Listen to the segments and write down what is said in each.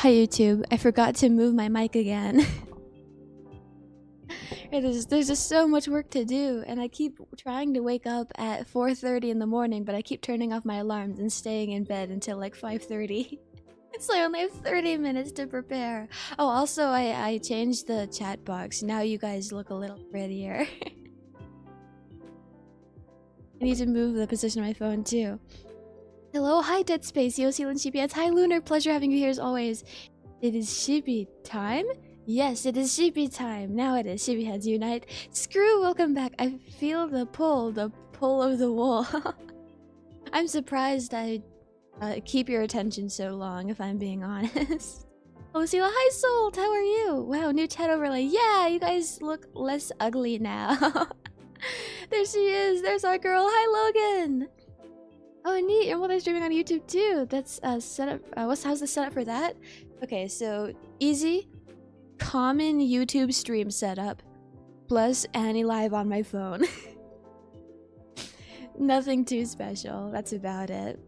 Hi YouTube, I forgot to move my mic again. There's just so much work to do, and I keep trying to wake up at 4:30 in the morning, but I keep turning off my alarms and staying in bed until like 5:30. So I only have 30 minutes to prepare. Oh, also I changed the chat box. Now you guys look a little prettier. I need to move the position of my phone too. Hello, hi Dead Space, Esila and Shephield. Hi Lunar, pleasure having you here as always. It is Shippy time? Yes, it is Shippy time. Now it is. Shippy heads unite. Screw, welcome back. I feel the pull of the wool. I'm surprised I keep your attention so long, if I'm being honest. Oh, Esila, hi Soul, how are you? Wow, new chat overlay. Yeah, you guys look less ugly now. There she is. There's our girl. Hi Logan. Oh, neat. Your mother's streaming on YouTube too. That's setup. How's the setup for that? Okay, so easy, common YouTube stream setup, plus Annie live on my phone. Nothing too special. That's about it.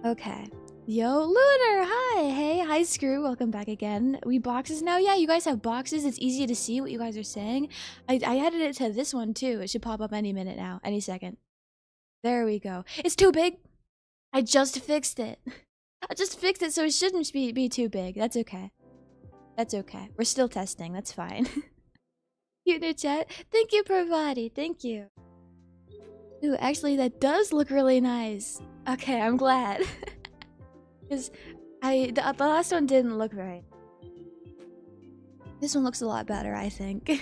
Okay. Yo, Lunar. Hi. Hey. Hi, Screw. Welcome back again. We boxes now. Yeah, you guys have boxes. It's easy to see what you guys are saying. I added it to this one too. It should pop up any minute now. Any second. There we go. It's too big. I just fixed it. I just fixed it, so it shouldn't be too big. That's okay. That's okay. We're still testing. That's fine. Cute new chat. Thank you, Pravati. Thank you. Ooh, actually, that does look really nice. Okay, I'm glad. Because the last one didn't look right. This one looks a lot better, I think.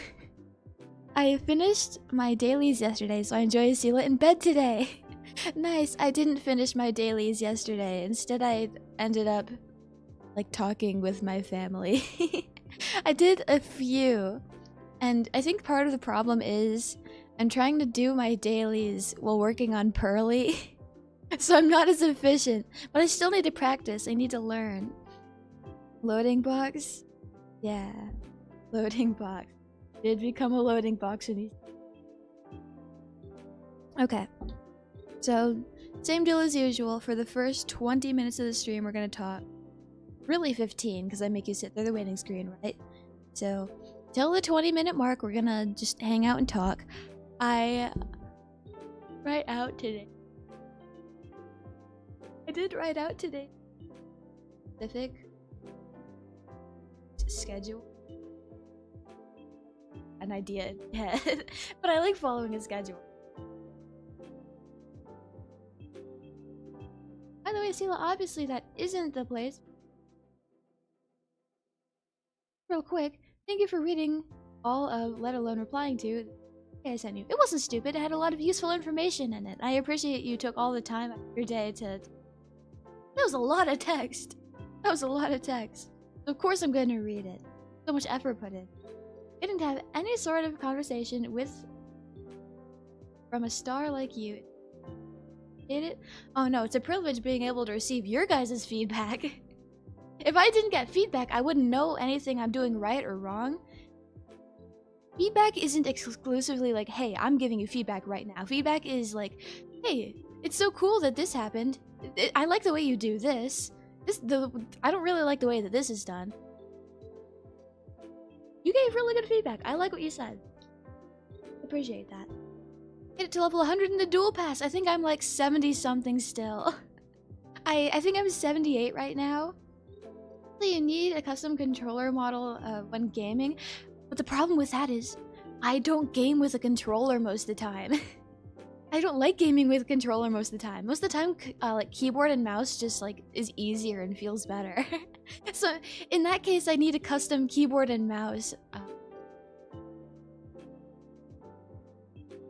I finished my dailies yesterday, so I enjoy Esila in bed today. Nice. I didn't finish my dailies yesterday. Instead, I ended up like talking with my family. I did a few, and I think part of the problem is I'm trying to do my dailies while working on Pearly, so I'm not as efficient, but I still need to practice. I need to learn. Loading box? Yeah. Loading box. Did become a loading box in these. Okay. So, same deal as usual. For the first 20 minutes of the stream, we're gonna talk. Really 15, because I make you sit through the waiting screen, right? So, till the 20-minute mark, we're gonna just hang out and talk. I write out today. I did write out today. Specific schedule. An idea in my head. But I like following a schedule. By the way, Esila, obviously that isn't the place. Real quick, thank you for reading all of, let alone replying to, I sent you. It wasn't stupid, it had a lot of useful information in it. I appreciate you took all the time out of your day to... That was a lot of text. That was a lot of text. Of course I'm gonna read it. So much effort put in. I didn't have any sort of conversation with... from a star like you. Did it? Oh no, it's a privilege being able to receive your guys' feedback. If I didn't get feedback, I wouldn't know anything I'm doing right or wrong. Feedback isn't exclusively like, hey, I'm giving you feedback right now. Feedback is like, hey, it's so cool that this happened. I like the way you do this. I don't really like the way that this is done. You gave really good feedback. I like what you said. Appreciate that. Get it to level 100 in the dual pass. I think I'm like 70 something still. I think I'm 78 right now. You need a custom controller model when gaming, but the problem with that is I don't game with a controller most of the time. I don't like gaming with a controller most of the time. Most of the time, like keyboard and mouse just like is easier and feels better. So in that case, I need a custom keyboard and mouse.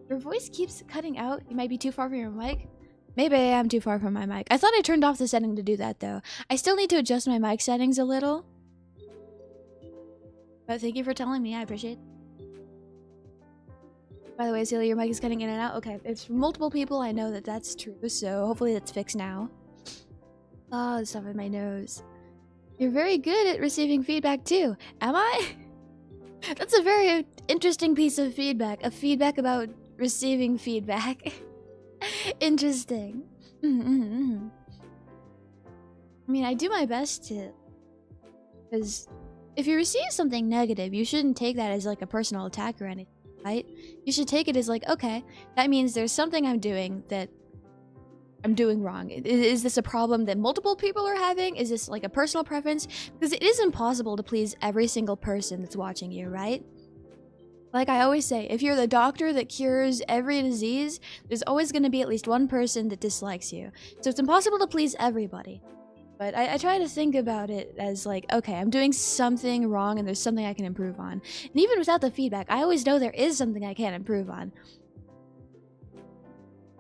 Your voice keeps cutting out. You might be too far from your mic. Maybe I am too far from my mic. I thought I turned off the setting to do that, though. I still need to adjust my mic settings a little. But thank you for telling me. I appreciate it. By the way, Esila, your mic is cutting in and out. Okay, it's from multiple people. I know that that's true, so hopefully that's fixed now. Oh, the stuff in my nose. You're very good at receiving feedback, too. Am I? That's a very interesting piece of feedback. A feedback about receiving feedback. Interesting. I mean, I do my best to Because if you receive something negative, you shouldn't take that as like a personal attack or anything, right? You should take it as like, okay, that means there's something I'm doing that I'm doing wrong. Is this a problem that multiple people are having? Is this like a personal preference? Because it is impossible to please every single person that's watching you, right? Like I always say, if you're the doctor that cures every disease, there's always going to be at least one person that dislikes you. So it's impossible to please everybody. But I try to think about it as like, okay, I'm doing something wrong and there's something I can improve on. And even without the feedback, I always know there is something I can improve on.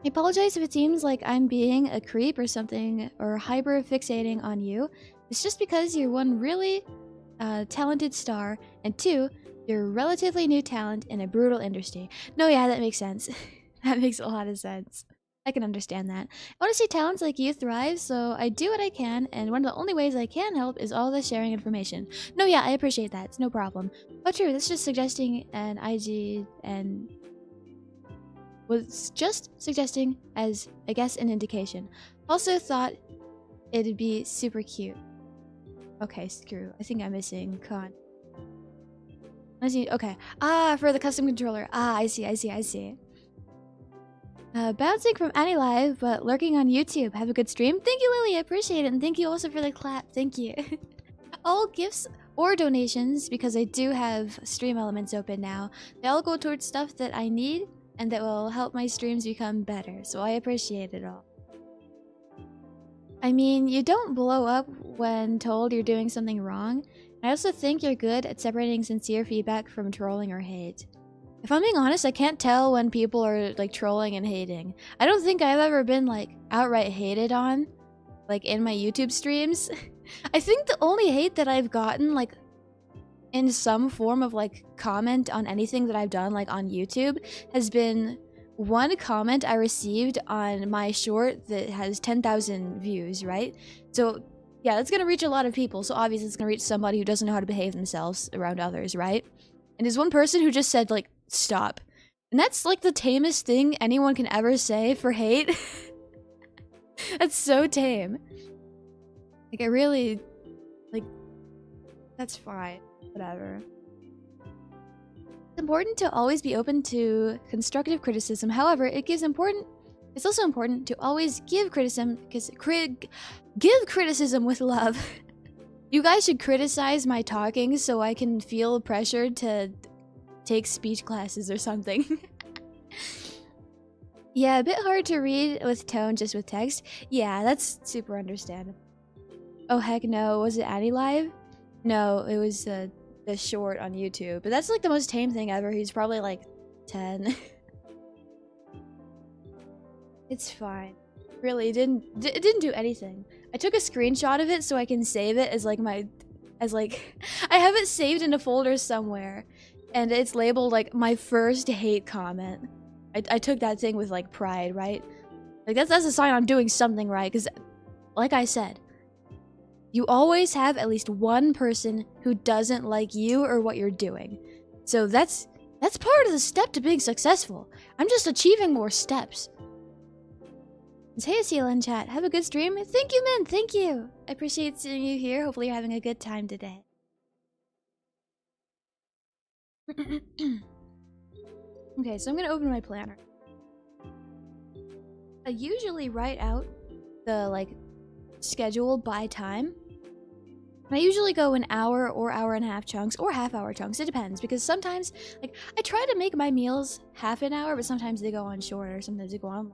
I apologize if it seems like I'm being a creep or something, or hyper fixating on you. It's just because you're one really talented star, and two, you're a relatively new talent in a brutal industry. No, yeah, that makes sense. That makes a lot of sense. I can understand that. I want to see talents like you thrive, so I do what I can, and one of the only ways I can help is all the sharing information. No, yeah, I appreciate that. It's no problem. Oh, true, that's just suggesting an IG and was just suggesting as, I guess, an indication. Also thought it'd be super cute. Okay, screw. I think I'm missing con. Let's see. Okay. Ah, for the custom controller. Ah, I see. Bouncing from AnyLive, but lurking on YouTube. Have a good stream. Thank you, Lily. I appreciate it. And thank you also for the clap. Thank you. All gifts or donations, because I do have stream elements open now, they all go towards stuff that I need and that will help my streams become better. So I appreciate it all. I mean, you don't blow up when told you're doing something wrong. I also think you're good at separating sincere feedback from trolling or hate. If I'm being honest, I can't tell when people are like trolling and hating. I don't think I've ever been like outright hated on, like in my YouTube streams. I think the only hate that I've gotten like in some form of like comment on anything that I've done like on YouTube has been one comment I received on my short that has 10,000 views, right? So yeah, that's gonna reach a lot of people, so obviously it's gonna reach somebody who doesn't know how to behave themselves around others, right? And there's one person who just said like, stop. And that's like the tamest thing anyone can ever say for hate. That's so tame. Like I really, like, that's fine, whatever. It's important to always be open to constructive criticism. However, it's also important to always give criticism, because give criticism with love. You guys should criticize my talking so I can feel pressured to take speech classes or something. Yeah, a bit hard to read with tone just with text. Yeah, that's super understandable. Oh heck no, was it AnyLive? No, it was the short on YouTube. But that's like the most tame thing ever. He's probably like 10. It's fine. Really, it didn't do anything. I took a screenshot of it so I can save it as like I have it saved in a folder somewhere, and it's labeled like my first hate comment. I took that thing with like pride, right? Like that's a sign I'm doing something right, because like I said, you always have at least one person who doesn't like you or what you're doing. So that's part of the step to being successful. I'm just achieving more steps. Hey Esila in chat, have a good stream. Thank you, Min, thank you. I appreciate seeing you here. Hopefully you're having a good time today. Okay, so I'm gonna open my planner. I usually write out the like schedule by time. And I usually go an hour or hour and a half chunks or half-hour chunks. It depends, because sometimes like I try to make my meals half an hour, but sometimes they go on shorter, sometimes they go on.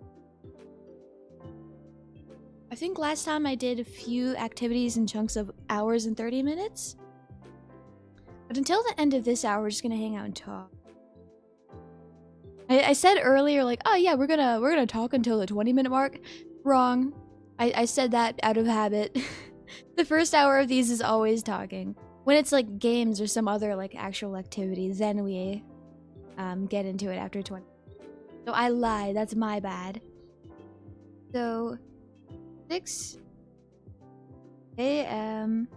I think last time I did a few activities in chunks of hours and 30 minutes. But until the end of this hour, we're just gonna hang out and talk. I said earlier, like, oh yeah, we're gonna talk until the 20-minute mark. Wrong. I said that out of habit. The first hour of these is always talking. When it's like games or some other like actual activity, then we get into it after 20. So I lied, that's my bad. So 6 a.m.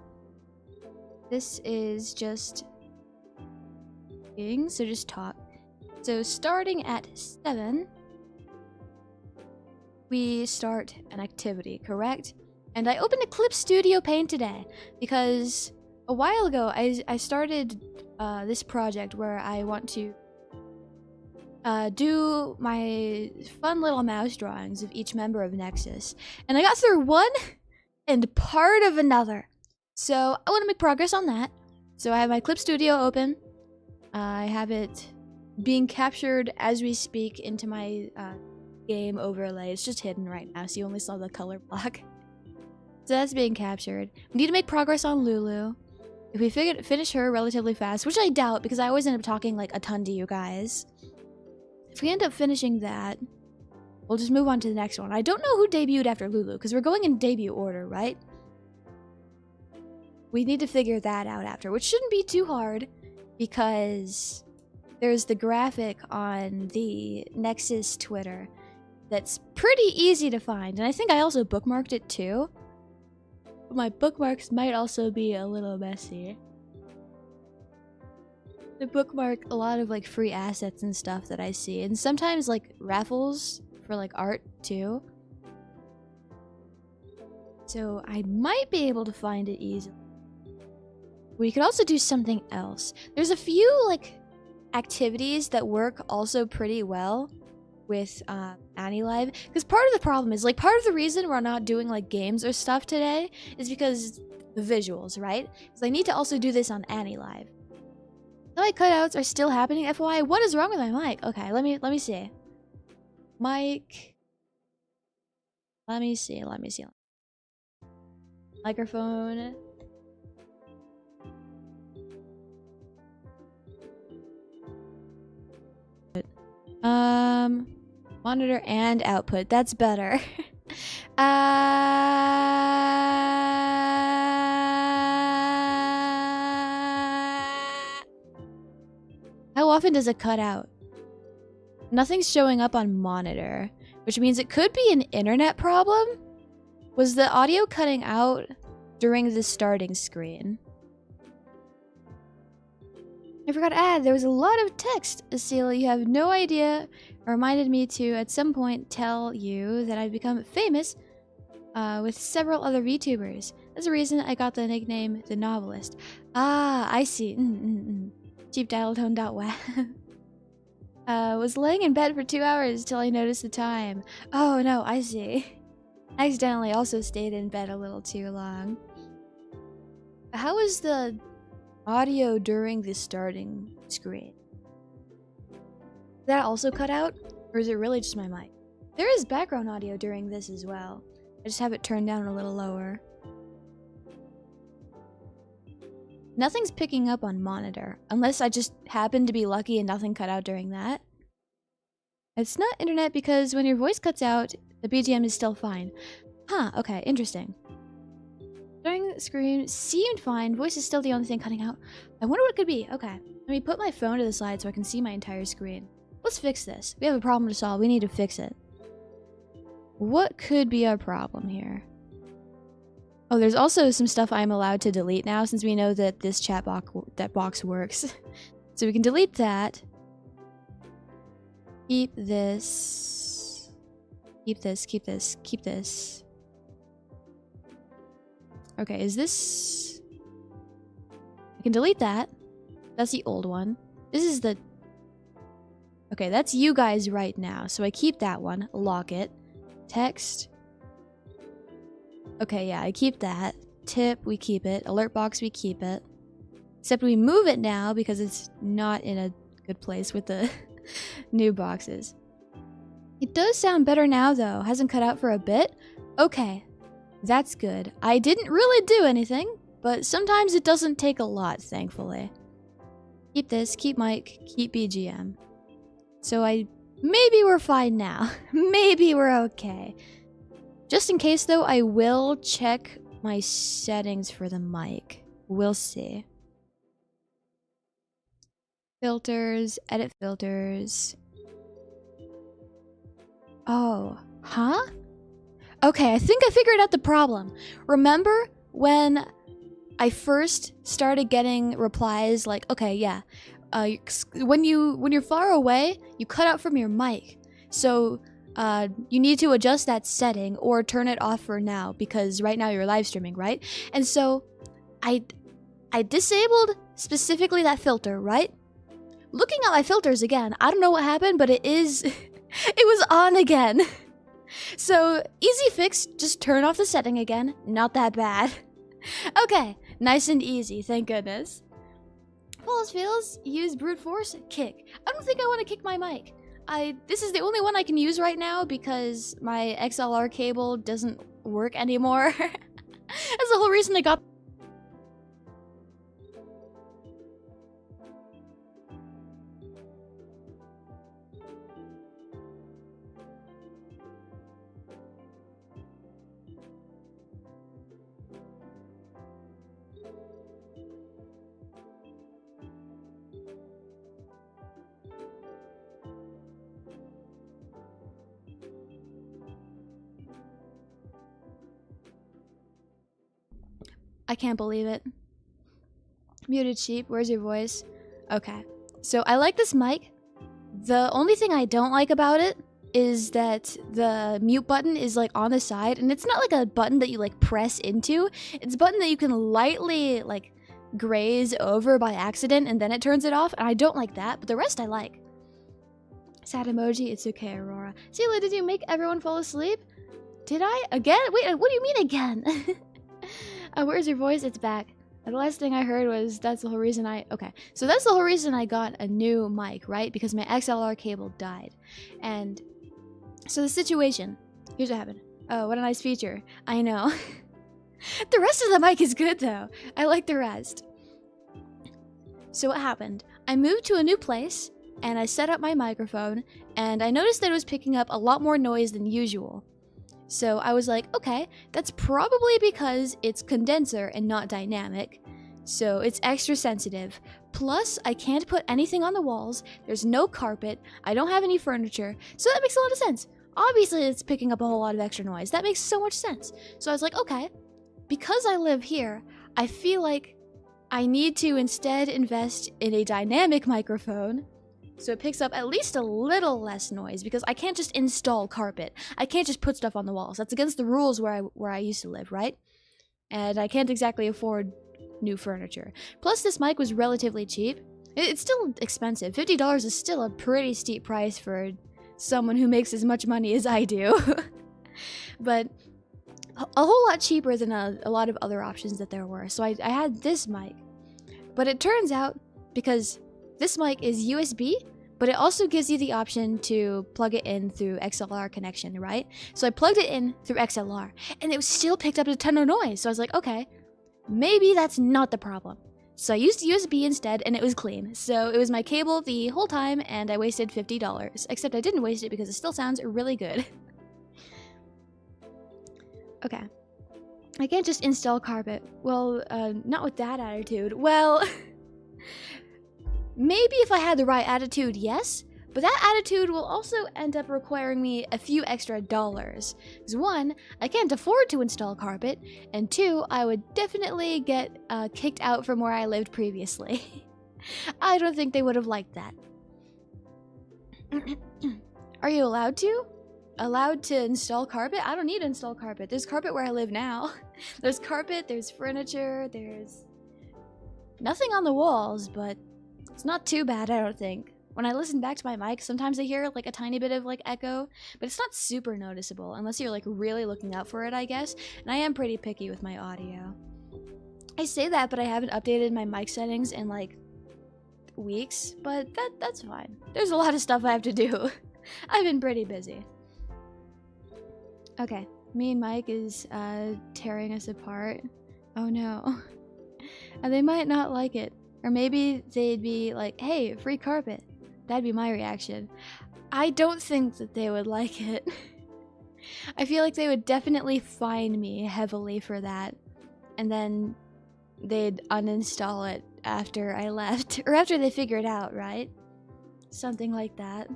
This is just so just talk. So starting at 7, we start an activity, correct? And I opened Eclipse Studio Paint today because a while ago, I started this project where I want to do my fun little mouse drawings of each member of Nexus. And I got through one and part of another. So I want to make progress on that. So I have my Clip Studio open. I have it being captured as we speak into my game overlay. It's just hidden right now, so you only saw the color block. So that's being captured. We need to make progress on Lulu. If we finish her relatively fast, which I doubt because I always end up talking like a ton to you guys. If we end up finishing that, we'll just move on to the next one. I don't know who debuted after Lulu because we're going in debut order, right? We need to figure that out after, which shouldn't be too hard because there's the graphic on the Nexus Twitter that's pretty easy to find. And I think I also bookmarked it too. But my bookmarks might also be a little messy. I bookmark a lot of like free assets and stuff that I see. And sometimes like raffles for like art too. So I might be able to find it easily. We could also do something else. There's a few like activities that work also pretty well with AniLive, because part of the problem is like part of the reason we're not doing like games or stuff today is because the visuals, right? Because I need to also do this on AniLive. The mic cutouts are still happening. FYI, what is wrong with my mic? Okay, let me see. Mic. Let me see. Microphone. Monitor and output. That's better. How often does it cut out? Nothing's showing up on monitor, which means it could be an internet problem. Was the audio cutting out during the starting screen? I forgot to add, there was a lot of text, Esila. You have no idea. It reminded me to, at some point, tell you that I've become famous with several other VTubers. That's the reason I got the nickname The Novelist. Ah, I see. Cheap dial tone. Was laying in bed for 2 hours till I noticed the time. Oh no, I see. I accidentally also stayed in bed a little too long. How was the audio during the starting screen? Did that also cut out? Or is it really just my mic? There is background audio during this as well. I just have it turned down a little lower. Nothing's picking up on monitor, unless I just happened to be lucky and nothing cut out during that. It's not internet because when your voice cuts out, the BGM is still fine. Huh, okay, interesting. During the screen seemed fine, voice is still the only thing cutting out. I wonder what it could be. Okay, let me put my phone to the side so I can see my entire screen. Let's fix this. We have a problem to solve, we need to fix it. What could be our problem here? Oh, there's also some stuff I'm allowed to delete now since we know that this chat box works. So we can delete that. Keep this. Keep this. Okay, is this... I can delete that. That's the old one. This is the... Okay, that's you guys right now. So I keep that one. Lock it. Text. Okay, yeah, I keep that. Tip, we keep it. Alert box, we keep it. Except we move it now because it's not in a good place with the new boxes. It does sound better now, though. Hasn't cut out for a bit. Okay, that's good. I didn't really do anything, but sometimes it doesn't take a lot, thankfully. Keep this, keep mic, keep BGM. So maybe we're fine now. Maybe we're okay. Just in case, though, I will check my settings for the mic. We'll see. Filters, edit filters. Oh, huh? Okay, I think I figured out the problem. Remember when I first started getting replies like, okay, yeah, when you're far away, you cut out from your mic. So you need to adjust that setting or turn it off for now because right now you're live streaming, right? And so I disabled specifically that filter, right? Looking at my filters again, I don't know what happened, but it was on again. So, easy fix, just turn off the setting again. Not that bad. Okay, nice and easy, thank goodness. False fails, use brute force, kick. I don't think I want to kick my mic. This is the only one I can use right now because my XLR cable doesn't work anymore. That's the whole reason I got. I can't believe it. Muted sheep, where's your voice? Okay, so I like this mic. The only thing I don't like about it is that the mute button is like on the side, and it's not like a button that you like press into. It's a button that you can lightly like graze over by accident and then it turns it off, and I don't like that, but the rest I like. Sad emoji, it's okay, Aurora. Esila, did you make everyone fall asleep? Did I? Again? Wait, what do you mean again? Where's your voice? It's back. The last thing I heard was that's the whole reason okay, so that's the whole reason I got a new mic, right? Because my XLR cable died. And so the situation, here's what happened. Oh, what a nice feature. I know. The rest of the mic is good though. I like the rest. So what happened? I moved to a new place and I set up my microphone and I noticed that it was picking up a lot more noise than usual. So I was like, okay, that's probably because it's condenser and not dynamic. So it's extra sensitive. Plus, I can't put anything on the walls. There's no carpet. I don't have any furniture. So that makes a lot of sense. Obviously, it's picking up a whole lot of extra noise. That makes so much sense. So I was like, okay, because I live here, I feel like I need to instead invest in a dynamic microphone so it picks up at least a little less noise, because I can't just install carpet. I can't just put stuff on the walls. That's against the rules where I used to live, right? And I can't exactly afford new furniture. Plus, this mic was relatively cheap. It's still expensive. $50 is still a pretty steep price for someone who makes as much money as I do. But a whole lot cheaper than a lot of other options that there were. So I had this mic. But it turns out, because this mic is USB, but it also gives you the option to plug it in through XLR connection, right? So I plugged it in through XLR, and it still picked up a ton of noise. So I was like, okay, maybe that's not the problem. So I used USB instead, and it was clean. So it was my cable the whole time, and I wasted $50. Except I didn't waste it because it still sounds really good. Okay. I can't just install carpet. Well, not with that attitude. Well... Maybe if I had the right attitude, yes, but that attitude will also end up requiring me a few extra dollars. Because one, I can't afford to install carpet, and two, I would definitely get kicked out from where I lived previously. I don't think they would have liked that. Are you allowed to? Allowed to install carpet? I don't need to install carpet. There's carpet where I live now. There's carpet, there's furniture, there's nothing on the walls, but it's not too bad, I don't think. When I listen back to my mic, sometimes I hear like a tiny bit of like echo, but it's not super noticeable unless you're like really looking out for it, I guess. And I am pretty picky with my audio. I say that, but I haven't updated my mic settings in like weeks, but that's fine. There's a lot of stuff I have to do. I've been pretty busy. Okay, me and Mike is tearing us apart. Oh no. And they might not like it. Or maybe they'd be like, hey, free carpet. That'd be my reaction. I don't think that they would like it. I feel like they would definitely fine me heavily for that. And then they'd uninstall it after I left. Or after they figure it out, right? Something like that.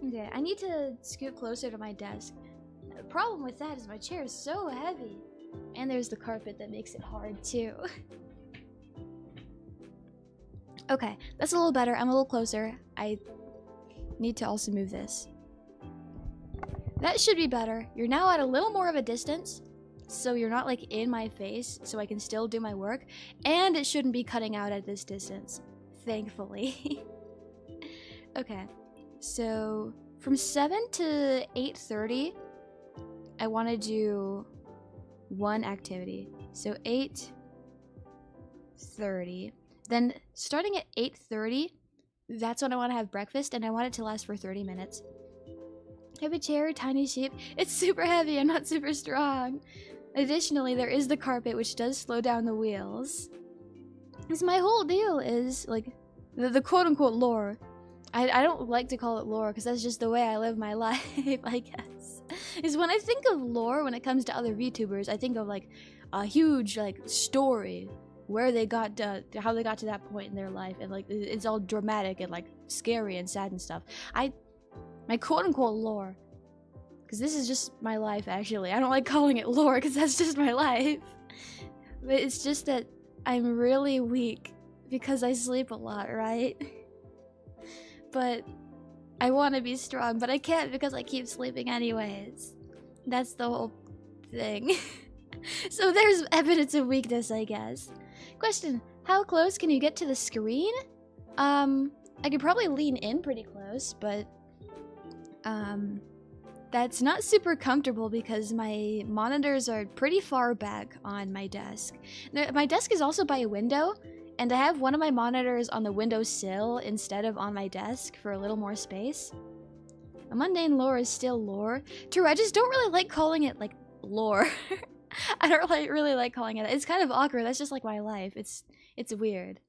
Okay, I need to scoot closer to my desk. The problem with that is my chair is so heavy. And there's the carpet that makes it hard too. Okay, that's a little better. I'm a little closer. I need to also move this. That should be better. You're now at a little more of a distance. so you're not like in my face, so I can still do my work, and it shouldn't be cutting out at this distance, thankfully. Okay, so from 7 to 8:30, I want to do one activity. So 8:30. Then starting at 8:30, that's when I want to have breakfast, and I want it to last for 30 minutes. I have a chair, tiny sheep. It's super heavy. I'm not super strong. Additionally, there is the carpet, which does slow down the wheels. Because my whole deal is, like, the quote-unquote lore. I don't like to call it lore, because that's just the way I live my life, I guess. Is when I think of lore, when it comes to other VTubers, I think of, like, a huge, like, story. Where they got to, how they got to that point in their life. And, like, it's all dramatic and, like, scary and sad and stuff. My quote-unquote lore. Because this is just my life, actually. I don't like calling it lore, because that's just my life. But it's just that I'm really weak. Because I sleep a lot, right? But I want to be strong, but I can't because I keep sleeping anyways. That's the whole thing. So there's evidence of weakness, I guess. Question, how close can you get to the screen? I could probably lean in pretty close, but that's not super comfortable because my monitors are pretty far back on my desk. My desk is also by a window, and I have one of my monitors on the windowsill instead of on my desk for a little more space. A mundane lore is still lore. True, I just don't really like calling it, like, lore. I don't really like calling it. It's kind of awkward. That's just like my life. It's weird.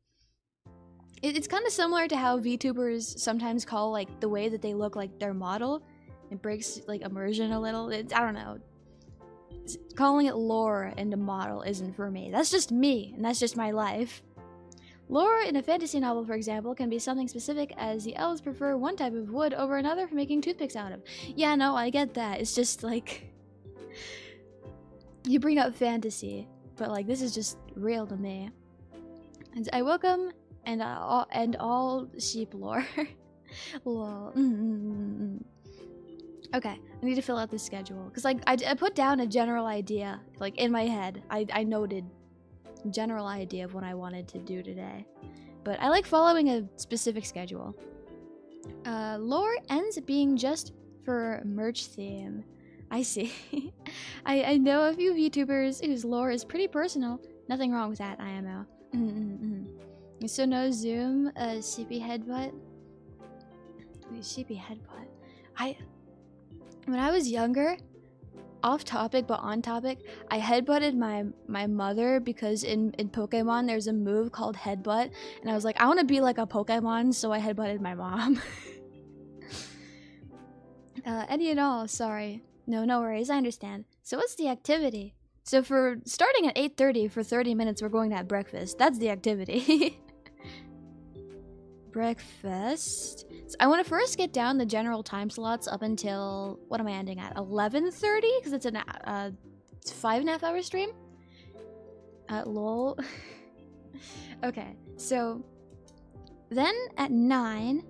It's kind of similar to how VTubers sometimes call, like, the way that they look like their model. It breaks, like, immersion a little. I don't know. Calling it lore and a model isn't for me. That's just me, and that's just my life. Lore in a fantasy novel, for example, can be something specific as the elves prefer one type of wood over another for making toothpicks out of. Yeah, no, I get that. It's just, like... You bring up fantasy, but, like, this is just real to me. And I welcome and all sheep lore. Lol. Okay, I need to fill out the schedule. Because, like, I put down a general idea, like, in my head. I noted general idea of what I wanted to do today. But I like following a specific schedule. Lore ends up being just for merch theme. I see. I know a few VTubers whose lore is pretty personal. Nothing wrong with that, IMO. So no Zoom, CP headbutt. CP headbutt. When I was younger, off topic but on topic, I headbutted my mother because in Pokemon there's a move called headbutt, and I was like, I want to be like a Pokemon, so I headbutted my mom. Any and all, sorry. No worries, I understand. So what's the activity? So for starting at 8:30 for 30 minutes, we're going to have breakfast. That's the activity. Breakfast. So I want to first get down the general time slots up until, what am I ending at? 11:30? Because it's a 5.5 hour stream? Lol. Okay, so then at 9,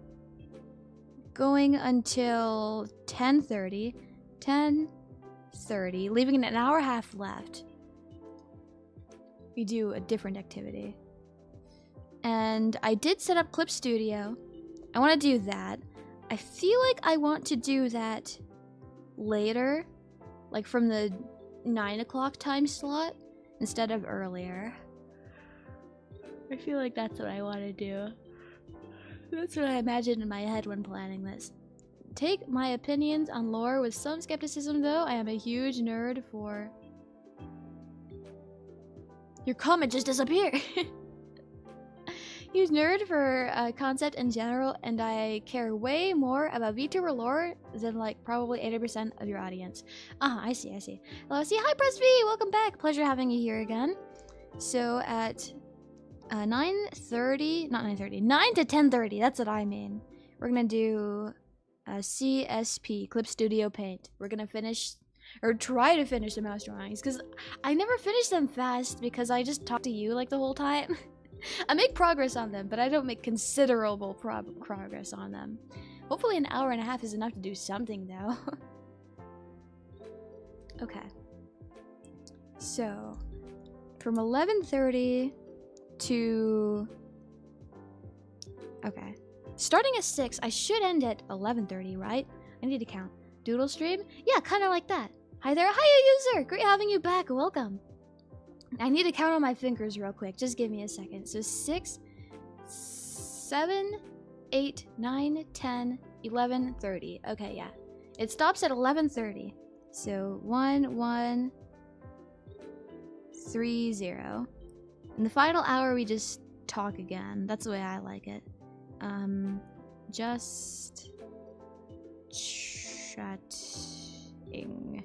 going until 10:30, leaving an hour and a half left. We do a different activity. And I did set up Clip Studio. I want to do that. I feel like I want to do that later, like from the 9 o'clock time slot instead of earlier. I feel like that's what I want to do. That's what I imagined in my head when planning this. Take my opinions on lore with some skepticism, though. I am a huge nerd for... Your comment just disappeared! Huge nerd for concept in general, and I care way more about VTuber lore than, like, probably 80% of your audience. I see. Hello, hi, Press V! Welcome back! Pleasure having you here again. So at 9:30, not 9:30, 9 to 10:30, that's what I mean. We're gonna do CSP, Clip Studio Paint. We're gonna finish, or try to finish the mouse drawings, because I never finish them fast because I just talk to you, like, the whole time. I make progress on them, but I don't make considerable progress on them. Hopefully an hour and a half is enough to do something, though. Okay. So, from 11:30 to... Okay. Starting at 6, I should end at 11:30, right? I need to count. Doodle stream? Yeah, kind of like that. Hi there. Hiya, user! Great having you back. Welcome. I need to count on my fingers real quick. Just give me a second. So 6, 7, 8, 9, 10, 11, 30. Okay, yeah. It stops at 11:30. So 1, 1, 3, 0. In the final hour, we just talk again. That's the way I like it. Just chatting.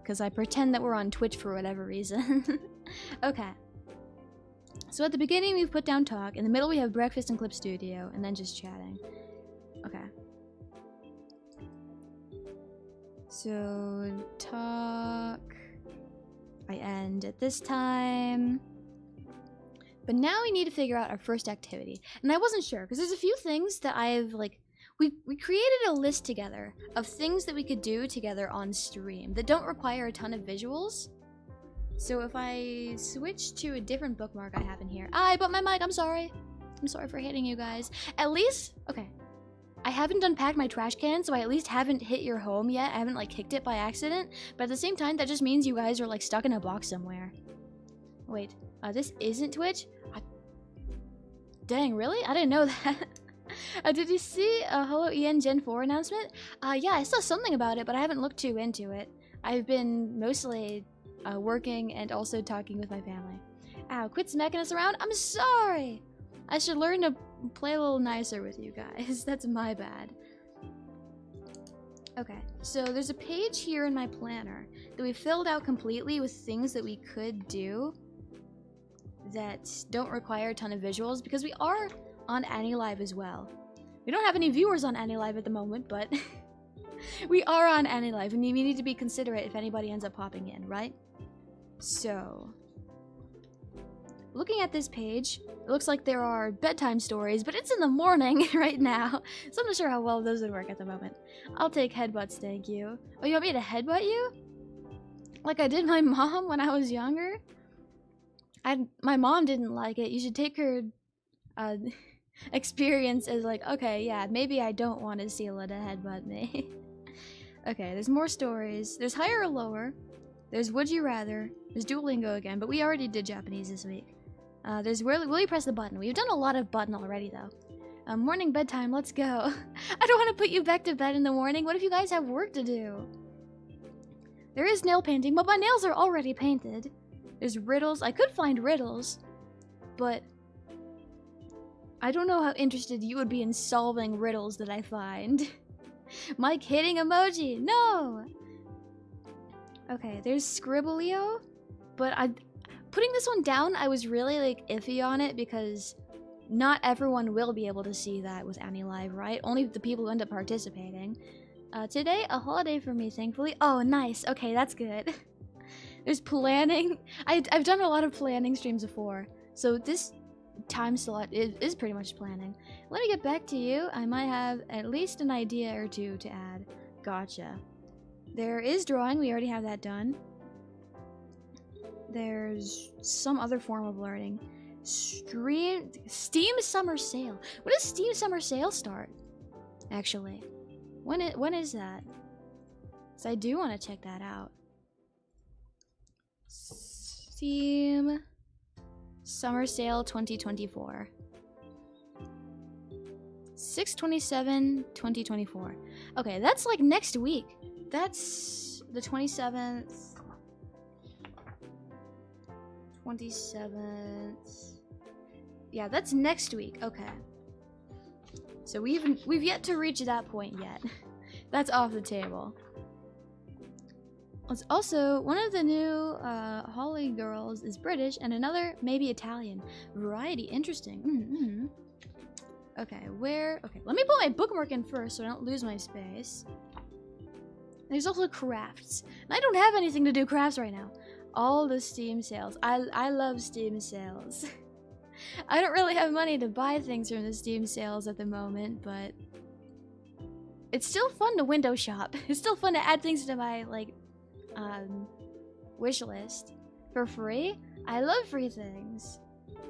Because I pretend that we're on Twitch for whatever reason. Okay. So at the beginning, we've put down talk. In the middle, we have breakfast and clip studio. And then just chatting. Okay. So, talk. I end at this time. But now we need to figure out our first activity. And I wasn't sure, because there's a few things that I've, like... We created a list together of things that we could do together on stream that don't require a ton of visuals. So if I switch to a different bookmark I have in here... I bought my mic, I'm sorry. I'm sorry for hitting you guys. At least... Okay. I haven't unpacked my trash can, so I at least haven't hit your home yet. I haven't, like, kicked it by accident. But at the same time, that just means you guys are, like, stuck in a box somewhere. Wait. This isn't Twitch? Dang, really? I didn't know that. Did you see a Hello EN Gen 4 announcement? Yeah, I saw something about it, but I haven't looked too into it. I've been mostly working and also talking with my family. Ow, quit smacking us around? I'm sorry! I should learn to play a little nicer with you guys. That's my bad. Okay, so there's a page here in my planner that we filled out completely with things that we could do that don't require a ton of visuals, because we are on AniLive as well. We don't have any viewers on AniLive at the moment, but we are on AniLive, and we need to be considerate if anybody ends up popping in, right? So, looking at this page, it looks like there are bedtime stories, but it's in the morning right now, so I'm not sure how well those would work at the moment. I'll take headbutts, thank you. Oh, you want me to headbutt you? Like I did my mom when I was younger? My mom didn't like it. You should take her experience as like, okay, yeah, maybe I don't want Esila to headbutt me. Okay, there's more stories. There's higher or lower. There's would you rather. There's Duolingo again, but we already did Japanese this week. There's will you press the button? We've done a lot of button already though. Morning bedtime, let's go. I don't want to put you back to bed in the morning. What if you guys have work to do? There is nail painting, but my nails are already painted. There's riddles. I could find riddles, but I don't know how interested you would be in solving riddles that I find. Mike hitting emoji. No! Okay, there's Scribblio, but putting this one down, I was really like iffy on it because not everyone will be able to see that with AniLive, right? Only the people who end up participating. Today, a holiday for me, thankfully. Oh, nice. Okay, that's good. There's planning. I've done a lot of planning streams before, so this time slot is pretty much planning. Let me get back to you. I might have at least an idea or two to add. Gotcha. There is drawing. We already have that done. There's some other form of learning. Steam Summer Sale. When does Steam Summer Sale start? Actually, when is that? So I do want to check that out. Steam Summer Sale 2024. 6/27/2024. Okay, that's like next week. That's the 27th. 27th. Yeah, that's next week. Okay. So we've yet to reach that point yet. That's off the table. It's also, one of the new Holly girls is British and another maybe Italian. Variety, interesting. Okay, okay, let me put my bookmark in first so I don't lose my space. There's also crafts. And I don't have anything to do crafts right now. All the Steam sales. I love Steam sales. I don't really have money to buy things from the Steam sales at the moment, but it's still fun to window shop. It's still fun to add things to my, like, wish list. For free? I love free things.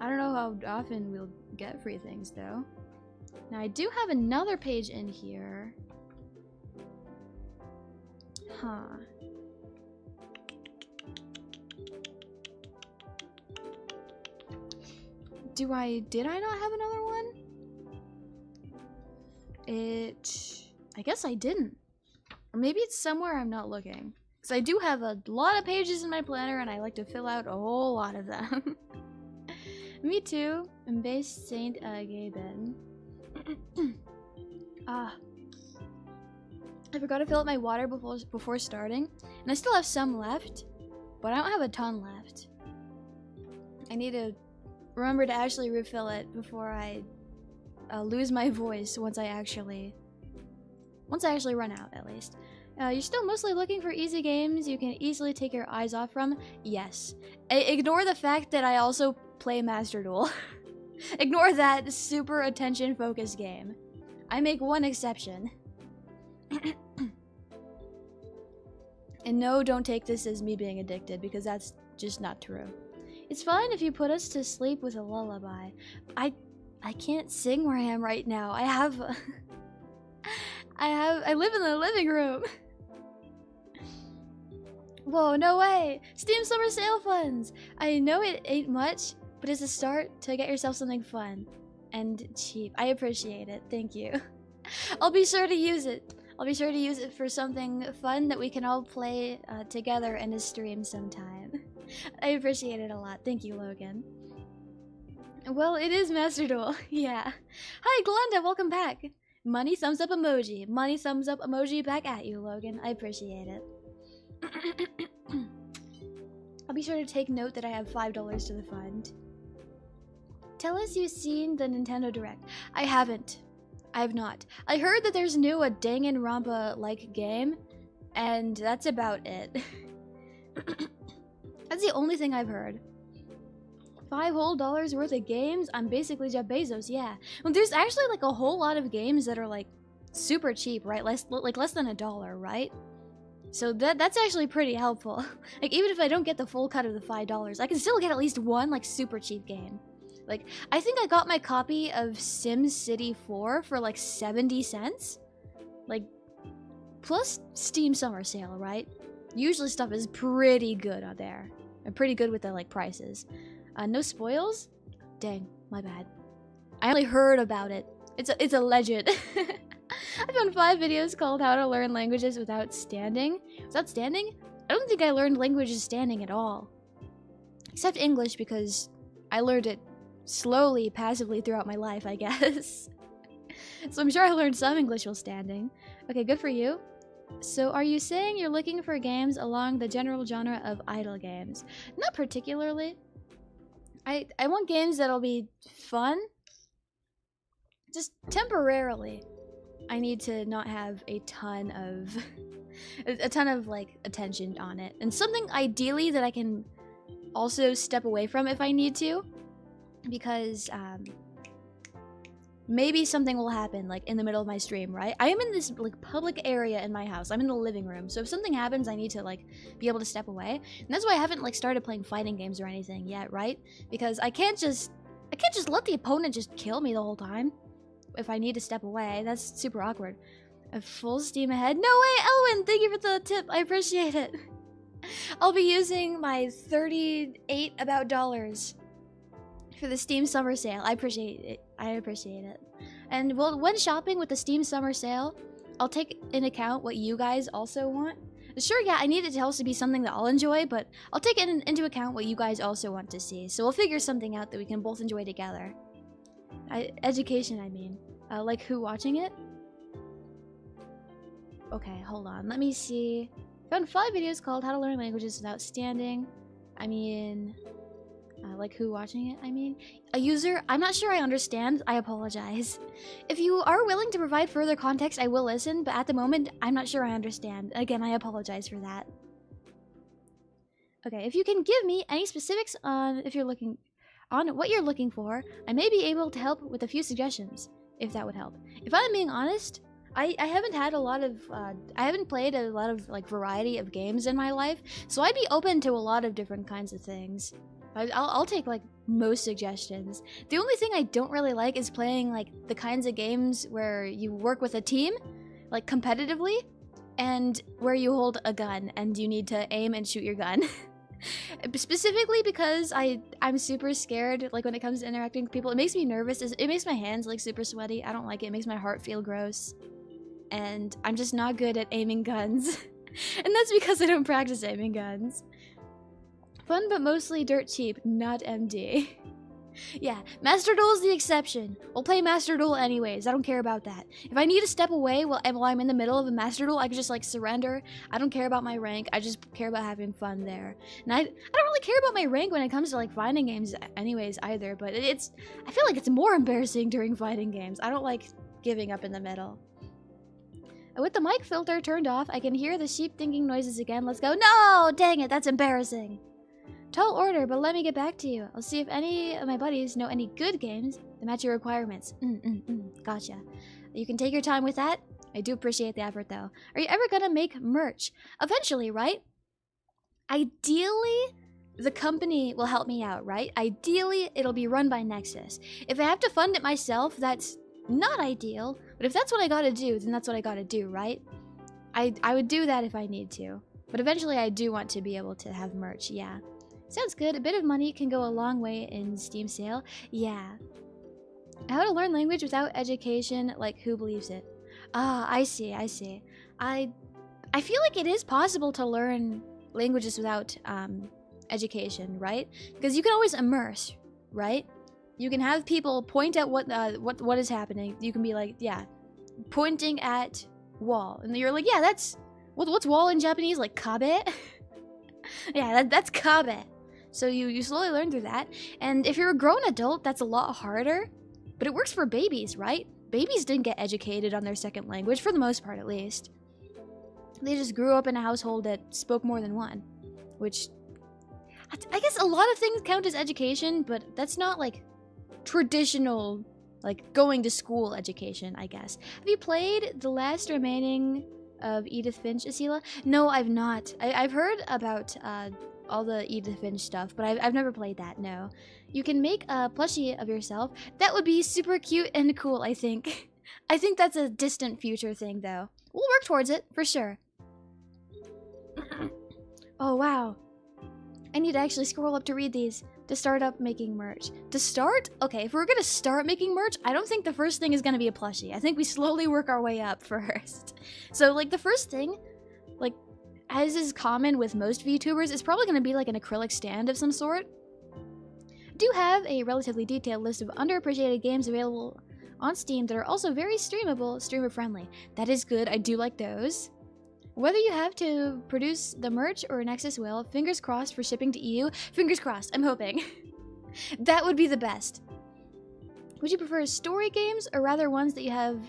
I don't know how often we'll get free things, though. Now, I do have another page in here. Huh. Did I not have another one? I guess I didn't. Or maybe it's somewhere I'm not looking. Because I do have a lot of pages in my planner and I like to fill out a whole lot of them. Me too. I'm based Saint Gaben. I forgot to fill up my water before starting. And I still have some left. But I don't have a ton left. I need to remember to actually refill it before I lose my voice once I actually run out, at least. You're still mostly looking for easy games you can easily take your eyes off from? Yes. Ignore the fact that I also play Master Duel. Ignore that super attention-focused game. I make one exception. And no, don't take this as me being addicted, because that's just not true. It's fine if you put us to sleep with a lullaby. I can't sing where I am right now. I live in the living room. Whoa, no way! Steam Summer Sale funds! I know it ain't much, but it's a start to get yourself something fun. And cheap. I appreciate it. Thank you. I'll be sure to use it. I'll be sure to use it for something fun that we can all play together in a stream sometime. I appreciate it a lot. Thank you, Logan. Well, it is Master Duel. Yeah. Hi, Glenda. Welcome back. Money thumbs up emoji. Money thumbs up emoji back at you, Logan. I appreciate it. I'll be sure to take note that I have $5 to the fund. Tell us you've seen the Nintendo Direct. I haven't. I have not. I heard that there's new a Danganronpa-like game, and that's about it. That's the only thing I've heard. $5 whole worth of games? I'm basically Jeff Bezos, yeah. Well, there's actually like a whole lot of games that are like super cheap, right? Less than $1, right? So that's actually pretty helpful. Like, even if I don't get the full cut of the $5, I can still get at least one like super cheap game. Like, I think I got my copy of SimCity 4 for like 70 cents. Like, plus Steam Summer Sale, right? Usually stuff is pretty good out there. I'm pretty good with the like prices. No spoils? Dang, my bad. I only heard about it. It's a legend. I found 5 videos called How to Learn Languages Without Standing. Without standing? I don't think I learned languages standing at all. Except English, because I learned it slowly, passively throughout my life, I guess. So I'm sure I learned some English while standing. Okay, good for you. So are you saying you're looking for games along the general genre of idle games? Not particularly. I want games that'll be fun. Just temporarily. I need to not have a ton of like attention on it. And something ideally that I can also step away from if I need to. Because maybe something will happen like in the middle of my stream, right? I am in this like public area in my house. I'm in the living room. So if something happens, I need to like be able to step away. And that's why I haven't like started playing fighting games or anything yet, right? Because I can't just let the opponent just kill me the whole time. If I need to step away, that's super awkward. A full steam ahead. No way, Elwin! Thank you for the tip. I appreciate it. I'll be using my $38 about dollars for the Steam Summer Sale. I appreciate it. I appreciate it. And well, when shopping with the Steam Summer Sale, I'll take into account what you guys also want. Sure, yeah, I need it to also be something that I'll enjoy, but I'll take into account what you guys also want to see. So we'll figure something out that we can both enjoy together. Education, I mean. Like who watching it? Okay, hold on. Let me see. Found 5 videos called How to Learn Languages Without Standing. I mean... like who watching it, I mean? A user? I'm not sure I understand. I apologize. If you are willing to provide further context, I will listen, but at the moment, I'm not sure I understand. Again, I apologize for that. Okay, if you can give me any specifics on what you're looking for, I may be able to help with a few suggestions, if that would help. If I'm being honest, I haven't had a lot of I haven't played a lot of like variety of games in my life, so I'd be open to a lot of different kinds of things. I'll take like most suggestions. The only thing I don't really like is playing like the kinds of games where you work with a team, like competitively, and where you hold a gun and you need to aim and shoot your gun. Specifically because I'm super scared, like when it comes to interacting with people. It makes me nervous. It makes my hands like super sweaty. I don't like it. It makes my heart feel gross. And I'm just not good at aiming guns. And that's because I don't practice aiming guns. Fun but mostly dirt cheap, not MD. Yeah, Master Duel's the exception. We'll play Master Duel anyways, I don't care about that. If I need to step away while I'm in the middle of a Master Duel, I can just like surrender. I don't care about my rank, I just care about having fun there. And I don't really care about my rank when it comes to like fighting games anyways either, but I feel like it's more embarrassing during fighting games. I don't like giving up in the middle. With the mic filter turned off, I can hear the sheep thinking noises again. Let's go. No! Dang it, that's embarrassing. Tall order, but let me get back to you. I'll see if any of my buddies know any good games that match your requirements. Gotcha. You can take your time with that. I do appreciate the effort, though. Are you ever gonna make merch? Eventually, right? Ideally, the company will help me out, right? Ideally, it'll be run by Nexus. If I have to fund it myself, that's not ideal. But if that's what I gotta do, then that's what I gotta do, right? I would do that if I need to. But eventually, I do want to be able to have merch, yeah. Sounds good. A bit of money can go a long way in Steam sale. Yeah. How to learn language without education, like who believes it? Ah, I see. I feel like it is possible to learn languages without education, right? Because you can always immerse, right? You can have people point at what is happening. You can be like, yeah, pointing at wall. And you're like, yeah, that's what's wall in Japanese? Like kabe? Yeah, that's kabe. So you slowly learn through that. And if you're a grown adult, that's a lot harder. But it works for babies, right? Babies didn't get educated on their second language, for the most part at least. They just grew up in a household that spoke more than one. Which, I guess a lot of things count as education, but that's not like traditional, like going to school education, I guess. Have you played the last remaining of Edith Finch, Esila? No, I've not. I've heard about all the Edith Finch stuff, but I've never played that, no. You can make a plushie of yourself. That would be super cute and cool, I think. I think that's a distant future thing, though. We'll work towards it, for sure. Oh, wow. I need to actually scroll up to read these. To start up making merch. To start? Okay, if we're gonna start making merch, I don't think the first thing is gonna be a plushie. I think we slowly work our way up first. So, like, the first thing, like, as is common with most VTubers, is probably gonna be like an acrylic stand of some sort. I do have a relatively detailed list of underappreciated games available on Steam that are also very streamable, streamer-friendly. That is good, I do like those. Whether you have to produce the merch or Nexus will, fingers crossed for shipping to EU. Fingers crossed, I'm hoping. That would be the best. Would you prefer story games or rather ones that you have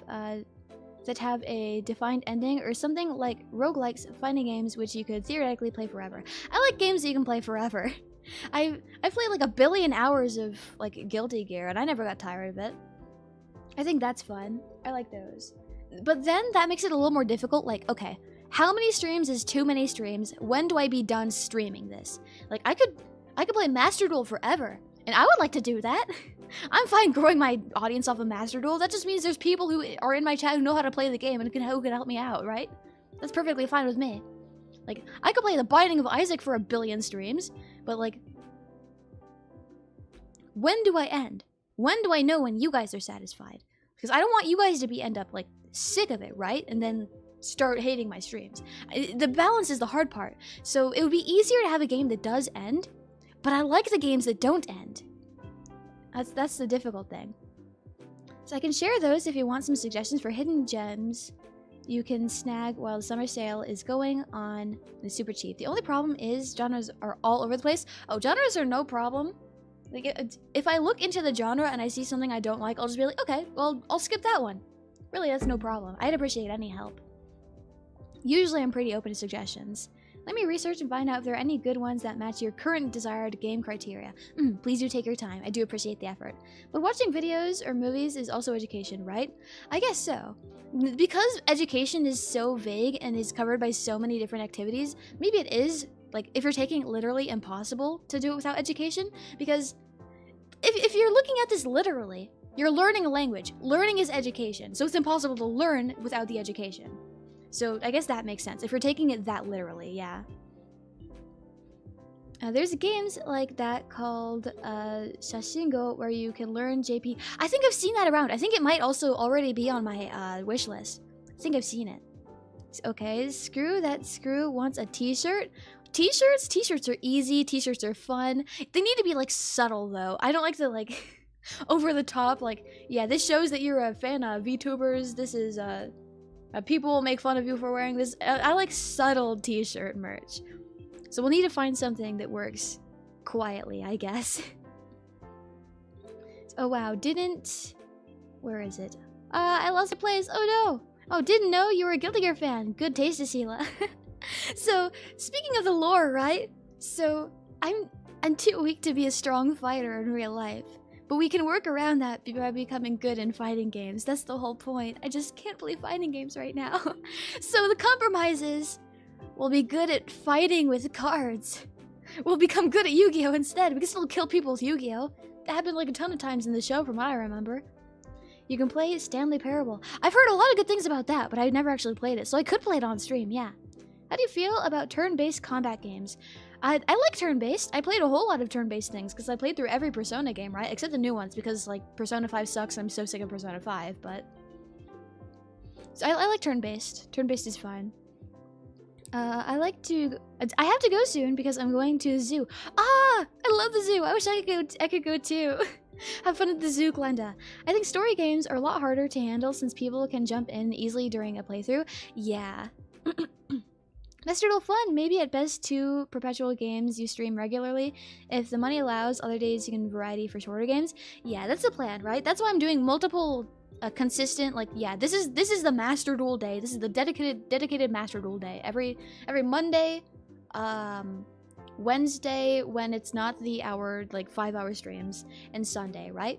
that have a defined ending, or something like roguelikes, fighting games which you could theoretically play forever? I like games that you can play forever. I've played like 1 billion hours of like Guilty Gear and I never got tired of it. I think that's fun. I like those. But then that makes it a little more difficult. Like, okay, how many streams is too many streams? When do I be done streaming this? Like, I could play Master Duel forever, and I would like to do that. I'm fine growing my audience off of Master Duel. That just means there's people who are in my chat who know how to play the game and who can help me out, right? That's perfectly fine with me. Like, I could play The Binding of Isaac for 1 billion streams, but like, when do I end? When do I know when you guys are satisfied? Because I don't want you guys to end up like sick of it, right? And then start hating my streams. The balance is the hard part. So it would be easier to have a game that does end, but I like the games that don't end. That's the difficult thing. So I can share those if you want some suggestions for hidden gems you can snag while the summer sale is going on. It's super cheap. The only problem is genres are all over the place. Oh, genres are no problem. Like, if I look into the genre and I see something I don't like, I'll just be like, okay, well, I'll skip that one. Really, that's no problem. I'd appreciate any help. Usually I'm pretty open to suggestions. Let me research and find out if there are any good ones that match your current desired game criteria. Please do take your time. I do appreciate the effort. But watching videos or movies is also education, right? I guess so. Because education is so vague and is covered by so many different activities, maybe it is, like, if you're taking it literally, impossible to do it without education. Because if you're looking at this literally, you're learning a language. Learning is education, so it's impossible to learn without the education. So I guess that makes sense, if you're taking it that literally, yeah. There's games like that called Shashingo, where you can learn JP. I think I've seen that around. I think it might also already be on my wish list. I think I've seen it. Okay, Screw wants a t-shirt. T-shirts are easy, t-shirts are fun. They need to be, like, subtle, though. I don't like the, like, over the top, like, yeah, this shows that you're a fan of VTubers. This is, people will make fun of you for wearing this. I like subtle t-shirt merch. So we'll need to find something that works quietly, I guess. Oh wow, where is it? I lost the place. Oh no! Oh, didn't know you were a Guilty Gear fan. Good taste, Esila. So, speaking of the lore, right? So, I'm too weak to be a strong fighter in real life. But we can work around that by becoming good in fighting games. That's the whole point. I just can't play fighting games right now. So the compromise is, we'll be good at fighting with cards. We'll become good at Yu-Gi-Oh! Instead. We can still kill people with Yu-Gi-Oh! That happened like a ton of times in the show from what I remember. You can play Stanley Parable. I've heard a lot of good things about that, but I've never actually played it, so I could play it on stream, yeah. How do you feel about turn-based combat games? I like turn-based. I played a whole lot of turn-based things, because I played through every Persona game, right? Except the new ones, because, like, Persona 5 sucks. I'm so sick of Persona 5, but... So I like turn-based. Turn-based is fine. I have to go soon, because I'm going to the zoo. Ah! I love the zoo! I wish I could go too. Have fun at the zoo, Glenda. I think story games are a lot harder to handle, since people can jump in easily during a playthrough. Yeah. Master Duel fun. Maybe at best 2 perpetual games you stream regularly. If the money allows, other days you can variety for shorter games. Yeah, that's the plan, right? That's why I'm doing multiple consistent, like, yeah, this is the Master Duel day. This is the dedicated Master Duel day. Every Monday, Wednesday when it's not the 5-hour streams, and Sunday, right?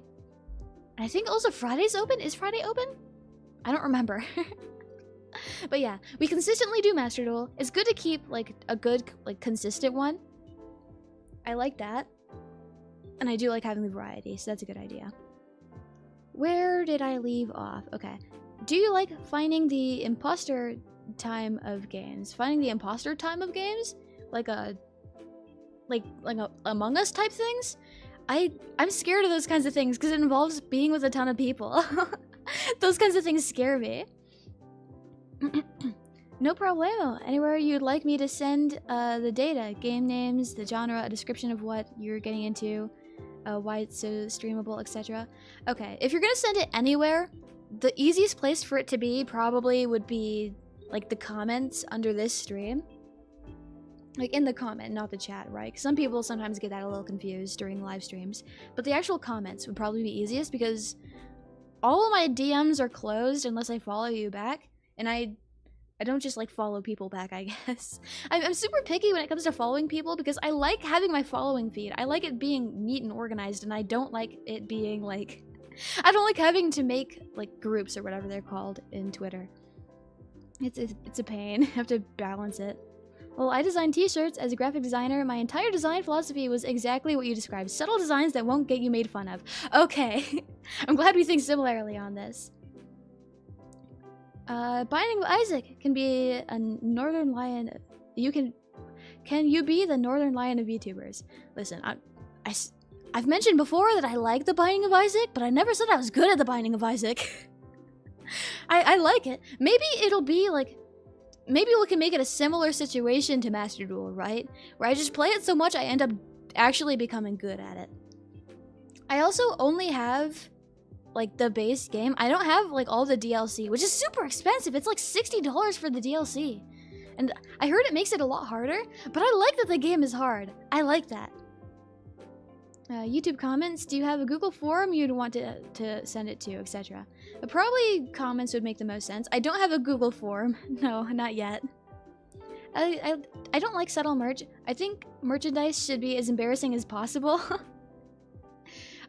I think also Friday's open. Is Friday open? I don't remember. But yeah, we consistently do Master Duel. It's good to keep, like, a good, like, consistent one. I like that. And I do like having the variety, so that's a good idea. Where did I leave off? Okay. Do you like finding the imposter time of games? Finding the imposter time of games? Like a Among Us type things? I'm scared of those kinds of things, because it involves being with a ton of people. Those kinds of things scare me. No problemo. Anywhere you'd like me to send the data, game names, the genre, a description of what you're getting into, why it's so streamable, etc. Okay, if you're gonna send it anywhere, the easiest place for it to be probably would be like the comments under this stream. Like in the comment, not the chat, right? 'Cause some people sometimes get that a little confused during live streams. But the actual comments would probably be easiest, because all of my DMs are closed unless I follow you back. And I don't just, like, follow people back, I guess. I'm super picky when it comes to following people, because I like having my following feed. I like it being neat and organized, and I don't like it being, like... I don't like having to make, like, groups or whatever they're called in Twitter. It's a pain. I have to balance it. Well, I design t-shirts as a graphic designer. My entire design philosophy was exactly what you described. Subtle designs that won't get you made fun of. Okay. I'm glad we think similarly on this. Binding of Isaac can be a northern lion. Can you be the northern lion of VTubers? Listen, I've mentioned before that I like the Binding of Isaac, but I never said I was good at the Binding of Isaac. I like it. Maybe it'll be like, maybe we can make it a similar situation to Master Duel, right? Where I just play it so much I end up actually becoming good at it. I also only have, like, the base game. I don't have, like, all the DLC, which is super expensive. It's like $60 for the DLC. And I heard it makes it a lot harder, but I like that the game is hard. I like that. YouTube comments, do you have a Google form you'd want to send it to, etc.? Probably comments would make the most sense. I don't have a Google form. No, not yet. I don't like subtle merch. I think merchandise should be as embarrassing as possible.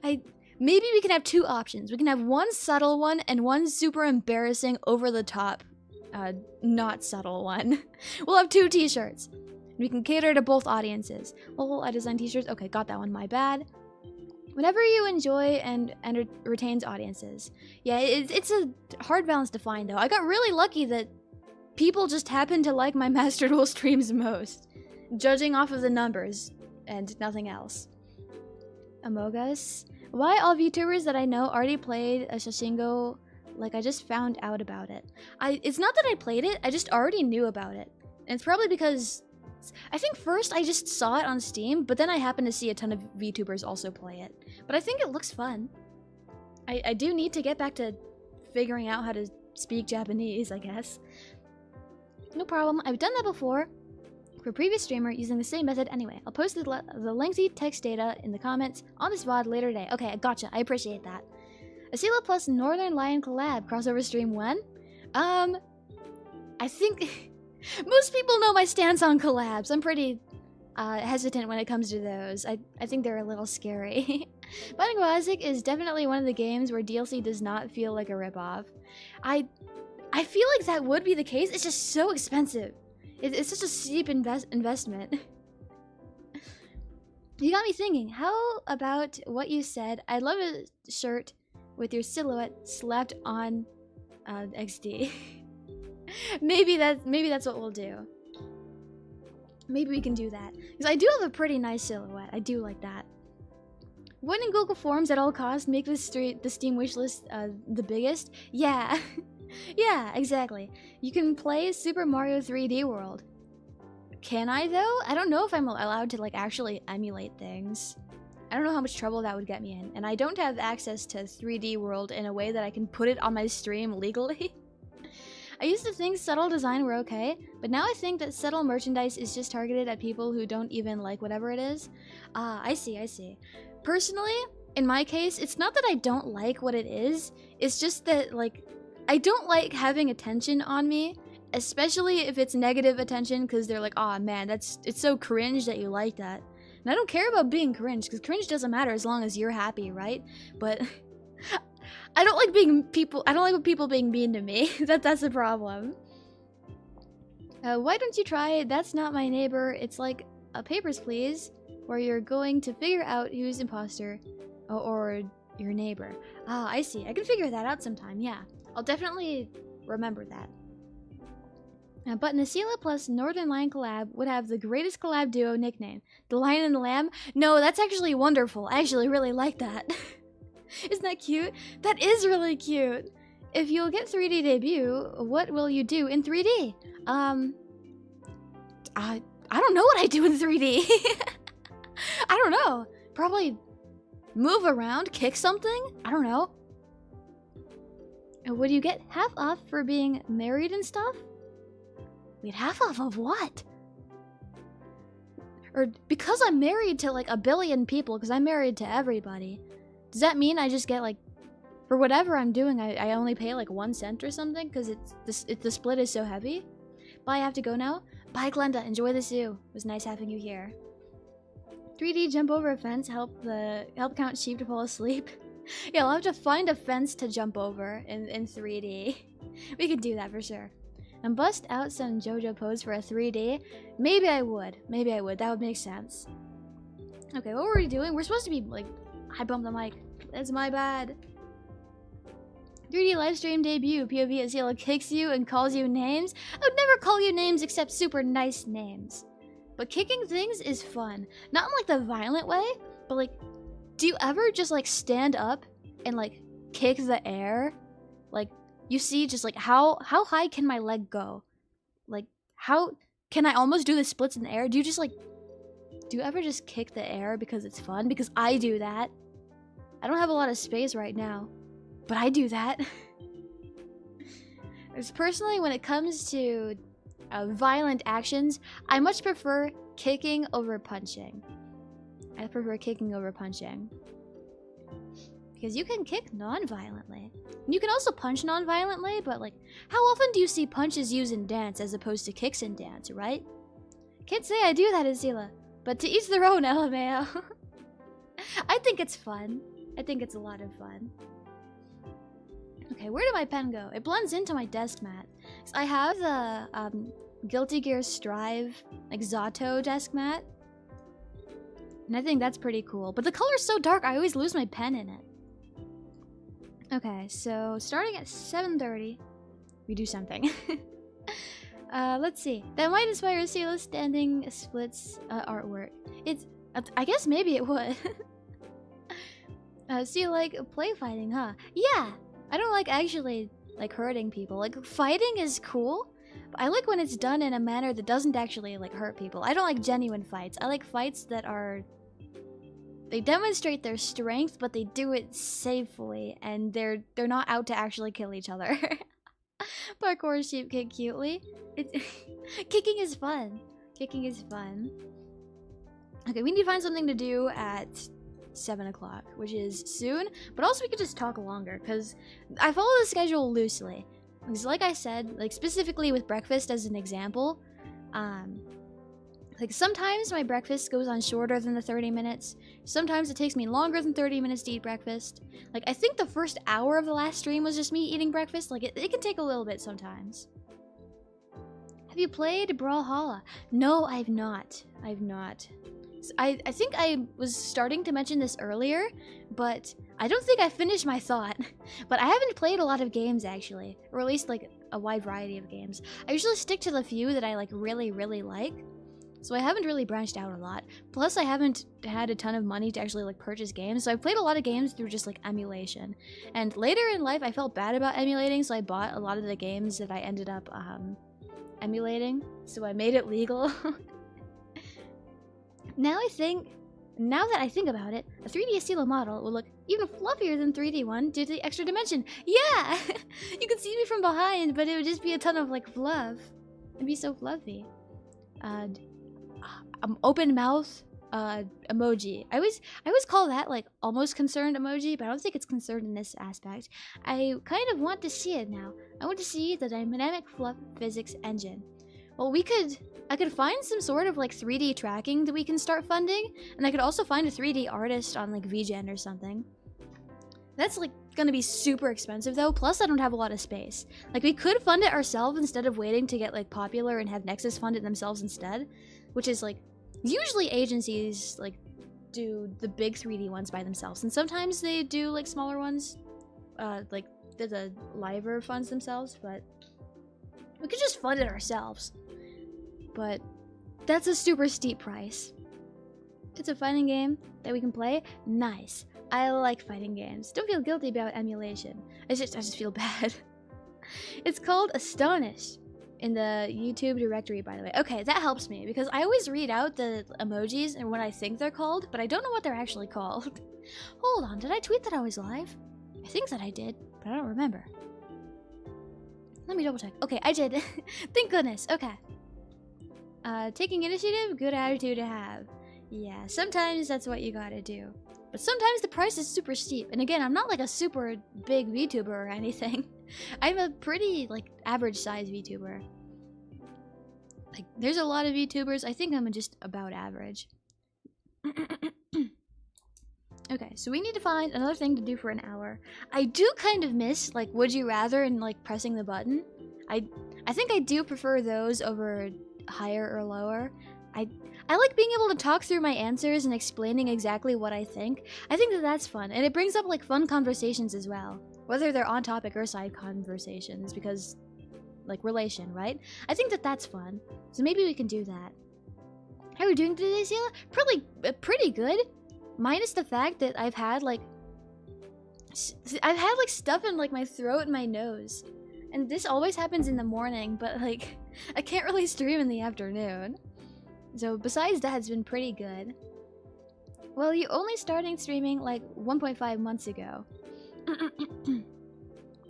Maybe we can have two options. We can have one subtle one and one super embarrassing, over the top, not subtle one. We'll have two t-shirts. We can cater to both audiences. Well, I design t-shirts. Okay, got that one. My bad. Whatever you enjoy and retains audiences. Yeah, it's a hard balance to find, though. I got really lucky that people just happen to like my Master Duel streams most, judging off of the numbers and nothing else. Among Us. Why all VTubers that I know already played a Shashingo? Like, I just found out about it. It's not that I played it, I just already knew about it. And it's probably because I think first I just saw it on Steam, but then I happened to see a ton of VTubers also play it. But I think it looks fun. I do need to get back to figuring out how to speak Japanese, I guess. No problem, I've done that before for a previous streamer using the same method anyway. I'll post the lengthy text data in the comments on this VOD later today. Okay, gotcha, I appreciate that. Esila plus Northern Lion collab crossover stream when? I think most people know my stance on collabs. I'm pretty hesitant when it comes to those. I think they're a little scary. Binding of Isaac is definitely one of the games where DLC does not feel like a ripoff. I feel like that would be the case. It's just so expensive. It's such a steep investment. You got me thinking, how about what you said? I'd love a shirt with your silhouette slapped on XD. maybe that's what we'll do. Maybe we can do that. Because I do have a pretty nice silhouette. I do like that. Wouldn't Google Forms at all costs make the Steam wishlist the biggest? Yeah. Yeah, exactly. You can play Super Mario 3D World. Can I, though? I don't know if I'm allowed to, like, actually emulate things. I don't know how much trouble that would get me in. And I don't have access to 3D World in a way that I can put it on my stream legally. I used to think subtle design were okay, but now I think that subtle merchandise is just targeted at people who don't even like whatever it is. Ah, I see. Personally, in my case, it's not that I don't like what it is. It's just that, like, I don't like having attention on me, especially if it's negative attention, because they're like, "Aw, man, it's so cringe that you like that." And I don't care about being cringe, because cringe doesn't matter as long as you're happy, right? But I don't like when people being mean to me. That's the problem. Why don't you try That's Not My Neighbor? It's like a Papers, Please, where you're going to figure out who's imposter or your neighbor. Ah, I see. I can figure that out sometime, yeah. I'll definitely remember that. But Esila plus Northern Lion collab would have the greatest collab duo nickname. The Lion and the Lamb? No, that's actually wonderful. I actually really like that. Isn't that cute? That is really cute. If you'll get 3D debut, what will you do in 3D? I don't know what I do in 3D. I don't know. Probably move around, kick something? I don't know. Would you get half off for being married and stuff? Wait, half off of what? Or because I'm married to like a billion people, because I'm married to everybody, does that mean I just get like, for whatever I'm doing, I only pay like 1 cent or something? Because the split is so heavy? Bye, I have to go now. Bye, Glenda. Enjoy the zoo. It was nice having you here. 3D jump over a fence, help count sheep to fall asleep. Yeah, I'll have to find a fence to jump over in 3D. We could do that for sure. And bust out some JoJo pose for a 3D. Maybe I would. That would make sense. Okay, what were we doing? We're supposed to be, like, I bumped the mic. That's my bad. 3D livestream debut. POV Esila kicks you and calls you names. I would never call you names except super nice names. But kicking things is fun. Not in, like, the violent way, but, like, do you ever just, like, stand up and, like, kick the air? Like, you see just, like, how high can my leg go? Like, how can I almost do the splits in the air? Do you ever just kick the air because it's fun? Because I do that. I don't have a lot of space right now, but I do that. Personally, when it comes to violent actions, I much prefer kicking over punching. I prefer kicking over punching. Because you can kick non-violently. You can also punch non-violently, but like, how often do you see punches used in dance as opposed to kicks in dance, right? Can't say I do that, Esila, but to each their own, LMAO. I think it's fun. I think it's a lot of fun. Okay, where did my pen go? It blends into my desk mat. So I have the Guilty Gear Strive, like Zato desk mat. And I think that's pretty cool. But the color's so dark, I always lose my pen in it. Okay, so starting at 7:30, we do something. Let's see. That might inspire Esila standing splits artwork. It's, I guess maybe it would. So you like play fighting, huh? Yeah! I don't like actually, like, hurting people. Like, fighting is cool, but I like when it's done in a manner that doesn't actually, like, hurt people. I don't like genuine fights. I like fights that are... They demonstrate their strength, but they do it safely, and they're not out to actually kill each other. Parkour sheep kick cutely. Kicking is fun. Kicking is fun. Okay, we need to find something to do at 7 o'clock, which is soon, but also we could just talk longer, because I follow the schedule loosely. Because like I said, like specifically with breakfast as an example, like sometimes my breakfast goes on shorter than the 30 minutes, sometimes it takes me longer than 30 minutes to eat breakfast. Like I think the first hour of the last stream was just me eating breakfast, like it can take a little bit sometimes. Have you played Brawlhalla? No, I've not. I've not. I think I was starting to mention this earlier, but I don't think I finished my thought. But I haven't played a lot of games actually, or at least like a wide variety of games. I usually stick to the few that I like really like. So I haven't really branched out a lot. Plus I haven't had a ton of money to actually like purchase games, so I've played a lot of games through just like emulation. And later in life I felt bad about emulating, so I bought a lot of the games that I ended up emulating. So I made it legal. Now that I think about it, a 3D Esila model will look even fluffier than 3D one due to the extra dimension. Yeah! You could see me from behind, but it would just be a ton of like fluff. It'd be so fluffy. Open mouth emoji. I always call that like almost concerned emoji, but I don't think it's concerned in this aspect. I kind of want to see it now. I want to see the dynamic fluff physics engine. Well, I could find some sort of like 3D tracking that we can start funding, and I could also find a 3D artist on like VGen or something. That's like gonna be super expensive though, plus I don't have a lot of space. Like we could fund it ourselves instead of waiting to get like popular and have Nexus fund it themselves instead, which is like, usually agencies like do the big 3D ones by themselves, and sometimes they do like smaller ones, like the Liver funds themselves, but we could just fund it ourselves. But that's a super steep price. It's a fighting game that we can play. Nice. I like fighting games. Don't feel guilty about emulation. I just feel bad. It's called Astonished in the YouTube directory, by the way. Okay, that helps me because I always read out the emojis and what I think they're called, but I don't know what they're actually called. Hold on, did I tweet that I was live? I think that I did, but I don't remember. Let me double check. Okay, I did. Thank goodness. Okay. Taking initiative, good attitude to have. Yeah, sometimes that's what you gotta do. But sometimes the price is super steep. And again, I'm not like a super big VTuber or anything. I'm a pretty, like, average size VTuber. Like, there's a lot of VTubers. I think I'm just about average. Okay, so we need to find another thing to do for an hour. I do kind of miss, like, Would You Rather and, like, pressing the button. I think I do prefer those over higher or lower. I like being able to talk through my answers and explaining exactly what I think. I think that that's fun, and it brings up like fun conversations as well, whether they're on topic or side conversations, because like relation, right? I think that that's fun, so maybe we can do that. How are we doing today, Esila? Pretty good, minus the fact that I've had like stuff in like my throat and my nose, and this always happens in the morning, but like I can't really stream in the afternoon. So besides that, it's been pretty good. Well, you only started streaming like 1.5 months ago.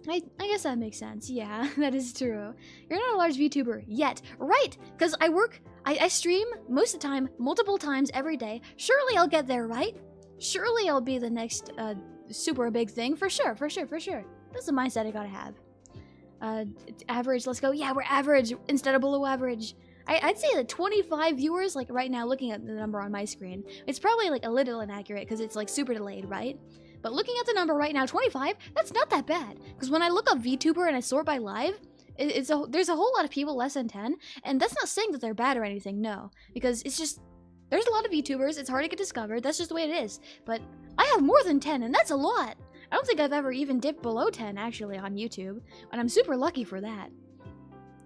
I guess that makes sense. Yeah, that is true. You're not a large VTuber yet. Right, because I stream most of the time, multiple times every day. Surely I'll get there, right? Surely I'll be the next super a big thing, for sure, for sure, for sure. That's the mindset I gotta have. Average, let's go. Yeah, we're average instead of below average. I'd say that 25 viewers, like right now, looking at the number on my screen, it's probably like a little inaccurate because it's like super delayed, right? But looking at the number right now, 25, that's not that bad. Because when I look up VTuber and I sort by live, there's a whole lot of people less than 10, and that's not saying that they're bad or anything, no. Because it's just, there's a lot of VTubers, it's hard to get discovered, that's just the way it is. But I have more than 10, and that's a lot. I don't think I've ever even dipped below 10, actually, on YouTube, and I'm super lucky for that.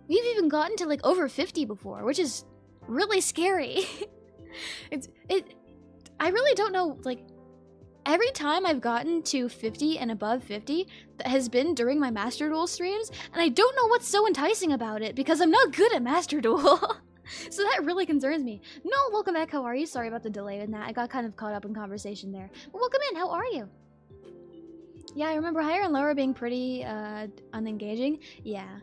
We've even gotten to, like, over 50 before, which is really scary. I really don't know, like, every time I've gotten to 50 and above 50, that has been during my Master Duel streams, and I don't know what's so enticing about it, because I'm not good at Master Duel. So that really concerns me. No, welcome back, how are you? Sorry about the delay in that, I got kind of caught up in conversation there. But welcome in, how are you? Yeah, I remember higher and lower being pretty, unengaging. Yeah.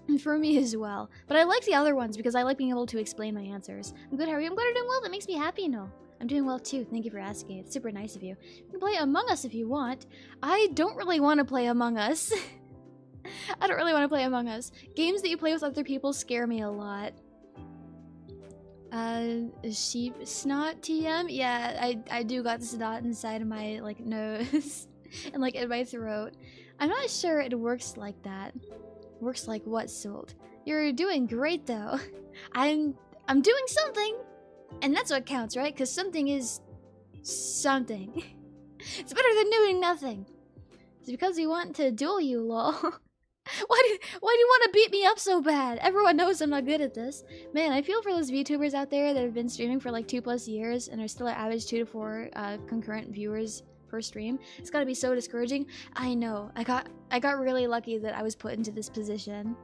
And for me as well. But I like the other ones because I like being able to explain my answers. I'm good, how are you? I'm glad you're doing well, that makes me happy, no. I'm doing well too, thank you for asking. It's super nice of you. You can play Among Us if you want. I don't really want to play Among Us. I don't really want to play Among Us. Games that you play with other people scare me a lot. Sheep snot TM? Yeah, I do got snot inside of my, like, nose. And, like, in my throat. I'm not sure it works like that. Works like what, Sult? You're doing great, though. I'm doing something! And that's what counts, right? Because something is... something. It's better than doing nothing. It's because we want to duel you, lol. Why do you want to beat me up so bad? Everyone knows I'm not good at this. Man, I feel for those VTubers out there that have been streaming for like 2+ years and are still at average 2 to 4 concurrent viewers per stream. It's gotta be so discouraging. I know. I got really lucky that I was put into this position.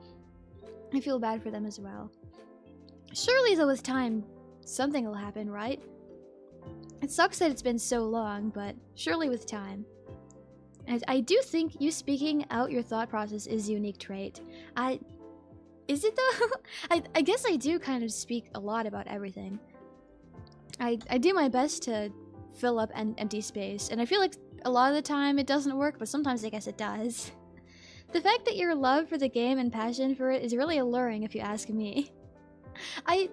I feel bad for them as well. Surely though with time, something will happen, right? It sucks that it's been so long, but surely with time. And I do think you speaking out your thought process is a unique trait. Is it though? I guess I do kind of speak a lot about everything. I do my best to fill up an empty space, and I feel like a lot of the time it doesn't work, but sometimes I guess it does. The fact that your love for the game and passion for it is really alluring if you ask me. I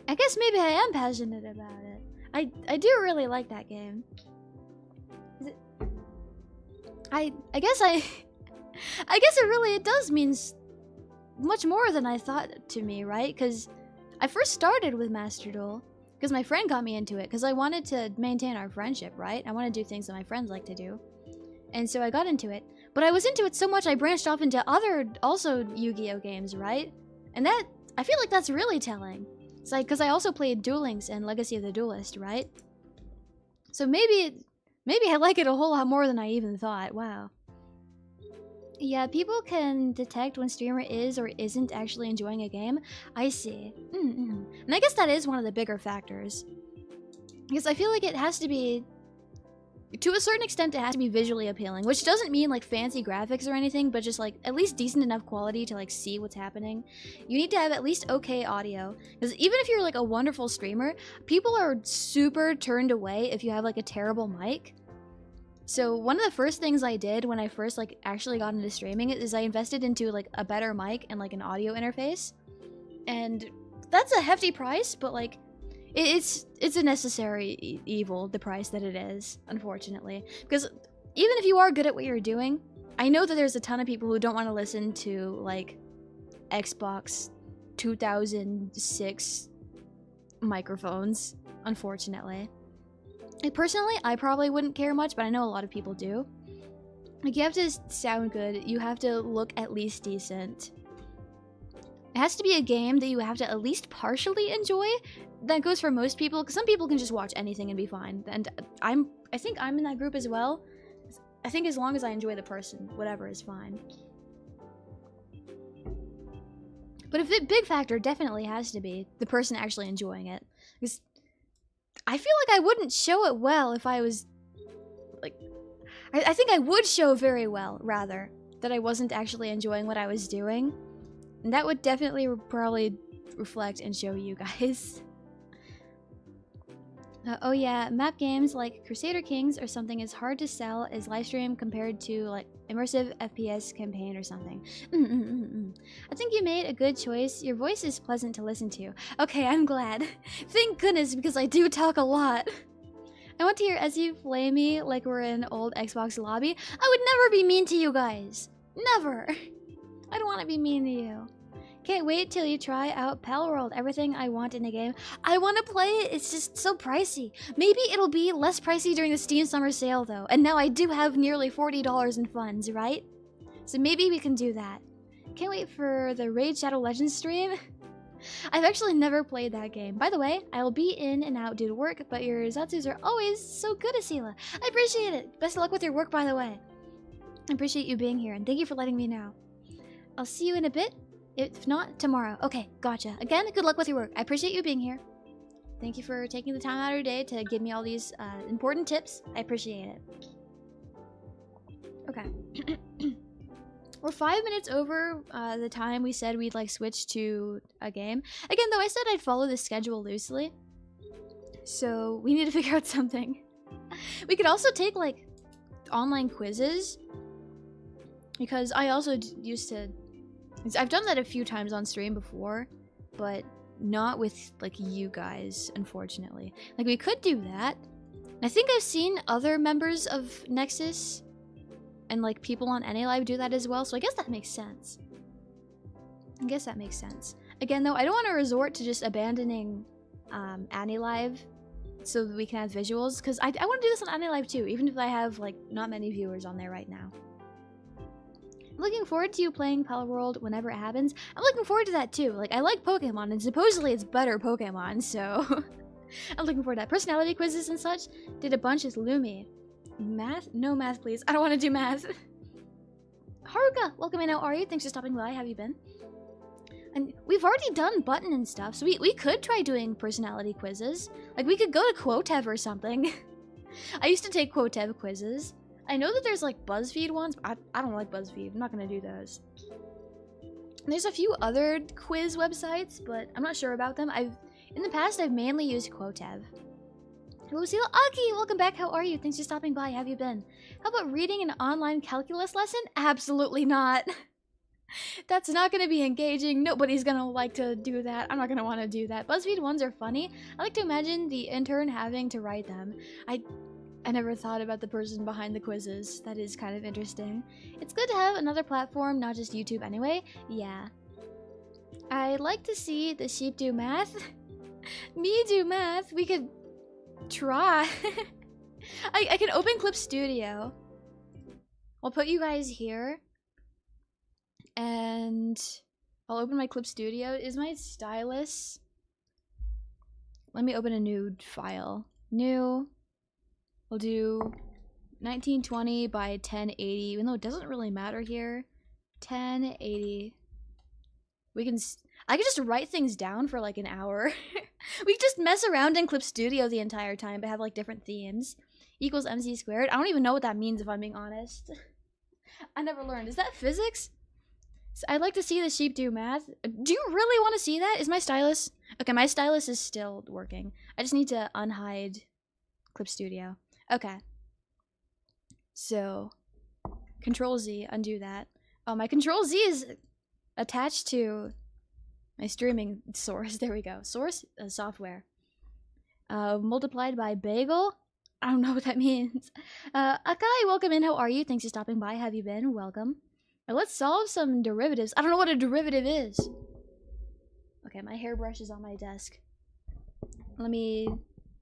guess maybe I am passionate about it. I do really like that game. I guess it does mean much more than I thought to me, right? Because I first started with Master Duel because my friend got me into it because I wanted to maintain our friendship, right? I want to do things that my friends like to do. And so I got into it. But I was into it so much I branched off into other also Yu-Gi-Oh games, right? And that, I feel like that's really telling. It's like, because I also played Duel Links and Legacy of the Duelist, right? So maybe I like it a whole lot more than I even thought. Wow. Yeah, people can detect when streamer is or isn't actually enjoying a game. I see. And I guess that is one of the bigger factors. Because I feel like it has to be... To a certain extent, it has to be visually appealing. Which doesn't mean, like, fancy graphics or anything, but just, like, at least decent enough quality to, like, see what's happening. You need to have at least okay audio. Because even if you're, like, a wonderful streamer, people are super turned away if you have, like, a terrible mic. So one of the first things I did when I first, like, actually got into streaming is I invested into, like, a better mic and, like, an audio interface. And that's a hefty price, but, like, it's a necessary evil, the price that it is, unfortunately. Because even if you are good at what you're doing, I know that there's a ton of people who don't want to listen to, like, Xbox 2006 microphones, unfortunately. Personally, I probably wouldn't care much, but I know a lot of people do. Like, you have to sound good, you have to look at least decent. It has to be a game that you have to at least partially enjoy. That goes for most people, because some people can just watch anything and be fine. And I think I'm in that group as well. I think as long as I enjoy the person, whatever is fine. But a big factor definitely has to be the person actually enjoying it. Because I feel like I wouldn't show it well if I was, like... I think I would show very well, rather, that I wasn't actually enjoying what I was doing. And that would definitely probably reflect and show you guys. Oh yeah, map games like Crusader Kings or something is hard to sell as livestream compared to like immersive FPS campaign or something. I think you made a good choice. Your voice is pleasant to listen to. Okay, I'm glad. Thank goodness, because I do talk a lot. I want to hear as you flame me like we're in old Xbox lobby. I would never be mean to you guys. Never. I don't want to be mean to you. Can't wait till you try out Palworld. Everything I want in a game. I want to play it. It's just so pricey. Maybe it'll be less pricey during the Steam Summer Sale though. And now I do have nearly $40 in funds, right? So maybe we can do that. Can't wait for the Raid Shadow Legends stream. I've actually never played that game. By the way, I will be in and out due to work, but your Zatsus are always so good, Esila. I appreciate it. Best of luck with your work, by the way. I appreciate you being here, and thank you for letting me know. I'll see you in a bit. If not, tomorrow. Okay, gotcha. Again, good luck with your work. I appreciate you being here. Thank you for taking the time out of your day to give me all these important tips. I appreciate it. Okay. We're 5 minutes over the time we said we'd like switch to a game. Again, though, I said I'd follow the schedule loosely. So we need to figure out something. We could also take like online quizzes. Because I also used to... I've done that a few times on stream before, but not with, like, you guys, unfortunately. Like, we could do that. I think I've seen other members of Nexus and, like, people on NALive do that as well, so I guess that makes sense. I guess that makes sense. Again, though, I don't want to resort to just abandoning NALive so that we can have visuals, because I want to do this on NALive too, even if I have, like, not many viewers on there right now. I'm looking forward to you playing Palworld whenever it happens. I'm looking forward to that too. Like, I like Pokemon, and supposedly it's better Pokemon, so... I'm looking forward to that. Personality quizzes and such. Did a bunch with Lumi. Math? No math, please. I don't want to do math. Haruka, welcome in. How are you? Thanks for stopping by. How have you been? And we've already done button and stuff, so we could try doing personality quizzes. Like, we could go to Quotev or something. I used to take Quotev quizzes. I know that there's like BuzzFeed ones, but I don't like BuzzFeed. I'm not gonna do those. There's a few other quiz websites, but I'm not sure about them. In the past, I've mainly used Quotev. Hello, Esila. Aki, welcome back. How are you? Thanks for stopping by. How have you been? How about reading an online calculus lesson? Absolutely not. That's not gonna be engaging. Nobody's gonna like to do that. I'm not gonna want to do that. BuzzFeed ones are funny. I like to imagine the intern having to write them. I never thought about the person behind the quizzes. That is kind of interesting. It's good to have another platform, not just YouTube anyway. Yeah. I'd like to see the sheep do math. Me do math? We could try. I can open Clip Studio. I'll put you guys here. And I'll open my Clip Studio. Is my stylus... Let me open a new file. New... We'll do 1920 by 1080, even though it doesn't really matter here. 1080. I could just write things down for like an hour. We could just mess around in Clip Studio the entire time, but have like different themes. Equals MC squared. I don't even know what that means if I'm being honest. I never learned. Is that physics? So I'd like to see the sheep do math. Do you really want to see that? Is my stylus? Okay, my stylus is still working. I just need to unhide Clip Studio. Okay. So, Control Z, undo that. Oh, my Control Z is attached to my streaming source. There we go. Source, software. Multiplied by bagel? I don't know what that means. Akai, welcome in. How are you? Thanks for stopping by. Have you been? Welcome. Now let's solve some derivatives. I don't know what a derivative is. Okay, my hairbrush is on my desk. Let me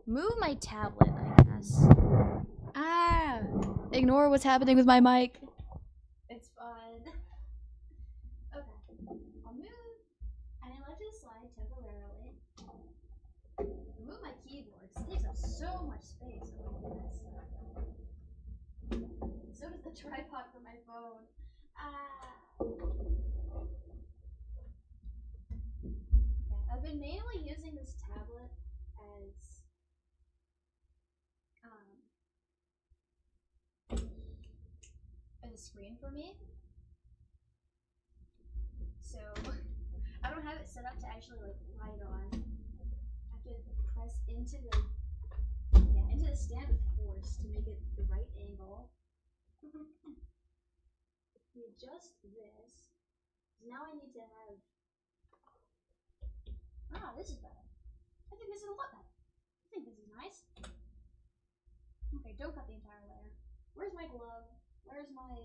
move my tablet, I guess. Ah! Ignore what's happening with my mic. It's fine. Okay. I'll move, and I let it slide temporarily. Remove my keyboard, because it takes up so much space. Oh my goodness. So does the tripod for my phone. Ah! Okay, I've been mainly using this tablet as a screen for me. So I don't have it set up to actually like light on. I have to press into the I need to stand with force to make it the right angle. We adjust this. Now I need to have... Ah, this is better. I think this is a lot better. I think this is nice. Okay, don't cut the entire layer. Where's my glove? Where's my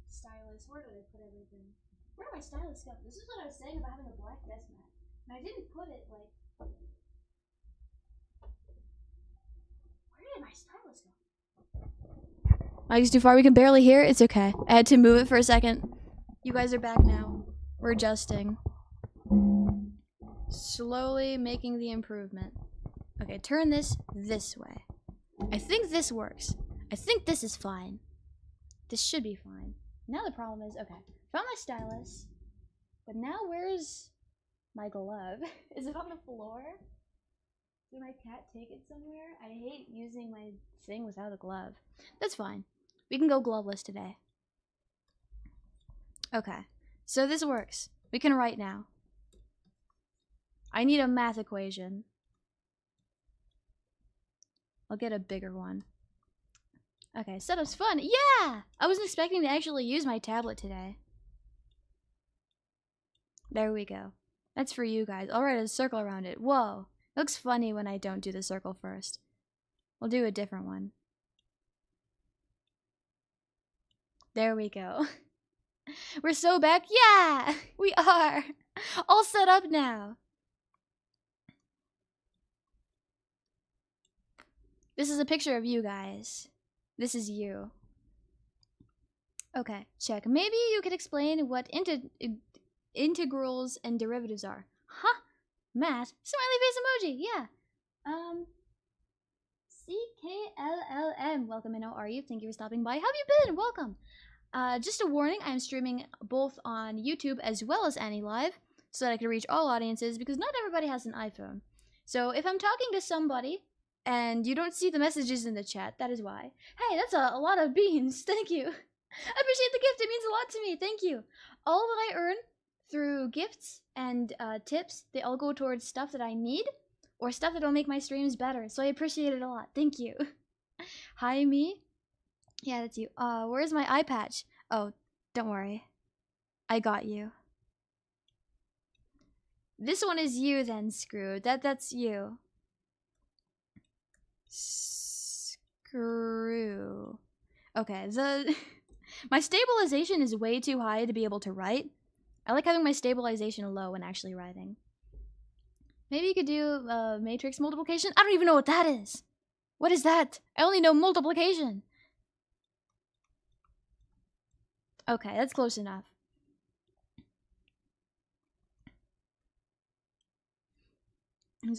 stylus? Where did I put everything? Where did my stylus go? This is what I was saying about having a black desk mat. And I didn't put it, like... Where did my stylus go? Mike's too far, we can barely hear. It's okay. I had to move it for a second. You guys are back now. We're adjusting. Slowly making the improvement. Okay, turn this way. I think this works. I think this is fine. This should be fine. Now the problem is, okay, found my stylus, but now where's my glove? Is it on the floor? Did my cat take it somewhere? I hate using my thing without a glove. That's fine. We can go gloveless today. Okay, so this works. We can write now. I need a math equation. I'll get a bigger one. Okay, setup's fun. Yeah! I wasn't expecting to actually use my tablet today. There we go. That's for you guys. I'll write a circle around it. Whoa. It looks funny when I don't do the circle first. We'll do a different one. There we go. We're so back. Yeah! We are! All set up now. This is a picture of you guys. This is you. Okay, check. Maybe you could explain what integrals and derivatives are. Huh? Math? Smiley face emoji, yeah. CKLLM. Welcome in, how are you? Thank you for stopping by. How have you been? Welcome. Just a warning, I'm streaming both on YouTube as well as AnyLive, so that I can reach all audiences, because not everybody has an iPhone. So if I'm talking to somebody, and you don't see the messages in the chat, that is why. Hey, that's a lot of beans. Thank you. I appreciate the gift. It means a lot to me. Thank you. All that I earn through gifts and tips, they all go towards stuff that I need or stuff that'll make my streams better. So I appreciate it a lot. Thank you. Hi, me. Yeah, that's you. Where's my eye patch? Oh, don't worry. I got you. This one is you then, Screw. That's you. Screw. Okay, my stabilization is way too high to be able to write. I like having my stabilization low when actually writing. Maybe you could do matrix multiplication? I don't even know what that is. What is that? I only know multiplication. Okay, that's close enough.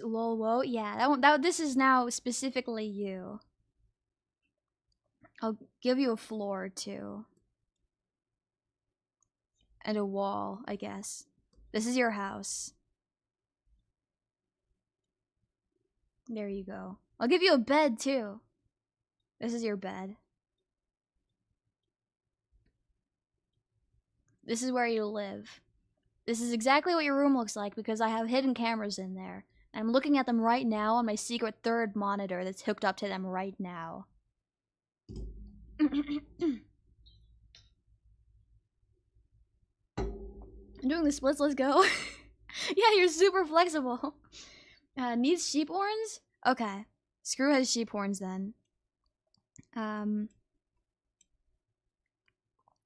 Lol, whoa, yeah, this is now specifically you. I'll give you a floor too. And a wall, I guess. This is your house. There you go. I'll give you a bed too. This is your bed. This is where you live. This is exactly what your room looks like because I have hidden cameras in there. I'm looking at them right now on my secret third monitor that's hooked up to them right now. I'm doing the splits, let's go. Yeah, you're super flexible. Needs sheep horns? Okay. Screw has sheep horns then.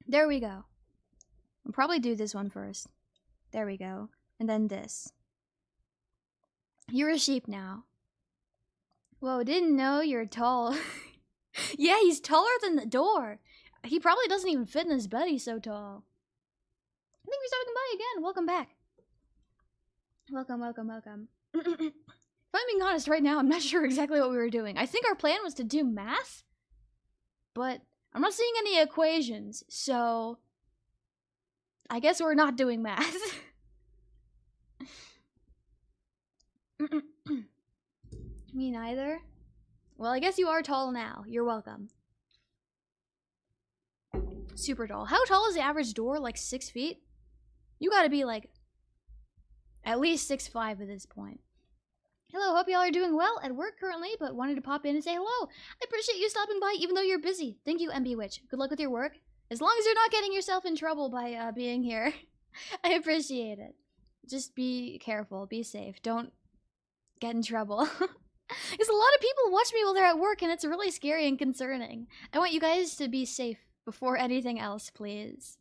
There we go. I'll probably do this one first. There we go. And then this. You're a sheep now. Whoa, didn't know you're tall. Yeah, he's taller than the door. He probably doesn't even fit in his bed, he's so tall. Thank you for stopping by again. Welcome back. Welcome, welcome, welcome. If I'm being honest right now, I'm not sure exactly what we were doing. I think our plan was to do math, but I'm not seeing any equations, so I guess we're not doing math. Me neither. Well, I guess you are tall now. You're welcome. Super tall. How tall is the average door? Like 6 feet? You gotta be like at least 6'5" at this point. Hello, hope y'all are doing well at work currently, but wanted to pop in and say hello. I appreciate you stopping by even though you're busy. Thank you, MB Witch. Good luck with your work. As long as you're not getting yourself in trouble by being here. I appreciate it. Just be careful, be safe. Don't get in trouble. Because a lot of people watch me while they're at work and it's really scary and concerning. I want you guys to be safe before anything else, please.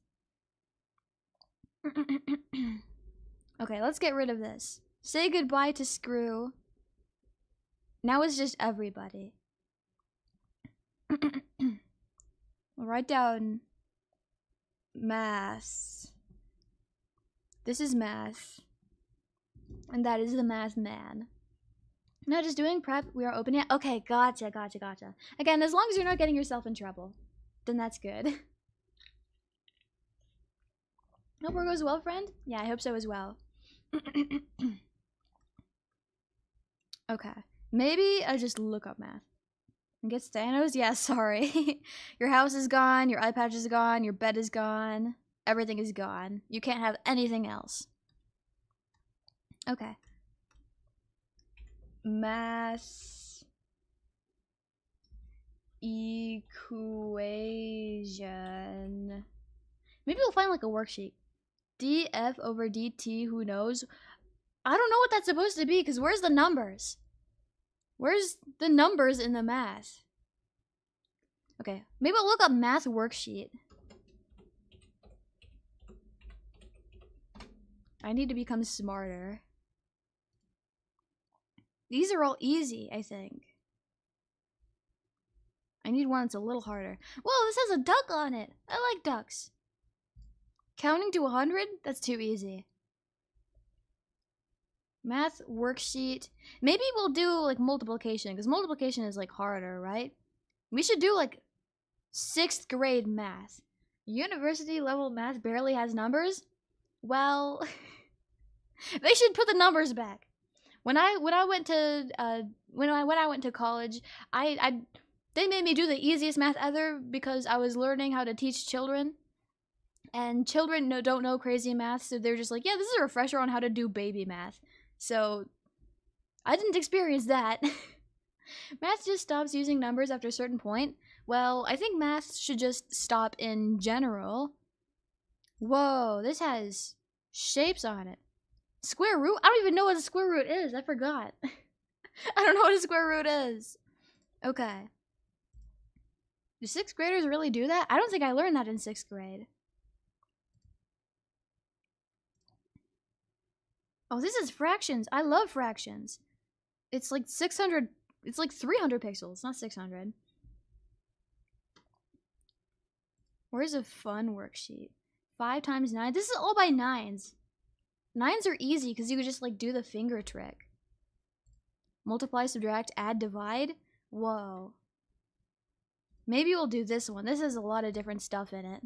Okay, let's get rid of this. Say goodbye to Screw. Now it's just everybody. We'll write down math. This is math. And that is the math man. No, just doing prep. We are opening. Okay, gotcha. Again, as long as you're not getting yourself in trouble, then that's good. Hope work goes well, friend? Yeah, I hope so as well. Okay. Maybe I just look up math. And get Thanos? Yeah, sorry. Your house is gone, your eye patch is gone, your bed is gone. Everything is gone. You can't have anything else. Okay. Math equation. Maybe we'll find like a worksheet. df over dt, who knows? I don't know what that's supposed to be, because where's the numbers? Where's the numbers in the math? Okay, maybe I'll look up math worksheet. I need to become smarter. These are all easy, I think. I need one that's a little harder. Whoa, this has a duck on it. I like ducks. Counting to 100? That's too easy. Math worksheet. Maybe we'll do like multiplication, because multiplication is like harder, right? We should do like 6th grade math. University level math barely has numbers? Well, they should put the numbers back. When I went to college, they made me do the easiest math ever because I was learning how to teach children. And children don't know crazy math, so they're just like, yeah, this is a refresher on how to do baby math. So, I didn't experience that. Math just stops using numbers after a certain point. Well, I think math should just stop in general. Whoa, this has shapes on it. Square root? I don't even know what a square root is. I forgot. I don't know what a square root is. Okay. Do 6th graders really do that? I don't think I learned that in 6th grade. Oh, this is fractions. I love fractions. It's like 600. It's like 300 pixels, not 600. Where's a fun worksheet? 5 times 9. This is all by 9s. 9s are easy because you could just like do the finger trick. Multiply, subtract, add, divide. Whoa. Maybe we'll do this one. This has a lot of different stuff in it.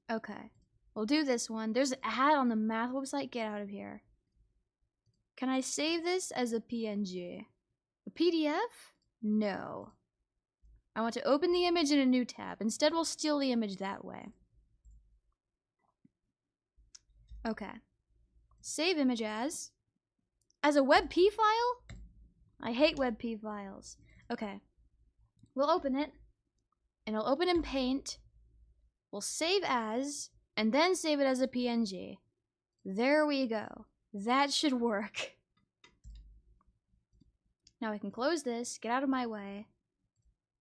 Okay. We'll do this one. There's an ad on the math website. Get out of here. Can I save this as a PNG? A PDF? No. I want to open the image in a new tab. Instead, we'll steal the image that way. Okay. Save image as a WebP file? I hate WebP files. Okay. We'll open it. And it'll open in Paint. We'll save as, and then save it as a PNG. There we go. That should work. Now I can close this, get out of my way.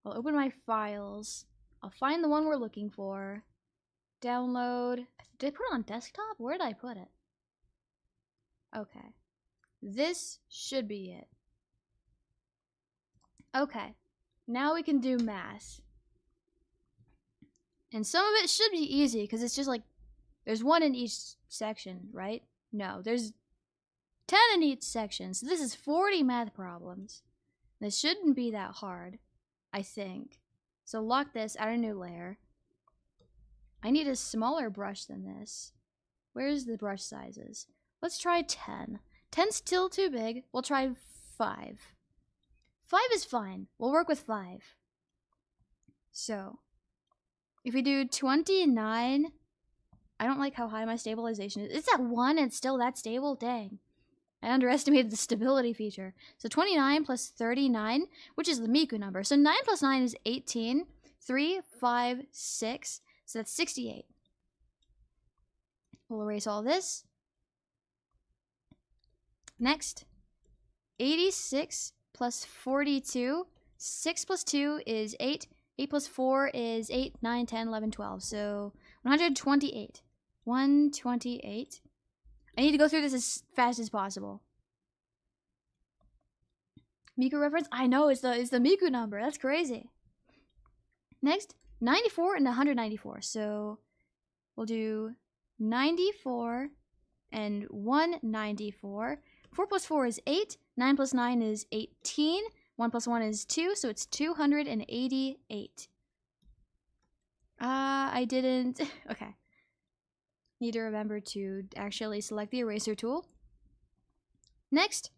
I'll open my files. I'll find the one we're looking for. Download. Did I put it on desktop? Where did I put it? Okay. This should be it. Okay. Now we can do math. And some of it should be easy because it's just like there's one in each section, right? No, there's 10 in each section. So this is 40 math problems. This shouldn't be that hard, I think. So lock this, add a new layer. I need a smaller brush than this. Where's the brush sizes? Let's try 10. 10's still too big. We'll try 5. 5 is fine. We'll work with 5. So, if we do 29 I don't like how high my stabilization is. It's at 1 and it's still that stable? Dang. I underestimated the stability feature. So 29 plus 39, which is the Miku number. So 9 plus 9 is 18. 3, 5, 6. So that's 68. We'll erase all this. Next. 86 plus 42. 6 plus 2 is 8. 8 plus 4 is 8, 9, 10, 11, 12. So 128. 128. I need to go through this as fast as possible. Miku reference? I know, it's the Miku number. That's crazy. Next, 94 and 194. So we'll do 94 and 194. 4 plus 4 is 8. 9 plus 9 is 18. 1 plus 1 is 2, so it's 288. I didn't... Okay. Need to remember to actually select the eraser tool. Next,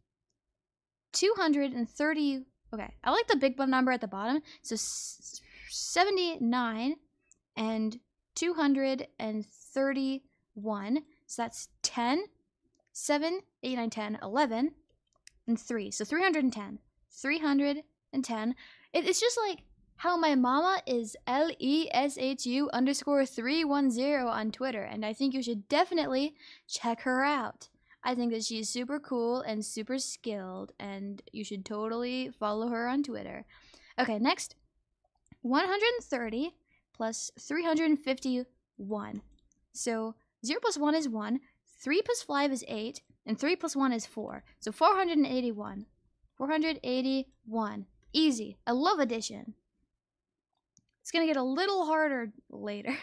230... Okay, I like the big number at the bottom. So 79 and 231. So that's 10, 7, 8, 9, 10, 11, and 3. So 310. 310. It's just like how my mama is LESHU_310 on Twitter, and I think you should definitely check her out. I think that she's super cool and super skilled, and you should totally follow her on Twitter. Okay, next. 130 plus 351. So 0 plus 1 is 1, 3 plus 5 is 8, and 3 plus 1 is 4. So 481. 481. Easy. I love addition. It's gonna get a little harder later.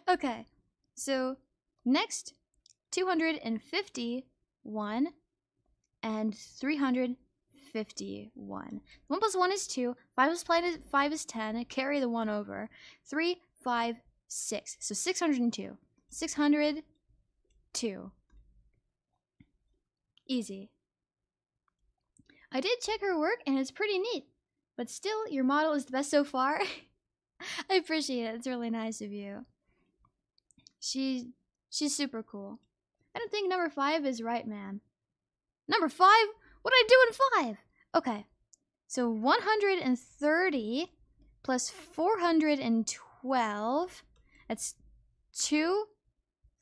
Okay. So next, 251 and 351. 1 plus 1 is 2. 5 plus 5 is 10. Carry the 1 over. 3, 5, 6. So 602. 602. Easy. I did check her work, and it's pretty neat. But still, your model is the best so far. I appreciate it. It's really nice of you. She's super cool. I don't think number 5 is right, ma'am. Number 5? What did I do in 5? Okay. So 130 plus 412. That's 2,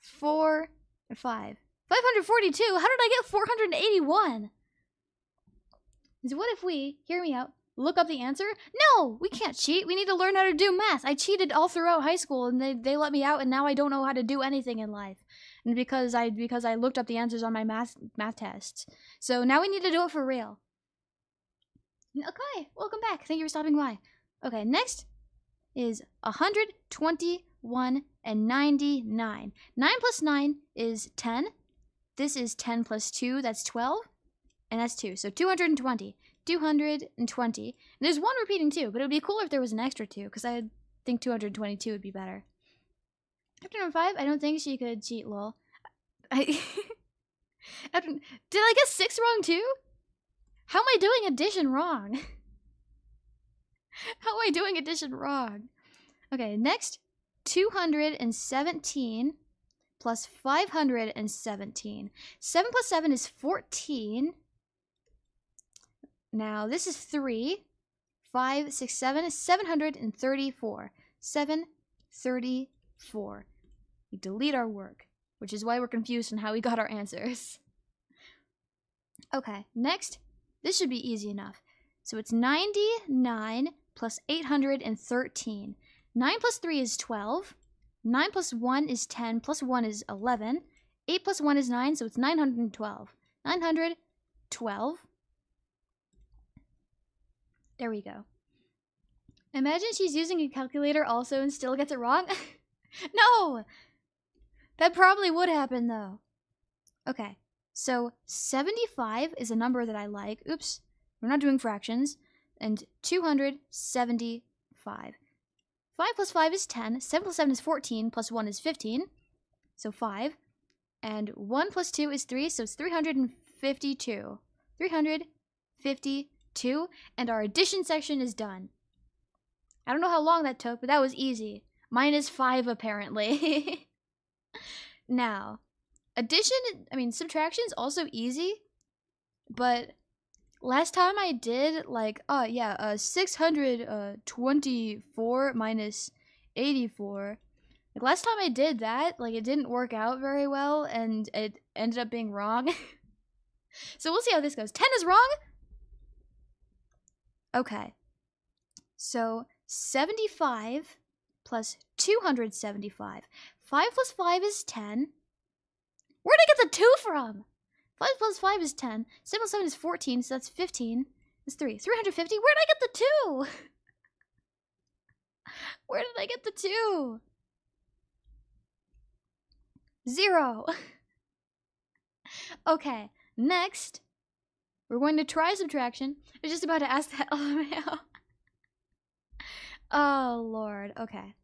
4, 5. 542? How did I get 481? So what if we, hear me out, look up the answer? No, we can't cheat. We need to learn how to do math. I cheated all throughout high school, and they let me out, and now I don't know how to do anything in life. And because I looked up the answers on my math tests. So now we need to do it for real. Okay, welcome back. Thank you for stopping by. Okay, next is 121 and 99. 9 plus 9 is 10. This is 10 plus 2, that's 12. And that's 2. So 220. 220. And there's 1 repeating too, but it would be cooler if there was an extra 2, because I think 222 would be better. After number 5, I don't think she could cheat, lol. Did I get 6 wrong too? How am I doing addition wrong? How am I doing addition wrong? Okay, next. 217 plus 517. 7 plus 7 is 14. Now, this is 3. 5, 6, 7 is 734. 734. We delete our work, which is why we're confused on how we got our answers. Okay, next. This should be easy enough. So it's 99 plus 813. 9 plus 3 is 12. 9 plus 1 is 10, plus 1 is 11. 8 plus 1 is 9, so it's 912. 912. There we go. Imagine she's using a calculator also and still gets it wrong. No! That probably would happen, though. Okay, so 75 is a number that I like. Oops, we're not doing fractions. And 275. 5 plus 5 is 10. 7 plus 7 is 14. Plus 1 is 15. So 5. And 1 plus 2 is 3, so it's 352. 352. And our addition section is done. I don't know how long that took, but that was easy. Mine is 5, apparently. Now, subtraction is also easy, but last time I did, like, 624 minus 84. Like, last time I did that, like, it didn't work out very well, and it ended up being wrong. So we'll see how this goes. 10 is wrong? Okay. So 75 plus 275. 5 plus 5 is 10. Where'd I get the 2 from? 5 plus 5 is 10. 7 plus 7 is 14, so that's 15. That's 3. 350? Where'd I get the 2? Where did I get the 2? 0. Okay, next, we're going to try subtraction. I was just about to ask that LMAO. Oh, Lord. Okay.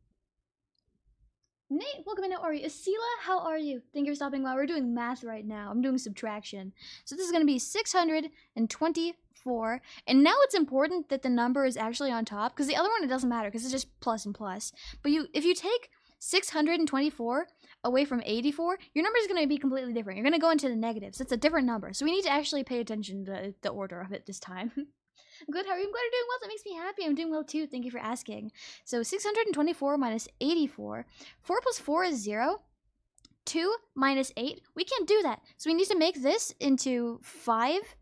Nate, welcome in. How are you? Esila, how are you? Thank you for stopping by. We're doing math right now. I'm doing subtraction. So this is going to be 624. And now it's important that the number is actually on top, because the other one, it doesn't matter, because it's just plus and plus. But if you take 624 away from 84, your number is going to be completely different. You're going to go into the negatives. It's a different number. So we need to actually pay attention to the order of it this time. Good, how are you? I'm glad you're doing well. That makes me happy. I'm doing well too. Thank you for asking. So 624 minus 84. 4 plus 4 is 0. 2 minus 8. We can't do that. So we need to make this into 5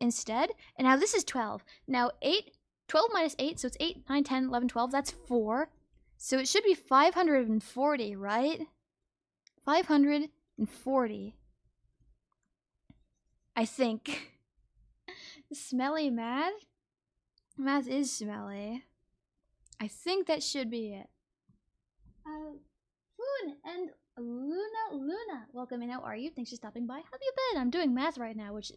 instead. And now this is 12. Now 12 minus 8, so it's 8, 9, 10, 11, 12. That's 4. So it should be 540, right? 540. I think. Smelly math? Math is smelly. I think that should be it. Foon and Luna. Welcome in. How are you? Thanks for stopping by. How have you been? I'm doing math right now, which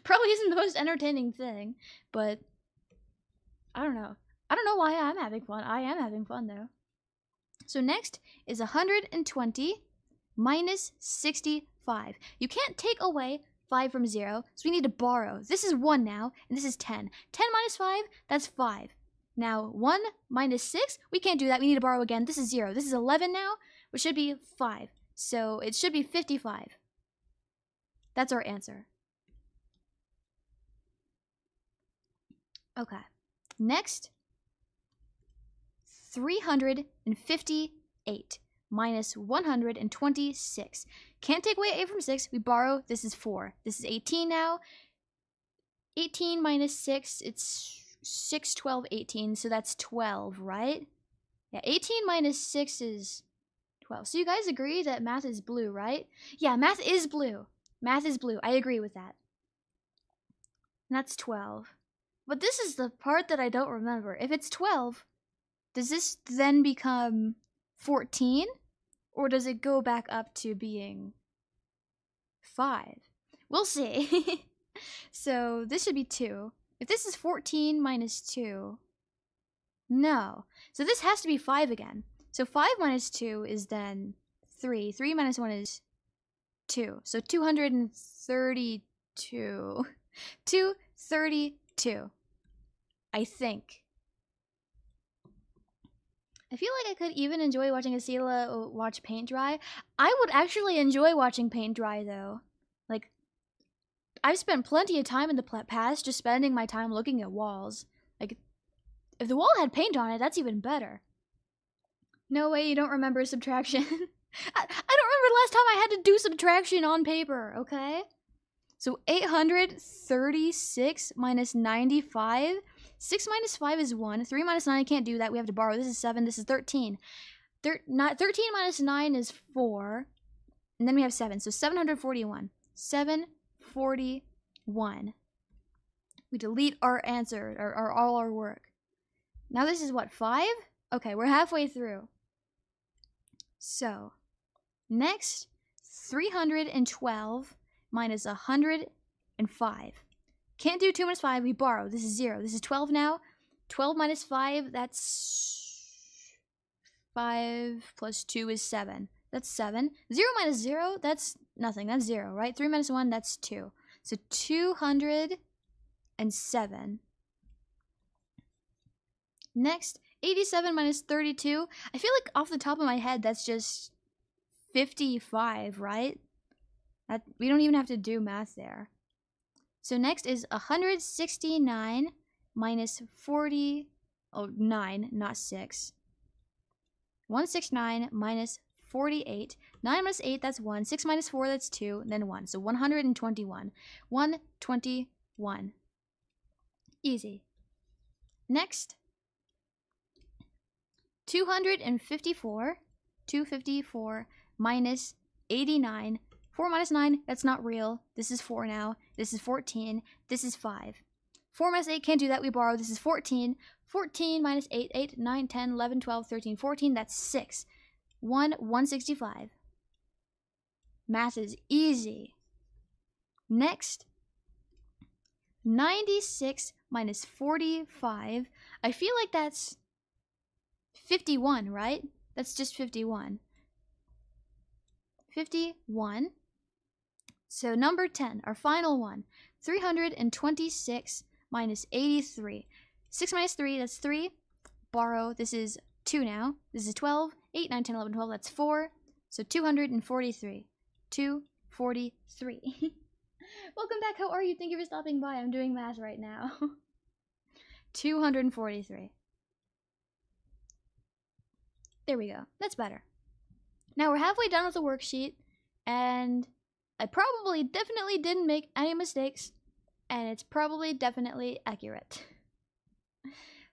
probably isn't the most entertaining thing, but I don't know. I don't know why I'm having fun. I am having fun though. So next is 120 minus 65. You can't take away 5 from 0, so we need to borrow. This is 1 now, and this is 10. 10 minus 5, that's 5. Now, 1 minus 6, we can't do that. We need to borrow again. This is 0. This is 11 now, which should be 5. So it should be 55. That's our answer. Okay. Next, 358 minus 126. Can't take away 8 from 6. We borrow. This is 4. This is 18 now. 18 minus 6, it's 6, 12, 18. So that's 12, right? Yeah, 18 minus 6 is 12. So you guys agree that math is blue, right? Yeah, math is blue. Math is blue. I agree with that. And that's 12. But this is the part that I don't remember. If it's 12, does this then become 14? Or does it go back up to being 5? We'll see. So this should be 2. If this is 14 minus 2, no. So this has to be 5 again. So 5 minus 2 is then 3. 3 minus 1 is 2. So 232. 232. I think. I feel like I could even enjoy watching Esila watch paint dry. I would actually enjoy watching paint dry, though. Like, I've spent plenty of time in the past just spending my time looking at walls. Like, if the wall had paint on it, that's even better. No way you don't remember subtraction. I don't remember last time I had to do subtraction on paper, okay? So 836 minus 95. 6 minus 5 is 1. 3 minus 9, I can't do that. We have to borrow. This is 7. This is 13. 13 minus 9 is 4. And then we have 7. So 741. 741. We delete our answer, or all our work. Now this is what, 5? Okay, we're halfway through. So, next, 312 minus 105. Can't do 2 minus 5, we borrow. This is 0. This is 12 now. 12 minus 5, that's 5 plus 2 is 7. That's 7. 0 minus 0, that's nothing. That's 0, right? 3 minus 1, that's 2. So 207. Next, 87 minus 32. I feel like off the top of my head, that's just 55, right? We don't even have to do math there. So next is 169 minus 40, oh, 9, not 6. 169 minus 48. 9 minus 8, that's 1. 6 minus 4, that's 2. Then 1. So 121. 121. Easy. Next, 254. 254 minus 89. 4 minus 9, that's not real. This is 4 now. This is 14. This is 5. 4 minus 8, can't do that. We borrow. This is 14. 14 minus 8, 8, 9, 10, 11, 12, 13, 14. That's 6. 165. Math is easy. Next, 96 minus 45. I feel like that's 51, right? That's just 51. 51. So number 10, our final one. 326 minus 83. 6 minus 3, that's 3. Borrow, this is 2 now. This is 12. 8, 9, 10, 11, 12, that's 4. So 243. 243. Welcome back, how are you? Thank you for stopping by. I'm doing math right now. 243. There we go. That's better. Now we're halfway done with the worksheet, and I probably definitely didn't make any mistakes, and it's probably definitely accurate.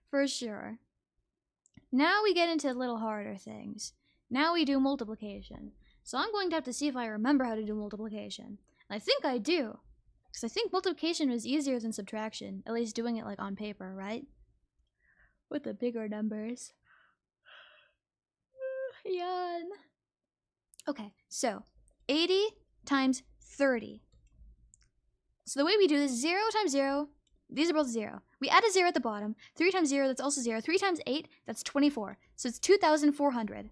For sure. Now we get into a little harder things. Now we do multiplication. So I'm going to have to see if I remember how to do multiplication. And I think I do. Because I think multiplication was easier than subtraction. At least doing it like on paper, right? With the bigger numbers. Yawn. Okay, so 80 times 30. So the way we do this, 0 times 0, these are both 0. We add a 0 at the bottom. 3 times 0, that's also 0. 3 times 8, that's 24. So it's 2,400.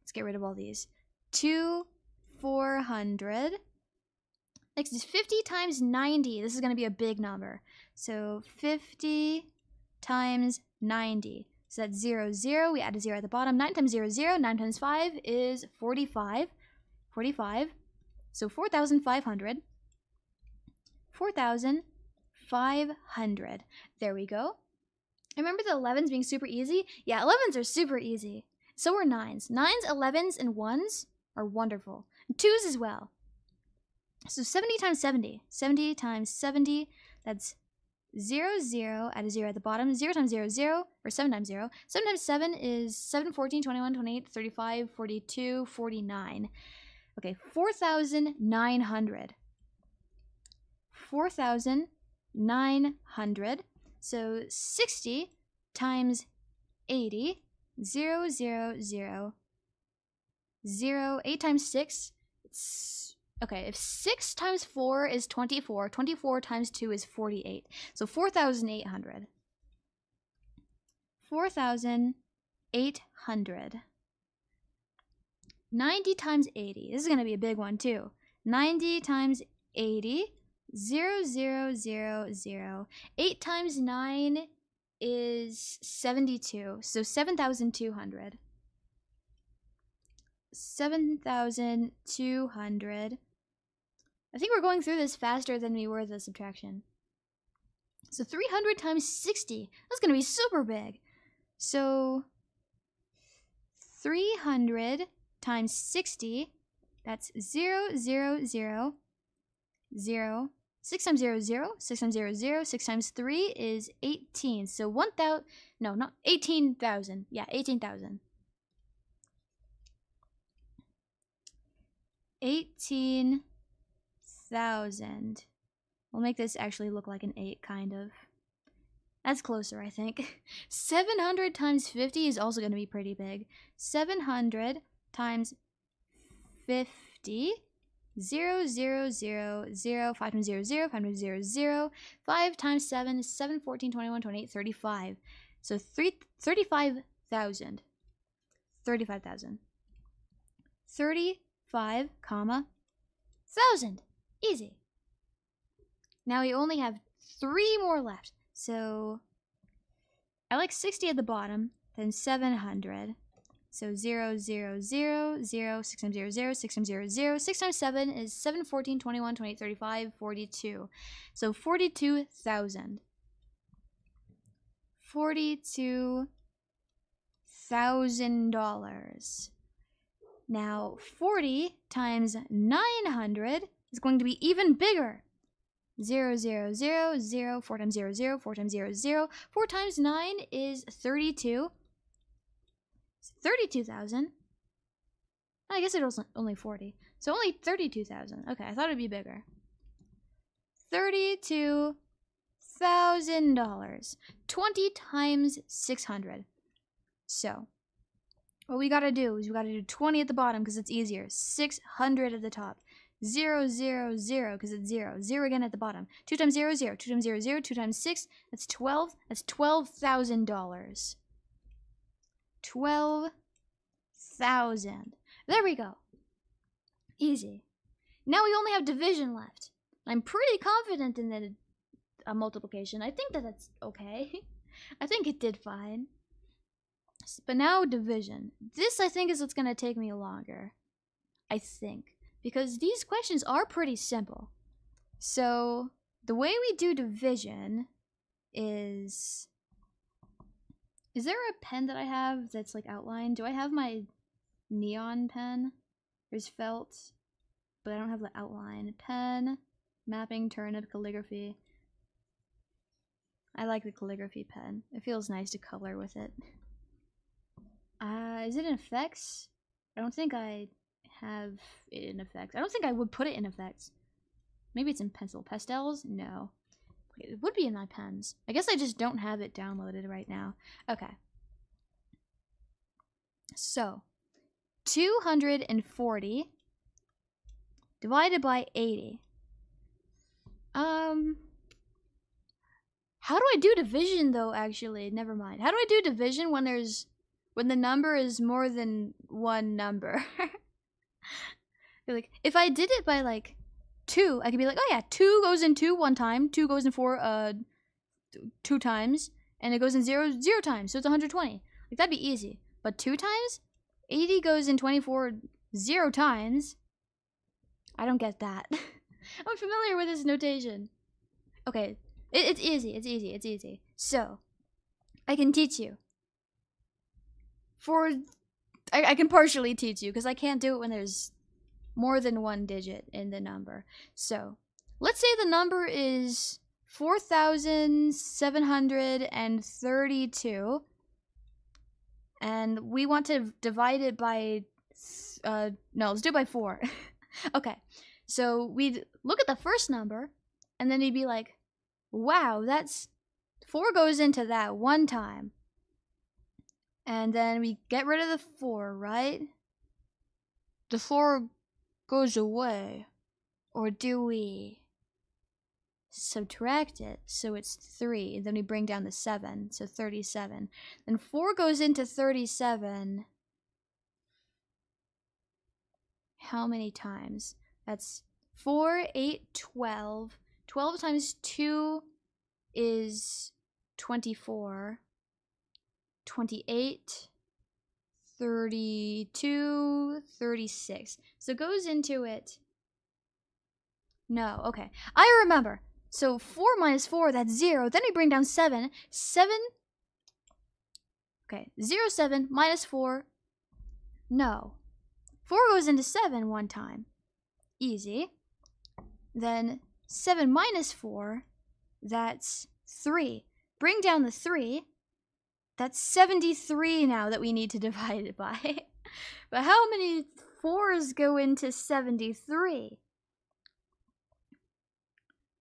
Let's get rid of all these. 2,400. Next is 50 times 90. This is going to be a big number. So 50 times 90. So that's 0, 0. We add a 0 at the bottom. 9 times 0, 0. 9 times 5 is 45. 45. So 4,500. 4,500. There we go. Remember the 11s being super easy? Yeah, 11s are super easy. So are 9s. 9s, 11s, and 1s are wonderful. And 2s as well. So 70 times 70. 70 times 70, that's 0, 0, add a 0 at the bottom. 0 times 0, 0, or 7 times 0. 7 times 7 is 7, 14, 21, 28, 35, 42, 49. Okay, 4,900. 4,900. So 60 times 80, 0, 0, 0, 0. 8 times 6, it's, okay, if 6 times 4 is 24, 24 times 2 is 48. So 4,800. 4,800. 90 times 80. This is going to be a big one too. 90 times 80. 0, 0, 0, 0. 8 times 9 is 72. So 7,200. 7,200. I think we're going through this faster than we were the subtraction. So 300 times 60. That's going to be super big. So 300 times 60. That's 0, 0, 0, 0. 6 times 0 is 0. 6 times 0 is 0. 6 times 3 is 18. So 1,000. No, not 18,000. Yeah, 18,000. 18,000. We'll make this actually look like an 8, kind of. That's closer, I think. 700 times 50 is also going to be pretty big. 700 times 50. 0, 0, 0, 0. 5 times 0, 0. 5 times 0, 0. 5 times 7 is 7, 14, 21, 28, 35. So 35,000. 35,000. 35, comma, 1,000. Easy. Now we only have 3 more left. So I like 60 at the bottom, then 700. So 0, 0, 0, 0, 6 times 0, 0, 6 times 0, 0. 6 times 7 is 7, 14, 21, 28, 35, 42. So $42,000. $42,000. Now 40 times 900 is going to be even bigger. 0, 0, 0, 0, 4 times 0, 0, 4 times 0, 0. 4 times 9 is 32. 32,000. I guess it was only 40. So only 32,000. Okay, I thought it'd be bigger. $32,000. 20 times 600. So, what we gotta do is we gotta do 20 at the bottom because it's easier. 600 at the top. 0, 0, 0 because it's 0. 0 again at the bottom. 2 times 0, 0. 2 times 0, 0. 2 times 6, that's 12. That's $12,000. 12,000. There we go. Easy. Now we only have division left. I'm pretty confident in the multiplication. I think that's okay. I think it did fine. But now division. This, I think, is what's going to take me longer. I think. Because these questions are pretty simple. So, the way we do division is... Is there a pen that I have that's like outlined? Do I have my neon pen? There's felt, but I don't have the outline. Pen, mapping, turnip, calligraphy. I like the calligraphy pen. It feels nice to color with it. Is it in effects? I don't think I have it in effects. I don't think I would put it in effects. Maybe it's in pencil. Pastels? No. It would be in my pens. I guess I just don't have it downloaded right now. Okay. So, 240 divided by 80. How do I do division though, actually? Never mind. How do I do division when the number is more than one number? Like, if I did it by like 2, I could be like, oh yeah, 2 goes in 2 one time, 2 goes in 4 2 times, and it goes in 0 0 times, so it's 120. Like, that'd be easy. But 2 times? 80 goes in 24 0 times. I don't get that. I'm familiar with this notation. Okay, it's easy, it's easy, it's easy. So, I can teach you. I can partially teach you, because I can't do it when there's more than one digit in the number. So, let's say the number is 4,732, and we want to divide it by, no, let's do it by 4. Okay, so we'd look at the first number, and then you'd be like, wow, that's, 4 goes into that one time. And then we get rid of the 4, right? The 4 goes away. Or do we subtract it so it's 3? And then we bring down the 7, so 37. Then 4 goes into 37. How many times? That's 4, 8, 12. 12 times 2 is 24. 28, 32, 36. So it goes into it. No, okay. I remember. So 4 minus 4, that's 0. Then we bring down 7. 7. Okay, 0, 7 minus 4. No. 4 goes into 7 one time. Easy. Then 7 minus 4, that's 3. Bring down the 3. That's 73 now that we need to divide it by. But how many 4s go into 73?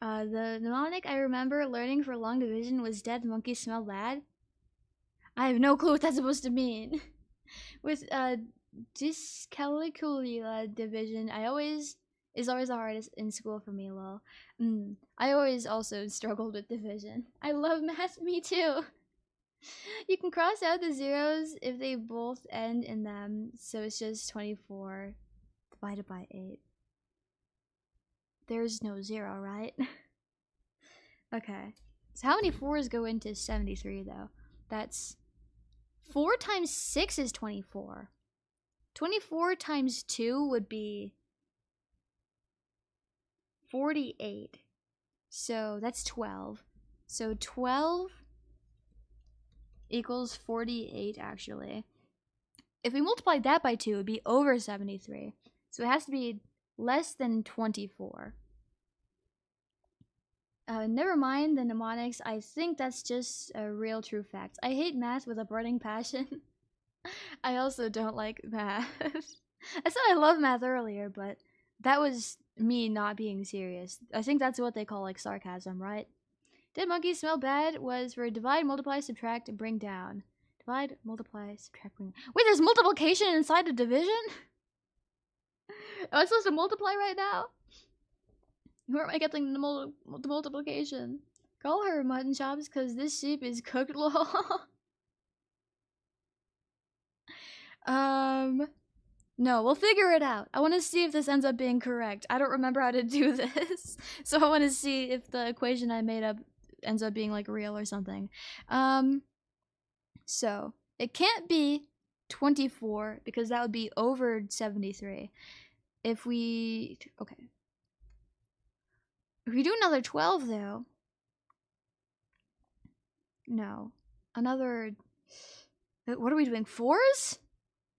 The mnemonic I remember learning for long division was dead monkeys smell bad. I have no clue what that's supposed to mean. With dyscalculia division, is always the hardest in school for me, lol. I always also struggled with division. I love math, me too. You can cross out the zeros if they both end in them, so it's just 24 divided by 8. There's no 0, right? Okay. So how many 4s go into 73, though? That's 4 times 6 is 24. 24 times 2 would be 48. So that's 12. So 12 equals 48, actually. If we multiply that by 2, it would be over 73. So it has to be less than 24. Never mind the mnemonics. I think that's just a real true fact. I hate math with a burning passion. I also don't like math. I said I love math earlier, but that was me not being serious. I think that's what they call like sarcasm, right? Did monkeys smell bad? Was for divide, multiply, subtract, and bring down. Divide, multiply, subtract, bring down. Wait, there's multiplication inside of division? Am I supposed to multiply right now? Where am I getting the multiplication? Call her mutton chops, cause this sheep is cooked, lol. No, we'll figure it out. I want to see if this ends up being correct. I don't remember how to do this, so I want to see if the equation I made up ends up being like real or something. So it can't be 24 because that would be over 73. If we do another 12 though, no, another, what are we doing, 4s?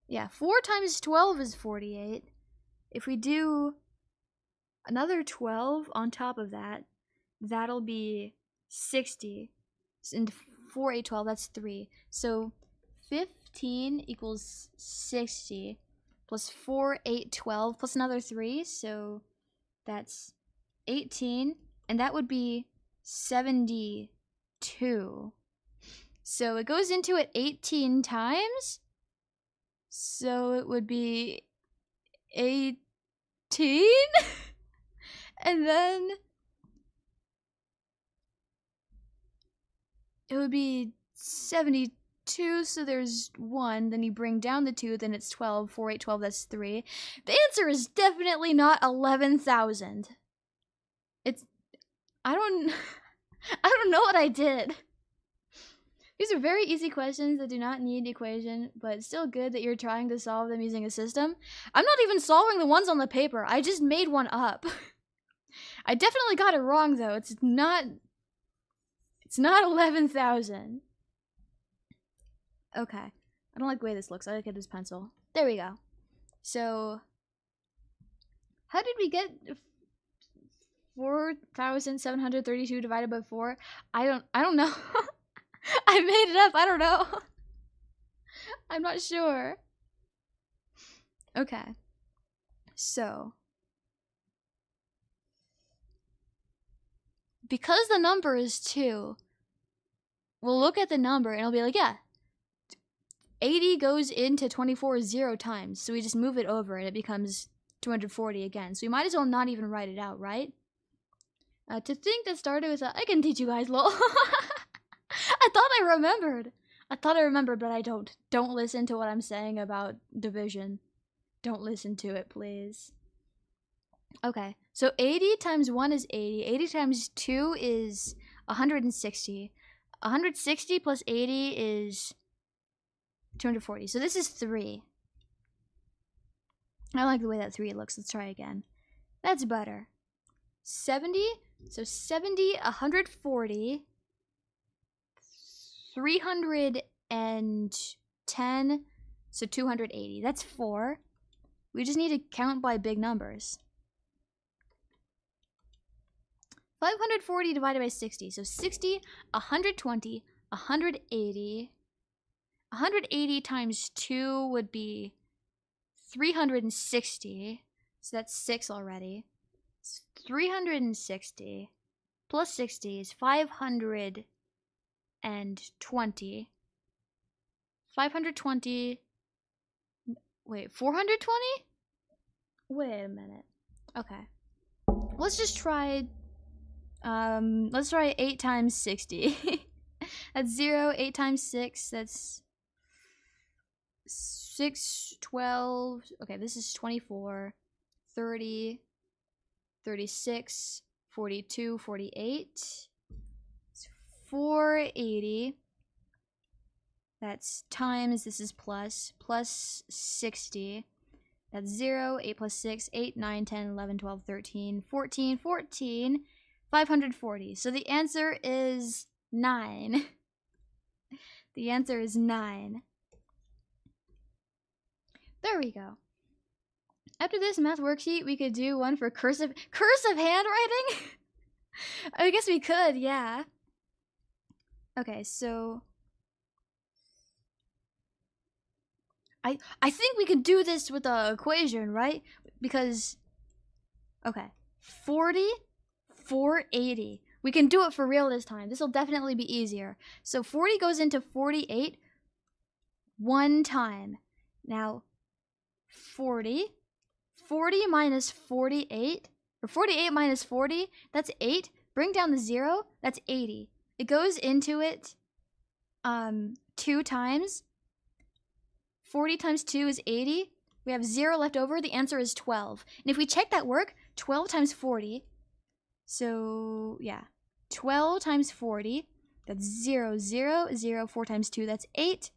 Yeah, 4 times 12 is 48. If we do another 12 on top of that, that'll be 60. And 4, 8, 12, that's 3. So 15 equals 60 plus 4, 8, 12 plus another 3. So that's 18. And that would be 72. So it goes into it 18 times. So it would be 18. And then it would be 72, so there's 1, then you bring down the 2, then it's 12, 4, 8, 12, that's 3. The answer is definitely not 11,000. I don't know what I did. These are very easy questions that do not need equation, but it's still good that you're trying to solve them using a system. I'm not even solving the ones on the paper, I just made one up. I definitely got it wrong though, it's not 11,000. Okay. I don't like the way this looks. I like it as pencil. There we go. So, how did we get 4,732 divided by 4? I don't know. I made it up. I don't know. I'm not sure. Okay. So, because the number is 2, we'll look at the number and it'll be like, yeah, 80 goes into 24 0 times. So we just move it over and it becomes 240 again. So we might as well not even write it out, right? To think that started with I can teach you guys, lol. I thought I remembered, but I don't. Don't listen to what I'm saying about division. Don't listen to it, please. Okay, so 80 times 1 is 80. 80 times 2 is 160. 160 plus 80 is 240. So this is 3. I like the way that 3 looks. Let's try again. That's better. 70. So 70, 140, 310, so 280. That's 4. We just need to count by big numbers. 540 divided by 60. So 60, 120, 180. 180 times 2 would be 360. So that's 6 already. 360 plus 60 is 520. 520. Wait, 420? Wait a minute. Okay. Let's just try. Let's try 8 times 60. That's 0. 8 times 6. That's 6, 12. Okay, this is 24, 30. 36, 42, 48, 480, That's times, this is plus 60. That's 0, 8 plus 6, 8, 9, 10, 11, 12, 13, 14, 540. So the answer is 9. The answer is 9. There we go. After this math worksheet, we could do one for cursive handwriting? I guess we could, yeah. Okay, so I think we could do this with the equation, right? Because, okay, 40, 480. We can do it for real this time. This will definitely be easier. So 40 goes into 48 one time. Now, 40 minus 48, or 48 minus 40, that's 8. Bring down the 0, that's 80. It goes into it 2 times. 40 times 2 is 80. We have 0 left over. The answer is 12. And if we check that work, 12 times 40. So, yeah. 12 times 40. That's 0, 0, 0. 4 times 2, that's 8.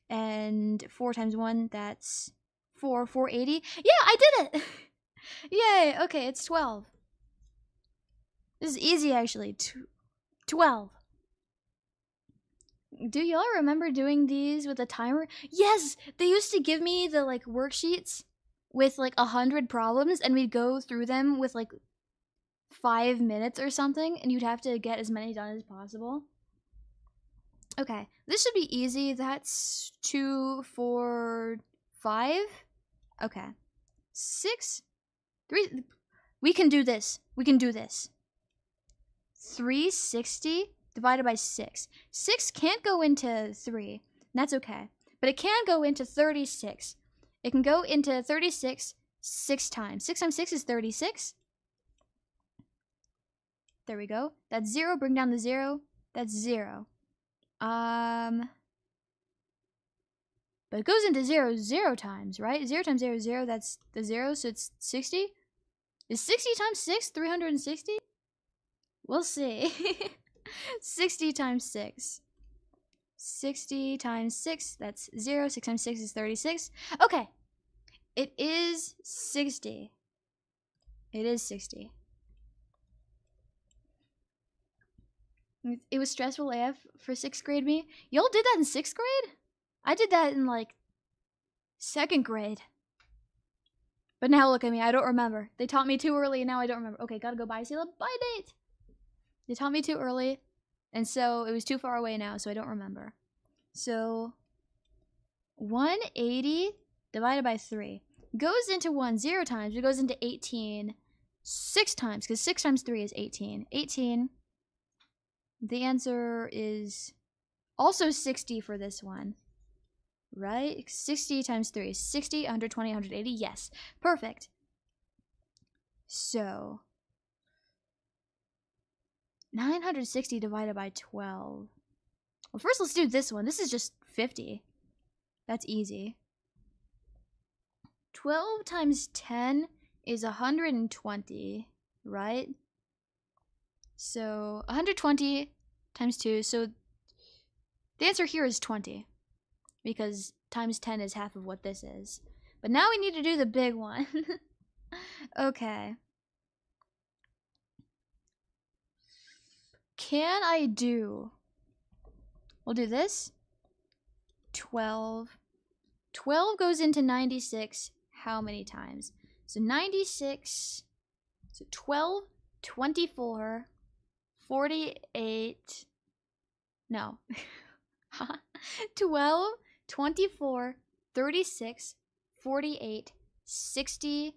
And 4 times 1, that's 4. 480. Yeah, I did it! Yay! Okay, it's 12. This is easy, actually. 12. Do y'all remember doing these with a timer? Yes! They used to give me the, like, worksheets with, like, 100 problems, and we'd go through them with, like, 5 minutes or something, and you'd have to get as many done as possible. Okay, this should be easy. That's 2, 4, 5. Okay. 6, 3. We can do this. We can do this. 360 divided by 6. 6 can't go into 3. That's okay. But it can go into 36. It can go into 36 6 times. 6 times 6 is 36. There we go. That's 0. Bring down the 0. That's 0. But it goes into 0 times, right? 0 times 0 is 0. That's the 0, so it's 60. Is 60 times 6 360? We'll see. 60 times 6. 60 times 6, that's 0. 6 times 6 is 36. Okay. It is 60. It is 60. It was stressful AF for 6th grade me. Y'all did that in 6th grade? I did that in, like, 2nd grade. But now look at me, I don't remember. They taught me too early and now I don't remember. Okay, gotta go bye, Esila. Bye, date! They taught me too early, and so it was too far away now, so I don't remember. So, 180 divided by 3 goes into 1 0 times. It goes into 18 6 times, because 6 times 3 is 18. 18. The answer is also 60 for this one. Right? 60 times 3 is 60, 120, 180. Yes. Perfect. So, 960 divided by 12. Well, first let's do this one. This is just 50. That's easy. 12 times 10 is 120, right? So, 120 times 2. So, the answer here is 20. Because times 10 is half of what this is. But now we need to do the big one. Okay. Can I do... We'll do this. 12. 12 goes into 96 how many times? So 96... So 12, 24, 48... No. 12, 24, 36, 48, 60,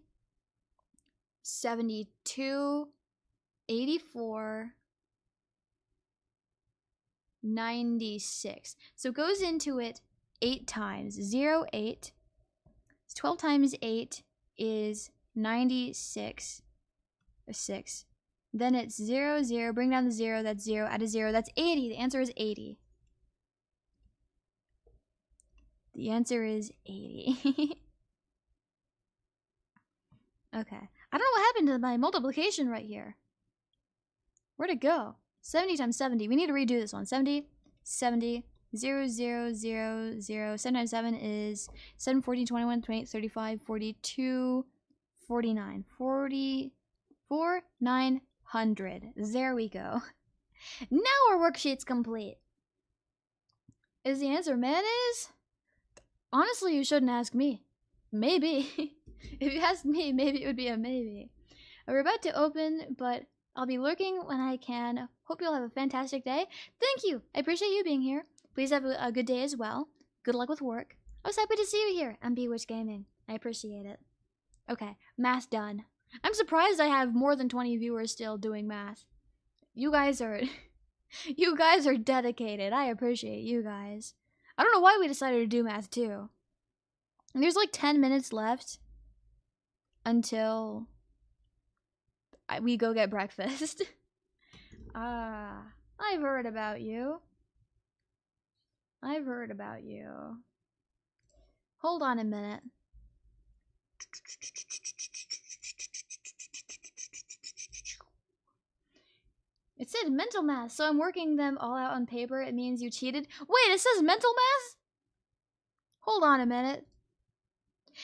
72, 84, 96. So it goes into it 8 times. 0, 8. 12 times 8 is 96. Or 6. Then it's 0, 0. Bring down the 0. That's 0. Add a 0. That's 80. The answer is 80. The answer is 80. Okay. I don't know what happened to my multiplication right here. Where'd it go? 70 times 70. We need to redo this one. 70, 70, 0, 0, 0, 0. 7 times 7 is 7, 14, 21, 28, 35, 42, 49. 44, 900. There we go. Now our worksheet's complete. Is the answer mayonnaise? Honestly, you shouldn't ask me. Maybe. If you asked me, maybe it would be a maybe. We're about to open, but I'll be lurking when I can. Hope you'll have a fantastic day. Thank you. I appreciate you being here. Please have a good day as well. Good luck with work. I was happy to see you here on Bewitch Gaming. I appreciate it. Okay, math done. I'm surprised I have more than 20 viewers still doing math. You guys are you guys are dedicated. I appreciate you guys. I don't know why we decided to do math too. And there's like 10 minutes left until we go get breakfast. I've heard about you. I've heard about you. Hold on a minute. It said mental math, so I'm working them all out on paper. It means you cheated. Wait, it says mental math? Hold on a minute.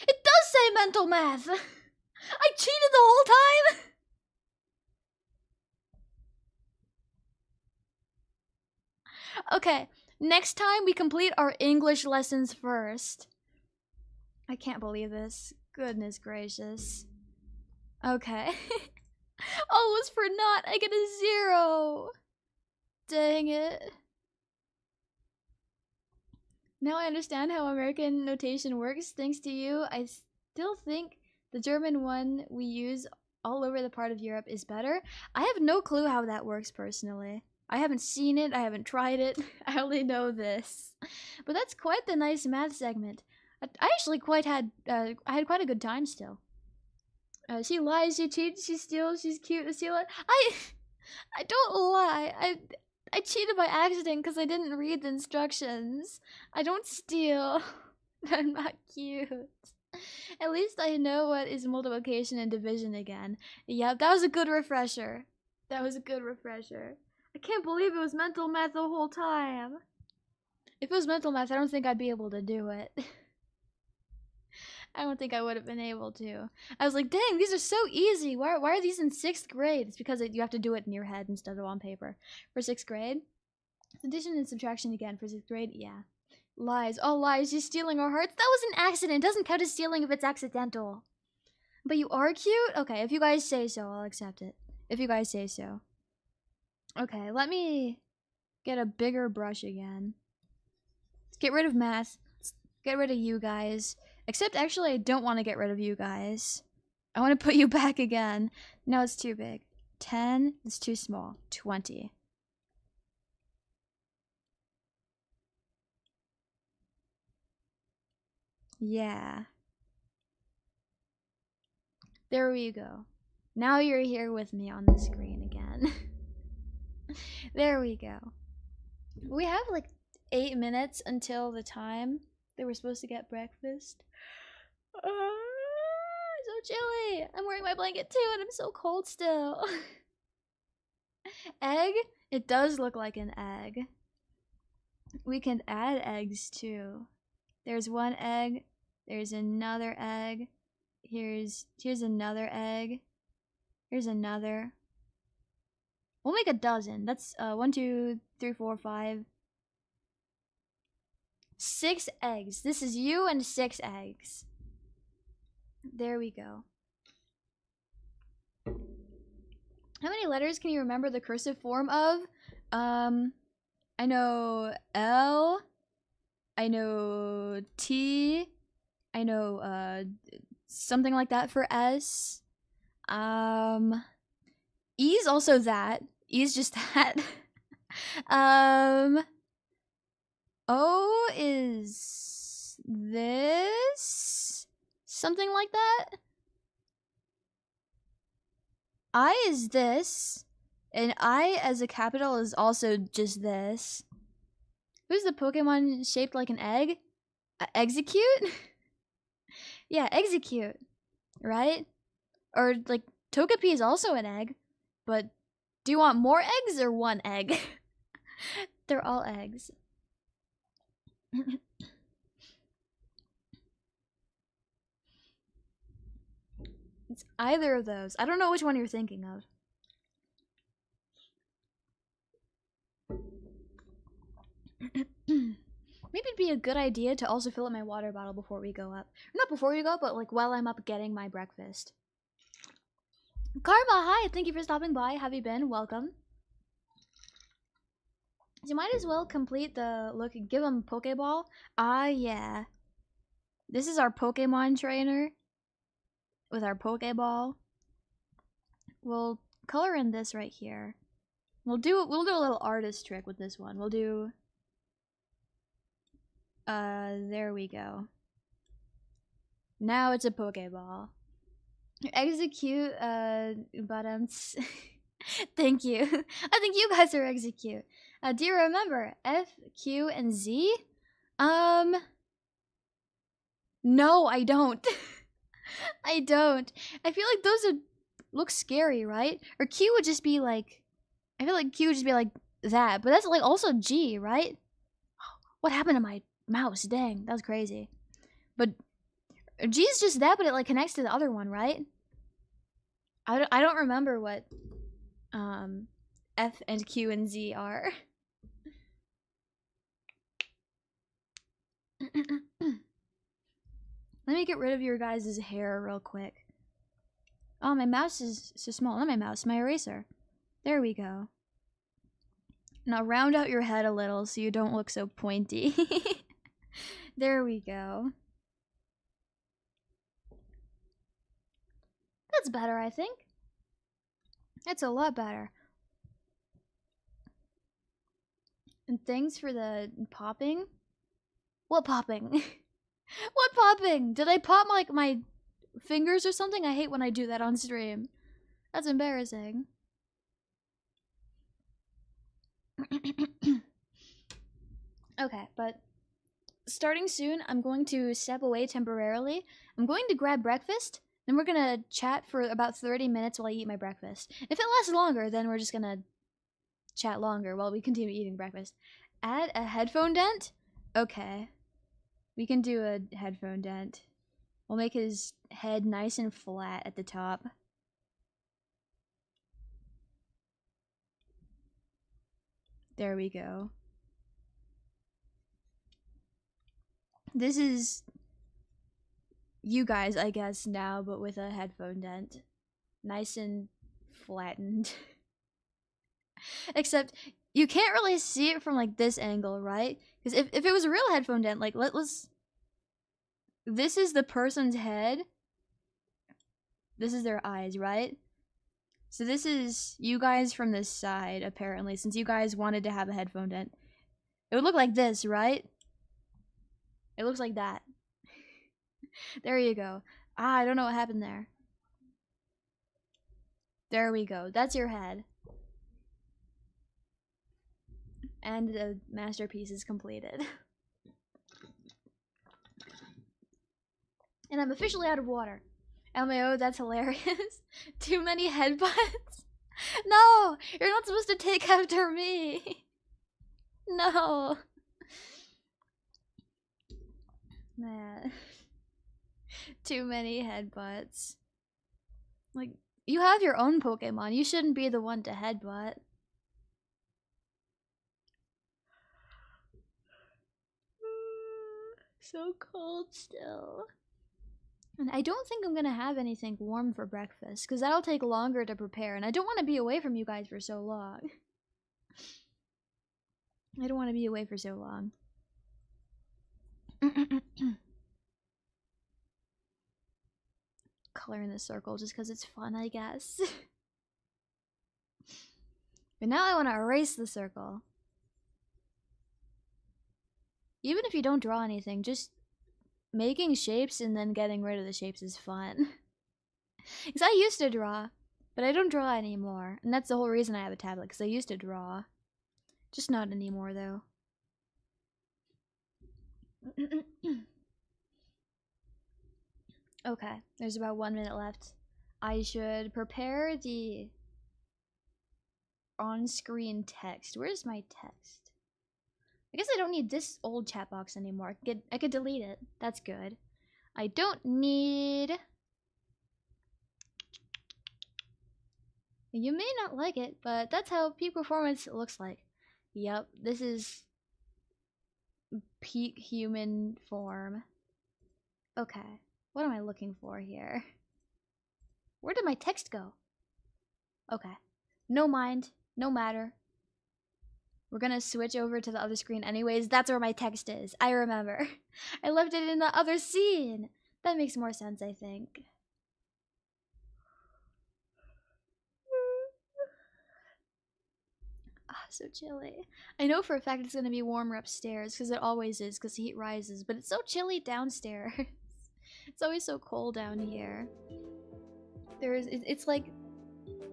It does say mental math! I cheated the whole time? Okay, next time we complete our English lessons first. I can't believe this. Goodness gracious. Okay. Oh, it was for naught. I get a 0. Dang it. Now I understand how American notation works. Thanks to you, I still think the German one we use all over the part of Europe is better. I have no clue how that works personally. I haven't seen it, I haven't tried it, I only know this. But that's quite the nice math segment. I actually I had quite a good time still. She lies, she cheats, she steals, she's cute, Esila. I don't lie. I cheated by accident because I didn't read the instructions. I don't steal. I'm not cute. At least I know what is multiplication and division again. Yep, that was a good refresher. That was a good refresher. I can't believe it was mental math the whole time. If it was mental math, I don't think I'd be able to do it. I don't think I would have been able to. I was like, dang, these are so easy. Why are these in 6th grade? It's because you have to do it in your head instead of on paper. For 6th grade. Addition and subtraction again for 6th grade, yeah. Lies, all lies, she's stealing our hearts. That was an accident. It doesn't count as stealing if it's accidental. But you are cute? Okay, if you guys say so, I'll accept it. If you guys say so. Okay, let me get a bigger brush again. Let's get rid of math. Let's get rid of you guys. Except, actually, I don't want to get rid of you guys. I want to put you back again. No, it's too big. 10 is too small. 20. Yeah. There we go. Now you're here with me on the screen again. There we go. We have like 8 minutes until the time that we're supposed to get breakfast. So chilly. I'm wearing my blanket too and I'm so cold still. Egg? It does look like an egg. We can add eggs too. There's one egg. There's another egg. Here's another egg. Here's another. We'll make a dozen. That's 1, 2, 3, 4, 5. 6 eggs. This is you and 6 eggs. There we go. How many letters can you remember the cursive form of? I know L. I know T. I know something like that for S. E's also that. E's just that. O is this. Something like that. I is this. And I as a capital is also just this. Who's the Pokemon shaped like an egg? Execute? Yeah, execute. Right? Or like Togepi is also an egg. But do you want more eggs or one egg? They're all eggs. It's either of those. I don't know which one you're thinking of. Maybe it'd be a good idea to also fill up my water bottle before we go up. Not before we go up, but like while I'm up getting my breakfast. Karma, hi! Thank you for stopping by. Have you been? Welcome. So you might as well complete the look and give him a Pokeball. Ah, yeah. This is our Pokemon trainer with our Pokeball. We'll color in this right here. We'll do a little artist trick with this one. We'll do there we go. Now it's a Pokeball. Execute buttons. Thank you. I think you guys are execute. Do you remember F, Q, and Z? No, I don't. I don't. I feel like those would look scary, right? Or Q would just be like, I feel like Q would just be like that, but that's like also G, right? What happened to my mouse? Dang, that was crazy. But G is just that, but it like connects to the other one, right? I don't remember what F and Q and Z are. Let me get rid of your guys' hair real quick. Oh, my mouse is so small. Not my mouse, my eraser. There we go. Now round out your head a little so you don't look so pointy. There we go. That's better, I think. That's a lot better. And thanks for the popping. What popping? What popping? Did I pop like my fingers or something? I hate when I do that on stream. That's embarrassing. Okay, but starting soon, I'm going to step away temporarily. I'm going to grab breakfast, then we're gonna chat for about 30 minutes while I eat my breakfast. If it lasts longer, then we're just gonna chat longer while we continue eating breakfast. Add a headphone dent? Okay. We can do a headphone dent. We'll make his head nice and flat at the top. There we go. This is you guys, I guess, now, but with a headphone dent. Nice and flattened. Except, you can't really see it from, like, this angle, right? Because if it was a real headphone dent, like, let's... This is the person's head. This is their eyes, right? So this is you guys from this side, apparently, since you guys wanted to have a headphone dent. It would look like this, right? It looks like that. There you go. Ah, I don't know what happened there. There we go. That's your head. And the masterpiece is completed. And I'm officially out of water. LMAO, that's hilarious. Too many headbutts? No! You're not supposed to take after me! No! Man. Too many headbutts. Like, you have your own Pokemon. You shouldn't be the one to headbutt. So cold still. And I don't think I'm gonna have anything warm for breakfast, because that'll take longer to prepare, and I don't want to be away from you guys for so long. I don't want to be away for so long. Color in the circle just because it's fun, I guess. But now I want to erase the circle. Even if you don't draw anything, just making shapes and then getting rid of the shapes is fun. Because I used to draw, but I don't draw anymore. And that's the whole reason I have a tablet, because I used to draw. Just not anymore, though. Okay, there's about 1 minute left. I should prepare the on-screen text. Where's my text? I guess I don't need this old chat box anymore. I could delete it. That's good. I don't need... You may not like it, but that's how peak performance looks like. Yep, this is peak human form. Okay, what am I looking for here? Where did my text go? Okay, no mind, no matter. We're gonna switch over to the other screen anyways. That's where my text is. I remember. I left it in the other scene. That makes more sense, I think. Ah, so chilly. I know for a fact it's gonna be warmer upstairs, because it always is, because the heat rises. But it's so chilly downstairs. It's always so cold down here. It's like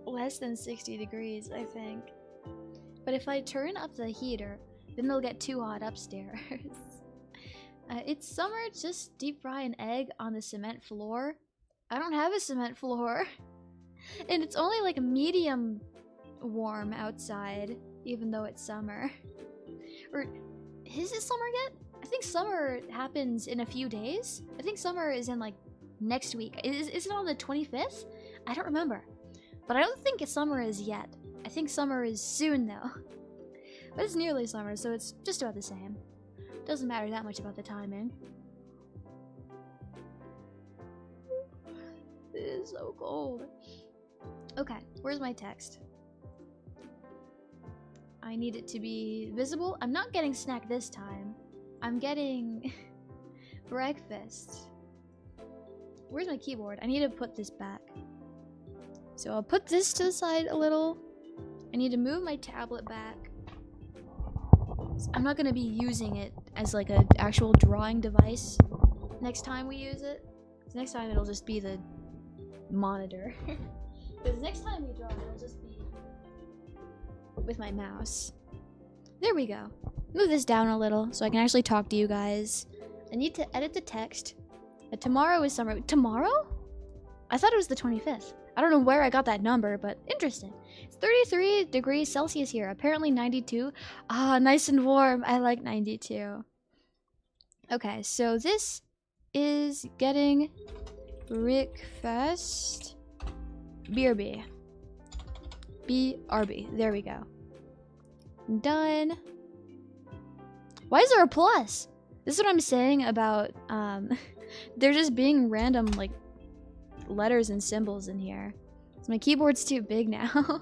less than 60 degrees, I think. But if I turn up the heater, then it'll get too hot upstairs. It's summer, just deep fry an egg on the cement floor. I don't have a cement floor. And it's only like medium warm outside, even though it's summer. Or, is it summer yet? I think summer happens in a few days. I think summer is in like next week. Is it on the 25th? I don't remember. But I don't think summer is yet. I think summer is soon though. But it's nearly summer, so it's just about the same. Doesn't matter that much about the timing. It is so cold. Okay, where's my text? I need it to be visible. I'm not getting snack this time. I'm getting breakfast. Where's my keyboard? I need to put this back. So I'll put this to the side a little. I need to move my tablet back. I'm not going to be using it as like an actual drawing device next time we use it. Next time it'll just be the monitor. Because next time we draw, it'll just be with my mouse. There we go. Move this down a little so I can actually talk to you guys. I need to edit the text. Tomorrow is summer. Tomorrow? I thought it was the 25th. I don't know where I got that number, but interesting. It's 33 degrees Celsius here. Apparently 92. Ah, nice and warm. I like 92. Okay, so this is getting breakfast. BRB. BRB. There we go. Done. Why is there a plus? This is what I'm saying about, there just being random, like, letters and symbols in here. So my keyboard's too big now.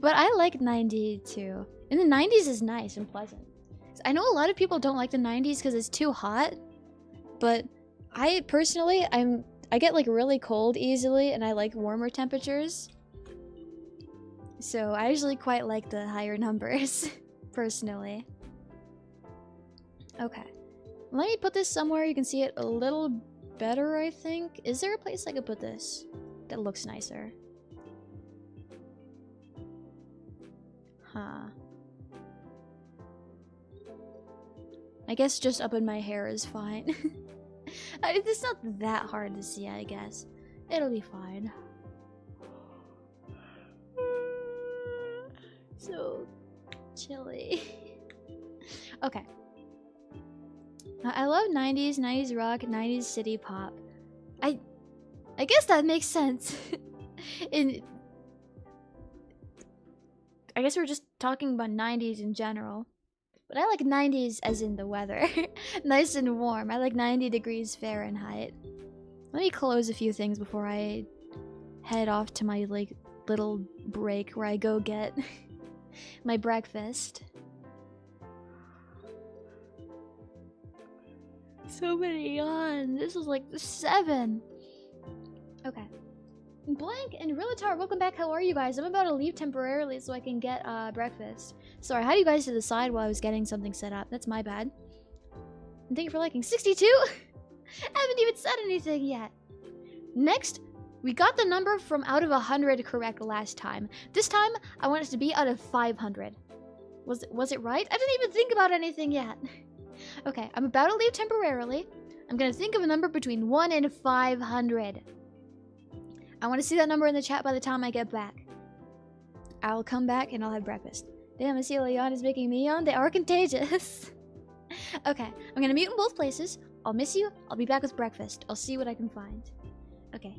But I like 92. And the 90s is nice and pleasant. I know a lot of people don't like the 90s because it's too hot. But I personally, I get like really cold easily and I like warmer temperatures. So I usually quite like the higher numbers, personally. Okay. Let me put this somewhere you can see it a little better, I think. Is there a place I could put this that looks nicer? Huh. I guess just up in my hair is fine. It's not that hard to see, I guess. It'll be fine. So chilly. Okay. I love 90s rock, 90s city pop. I guess that makes sense. I guess we're just talking about 90s in general. But I like 90s as in the weather. Nice and warm. I like 90 degrees Fahrenheit. Let me close a few things before I head off to my like little break where I go get my breakfast. So many yawns. This is like 7. Okay. Blank and Rillatar, welcome back. How are you guys? I'm about to leave temporarily so I can get breakfast. Sorry, how do you guys to the side while I was getting something set up? That's my bad. And thank you for liking. 62? I haven't even said anything yet. Next, we got the number from out of 100 correct last time. This time, I want it to be out of 500. Was it right? I didn't even think about anything yet. Okay, I'm about to leave temporarily. I'm gonna think of a number between 1 and 500. I want to see that number in the chat by the time I get back. I'll come back and I'll have breakfast. Damn, Esila yawn is making me yawn. They are contagious. Okay, I'm gonna mute in both places. I'll miss you. I'll be back with breakfast. I'll see what I can find. Okay.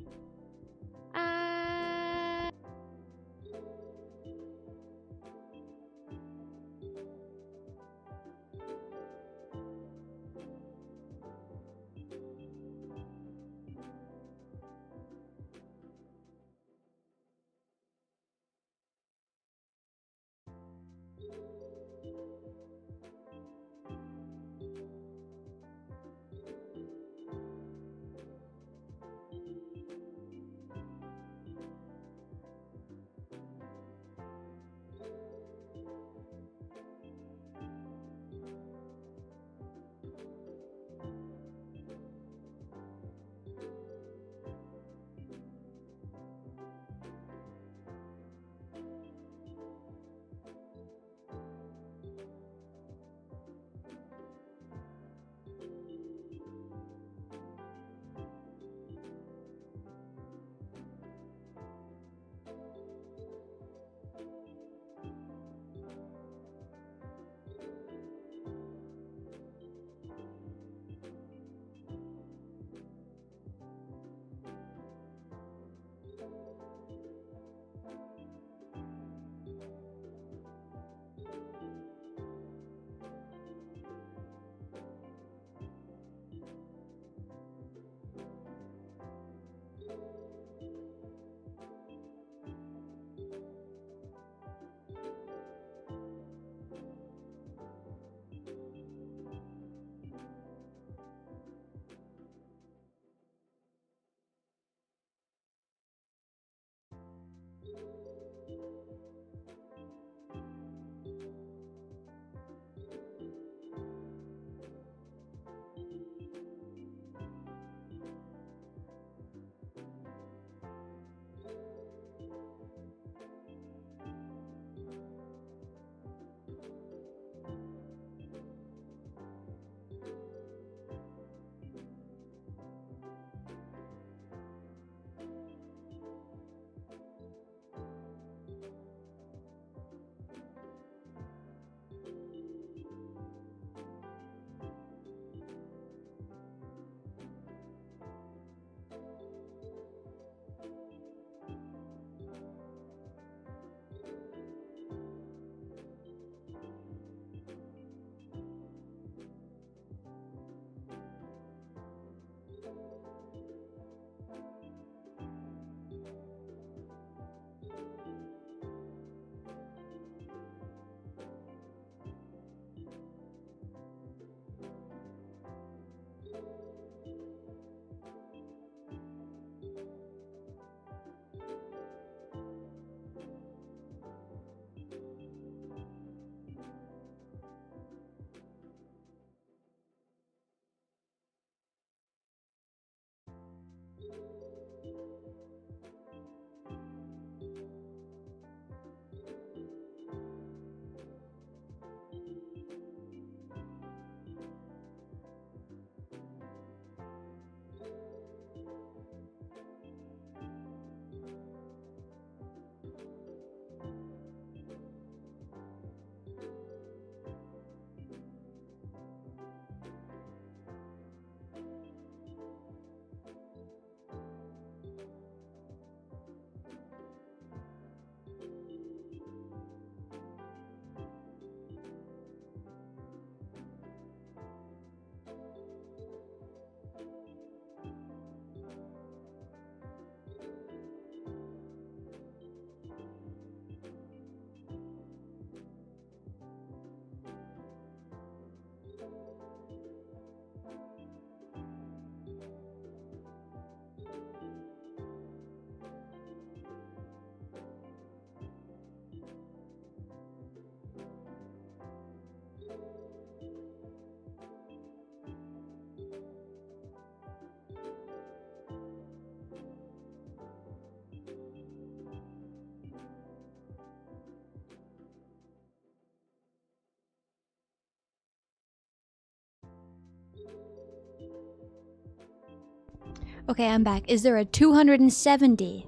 Okay, I'm back. Is there a 270?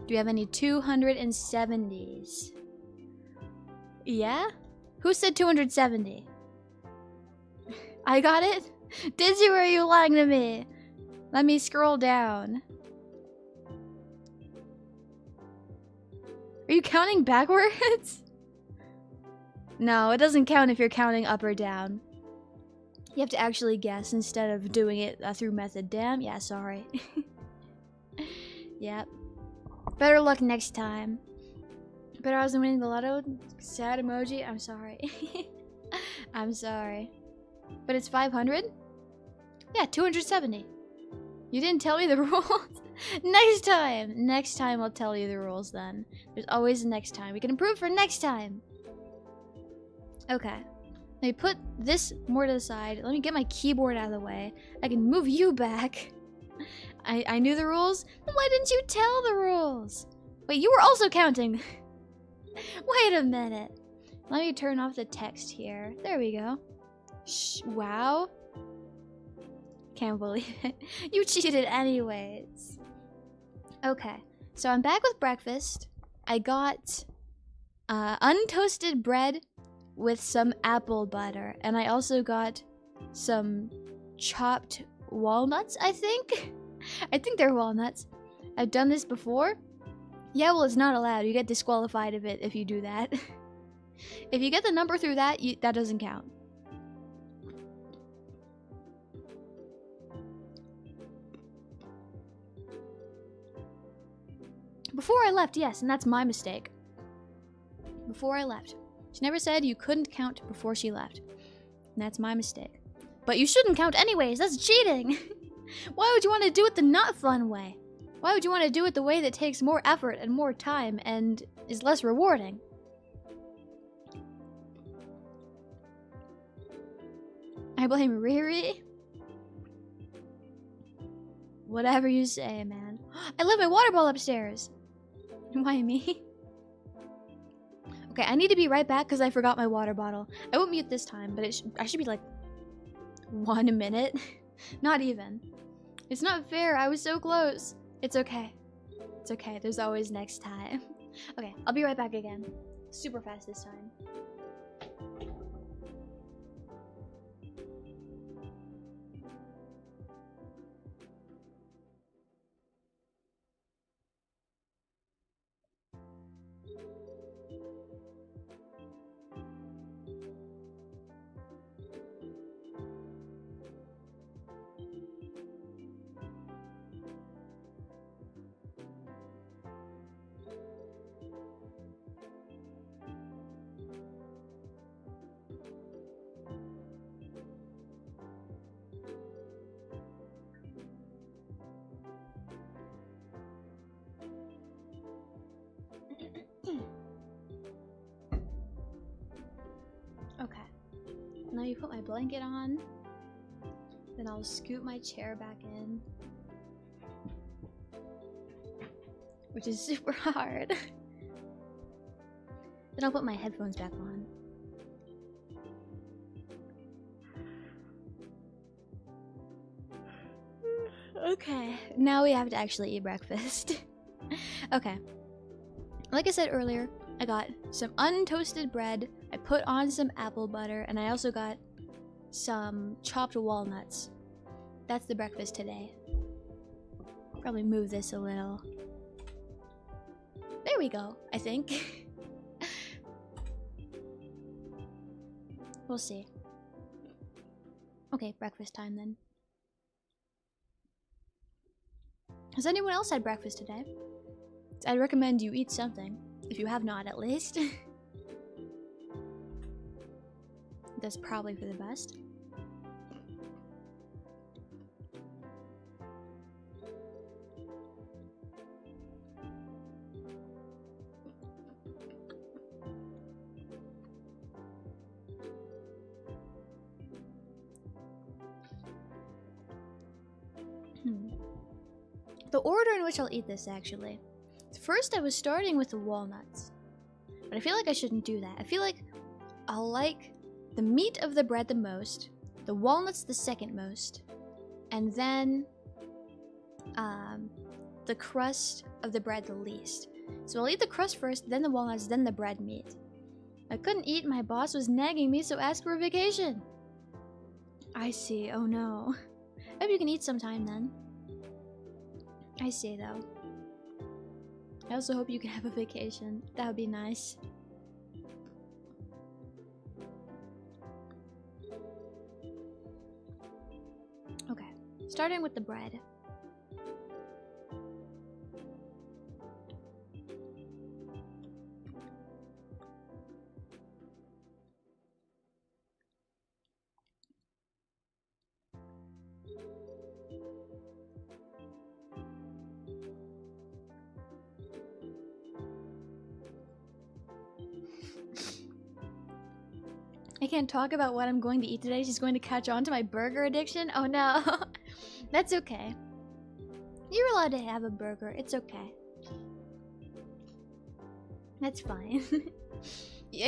Do you have any 270s? Yeah? Who said 270? I got it? Did you, or are you lying to me? Let me scroll down. Are you counting backwards? No, it doesn't count if you're counting up or down. You have to actually guess instead of doing it through method. Damn, yeah, sorry. Yep. Better luck next time. Better odds than winning the lotto. Sad emoji. I'm sorry. I'm sorry. But it's 500? Yeah, 270. You didn't tell me the rules. Next time. Next time I'll tell you the rules then. There's always a next time. We can improve for next time. Okay. Let me put this more to the side. Let me get my keyboard out of the way. I can move you back. I knew the rules? Then why didn't you tell the rules? Wait, you were also counting. Wait a minute. Let me turn off the text here. There we go. Shh, wow. Can't believe it. You cheated anyways. Okay, so I'm back with breakfast. I got untoasted bread with some apple butter. And I also got some chopped walnuts, I think? I think they're walnuts. I've done this before. Yeah, well, it's not allowed. You get disqualified of it if you do that. If you get the number through that, that doesn't count. Before I left, yes, and that's my mistake. Before I left. She never said you couldn't count before she left. And that's my mistake. But you shouldn't count anyways, that's cheating! Why would you want to do it the not fun way? Why would you want to do it the way that takes more effort and more time and is less rewarding? I blame Riri? Whatever you say, man. I left my water bottle upstairs! Why me? Okay, I need to be right back because I forgot my water bottle. I won't mute this time, but I should be like 1 minute. Not even. It's not fair, I was so close. It's okay. It's okay, there's always next time. Okay, I'll be right back again. Super fast this time. Okay. Now you put my blanket on. Then I'll scoot my chair back in. Which is super hard. Then I'll put my headphones back on. Okay, now we have to actually eat breakfast. Okay. Like I said earlier, I got some untoasted bread, I put on some apple butter, and I also got some chopped walnuts. That's the breakfast today. Probably move this a little. There we go, I think. We'll see. Okay, breakfast time then. Has anyone else had breakfast today? I'd recommend you eat something, if you have not at least. That's probably for the best. The order in which I'll eat this, actually. First, I was starting with the walnuts. But I feel like I shouldn't do that. I feel like I'll like the meat of the bread the most, the walnuts the second most, and then the crust of the bread the least. So I'll eat the crust first, then the walnuts, then the bread meat. I couldn't eat, my boss was nagging me, so asked for a vacation. I see, oh no. Hope you can eat sometime then. I see though. I also hope you can have a vacation. That would be nice. Okay, starting with the bread. I can't talk about what I'm going to eat today. She's going to catch on to my burger addiction. Oh no. That's okay. You're allowed to have a burger. It's okay. That's fine.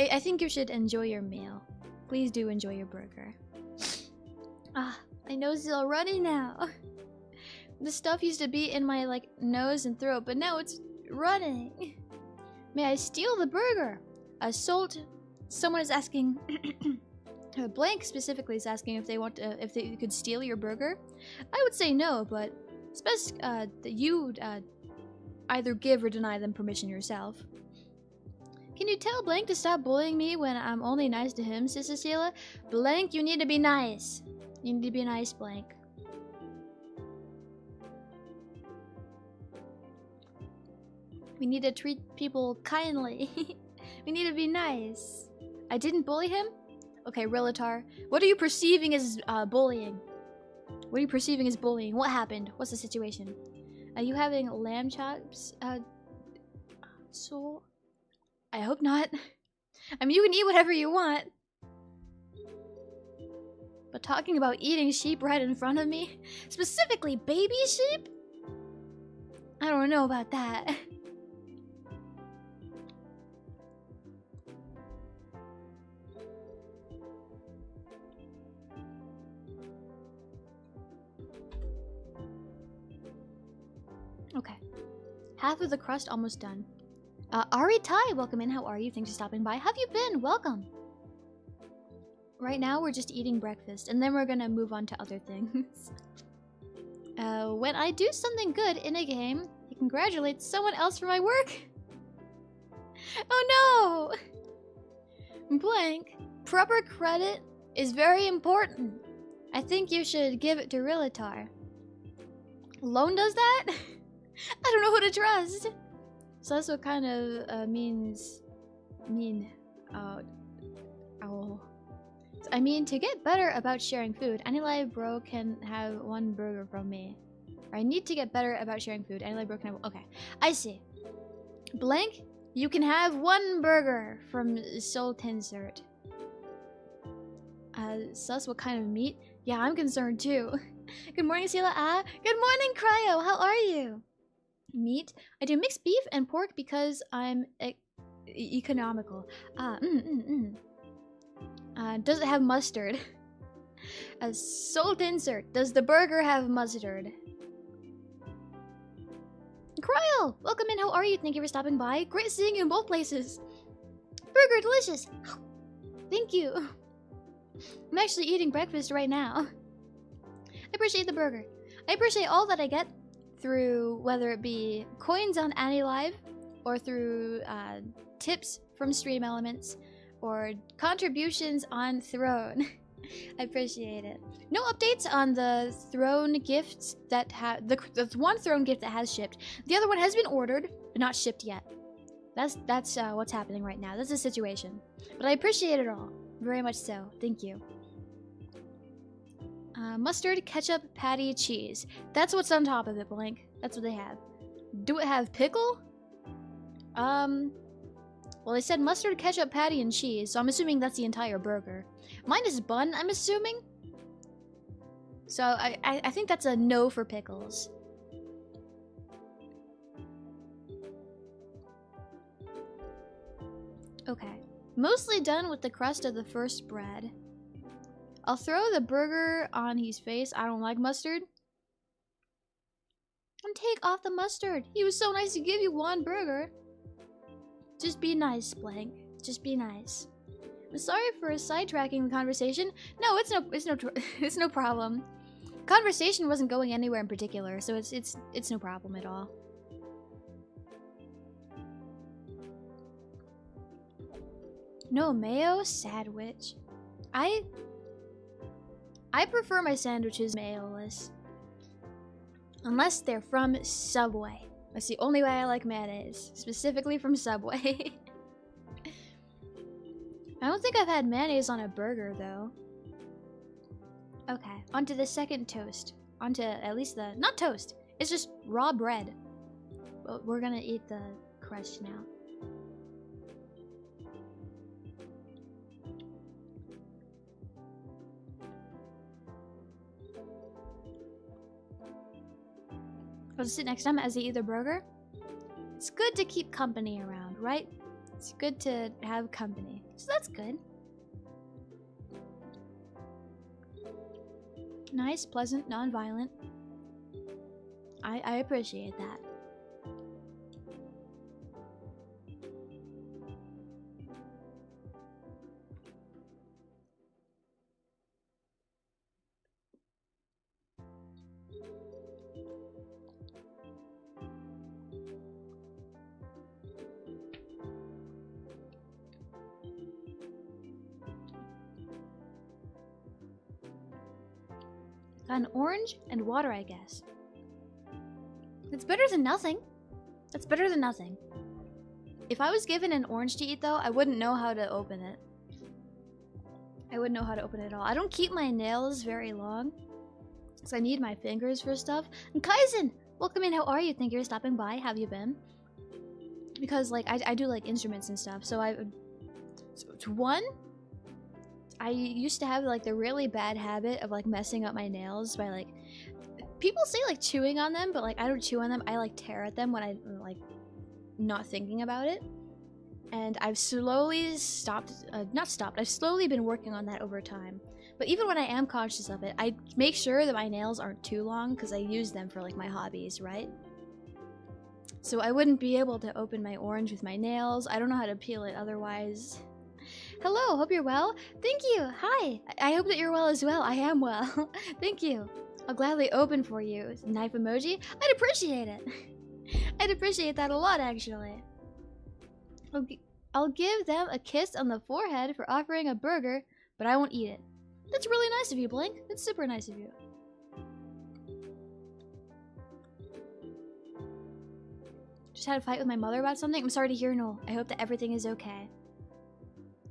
I think you should enjoy your meal. Please do enjoy your burger. Ah, my nose is all runny now. The stuff used to be in my like nose and throat, but now it's running. May I steal the burger? Assault. Someone is asking. Blank specifically is asking if they want to, if they could steal your burger. I would say no, but it's best that you either give or deny them permission yourself. Can you tell Blank to stop bullying me when I'm only nice to him, Sis Esila? Blank, you need to be nice. You need to be nice, Blank. We need to treat people kindly. We need to be nice. I didn't bully him? Okay, Rillatar. What are you perceiving as bullying? What are you perceiving as bullying? What happened? What's the situation? Are you having lamb chops? So... I hope not. I mean, you can eat whatever you want. But talking about eating sheep right in front of me? Specifically baby sheep? I don't know about that. Okay. Half of the crust almost done. Ari Tai, welcome in. How are you? Thanks for stopping by. How have you been? Welcome. Right now, we're just eating breakfast, and then we're gonna move on to other things. When I do something good in a game, I congratulate someone else for my work. Oh no! Blank. Proper credit is very important. I think you should give it to Rillatar. Lone does that? I don't know who to trust. So that's what kind of means. I mean, to get better about sharing food, any live bro can have one burger from me. Or I need to get better about sharing food. Any live bro can have. Okay, I see. Blank, you can have one burger from Soul Tinsert. Sus, what kind of meat? Yeah, I'm concerned too. Good morning, Esila. Good morning, Cryo. How are you? Meat. I do mixed beef and pork because I'm economical. Does it have mustard? Salt insert. Does the burger have mustard? Cryo! Welcome in. How are you? Thank you for stopping by. Great seeing you in both places. Burger delicious. Thank you. I'm actually eating breakfast right now. I appreciate the burger. I appreciate all that I get through whether it be coins on AniLive or through tips from Stream Elements or contributions on Throne. I appreciate it. No updates on the Throne gifts that have the one Throne gift that has shipped. The other one has been ordered but not shipped yet. That's what's happening right now. That's the situation. But I appreciate it all very much so. Thank you. Mustard, ketchup, patty, cheese. That's what's on top of it, Blank. That's what they have. Do it have pickle? Well, they said mustard, ketchup, patty, and cheese, so I'm assuming that's the entire burger. Mine is bun, I'm assuming? So, I think that's a no for pickles. Okay. Mostly done with the crust of the first bread. I'll throw the burger on his face. I don't like mustard. And take off the mustard. He was so nice to give you one burger. Just be nice, Blank. Just be nice. Sorry for sidetracking the conversation. No, it's it's no problem. Conversation wasn't going anywhere in particular, so it's no problem at all. No mayo sandwich. I prefer my sandwiches mayoless. Unless they're from Subway. That's the only way I like mayonnaise. Specifically from Subway. I don't think I've had mayonnaise on a burger, though. Okay, onto the second toast. Onto at least the... Not toast. It's just raw bread. But we're gonna eat the crust now. I'll sit next time as I eat the burger. It's good to keep company around, right? It's good to have company. So that's good. Nice, pleasant, non-violent. I appreciate that. An orange and water, I guess. It's better than nothing. That's better than nothing. If I was given an orange to eat, though, I wouldn't know how to open it. I wouldn't know how to open it at all. I don't keep my nails very long, because I need my fingers for stuff. And Kaizen! Welcome in, how are you? Thank you for stopping by. How have you been? Because, like, I do, like, instruments and stuff, so I used to have, like, the really bad habit of, like, messing up my nails by, like... People say, like, chewing on them, but, like, I don't chew on them. I, like, tear at them when I'm, like, not thinking about it. And I've slowly I've slowly been working on that over time. But even when I am conscious of it, I make sure that my nails aren't too long, because I use them for, like, my hobbies, right? So I wouldn't be able to open my orange with my nails. I don't know how to peel it otherwise. Hello, hope you're well. Thank you. Hi. I hope that you're well as well. I am well. Thank you. I'll gladly open for you. Knife emoji. I'd appreciate it. I'd appreciate that a lot, actually. I'll give them a kiss on the forehead for offering a burger, but I won't eat it. That's really nice of you, Blink. That's super nice of you. Just had a fight with my mother about something. I'm sorry to hear, Noel. I hope that everything is okay.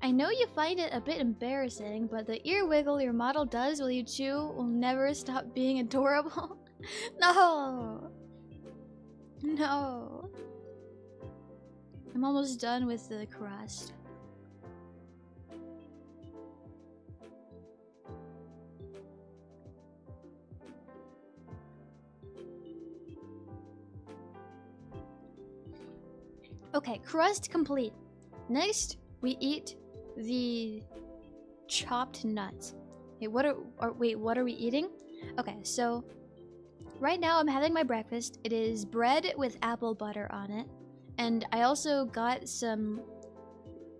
I know you find it a bit embarrassing, but the ear wiggle your model does while you chew will never stop being adorable. No! No. I'm almost done with the crust. Okay, crust complete. Next, we eat the chopped nuts. Okay, what are we eating? Okay, so right now I'm having my breakfast. It is bread with apple butter on it, and I also got some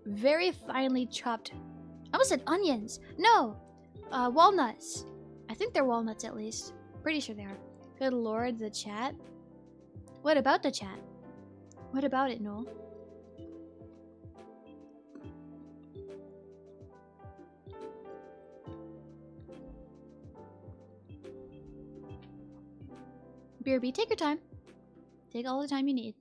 very finely chopped, I almost said onions. No, walnuts. I think they're walnuts at least. Pretty sure they are. Good lord, the chat. What about the chat? What about it, Noel? BRB, take your time. Take all the time you need.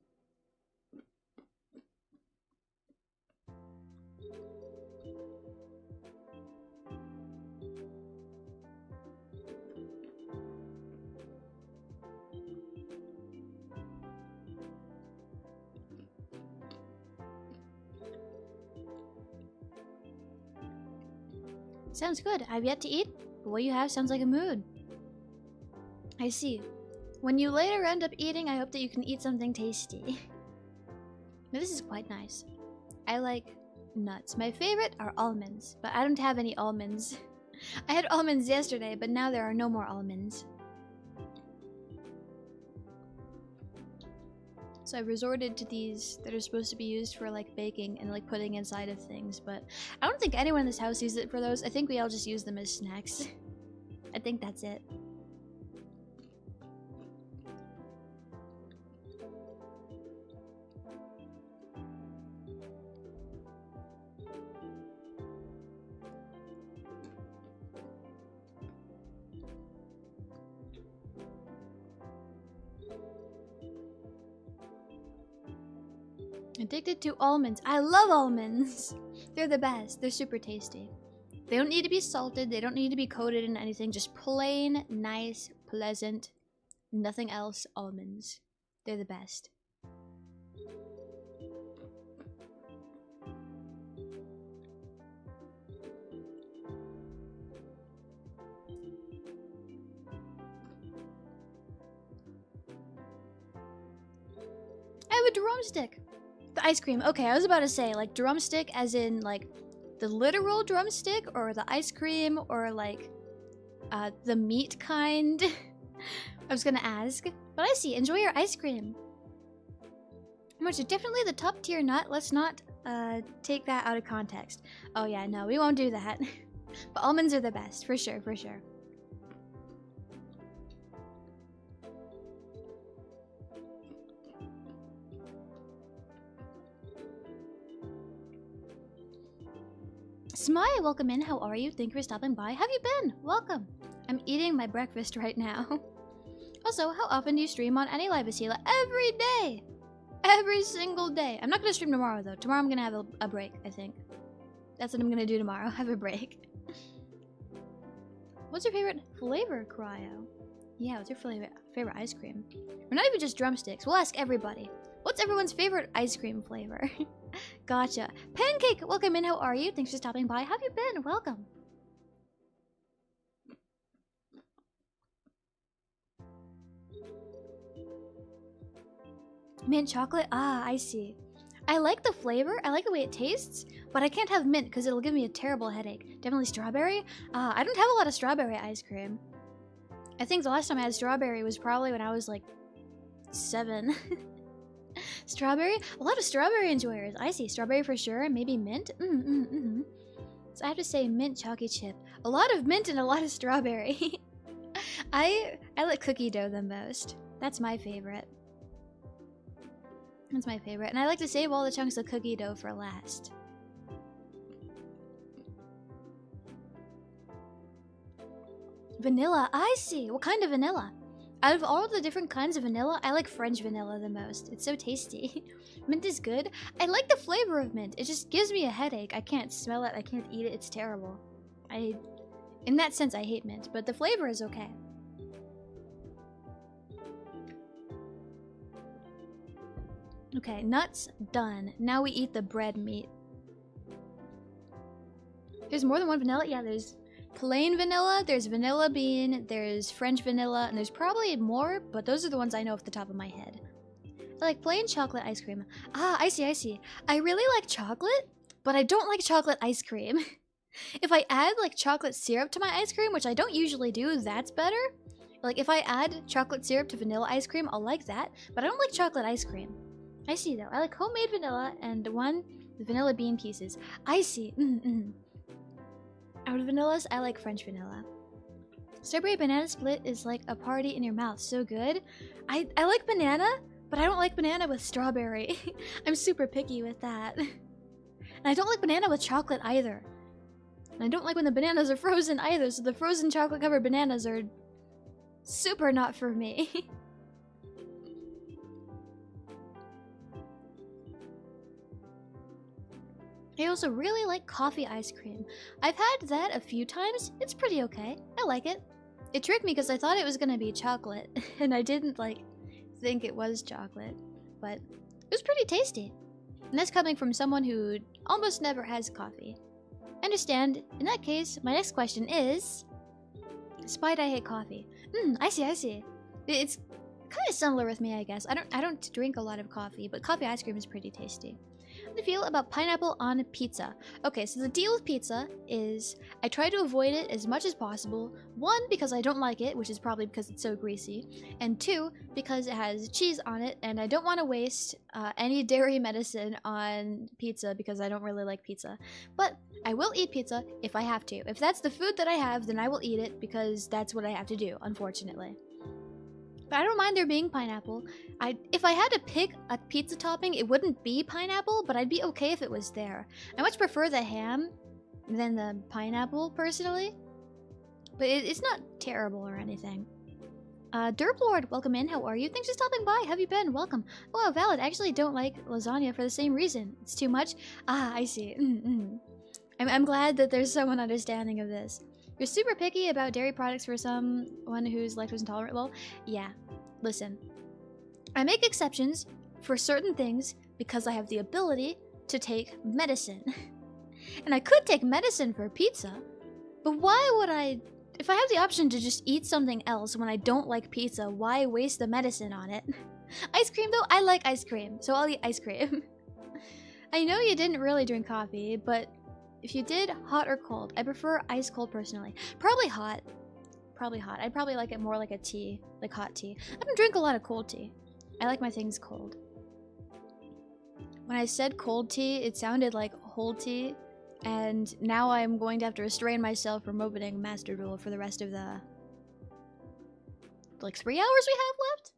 Sounds good. I've yet to eat, but what you have sounds like a mood. I see. When you later end up eating, I hope that you can eat something tasty. Now, this is quite nice. I like nuts. My favorite are almonds, but I don't have any almonds. I had almonds yesterday, but now there are no more almonds. So I've resorted to these that are supposed to be used for like baking and like putting inside of things, but I don't think anyone in this house uses it for those. I think we all just use them as snacks. I think that's it. Addicted to almonds. I love almonds. They're the best. They're super tasty. They don't need to be salted. They don't need to be coated in anything. Just plain, nice, pleasant, nothing else almonds. They're the best. I have a drumstick. The ice cream. Okay, I was about to say, like, drumstick as in, like, the literal drumstick, or the ice cream, or, like, the meat kind. I was gonna ask. But I see. Enjoy your ice cream. Which is definitely the top tier nut. Let's not, take that out of context. Oh, yeah, no, we won't do that. But almonds are the best. For sure, for sure. Smile, welcome in. How are you? Thank you for stopping by. How have you been? Welcome. I'm eating my breakfast right now. Also, how often do you stream on any live, Esila? Every day! Every single day. I'm not going to stream tomorrow, though. Tomorrow I'm going to have a break, I think. That's what I'm going to do tomorrow. Have a break. What's your favorite flavor, Cryo? Yeah, what's your favorite ice cream? We're not even just drumsticks. We'll ask everybody. What's everyone's favorite ice cream flavor? Gotcha. Pancake, welcome in. How are you? Thanks for stopping by. How have you been? Welcome. Mint chocolate? Ah, I see. I like the flavor. I like the way it tastes, but I can't have mint because it'll give me a terrible headache. Definitely strawberry? I don't have a lot of strawberry ice cream. I think the last time I had strawberry was probably when I was like 7. Strawberry? A lot of strawberry enjoyers. I see. Strawberry for sure. Maybe mint? So I have to say mint chalky chip. A lot of mint and a lot of strawberry. I like cookie dough the most. That's my favorite. That's my favorite. And I like to save all the chunks of cookie dough for last. Vanilla. I see. What kind of vanilla? Out of all the different kinds of vanilla, I like French vanilla the most. It's so tasty. Mint is good. I like the flavor of mint. It just gives me a headache. I can't smell it. I can't eat it. It's terrible. In that sense, I hate mint, but the flavor is okay. Okay, nuts, done. Now we eat the bread meat. There's more than one vanilla? Yeah, there's plain vanilla, there's vanilla bean, there's French vanilla, and there's probably more, but those are the ones I know off the top of my head. I like plain chocolate ice cream. Ah, I see, I see. I really like chocolate, but I don't like chocolate ice cream. If I add, like, chocolate syrup to my ice cream, which I don't usually do, that's better. Like, if I add chocolate syrup to vanilla ice cream, I'll like that, but I don't like chocolate ice cream. I see, though. I like homemade vanilla and one with vanilla bean pieces. I see. Out of vanillas, I like French vanilla. Strawberry banana split is like a party in your mouth. So good. I like banana, but I don't like banana with strawberry. I'm super picky with that. And I don't like banana with chocolate either. And I don't like when the bananas are frozen either, so the frozen chocolate-covered bananas are super not for me. I also really like coffee ice cream. I've had that a few times. It's pretty okay. I like it. It tricked me because I thought it was gonna be chocolate, and I didn't, like, think it was chocolate. But it was pretty tasty. And that's coming from someone who almost never has coffee. I understand. In that case, my next question is... Despite I hate coffee. I see, I see. It's kind of similar with me, I guess. I don't drink a lot of coffee, but coffee ice cream is pretty tasty. do you feel about pineapple on pizza? Okay, so the deal with pizza is I try to avoid it as much as possible. One, because I don't like it, which is probably because it's so greasy. And two, because it has cheese on it, and I don't want to waste any dairy medicine on pizza because I don't really like pizza. But I will eat pizza if I have to. If that's the food that I have, then I will eat it because that's what I have to do, unfortunately. But I don't mind there being pineapple. If I had to pick a pizza topping, it wouldn't be pineapple, but I'd be okay if it was there. I much prefer the ham than the pineapple, personally. But it's not terrible or anything. Derplord, welcome in. How are you? Thanks for stopping by. How have you been? Welcome. Oh, valid. I actually don't like lasagna for the same reason. It's too much. Ah, I see. I'm glad that there's someone understanding of this. You're super picky about dairy products for someone who's lactose intolerant. Well, yeah. Listen. I make exceptions for certain things because I have the ability to take medicine. And I could take medicine for pizza, but why would I... If I have the option to just eat something else when I don't like pizza, why waste the medicine on it? Ice cream though? I like ice cream, so I'll eat ice cream. I know you didn't really drink coffee, but if you did, hot or cold? I prefer ice cold personally. Probably hot. Probably hot. I'd probably like it more like a tea, like hot tea. I don't drink a lot of cold tea. I like my things cold. When I said cold tea, it sounded like whole tea. And now I'm going to have to restrain myself from opening Master Duel for the rest of the... like 3 hours we have left?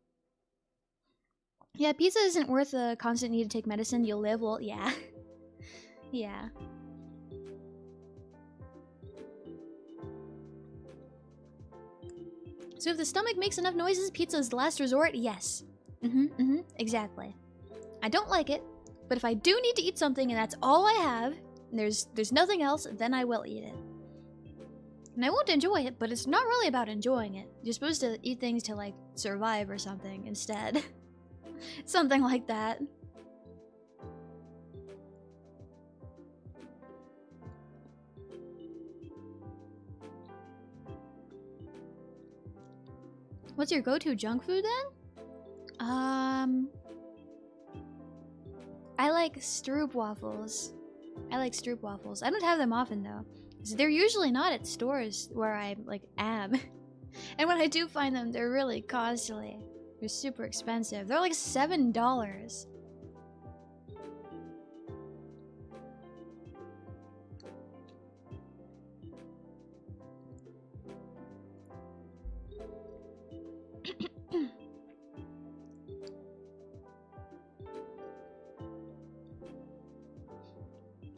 Yeah, pizza isn't worth the constant need to take medicine. You'll live, well, yeah. Yeah. So if the stomach makes enough noises, pizza is the last resort? Yes. Exactly. I don't like it, but if I do need to eat something and that's all I have, and there's nothing else, then I will eat it. And I won't enjoy it, but it's not really about enjoying it. You're supposed to eat things to, like, survive or something instead. Something like that. What's your go-to junk food then? I like Stroop waffles. I like Stroop waffles. I don't have them often though. They're usually not at stores where I like am. And when I do find them, they're really costly. They're super expensive. They're like $7.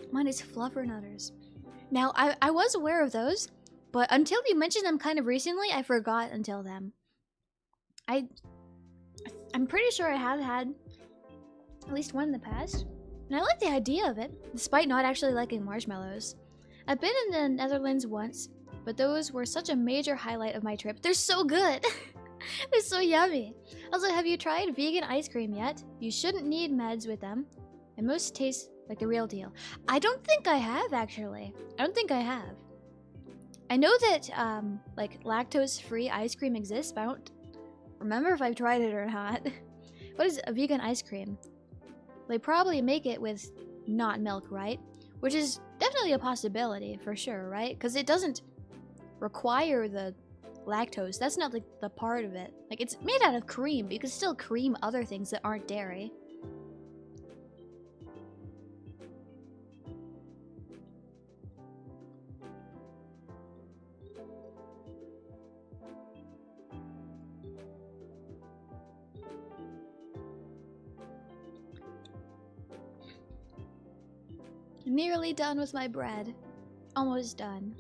Mine is Fluffernutters. Now, I was aware of those, but until you mentioned them kind of recently, I forgot until then. I'm pretty sure I have had at least one in the past, and I like the idea of it, despite not actually liking marshmallows. I've been in the Netherlands once, but those were such a major highlight of my trip. They're so good! They're so yummy! Also, have you tried vegan ice cream yet? You shouldn't need meds with them, and most taste like the real deal. I don't think I have, actually. I don't think I have. I know that, like, lactose-free ice cream exists, but I don't remember if I've tried it or not. What is a vegan ice cream? They probably make it with not milk, right? Which is definitely a possibility, for sure, right? Because it doesn't require the lactose. That's not, like, the part of it. Like, it's made out of cream, but you can still cream other things that aren't dairy. Nearly done with my bread. Almost done.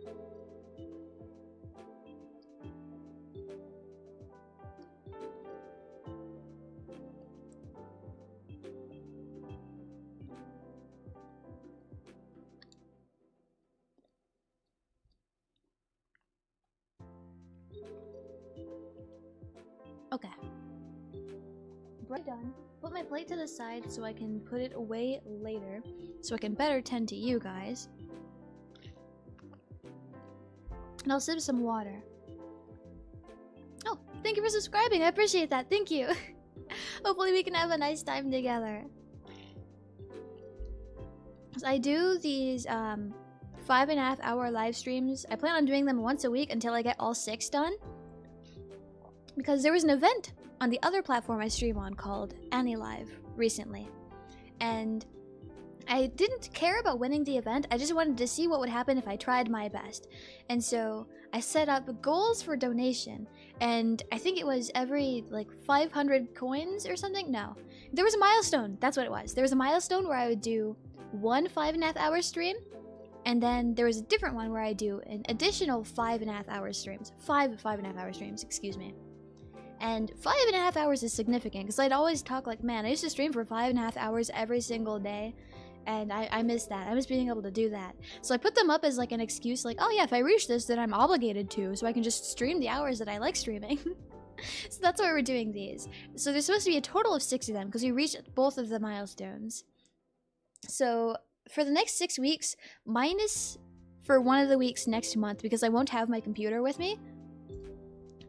Okay. Bread done. Put my plate to the side so I can put it away later, so I can better tend to you guys. And I'll sip some water. Oh, thank you for subscribing. I appreciate that. Thank you. Hopefully we can have a nice time together. So I do these 5.5-hour live streams. I plan on doing them once a week until I get all 6 done. Because there was an event on the other platform I stream on called Annie Live recently. And I didn't care about winning the event, I just wanted to see what would happen if I tried my best. And so I set up goals for donation, and I think it was every like 500 coins or something? No. There was a milestone, that's what it was. There was a milestone where I would do one 5.5-hour stream, and then there was a different one where I do an additional 5.5-hour streams. 5.5-hour streams, excuse me. And 5.5 hours is significant, because I'd always talk like, man, I used to stream for 5.5 hours every single day. And I miss that. I miss being able to do that. So I put them up as like an excuse, like, oh yeah, if I reach this, then I'm obligated to, so I can just stream the hours that I like streaming. So that's why we're doing these. So there's supposed to be a total of 6 of them, because we reached both of the milestones. So for the next 6 weeks, minus for one of the weeks next month, because I won't have my computer with me.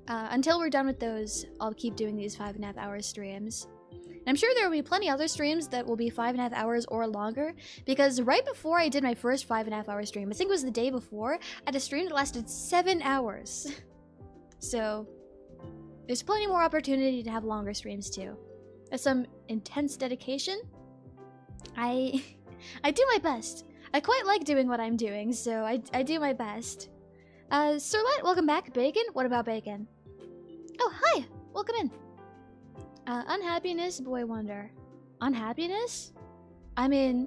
Until we're done with those, I'll keep doing these 5.5-hour streams. I'm sure there will be plenty other streams that will be 5.5 hours or longer, because right before I did my first 5.5-hour stream, I think it was the day before, I had a stream that lasted 7 hours. So there's plenty more opportunity to have longer streams too. That's some intense dedication. I do my best. I quite like doing what I'm doing, so I do my best. Sirlet, welcome back. Bacon? What about bacon? Oh, hi! Welcome in. Unhappiness, boy wonder. Unhappiness? I mean,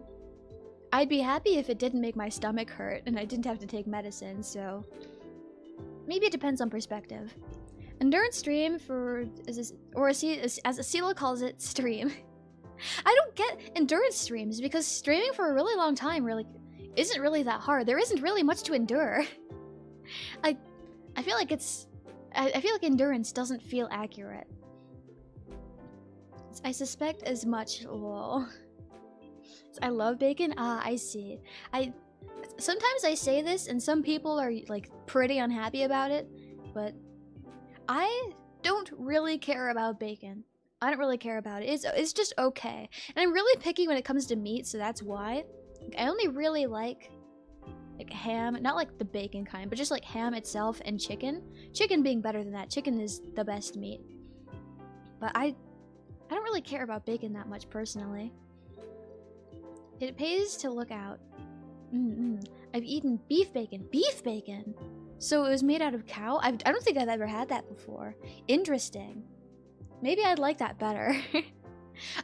I'd be happy if it didn't make my stomach hurt and I didn't have to take medicine, so maybe it depends on perspective. Endurance stream for, as Esila calls it, stream. I don't get endurance streams because streaming for a really long time really isn't really that hard. There isn't really much to endure. I feel like I feel like endurance doesn't feel accurate. I suspect as much, lol. I love bacon? Ah, I see. Sometimes I say this and some people are like pretty unhappy about it, but I don't really care about bacon. I don't really care about it. It's just okay. And I'm really picky when it comes to meat, so that's why. I only really like ham, not like the bacon kind, but just like ham itself and chicken. Chicken being better than that. Chicken is the best meat. But I don't really care about bacon that much personally. It pays to look out. I've eaten beef bacon. Beef bacon! So it was made out of cow? I don't think I've ever had that before. Interesting. Maybe I'd like that better.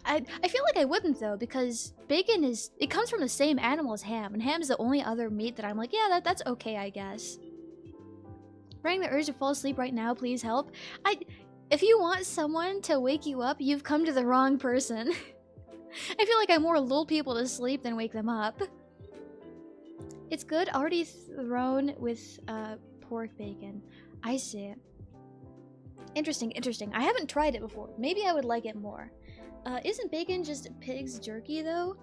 I feel like I wouldn't though, because bacon it comes from the same animal as ham, and ham is the only other meat that I'm like, yeah, that's okay, I guess. Feeling the urge to fall asleep right now, please help. If you want someone to wake you up, you've come to the wrong person. I feel like I more lull people to sleep than wake them up. It's good, already thrown with pork bacon. I see. Interesting, interesting. I haven't tried it before. Maybe I would like it more. Isn't bacon just pig's jerky though?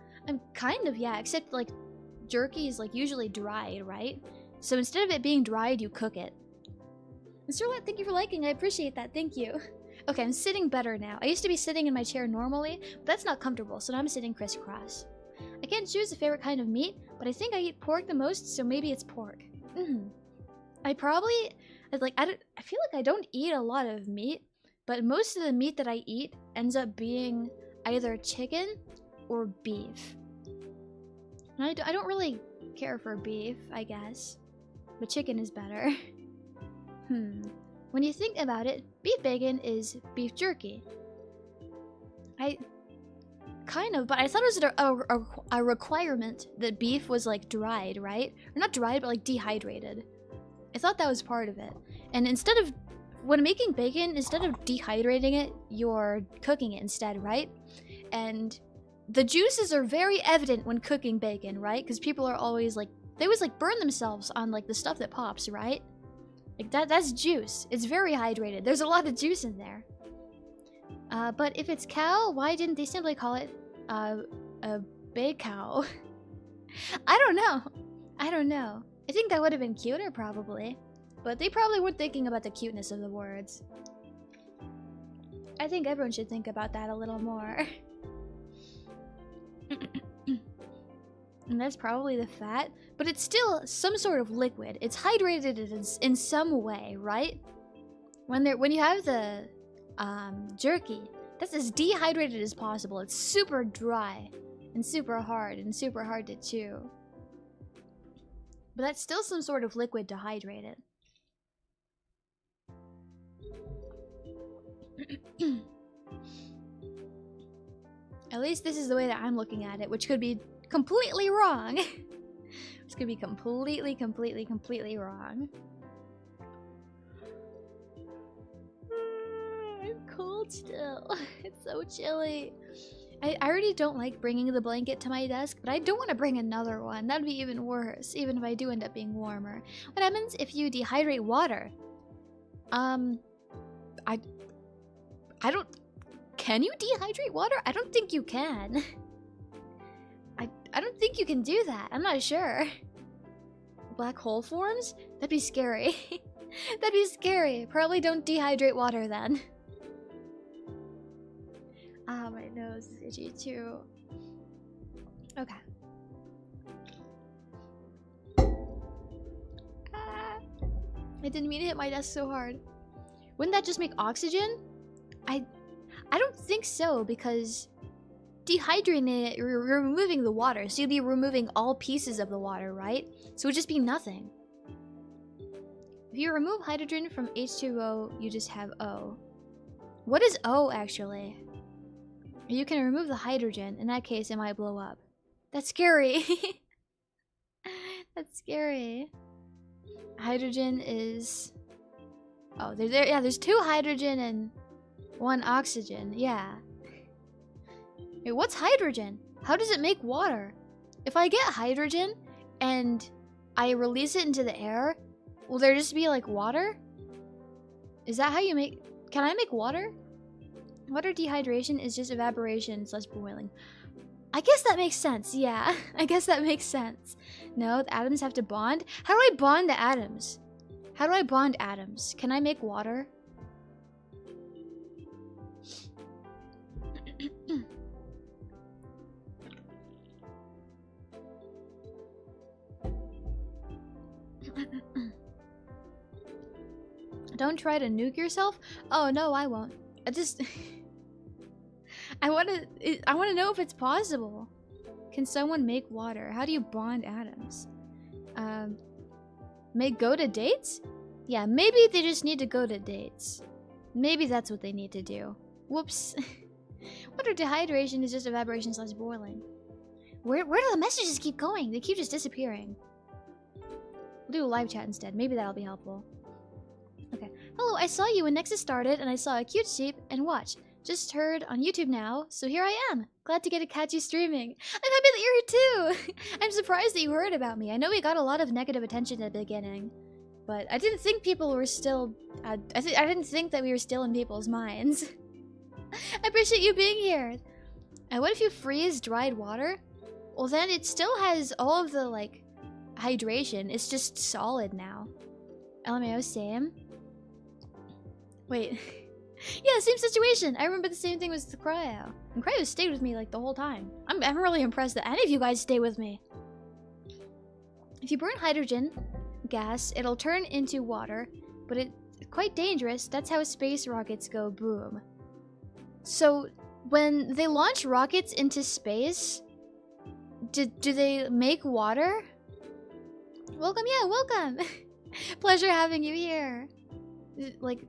Kind of, yeah, except like jerky is like usually dried, right? So instead of it being dried, you cook it. Mr. Let, thank you for liking. I appreciate that. Thank you. Okay, I'm sitting better now. I used to be sitting in my chair normally, but that's not comfortable, so now I'm sitting crisscross. I can't choose a favorite kind of meat, but I think I eat pork the most, so maybe it's pork. I feel like I don't eat a lot of meat, but most of the meat that I eat ends up being either chicken or beef. And I don't really care for beef, I guess, but chicken is better. When you think about it, beef bacon is beef jerky. Kind of, but I thought it was a requirement that beef was like dried, right? Or not dried, but like dehydrated. I thought that was part of it. And when making bacon, instead of dehydrating it, you're cooking it instead, right? And the juices are very evident when cooking bacon, right? Because people are always like, they always like burn themselves on like the stuff that pops, right? Like that's juice. It's very hydrated. There's a lot of juice in there. But if it's cow, why didn't they simply call it a big cow? I don't know. I think that would have been cuter probably. But they probably weren't thinking about the cuteness of the words. I think everyone should think about that a little more. And that's probably the fat, but it's still some sort of liquid. It's hydrated in some way, right? When you have the jerky, that's as dehydrated as possible. It's super dry and super hard to chew. But that's still some sort of liquid to hydrate it. At least this is the way that I'm looking at it, which could be completely wrong. This could be completely wrong. I'm cold still. It's so chilly. I already don't like bringing the blanket to my desk, but I don't want to bring another one. That'd be even worse, even if I do end up being warmer. What happens if you dehydrate water? I don't... Can you dehydrate water? I don't think you can. I don't think you can do that. I'm not sure. Black hole forms? That'd be scary. That'd be scary. Probably don't dehydrate water then. Ah, my nose is itchy too. Okay. Ah, I didn't mean to hit my desk so hard. Wouldn't that just make oxygen? I don't think so, because dehydrating it, you're removing the water, so you'd be removing all pieces of the water, right? So it would just be nothing. If you remove hydrogen from H2O, you just have O. What is O, actually? You can remove the hydrogen. In that case, it might blow up. That's scary. That's scary. Hydrogen is... Oh, there's 2 hydrogen and 1 oxygen. Yeah. Wait, what's hydrogen? How does it make water? If I get hydrogen and I release it into the air, will there just be like water? Is that how you make... Can I make water? Water dehydration is just evaporation / boiling. I guess that makes sense, yeah. I guess that makes sense. No, the atoms have to bond? How do I bond the atoms? How do I bond atoms? Can I make water? Don't try to nuke yourself? Oh, no, I won't. I just... I want to know if it's possible. Can someone make water? How do you bond atoms? Go to dates? Yeah, maybe they just need to go to dates. Maybe that's what they need to do. Whoops. Water dehydration is just evaporation / boiling. Where do the messages keep going? They keep just disappearing. We'll do a live chat instead. Maybe that'll be helpful. Okay. Hello, I saw you when Nexus started, and I saw a cute sheep, and watch. Just heard on YouTube now, so here I am. Glad to get to catch you streaming. I'm happy that you're here too! I'm surprised that you heard about me. I know we got a lot of negative attention at the beginning, but I didn't think people were still... I didn't think that we were still in people's minds. I appreciate you being here. And what if you freeze dried water? Well, then it still has all of the, like, hydration. It's just solid now. LMAO, same. Wait. Yeah, same situation. I remember the same thing with the cryo. And cryo stayed with me like the whole time. I'm really impressed that any of you guys stay with me. If you burn hydrogen gas, it'll turn into water, but it's quite dangerous. That's how space rockets go boom. So when they launch rockets into space, do they make water? Welcome, yeah, welcome. Pleasure having you here. Like,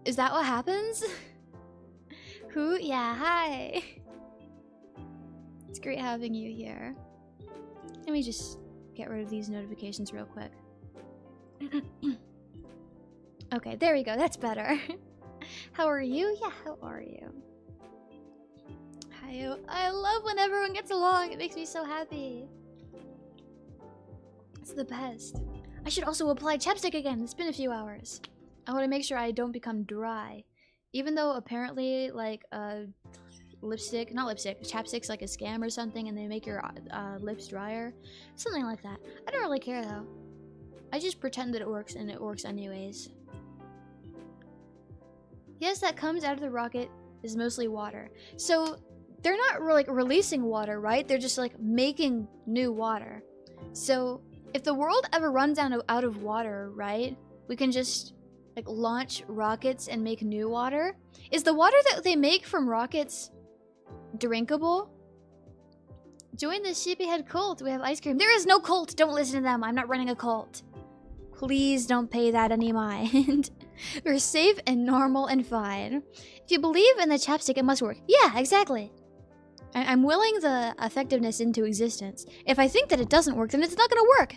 is that what happens? Who? Yeah, hi. It's great having you here. Let me just get rid of these notifications real quick. Okay, there we go. That's better. How are you? Yeah, how are you? Hi. I love when everyone gets along. It makes me so happy. It's the best. I should also apply chapstick again. It's been a few hours. I want to make sure I don't become dry. Even though apparently, like, chapstick's like a scam or something and they make your lips drier. Something like that. I don't really care though. I just pretend that it works and it works anyways. Yes, that comes out of the rocket is mostly water. So, they're not like releasing water, right? They're just like making new water. So if the world ever runs out of water, right, we can just like launch rockets and make new water. Is the water that they make from rockets drinkable? Join the Sheepyhead cult. We have ice cream. There is no cult. Don't listen to them. I'm not running a cult. Please don't pay that any mind. We're safe and normal and fine. If you believe in the chapstick, it must work. Yeah, exactly. I'm willing the effectiveness into existence. If I think that it doesn't work, then it's not gonna work.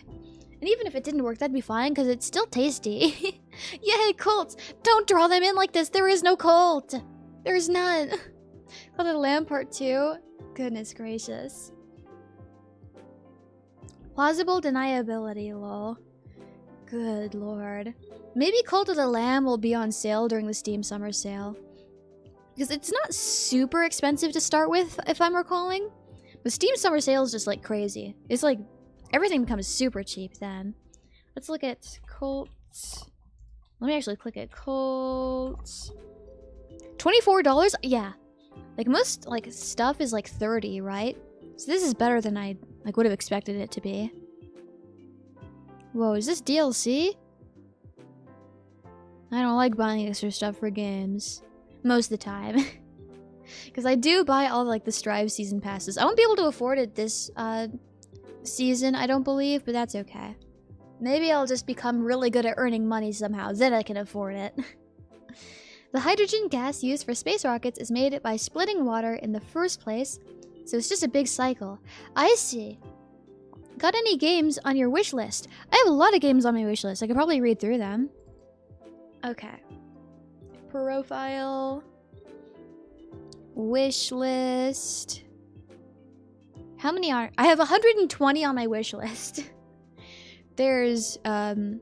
And even if it didn't work, that'd be fine, because it's still tasty. Yay, cults! Don't draw them in like this! There is no cult! There is none! Cult of the Lamb Part 2? Goodness gracious. Plausible deniability, lol. Good lord. Maybe Cult of the Lamb will be on sale during the Steam Summer Sale. Because it's not super expensive to start with, if I'm recalling. But Steam Summer Sale is just like crazy. It's like, everything becomes super cheap then. Let's look at Colts. Let me actually click it. Colts. $24? Yeah. Like most like stuff is like 30, right? So this is better than I like would have expected it to be. Whoa, is this DLC? I don't like buying extra stuff for games. Most of the time. Because I do buy all like the Strive season passes. I won't be able to afford it this season, I don't believe, but that's okay. Maybe I'll just become really good at earning money somehow, then I can afford it. The hydrogen gas used for space rockets is made by splitting water in the first place, so it's just a big cycle. I see. Got any games on your wish list? I have a lot of games on my wish list. I could probably read through them. Okay. Profile. Wish list. How many are... I have 120 on my wish list. There's, okay,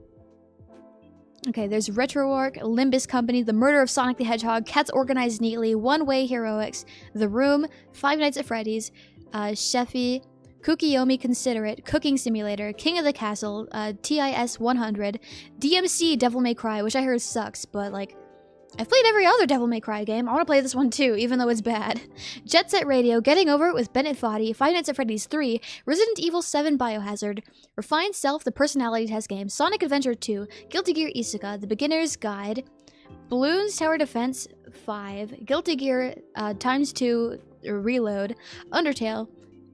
there's RetroArch, Limbus Company, The Murder of Sonic the Hedgehog, Cats Organized Neatly, One Way Heroics, The Room, Five Nights at Freddy's, Shephield, Kukiyomi Considerate, Cooking Simulator, King of the Castle, TIS 100, DMC Devil May Cry, which I heard sucks, but like, I've played every other Devil May Cry game. I want to play this one too, even though it's bad. Jet Set Radio, Getting Over It with Bennett Foddy, Five Nights at Freddy's 3, Resident Evil 7 Biohazard, Refined Self, the Personality Test Game, Sonic Adventure 2, Guilty Gear Isuka, The Beginner's Guide, Balloons Tower Defense 5, Guilty Gear ×2 Reload, Undertale,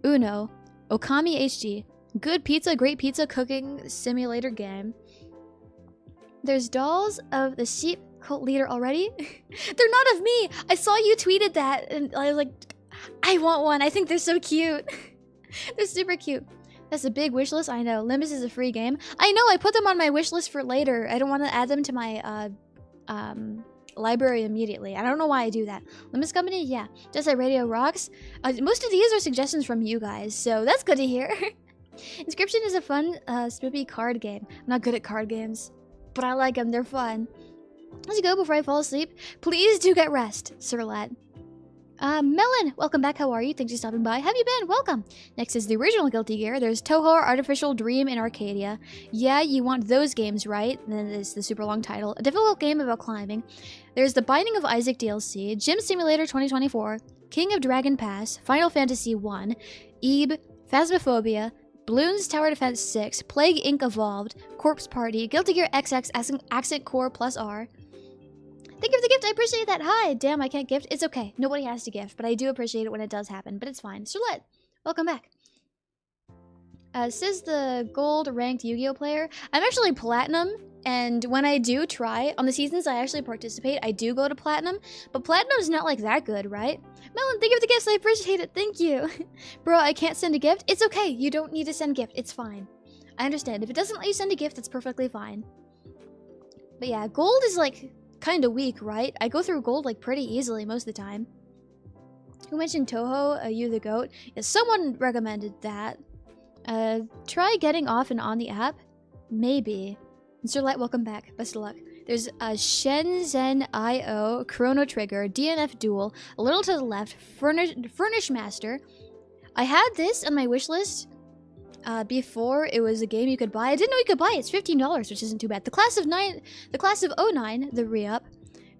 Uno, Okami HD, Good Pizza, Great Pizza Cooking Simulator Game. There's dolls of the sheep cult leader already? They're not of me! I saw you tweeted that and I was like, I want one. I think they're so cute. They're super cute. That's a big wish list. I know. Limbus is a free game. I know. I put them on my wish list for later. I don't want to add them to my library immediately. I don't know why I do that. Limbus Company? Yeah. Just like Radio Rocks. Most of these are suggestions from you guys, so that's good to hear. Inscription is a fun, spoopy card game. I'm not good at card games, but I like them. They're fun. As you go before I fall asleep, please do get rest, Sirlet. Melon, welcome back. How are you? Thanks for stopping by. Have you been? Welcome. Next is the original Guilty Gear. There's Toho Artificial Dream in Arcadia. Yeah, you want those games, right? And then there's the super long title. A difficult game about climbing. There's the Binding of Isaac DLC, Gym Simulator 2024, King of Dragon Pass, Final Fantasy 1, Ebe, Phasmophobia, Bloons Tower Defense 6, Plague Inc. Evolved, Corpse Party, Guilty Gear XX Accent Core Plus R. Thank you for the gift. I appreciate that. Hi. Damn, I can't gift. It's okay. Nobody has to gift, but I do appreciate it when it does happen. But it's fine. Sirlet, welcome back. Says the gold ranked Yu-Gi-Oh player. I'm actually platinum, and when I do try on the seasons I actually participate, I do go to platinum. But platinum's not like that good, right? Melon, thank you for the gifts. I appreciate it. Thank you. Bro, I can't send a gift. It's okay. You don't need to send a gift. It's fine. I understand. If it doesn't let you send a gift, that's perfectly fine. But yeah, gold is like kind of weak, right? I go through gold like pretty easily most of the time. Who mentioned Toho? You the goat? Yeah, someone recommended that. Try getting off and on the app? Maybe. Mr. Light, welcome back. Best of luck. There's Shenzhen IO, Chrono Trigger, DNF Duel, a little to the left, Furnish Master. I had this on my wish list before it was a game you could buy. I didn't know you could buy it. It's $15, which isn't too bad. The class of '09, the re-up,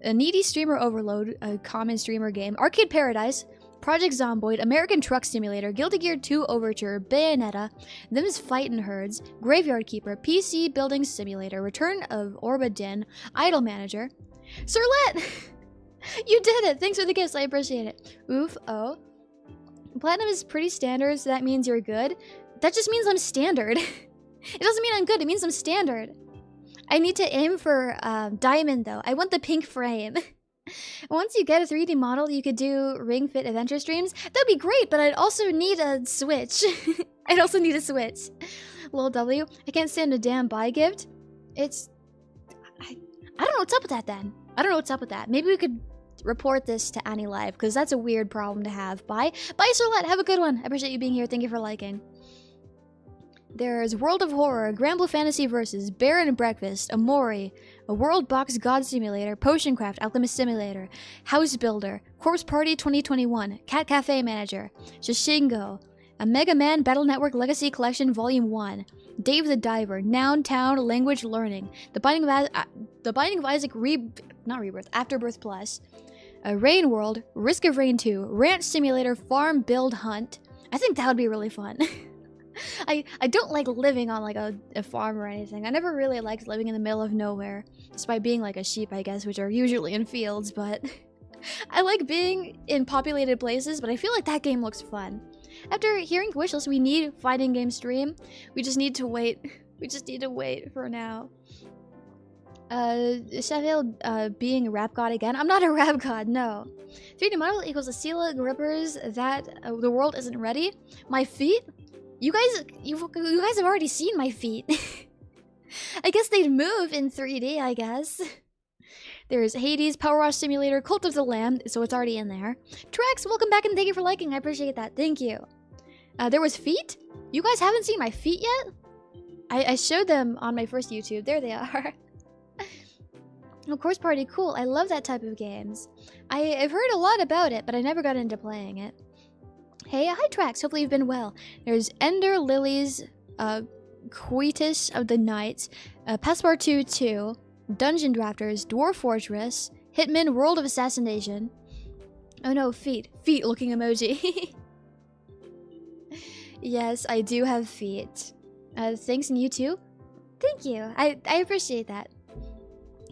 a Needy Streamer Overload, a common streamer game, Arcade Paradise, Project Zomboid, American Truck Simulator, Guilty Gear 2 Overture, Bayonetta, Them's Fightin' Herds, Graveyard Keeper, PC Building Simulator, Return of Orba Din, Idle Manager. Sirlet! You did it! Thanks for the gifts, I appreciate it. Oof, oh. Platinum is pretty standard, so that means you're good. That just means I'm standard. It doesn't mean I'm good, it means I'm standard. I need to aim for diamond though. I want the pink frame. Once you get a 3D model, you could do Ring Fit adventure streams. That'd be great, but I'd also need a Switch. I'd also need a Switch. Lil W, I can't stand a damn buy gift. It's... I don't know what's up with that then. I don't know what's up with that. Maybe we could report this to Annie Live, because that's a weird problem to have. Bye. Bye, Sirlet. Have a good one. I appreciate you being here. Thank you for liking. There's World of Horror, Grand Blue Fantasy Versus, Bear and Breakfast, Amori, a World Box God Simulator, Potion Craft, Alchemist Simulator, House Builder, Corpse Party 2021, Cat Cafe Manager, Shishingo, a Mega Man Battle Network Legacy Collection Volume 1, Dave the Diver, Noun Town Language Learning, The Binding of Isaac Afterbirth Plus, Rain World, Risk of Rain 2, Ranch Simulator, Farm Build Hunt. I think that would be really fun. I don't like living on like a farm or anything. I never really liked living in the middle of nowhere, despite being like a sheep, I guess, which are usually in fields, but I like being in populated places, but I feel like that game looks fun. After hearing the wishlist, we need fighting game stream. We just need to wait. We just need to wait for now. Shephield being a rap god again. I'm not a rap god, no. 3D model equals Esila grippers that the world isn't ready. My feet? You guys have already seen my feet. I guess they'd move in 3D, I guess. There's Hades, Power Wash Simulator, Cult of the Lamb, so it's already in there. Trex, welcome back and thank you for liking. I appreciate that. Thank you. There was feet? You guys haven't seen my feet yet? I showed them on my first YouTube. There they are. Of course, Party, cool. I love that type of games. I've heard a lot about it, but I never got into playing it. Hey, hi Trax, hopefully you've been well. There's Ender Lilies, Coitus of the Knights, Passepartout 2, Dungeon Drafters, Dwarf Fortress, Hitman, World of Assassination. Oh no, feet. Feet looking emoji. Yes, I do have feet. Thanks, and you too? Thank you, I appreciate that.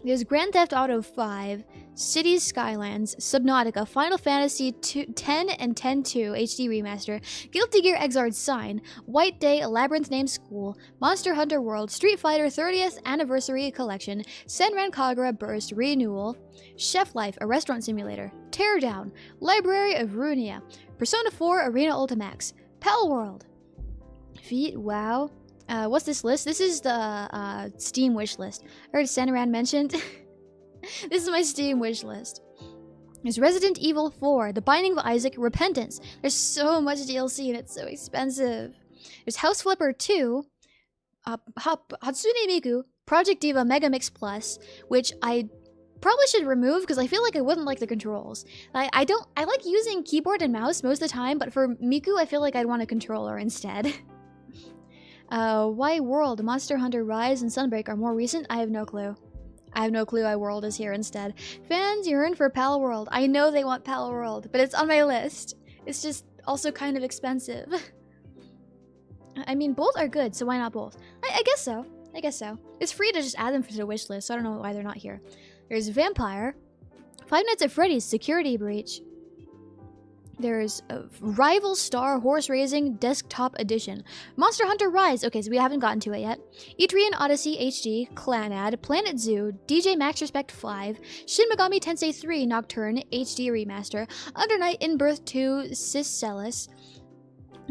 There's Grand Theft Auto 5, Cities Skylands, Subnautica, Final Fantasy 10 and 10-2 HD Remaster, Guilty Gear Xrd Sign, White Day, Labyrinth Named School, Monster Hunter World, Street Fighter 30th Anniversary Collection, Senran Kagura Burst Renewal, Chef Life, a Restaurant Simulator, Teardown, Library of Runia, Persona 4 Arena Ultimax, Pal World. Feet, wow. What's this list? This is the Steam wish list. I heard Senran mentioned. This is my Steam wish list. There's Resident Evil 4, The Binding of Isaac, Repentance. There's so much DLC and it's so expensive. There's House Flipper 2, Hatsune Miku, Project Diva Mega Mix Plus, which I probably should remove because I feel like I wouldn't like the controls. I like using keyboard and mouse most of the time, but for Miku I feel like I'd want a controller instead. Why World, Monster Hunter Rise, and Sunbreak are more recent? I have no clue. I have no clue why World is here instead. Fans yearn for Pal World. I know they want Pal World, but it's on my list. It's just also kind of expensive. I mean, both are good, so why not both? I guess so. I guess so. It's free to just add them to the wish list, so I don't know why they're not here. There's Vampire, Five Nights at Freddy's Security Breach. There's Rival Star Horse Racing Desktop Edition. Monster Hunter Rise. Okay, so we haven't gotten to it yet. Etrian Odyssey HD, Clanad, Planet Zoo, DJ Max Respect 5, Shin Megami Tensei 3 Nocturne HD Remaster, Undernight In Birth 2 Siscelis,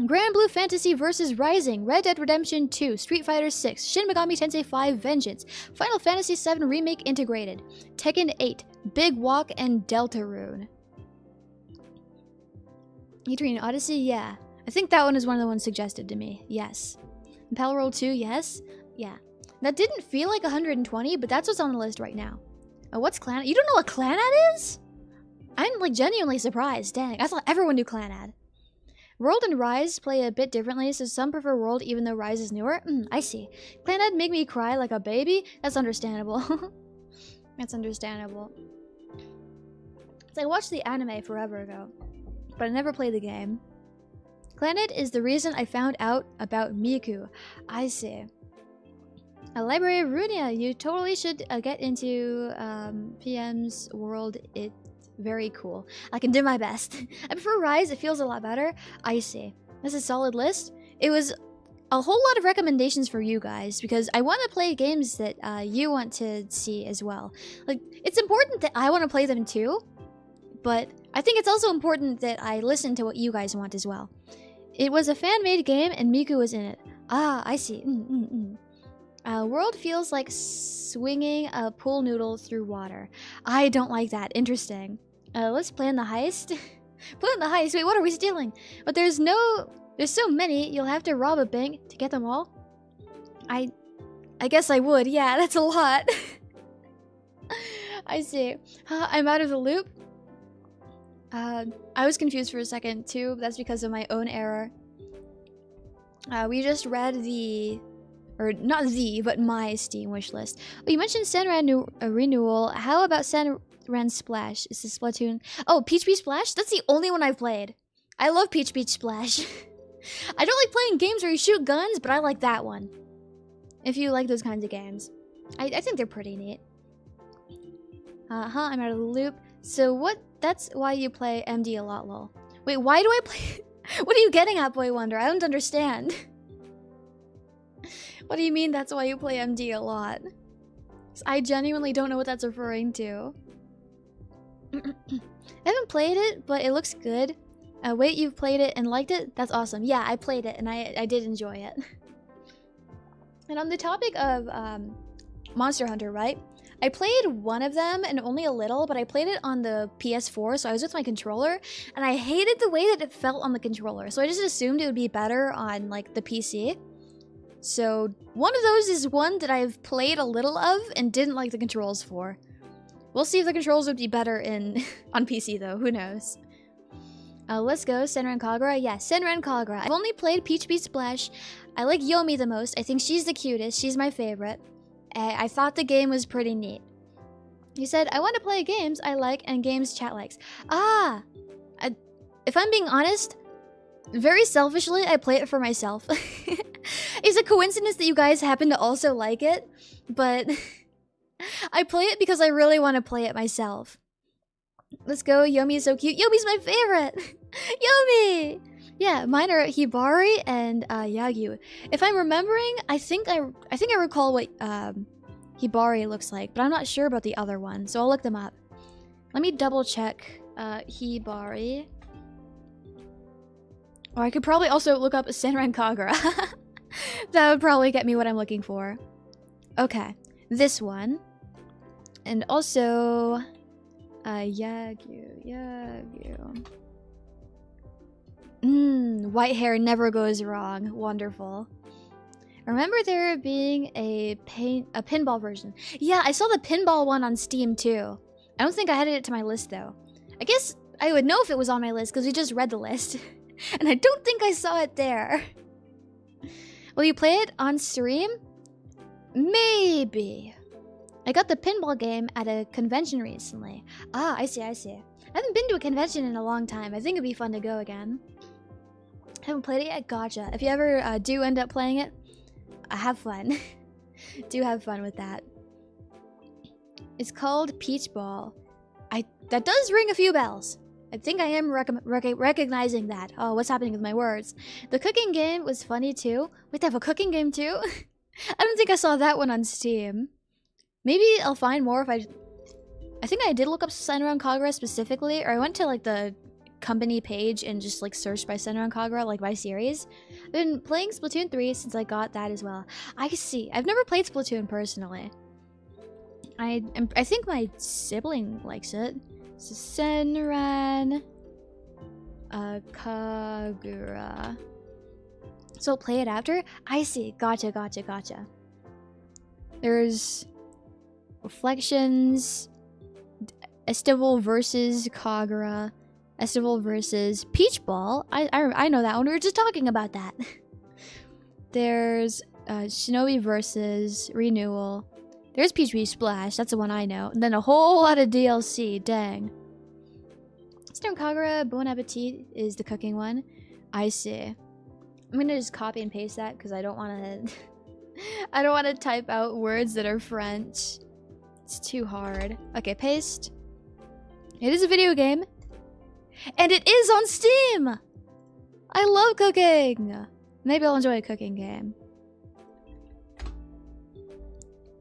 Grand Blue Fantasy vs. Rising, Red Dead Redemption 2, Street Fighter 6, Shin Megami Tensei 5 Vengeance, Final Fantasy 7 Remake Integrated, Tekken 8, Big Walk, and Deltarune. Etrian Odyssey, yeah. I think that one is one of the ones suggested to me. Yes. Pal World 2, yes. Yeah. That didn't feel like 120, but that's what's on the list right now. What's Clanad? You don't know what Clanad is? I'm like genuinely surprised. Dang, I thought everyone knew Clanad. World and Rise play a bit differently, so some prefer World even though Rise is newer. I see. Clanad make me cry like a baby? That's understandable. That's understandable. So I watched the anime forever ago. but I never played the game. Planet is the reason I found out about Miku. I see. A library of Runia. You totally should get into PM's world. It's very cool. I can do my best. I prefer Rise. It feels a lot better. I see. That's a solid list. It was a whole lot of recommendations for you guys because I want to play games that you want to see as well. Like, it's important that I want to play them too, but I think it's also important that I listen to what you guys want as well. It was a fan-made game and Miku was in it. Ah, I see. World feels like swinging a pool noodle through water. I don't like that. Interesting. Let's plan the heist. Plan the heist? Wait, what are we stealing? But there's so many, you'll have to rob a bank to get them all. I guess I would. Yeah, that's a lot. I see. I'm out of the loop. I was confused for a second too. That's because of my own error. We just read not but my Steam wishlist. Oh, you mentioned Senran renewal. How about Senran Splash? Is this Splatoon? Oh, Peach Beach Splash? That's the only one I've played. I love Peach Beach Splash. I don't like playing games where you shoot guns, but I like that one. If you like those kinds of games. I think they're pretty neat. I'm out of the loop. So that's why you play MD a lot, lol. Wait, why do I play... What are you getting at, Boy Wonder? I don't understand. What do you mean that's why you play MD a lot? I genuinely don't know what that's referring to. I haven't played it, but it looks good. Wait, you've played it and liked it? That's awesome. Yeah, I played it and I did enjoy it. And on the topic of Monster Hunter, right? I played one of them and only a little, but I played it on the PS4, so I was with my controller, and I hated the way that it felt on the controller, so I just assumed it would be better on, like, the PC. So, one of those is one that I've played a little of and didn't like the controls for. We'll see if the controls would be better on PC, though. Who knows? Let's go. Senran Kagura? Yeah, Senran Kagura. I've only played Peach Beach Splash. I like Yomi the most. I think she's the cutest. She's my favorite. I thought the game was pretty neat. He said, I want to play games I like and games chat likes. If I'm being honest, very selfishly, I play it for myself. It's a coincidence that you guys happen to also like it, but I play it because I really want to play it myself. Let's go. Yomi is so cute. Yomi's my favorite. Yomi! Yeah, mine are Hibari and Yagyu. If I'm remembering, I think I recall what Hibari looks like, but I'm not sure about the other one, so I'll look them up. Let me double check Hibari. Or I could probably also look up Senran Kagura. That would probably get me what I'm looking for. Okay, this one. And also Yagyu. White hair never goes wrong. Wonderful. Remember there being a pinball version. Yeah, I saw the pinball one on Steam too. I don't think I added it to my list though. I guess I would know if it was on my list because we just read the list. And I don't think I saw it there. Will you play it on stream? Maybe. I got the pinball game at a convention recently. Ah, I see. I haven't been to a convention in a long time. I think it'd be fun to go again. Haven't played it yet? Gotcha. If you ever do end up playing it, have fun. Do have fun with that. It's called Peach Ball. That does ring a few bells. I think I am recognizing that. Oh, what's happening with my words? The cooking game was funny too. Wait, they have a cooking game too? I don't think I saw that one on Steam. Maybe I'll find more if I think I did look up Senran Kagura specifically, or I went to like the company page and just like searched by Senran Kagura, like by series. I've been playing Splatoon 3 since I got that as well. I see. I've never played Splatoon personally. I think my sibling likes it. So Senran Kagura. So I'll play it after? I see. Gotcha. There's Reflections, Estival versus Kagura, Estival versus Peach Ball. I know that one. We were just talking about that. There's Shinobi versus Renewal. There's Peach Beach Splash. That's the one I know. And then a whole lot of DLC. Dang. Stone Kagura, Bon Appetit is the cooking one. I see. I'm gonna just copy and paste that because I don't want to. I don't want to type out words that are French. It's too hard. Okay, paste. It is a video game, and it is on Steam. I love cooking. Maybe I'll enjoy a cooking game.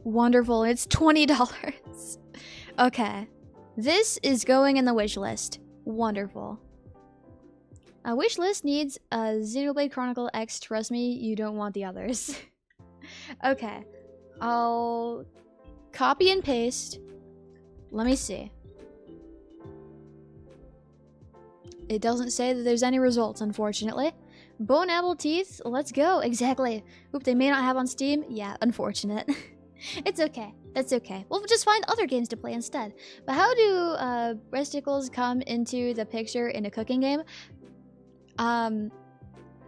Wonderful. It's $20. Okay. This is going in the wish list. Wonderful. A wish list needs a Xenoblade Chronicle X. Trust me, you don't want the others. Okay. I'll copy and paste. Let me see. It doesn't say that there's any results, unfortunately. Bone Apple Teeth, let's go. Exactly. Oop, they may not have on Steam. Yeah, unfortunate. It's okay. That's okay. We'll just find other games to play instead. But how do breasticles come into the picture in a cooking game?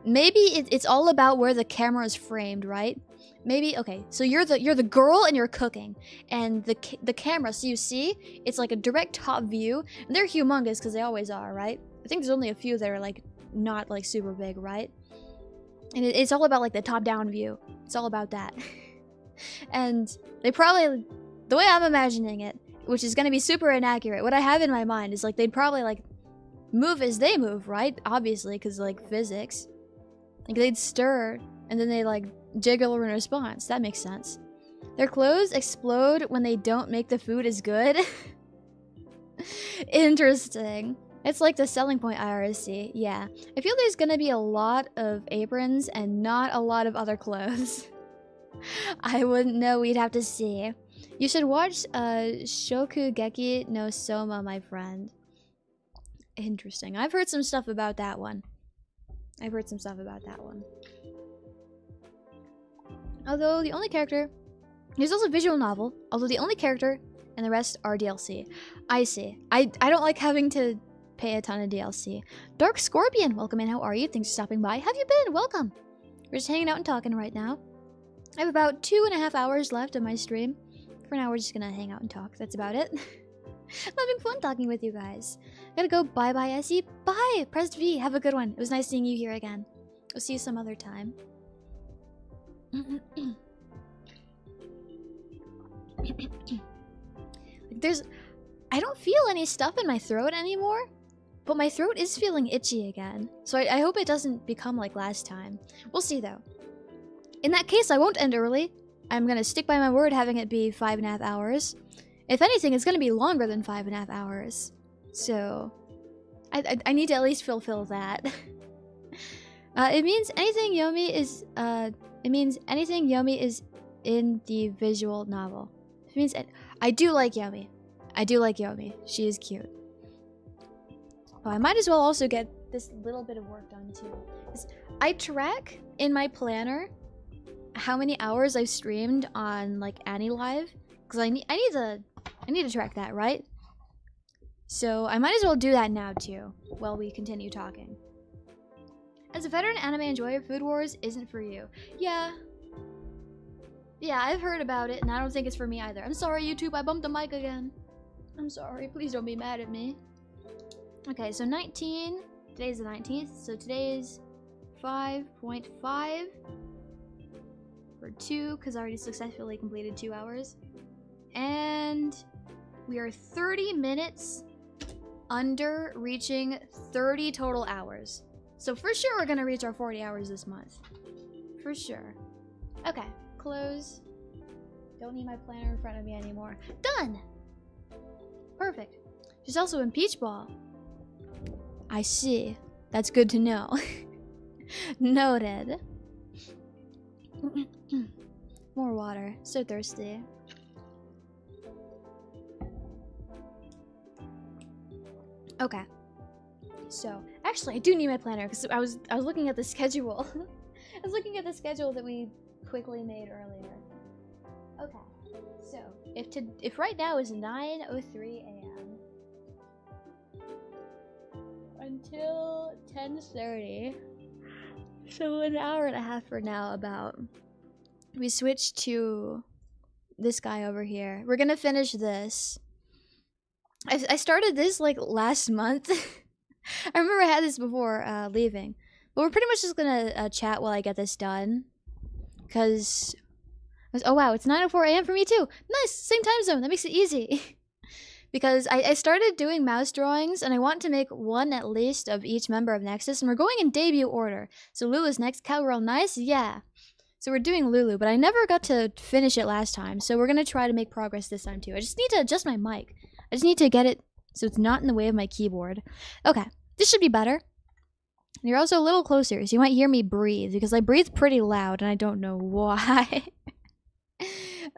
Maybe it's all about where the camera is framed, right? Maybe, okay, so you're the girl and you're cooking, and the camera, so you see, it's like a direct top view, and they're humongous because they always are, right? I think there's only a few that are like not like super big, right? And it's all about like the top-down view. It's all about that. And they probably, the way I'm imagining it, which is gonna be super inaccurate, what I have in my mind is like they'd probably like move as they move, right? Obviously, because like physics. Like they'd stir, and then they like jiggle in response. That makes sense. Their clothes explode when they don't make the food as good. Interesting. It's like the selling point IRC. Yeah. I feel there's gonna be a lot of aprons and not a lot of other clothes. I wouldn't know. We'd have to see. You should watch Shokugeki no Soma, my friend. Interesting. I've heard some stuff about that one. Although the only character... There's also a visual novel. Although the only character and the rest are DLC. I see. I don't like having to pay a ton of DLC. Dark Scorpion, welcome in. How are you? Thanks for stopping by. How have you been? Welcome. We're just hanging out and talking right now. I have about 2.5 hours left of my stream. For now, we're just gonna hang out and talk. That's about it. Having fun talking with you guys. Gotta go. Bye-bye, Essie. Bye! Pressed V. Have a good one. It was nice seeing you here again. We'll see you some other time. I don't feel any stuff in my throat anymore, but my throat is feeling itchy again. So I hope it doesn't become like last time. We'll see though. In that case, I won't end early. I'm gonna stick by my word having it be 5.5 hours. If anything, it's gonna be longer than 5.5 hours. So I need to at least fulfill that. It means anything Yomi is in the visual novel. It means I do like Yomi. She is cute. Oh, I might as well also get this little bit of work done too. I track in my planner how many hours I've streamed on like Annie Live, because I need to track that, right? So I might as well do that now too while we continue talking. As a veteran anime enjoyer, Food Wars isn't for you. Yeah, I've heard about it, and I don't think it's for me either. I'm sorry, YouTube, I bumped the mic again. I'm sorry, please don't be mad at me. Okay, so 19. Today's the 19th, so today's 5.5 for 2, because I already successfully completed 2 hours. And we are 30 minutes under reaching 30 total hours. So for sure we're gonna reach our 40 hours this month. For sure. Okay, close. Don't need my planner in front of me anymore. Done! Perfect. She's also in Peach Ball. I see. That's good to know. Noted. More water. So thirsty. Okay. So, actually, I do need my planner because I was looking at the schedule. I was looking at the schedule that we quickly made earlier. Okay. So, if right now is 9:03 a.m. until 10:30, so an hour and a half for now about, we switch to this guy over here. We're gonna finish this. I started this like last month. I remember I had this before leaving. But we're pretty much just gonna chat while I get this done. Because... Oh wow, it's 9:04 a.m. for me too! Nice! Same time zone! That makes it easy! Because I started doing mouse drawings, and I want to make one at least of each member of Nexus, and we're going in debut order. So Lulu's next, Cowgirl, nice? Yeah. So we're doing Lulu, but I never got to finish it last time, so we're gonna try to make progress this time too. I just need to adjust my mic. I just need to get it so it's not in the way of my keyboard. Okay, this should be better. And you're also a little closer, so you might hear me breathe, because I breathe pretty loud, and I don't know why.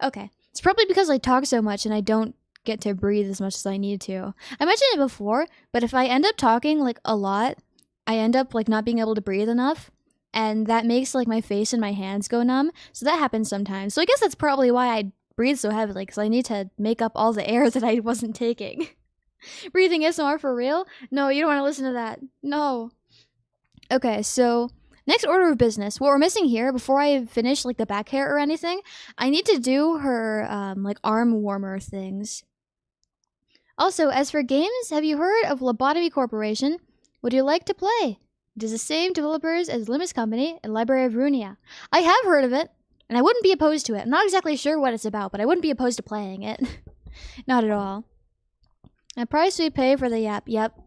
Okay, it's probably because I talk so much and I don't get to breathe as much as I need to. I mentioned it before, but if I end up talking like a lot, I end up like not being able to breathe enough, and that makes like my face and my hands go numb. So that happens sometimes. So I guess that's probably why I breathe so heavily, because I need to make up all the air that I wasn't taking. Breathing ASMR for real? No, you don't want to listen to that. No. Okay, so next order of business. What we're missing here, before I finish like the back hair or anything, I need to do her like arm warmer things. Also, as for games, have you heard of Lobotomy Corporation? Would you like to play? It is the same developers as Limus Company and Library of Runia. I have heard of it, and I wouldn't be opposed to it. I'm not exactly sure what it's about, but I wouldn't be opposed to playing it. Not at all. A price we pay for the yep.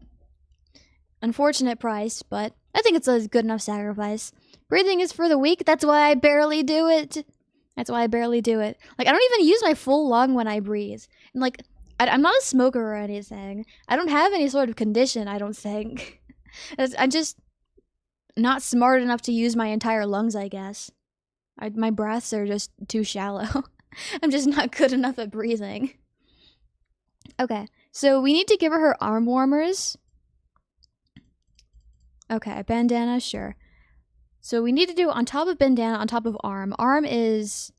Unfortunate price, but I think it's a good enough sacrifice. Breathing is for the weak, that's why I barely do it. That's why I barely do it. Like, I don't even use my full lung when I breathe. And like, I'm not a smoker or anything. I don't have any sort of condition, I don't think. I'm just not smart enough to use my entire lungs, I guess. My breaths are just too shallow. I'm just not good enough at breathing. Okay, so we need to give her arm warmers. Okay, bandana, sure. So we need to do on top of bandana, on top of arm. Arm is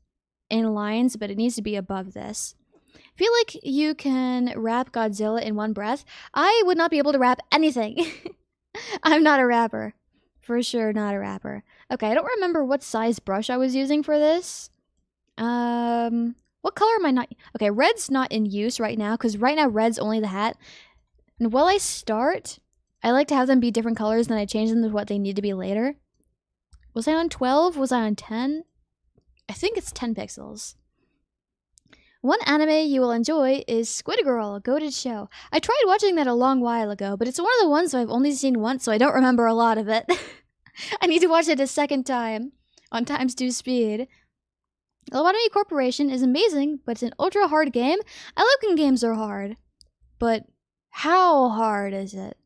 in lines, but it needs to be above this. I feel like you can wrap Godzilla in one breath. I would not be able to wrap anything. I'm not a rapper. For sure not a rapper. Okay, I don't remember what size brush I was using for this. What color am I not... Okay, red's not in use right now, because right now red's only the hat. And while I start, I like to have them be different colors, then I change them to what they need to be later. Was I on 12? Was I on 10? I think it's 10 pixels. One anime you will enjoy is Squid Girl, a goated show. I tried watching that a long while ago, but it's one of the ones I've only seen once, so I don't remember a lot of it. I need to watch it a second time, on ×2 speed. Lobotomy Corporation is amazing, but it's an ultra hard game. I like when games are hard, but how hard is it?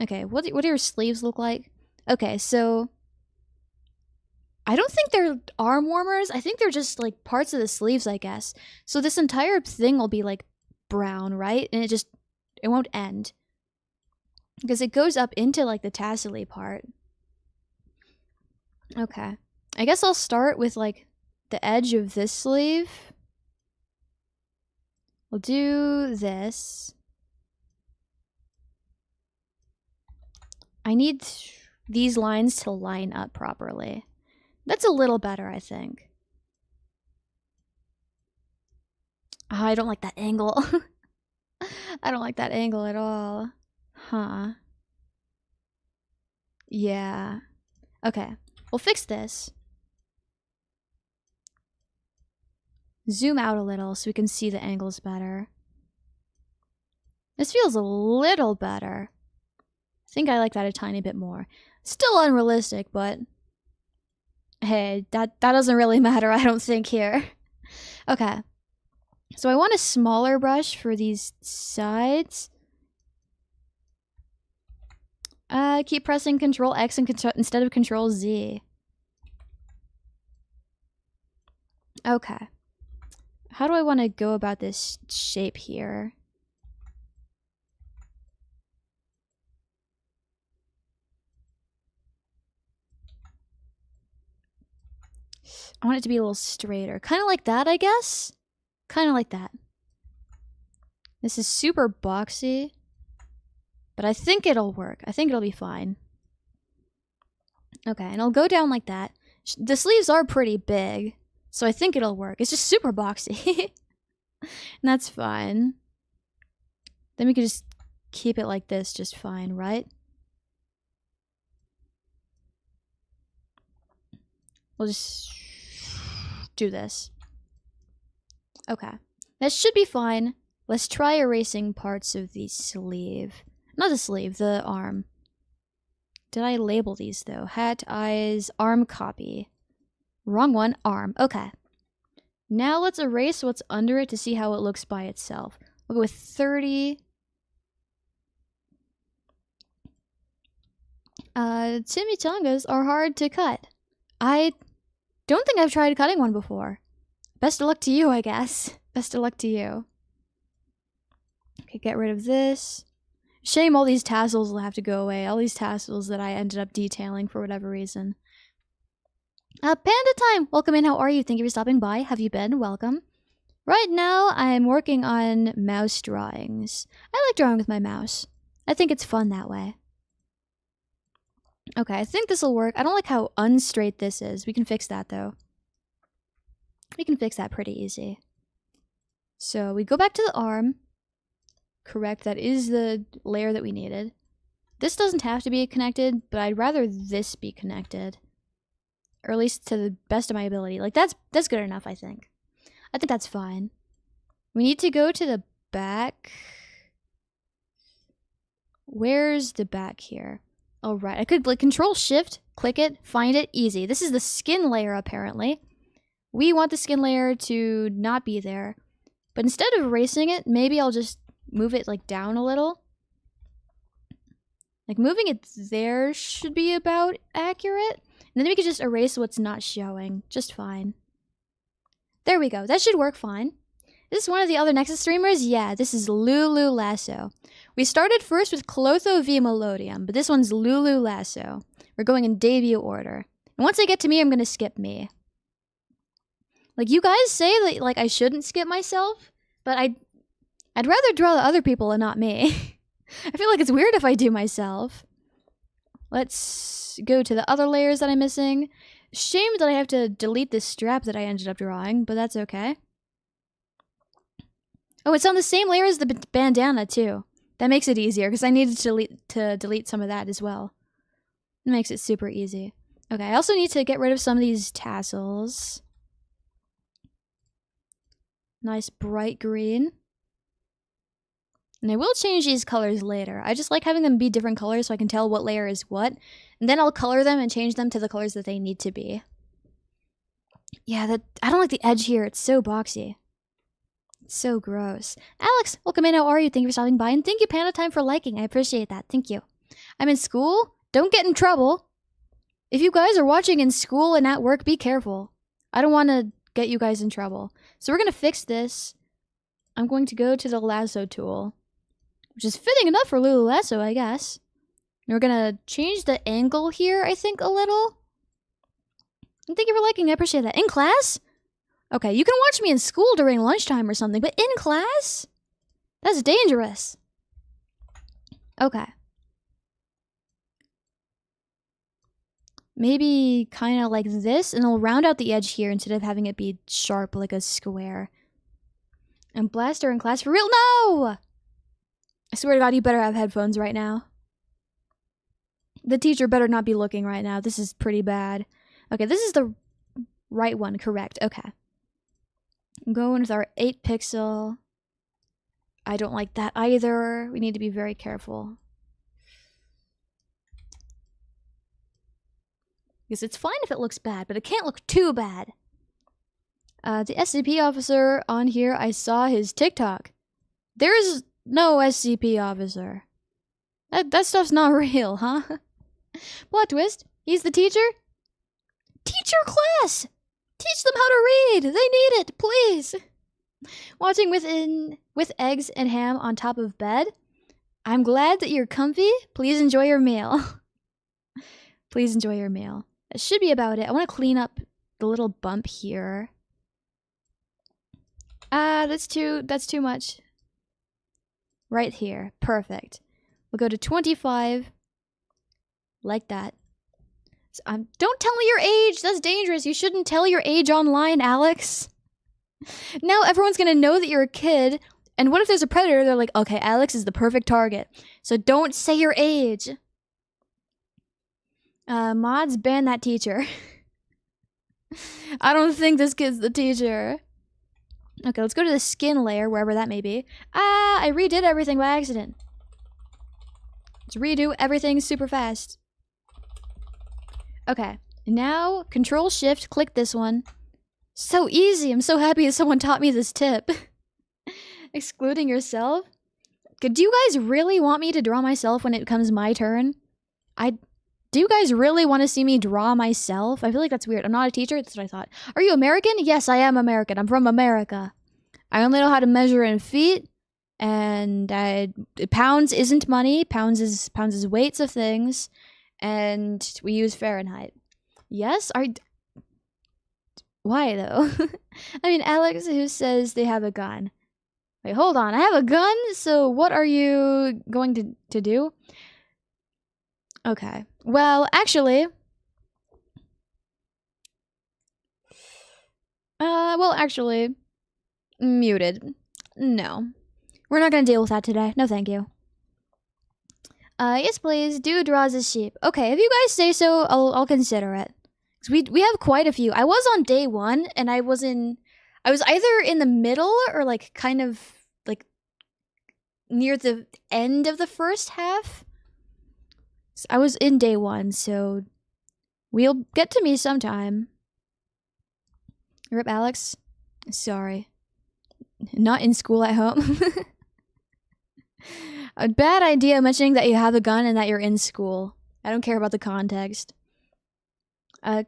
Okay, what do your sleeves look like? Okay, so I don't think they're arm warmers. I think they're just like parts of the sleeves, I guess. So this entire thing will be like brown, right? And it won't end. Because it goes up into like the tassel-y part. Okay. I guess I'll start with like the edge of this sleeve. We'll do this. I need these lines to line up properly. That's a little better, I think. Oh, I don't like that angle. I don't like that angle at all. Huh. Yeah. Okay. We'll fix this. Zoom out a little so we can see the angles better. This feels a little better. I think I like that a tiny bit more. Still unrealistic, but hey, that doesn't really matter, I don't think, here. Okay. So I want a smaller brush for these sides. Keep pressing Control X instead of Control Z. Okay. How do I want to go about this shape here? I want it to be a little straighter. Kind of like that, I guess? Kind of like that. This is super boxy. But I think it'll work. I think it'll be fine. Okay, and I'll go down like that. The sleeves are pretty big, so I think it'll work. It's just super boxy. And that's fine. Then we could just keep it like this just fine, right? We'll just do this. Okay. That should be fine. Let's try erasing parts of the sleeve. Not the sleeve, the arm. Did I label these though? Hat, eyes, arm copy. Wrong one, arm. Okay. Now let's erase what's under it to see how it looks by itself. We'll go with 30. Chimichangas are hard to cut. I don't think I've tried cutting one before. Best of luck to you, I guess. Best of luck to you. Okay, get rid of this. Shame all these tassels will have to go away. All these tassels that I ended up detailing for whatever reason. Panda time! Welcome in, how are you? Thank you for stopping by. Have you been? Welcome. Right now, I'm working on mouse drawings. I like drawing with my mouse. I think it's fun that way. Okay, I think this will work. I don't like how unstraight this is. We can fix that, though. We can fix that pretty easy. So, we go back to the arm. Correct, that is the layer that we needed. This doesn't have to be connected, but I'd rather this be connected. Or at least to the best of my ability. Like, that's good enough, I think. I think that's fine. We need to go to the back. Where's the back here? Oh, right. I could, like, Control-Shift, click it, find it, easy. This is the skin layer, apparently. We want the skin layer to not be there. But instead of erasing it, maybe I'll just move it, like, down a little. Like, moving it there should be about accurate. And then we could just erase what's not showing. Just fine. There we go. That should work fine. This is one of the other Nexus streamers? Yeah, this is Lulu Lasso. We started first with Clotho v Melodium, but this one's Lulu Lasso. We're going in debut order. And once I get to me, I'm gonna skip me. Like, you guys say that, like, I shouldn't skip myself, but I'd rather draw the other people and not me. I feel like it's weird if I do myself. Let's go to the other layers that I'm missing. Shame that I have to delete this strap that I ended up drawing, but that's okay. Oh, it's on the same layer as the bandana, too. That makes it easier, because I needed to delete some of that as well. It makes it super easy. Okay, I also need to get rid of some of these tassels. Nice bright green. And I will change these colors later. I just like having them be different colors so I can tell what layer is what. And then I'll color them and change them to the colors that they need to be. Yeah, I don't like the edge here. It's so boxy. It's so gross. Alex, welcome in. How are you? Thank you for stopping by. And thank you, Panda Time, for liking. I appreciate that. Thank you. I'm in school. Don't get in trouble. If you guys are watching in school and at work, be careful. I don't want to get you guys in trouble. So we're going to fix this. I'm going to go to the lasso tool, which is fitting enough for Lulu Lasso, I guess. And we're going to change the angle here, I think, a little. And thank you for liking. I appreciate that. In class? Okay, you can watch me in school during lunchtime or something, but in class? That's dangerous. Okay. Maybe kind of like this, and I'll round out the edge here instead of having it be sharp like a square. And Blaster in class for real? No! I swear to God, you better have headphones right now. The teacher better not be looking right now. This is pretty bad. Okay, this is the right one, correct. Okay. I'm going with our 8 pixel. I don't like that either. We need to be very careful. Because it's fine if it looks bad, but it can't look too bad. The SCP officer on here, I saw his TikTok. There is no SCP officer. That stuff's not real, huh? Plot twist. He's the teacher? Teacher class! Teach them how to read! They need it, please! Watching with eggs and ham on top of bed. I'm glad that you're comfy. Please enjoy your meal. Please enjoy your meal. That should be about it. I want to clean up the little bump here. That's too much. Right here. Perfect. We'll go to 25. Like that. So, don't tell me your age! That's dangerous. You shouldn't tell your age online, Alex. Now everyone's gonna know that you're a kid, and what if there's a predator? They're like, okay, Alex is the perfect target. So don't say your age. Mods, ban that teacher. I don't think this kid's the teacher. Okay, let's go to the skin layer, wherever that may be. Ah, I redid everything by accident. Let's redo everything super fast. Okay, now Control-Shift, click this one. So easy, I'm so happy that someone taught me this tip. Excluding yourself? Do you guys really want me to draw myself when it comes my turn? Do you guys really want to see me draw myself? I feel like that's weird. I'm not a teacher, that's what I thought. Are you American? Yes, I am American. I'm from America. I only know how to measure in feet, and pounds isn't money. Pounds is weights of things, and we use Fahrenheit. Yes? Why, though? I mean, Alex, who says they have a gun. Wait, hold on. I have a gun? So what are you going to do? Okay. Well, actually... muted. No. We're not gonna deal with that today. No, thank you. Yes, please. Dude draws a sheep. Okay, if you guys say so, I'll consider it. 'Cause we have quite a few. I was on day 1, and I was either in the middle or like kind of like near the end of the first half. So I was in day 1, so we'll get to me sometime. Rip, Alex. Sorry. Not in school, at home. A bad idea mentioning that you have a gun and that you're in school. I don't care about the context.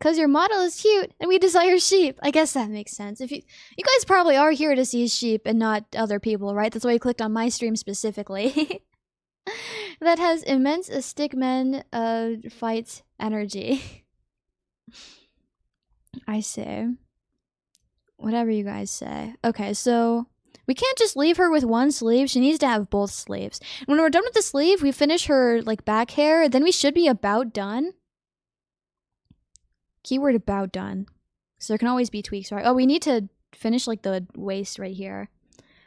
'Cause your model is cute and we desire sheep. I guess that makes sense. If you guys probably are here to see sheep and not other people, right? That's why you clicked on my stream specifically. That has immense stickman fight energy. I say. Whatever you guys say. Okay, so we can't just leave her with one sleeve. She needs to have both sleeves. And when we're done with the sleeve, we finish her like back hair. Then we should be about done. Keyword about done. So there can always be tweaks, right? Oh, we need to finish like the waist right here.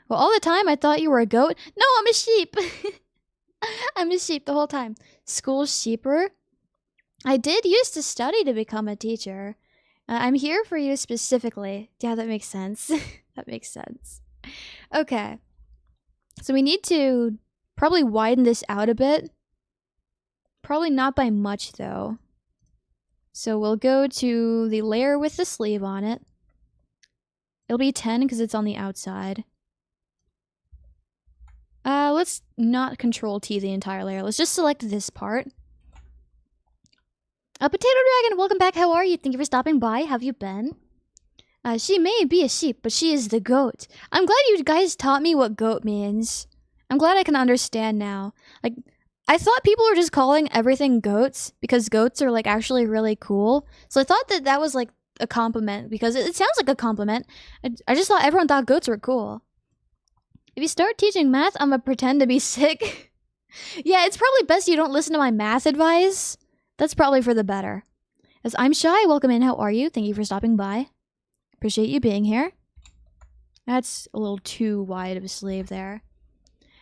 Well, all the time I thought you were a goat. No, I'm a sheep. I'm a sheep the whole time. School sheeper. I did used to study to become a teacher. I'm here for you specifically. Yeah, that makes sense. That makes sense. Okay. So we need to probably widen this out a bit. Probably not by much, though. So we'll go to the layer with the sleeve on it. It'll be 10 because it's on the outside. Let's not Control-T the entire layer. Let's just select this part. Potato Dragon, welcome back. How are you? Thank you for stopping by. How have you been? She may be a sheep, but she is the goat. I'm glad you guys taught me what goat means. I'm glad I can understand now. Like, I thought people were just calling everything goats because goats are, like, actually really cool. So I thought that that was, like, a compliment because it sounds like a compliment. I just thought everyone thought goats were cool. If you start teaching math, I'm gonna pretend to be sick. Yeah, it's probably best you don't listen to my math advice. That's probably for the better. As I'm Shy, welcome in. How are you? Thank you for stopping by. Appreciate you being here. That's a little too wide of a sleeve there.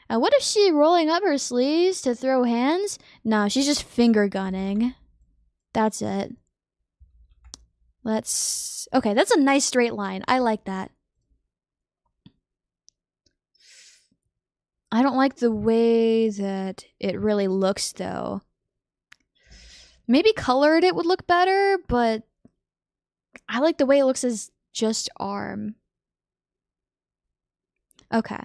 What if she rolling up her sleeves to throw hands? No, she's just finger gunning. That's it. Okay, that's a nice straight line. I like that. I don't like the way that it really looks, though. Maybe colored it would look better, but I like the way it looks as just arm. Okay.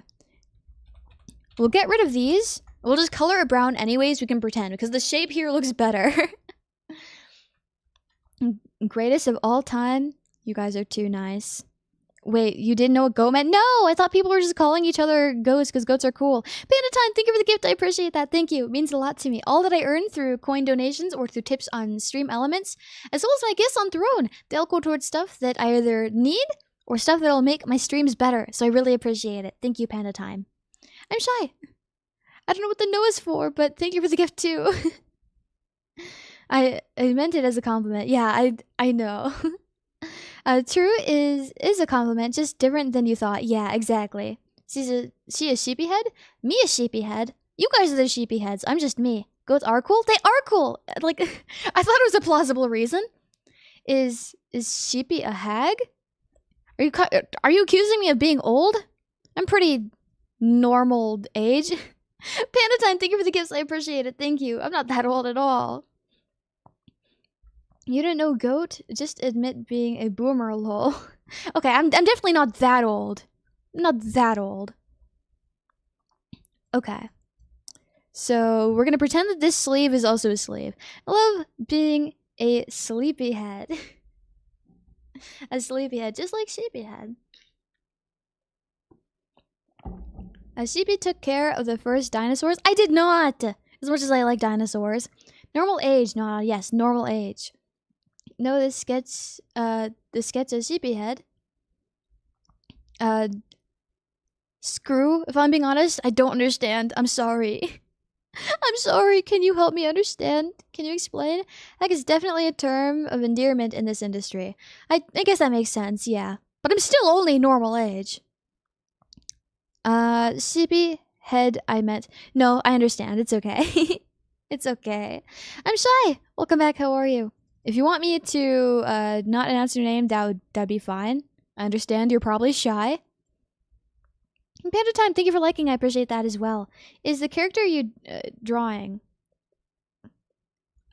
We'll get rid of these. We'll just color it brown anyways, we can pretend, because the shape here looks better. Greatest of all time. You guys are too nice. Wait, you didn't know what goat meant? No! I thought people were just calling each other goats because goats are cool. Panda Time, thank you for the gift. I appreciate that. Thank you. It means a lot to me. All that I earn through coin donations or through tips on stream elements, as well as my gifts on Throne, they'll go towards stuff that I either need or stuff that'll make my streams better. So I really appreciate it. Thank you, Panda Time. I'm Shy. I don't know what the no is for, but thank you for the gift too. I meant it as a compliment. Yeah, I know. True is a compliment, just different than you thought. Yeah, exactly. She a sheepy head? Me a sheepy head? You guys are the sheepy heads. I'm just me. Goats are cool? They are cool! Like, I thought it was a plausible reason. Is Sheepy a hag? Are you accusing me of being old? I'm pretty normal age. Panda Time, thank you for the gifts. I appreciate it. Thank you. I'm not that old at all. You didn't know goat? Just admit being a boomer, lol. Okay, I'm definitely not that old. Not that old. Okay. So we're gonna pretend that this sleeve is also a sleeve. I love being a sleepyhead. A sleepyhead, just like Sheepyhead. Sheepy took care of the first dinosaurs. I did not! As much as I like dinosaurs. Normal age, no, yes, normal age. No, this sketch of Sheepyhead. Screw, if I'm being honest, I don't understand. I'm sorry. I'm sorry, can you help me understand? Can you explain? Heck is definitely a term of endearment in this industry. I guess that makes sense, yeah. But I'm still only normal age. Sheepy head I meant. No, I understand. It's okay. It's okay. I'm shy. Welcome back. How are you? If you want me to not announce your name, that'd be fine. I understand you're probably shy. Panda Time, thank you for liking. I appreciate that as well. Is the character you drawing?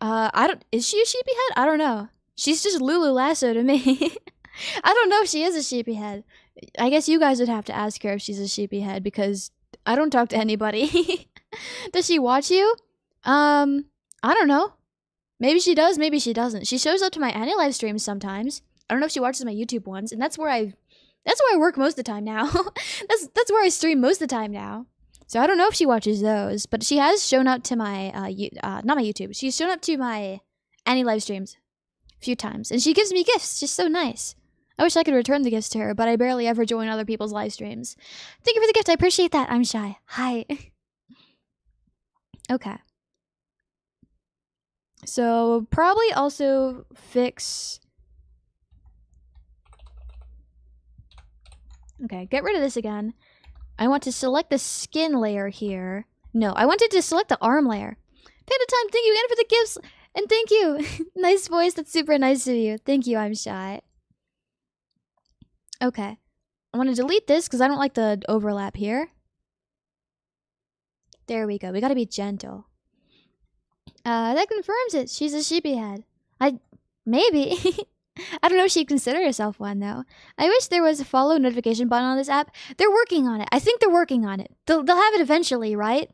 Is she a sheepy head? I don't know. She's just Lulu Lasso to me. I don't know if she is a sheepy head. I guess you guys would have to ask her if she's a sheepy head because I don't talk to anybody. Does she watch you? I don't know. Maybe she does, maybe she doesn't. She shows up to my Annie live streams sometimes. I don't know if she watches my YouTube ones, and that's where I work most of the time now. that's where I stream most of the time now. So I don't know if she watches those, but she has shown up to my not my YouTube. She's shown up to my Annie live streams a few times, and she gives me gifts. She's so nice. I wish I could return the gifts to her, but I barely ever join other people's live streams. Thank you for the gift. I appreciate that. I'm shy. Hi. Okay. So probably also fix. Okay, get rid of this again. I want to select the skin layer here. No, I wanted to select the arm layer. Panda Time, thank you again for the gifts. And thank you. Nice voice. That's super nice of you. Thank you. I'm shy. Okay. I want to delete this because I don't like the overlap here. There we go. We gotta be gentle. That confirms it. She's a sheepy head. Maybe. I don't know if she'd consider herself one, though. I wish there was a follow notification button on this app. They're working on it. I think they're working on it. They'll have it eventually, right?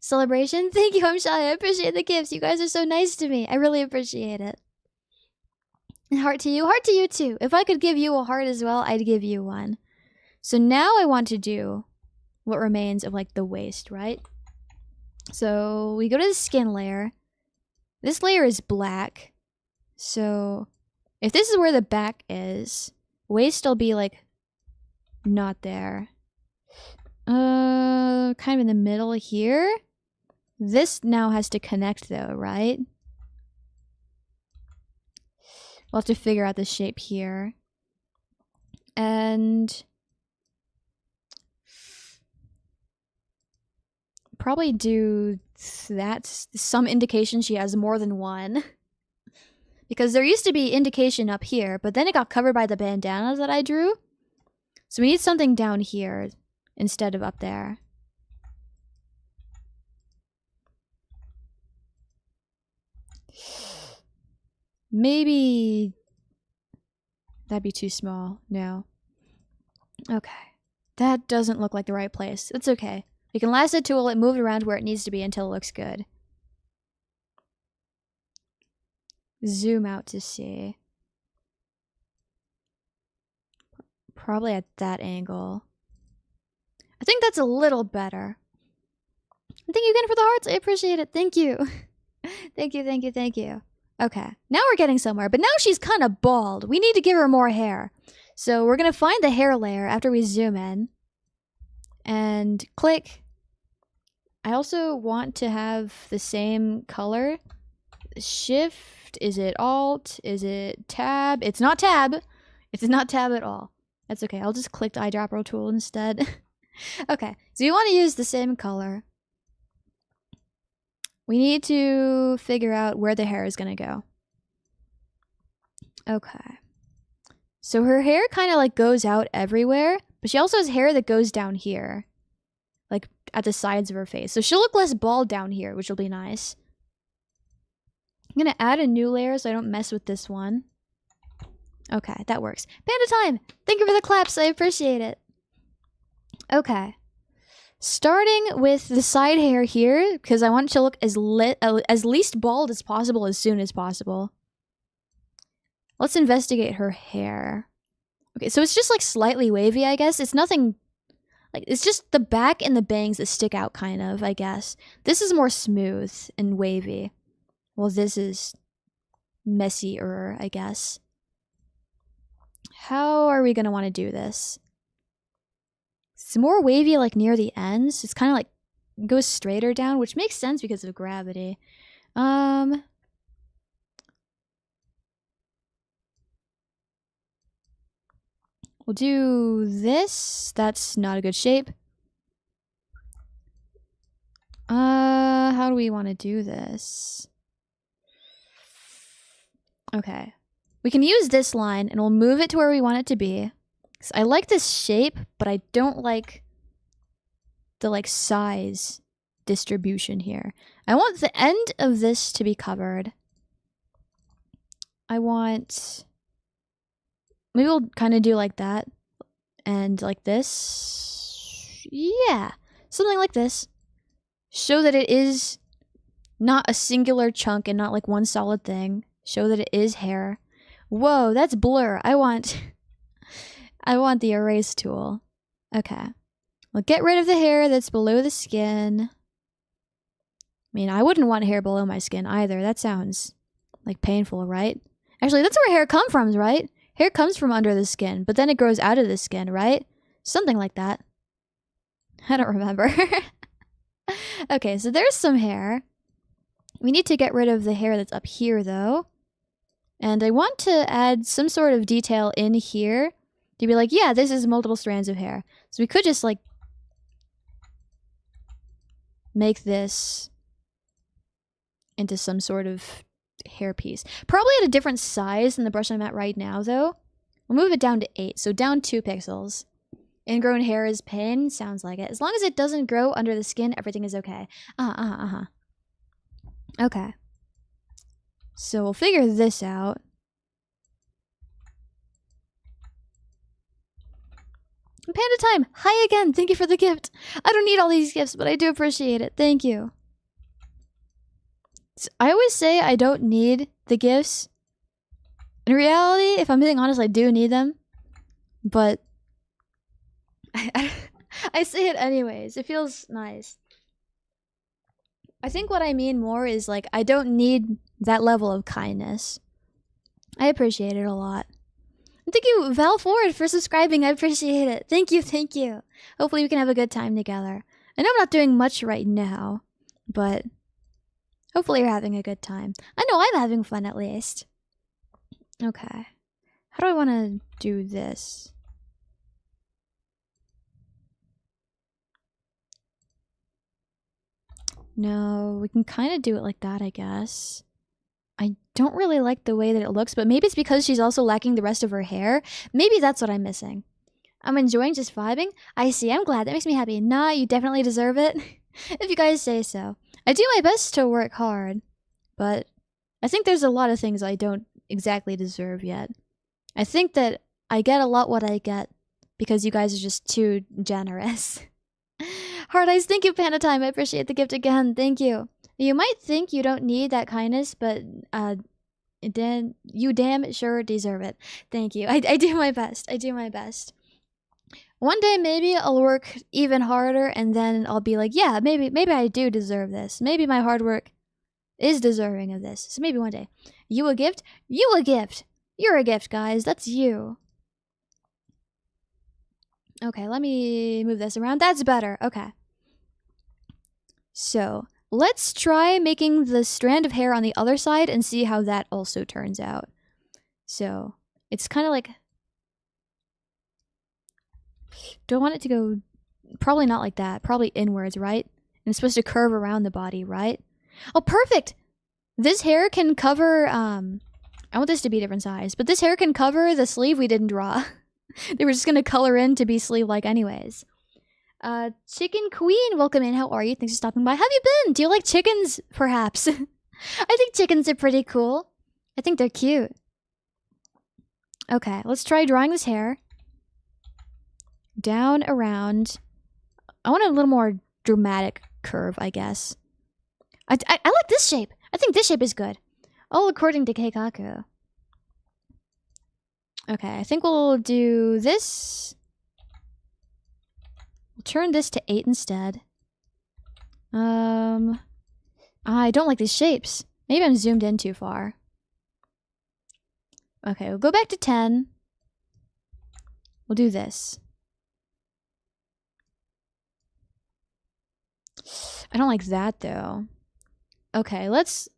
Celebration? Thank you, I'm shy. I appreciate the gifts. You guys are so nice to me. I really appreciate it. And heart to you. Heart to you, too. If I could give you a heart as well, I'd give you one. So now I want to do what remains of, like, the waist, right? So we go to the skin layer. This layer is black. So if this is where the back is, waist will be like not there. Kind of in the middle here. This now has to connect though, right? We'll have to figure out the shape here. And probably do that. Some indication she has more than one. Because there used to be indication up here, but then it got covered by the bandanas that I drew. So we need something down here instead of up there. Maybe that'd be too small. No. Okay. That doesn't look like the right place. It's okay. We can lasso tool it, move it around where it needs to be until it looks good. Zoom out to see. Probably at that angle. I think that's a little better. Thank you again for the hearts. I appreciate it. Thank you. Thank you, thank you, thank you. Okay, now we're getting somewhere, but now she's kind of bald. We need to give her more hair. So we're going to find the hair layer after we zoom in. And click. I also want to have the same color. Shift, is it Alt? Is it Tab? It's not Tab. It's not Tab at all. That's okay, I'll just click the eyedropper tool instead. Okay, so you want to use the same color. We need to figure out where the hair is going to go. Okay. So her hair kind of like goes out everywhere, but she also has hair that goes down here. Like at the sides of her face. So she'll look less bald down here, which will be nice. I'm gonna add a new layer so I don't mess with this one. Okay, that works. Panda time! Thank you for the claps, I appreciate it. Okay. Starting with the side hair here, because I want it to look as least bald as possible as soon as possible. Let's investigate her hair. Okay, so it's just like slightly wavy, I guess. It's nothing... Like, it's just the back and the bangs that stick out, kind of, I guess. This is more smooth and wavy. Well, this is messier, I guess. How are we going to want to do this? It's more wavy, like, near the ends. It's kind of like, goes straighter down, which makes sense because of gravity. We'll do this. That's not a good shape. How do we want to do this? Okay. We can use this line and we'll move it to where we want it to be. So I like this shape, but I don't like the like size distribution here. I want the end of this to be covered. I want... Maybe we'll kind of do like that. And like this. Yeah. Something like this. Show that it is not a singular chunk and not like one solid thing. Show that it is hair. Whoa, that's blur. I want the erase tool. Okay. We'll get rid of the hair that's below the skin. I mean, I wouldn't want hair below my skin either. That sounds like painful, right? Actually, that's where hair comes from, right? Hair comes from under the skin, but then it grows out of the skin, right? Something like that. I don't remember. Okay, so there's some hair. We need to get rid of the hair that's up here, though. And I want to add some sort of detail in here to be like, yeah, this is multiple strands of hair. So we could just, like, make this into some sort of hair piece. Probably at a different size than the brush I'm at right now, though. We'll move it down to 8, so down 2 pixels. Ingrown hair is pain, sounds like it. As long as it doesn't grow under the skin, everything is okay. Okay. So we'll figure this out. Panda time! Hi again! Thank you for the gift! I don't need all these gifts, but I do appreciate it. Thank you. I always say I don't need the gifts. In reality, if I'm being honest, I do need them. But I say it anyways. It feels nice. I think what I mean more is like I don't need that level of kindness. I appreciate it a lot. And thank you, Val Ford, for subscribing. I appreciate it. Thank you, thank you. Hopefully we can have a good time together. I know I'm not doing much right now, but hopefully you're having a good time. I know I'm having fun at least. Okay. How do I want to do this? No, we can kind of do it like that, I guess. I don't really like the way that it looks, but maybe it's because she's also lacking the rest of her hair. Maybe that's what I'm missing. I'm enjoying just vibing. I see, I'm glad. That makes me happy. Nah, you definitely deserve it. If you guys say so. I do my best to work hard, but I think there's a lot of things I don't exactly deserve yet. I think that I get a lot what I get because you guys are just too generous. Hard Eyes, thank you, Panda Time. I appreciate the gift again. Thank you. You might think you don't need that kindness, but you damn sure deserve it. Thank you. I do my best. I do my best. One day maybe I'll work even harder and then I'll be like, yeah, maybe I do deserve this. Maybe my hard work is deserving of this. So maybe one day. You a gift? You a gift! You're a gift, guys. That's you. Okay, let me move this around. That's better. Okay. So, let's try making the strand of hair on the other side and see how that also turns out. So, it's kind of like... Don't want it to go... Probably not like that. Probably inwards, right? And it's supposed to curve around the body, right? Oh, perfect! This hair can cover I want this to be a different size. But this hair can cover the sleeve we didn't draw. They were just gonna color in to be sleeve-like anyways. Chicken Queen, welcome in. How are you? Thanks for stopping by. How have you been? Do you like chickens, perhaps? I think chickens are pretty cool. I think they're cute. Okay, let's try drawing this hair. Down, around. I want a little more dramatic curve, I guess. I like this shape. I think this shape is good. All according to Keikaku. Okay, I think we'll do this. We'll turn this to 8 instead. I don't like these shapes. Maybe I'm zoomed in too far. Okay, we'll go back to 10. We'll do this. I don't like that though. Okay, let's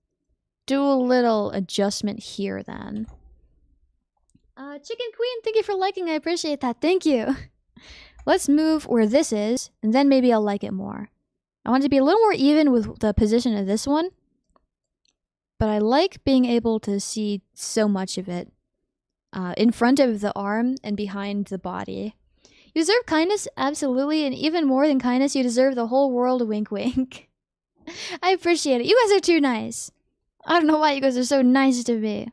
do a little adjustment here then. Chicken Queen, thank you for liking. I appreciate that. Thank you. Let's move where this is, and then maybe I'll like it more. I want it to be a little more even with the position of this one. But I like being able to see so much of it. In front of the arm and behind the body. You deserve kindness, absolutely, and even more than kindness, you deserve the whole world, wink wink. I appreciate it. You guys are too nice. I don't know why you guys are so nice to me.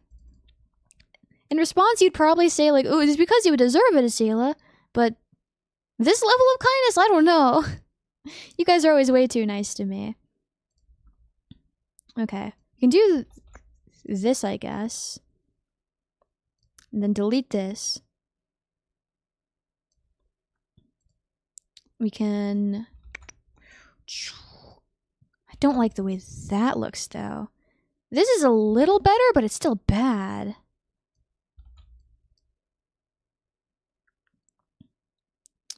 In response, you'd probably say, like, oh, it's because you deserve it, Esila. But this level of kindness, I don't know. You guys are always way too nice to me. Okay. You can do this, I guess. And then delete this. We can... I don't like the way that looks, though. This is a little better, but it's still bad.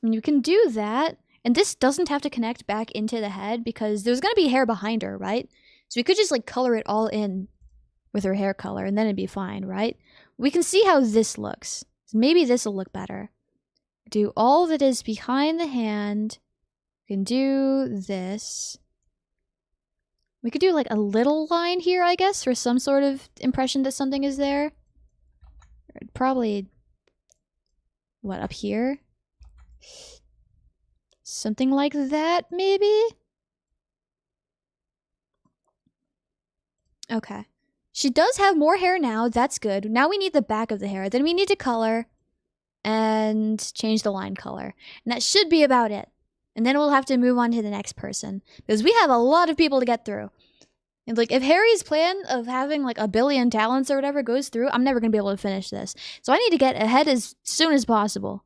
And you can do that, and this doesn't have to connect back into the head because there's going to be hair behind her, right? So we could just like color it all in with her hair color, and then it'd be fine, right? We can see how this looks. Maybe this will look better. Do all that is behind the hand. We can do this. We could do like a little line here, I guess, for some sort of impression that something is there. Probably, what, up here? Something like that, maybe? Okay. She does have more hair now. That's good. Now we need the back of the hair. Then we need to color and change the line color. And that should be about it. And then we'll have to move on to the next person. Because we have a lot of people to get through. And like, if Harry's plan of having like a billion talents or whatever goes through, I'm never going to be able to finish this. So I need to get ahead as soon as possible.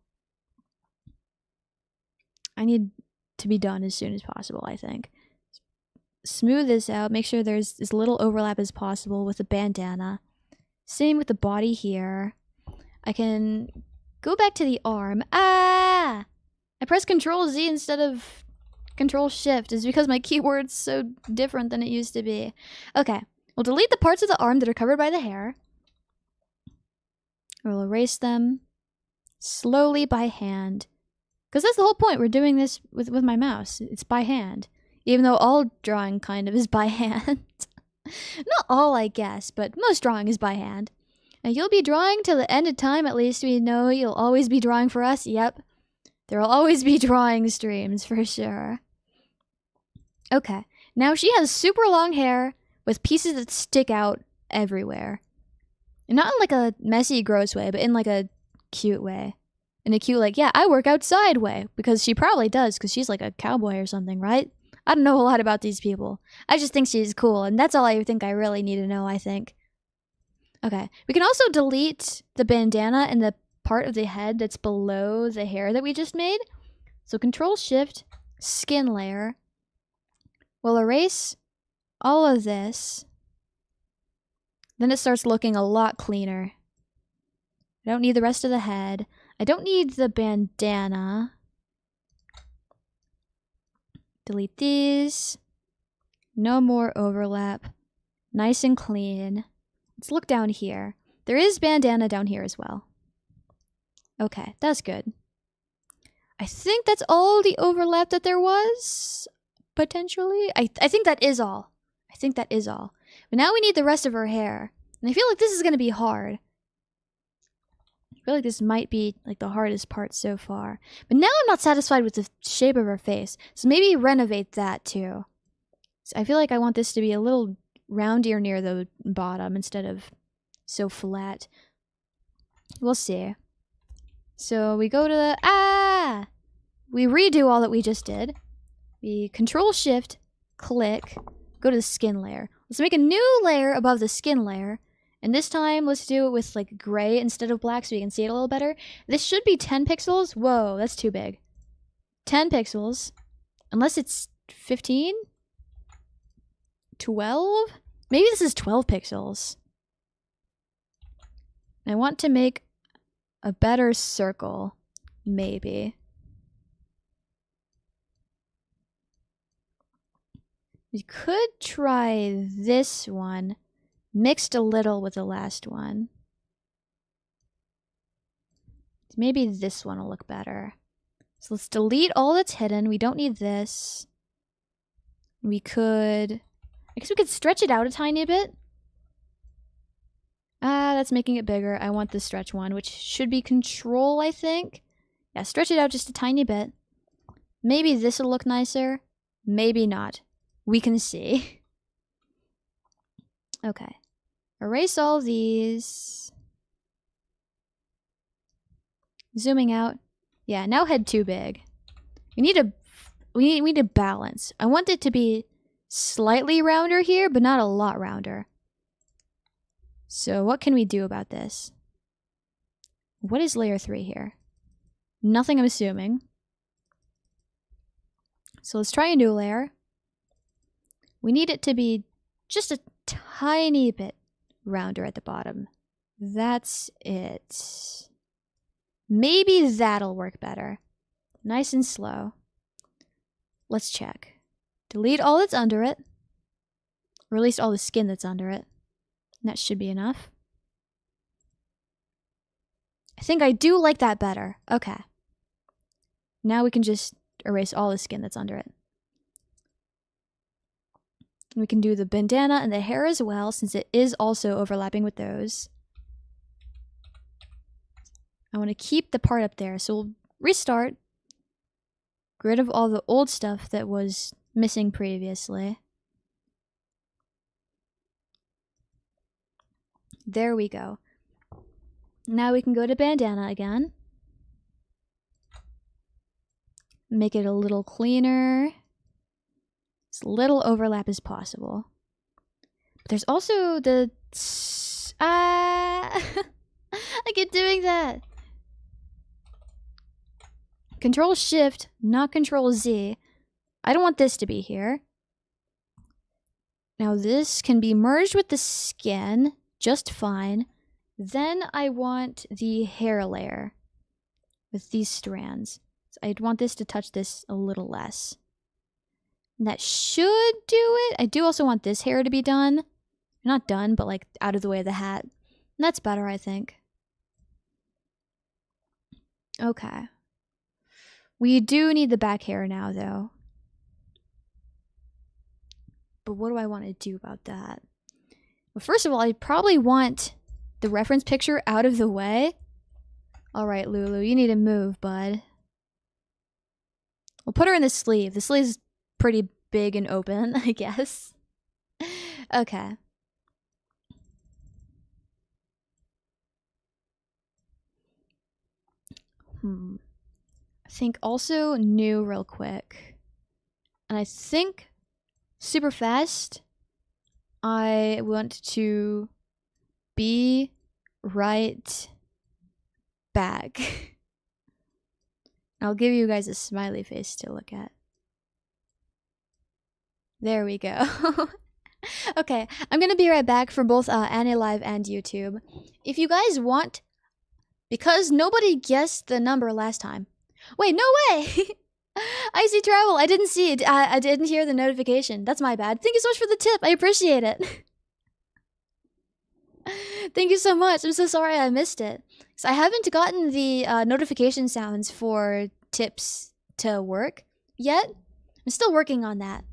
I need to be done as soon as possible, I think. Smooth this out. Make sure there's as little overlap as possible with the bandana. Same with the body here. I can go back to the arm. Ah! I pressed Control Z instead of Control Shift. It's because my keyboard's so different than it used to be. Okay. We'll delete the parts of the arm that are covered by the hair. We'll erase them slowly by hand. Because that's the whole point. We're doing this with my mouse. It's by hand. Even though all drawing kind of is by hand. Not all, I guess, but most drawing is by hand. And you'll be drawing till the end of time, at least we know you'll always be drawing for us. Yep. There'll always be drawing streams, for sure. Okay. Now she has super long hair with pieces that stick out everywhere. And not in like a messy, gross way, but in like a cute way. In a cute, like, yeah, I work outside way. Because she probably does, because she's like a cowboy or something, right? I don't know a lot about these people. I just think she's cool, and that's all I think I really need to know, I think. Okay. We can also delete the bandana and the part of the head that's below the hair that we just made. So Control-Shift, skin layer. We'll erase all of this. Then it starts looking a lot cleaner. I don't need the rest of the head. I don't need the bandana. Delete these. No more overlap. Nice and clean. Let's look down here. There is bandana down here as well. Okay, that's good. I think that's all the overlap that there was, potentially. I think that is all. I think that is all. But now we need the rest of her hair. And I feel like this is going to be hard. I feel like this might be like the hardest part so far. But now I'm not satisfied with the shape of her face. So maybe renovate that too. So I feel like I want this to be a little roundier near the bottom instead of so flat. We'll see. So we go to the... We redo all that we just did. We Control-Shift, click, go to the skin layer. Let's make a new layer above the skin layer. And this time, let's do it with like gray instead of black so you can see it a little better. This should be 10 pixels. Whoa, that's too big. 10 pixels. Unless it's 15? 12? Maybe this is 12 pixels. I want to make a better circle. Maybe. We could try this one. Mixed a little with the last one. Maybe this one will look better. So let's delete all that's hidden. We don't need this. We could... I guess we could stretch it out a tiny bit. That's making it bigger. I want the stretch one, which should be Control, I think. Yeah, stretch it out just a tiny bit. Maybe this will look nicer. Maybe not. We can see. Okay. Erase all these. Zooming out. Yeah, now head too big. We need a balance. I want it to be slightly rounder here, but not a lot rounder. So what can we do about this? What is layer 3 here? Nothing, I'm assuming. So let's try a new layer. We need it to be just a tiny bit rounder at the bottom. That's it. Maybe that'll work better. Nice and slow. Let's check. Delete all that's under it. Or at least all the skin that's under it. That should be enough. I think I do like that better. Okay. Now we can just erase all the skin that's under it. We can do the bandana and the hair as well, since it is also overlapping with those. I want to keep the part up there, so we'll restart. Get rid of all the old stuff that was missing previously. There we go. Now we can go to bandana again. Make it a little cleaner. As little overlap as possible. But there's also the... I keep doing that. Control-Shift, not Control-Z. I don't want this to be here. Now this can be merged with the skin just fine. Then I want the hair layer with these strands. So I'd want this to touch this a little less. And that should do it. I do also want this hair to be done. Not done, but like out of the way of the hat. And that's better, I think. Okay. We do need the back hair now, though. But what do I want to do about that? Well, first of all, I probably want the reference picture out of the way. Alright, Lulu, you need to move, bud. We'll put her in the sleeve. The sleeve's pretty big and open, I guess. Okay. I think also new real quick. And I think super fast. I want to be right back. I'll give you guys a smiley face to look at. There we go. Okay, I'm gonna be right back for both AniLive and YouTube. If you guys want, because nobody guessed the number last time. Wait, no way! I see travel. I didn't see it. I didn't hear the notification. That's my bad. Thank you so much for the tip. I appreciate it. Thank you so much. I'm so sorry I missed it. So I haven't gotten the notification sounds for tips to work yet. I'm still working on that.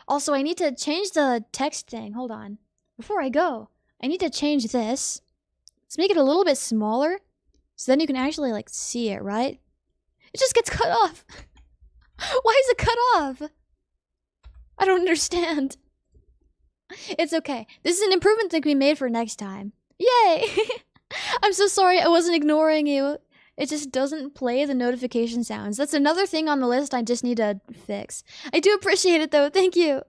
Also, I need to change the text thing. Hold on. Before I go, I need to change this. Let's make it a little bit smaller. So then you can actually, like, see it, right? It just gets cut off. Why is it cut off? I don't understand. It's okay. This is an improvement that can be made for next time. Yay! I'm so sorry I wasn't ignoring you. It just doesn't play the notification sounds. That's another thing on the list I just need to fix. I do appreciate it though, thank you.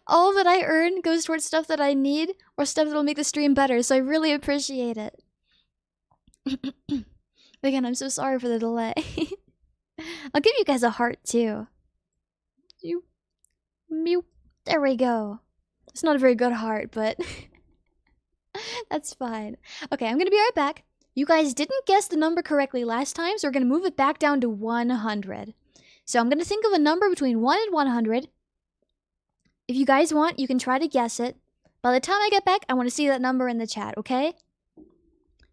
All that I earn goes towards stuff that I need or stuff that'll make the stream better, so I really appreciate it. Again, I'm so sorry for the delay. I'll give you guys a heart too. You, mew. There we go. It's not a very good heart, but that's fine. Okay, I'm gonna be right back. You guys didn't guess the number correctly last time, so we're gonna move it back down to 100. So I'm gonna think of a number between 1 and 100. If you guys want, you can try to guess it. By the time I get back, I want to see that number in the chat, okay?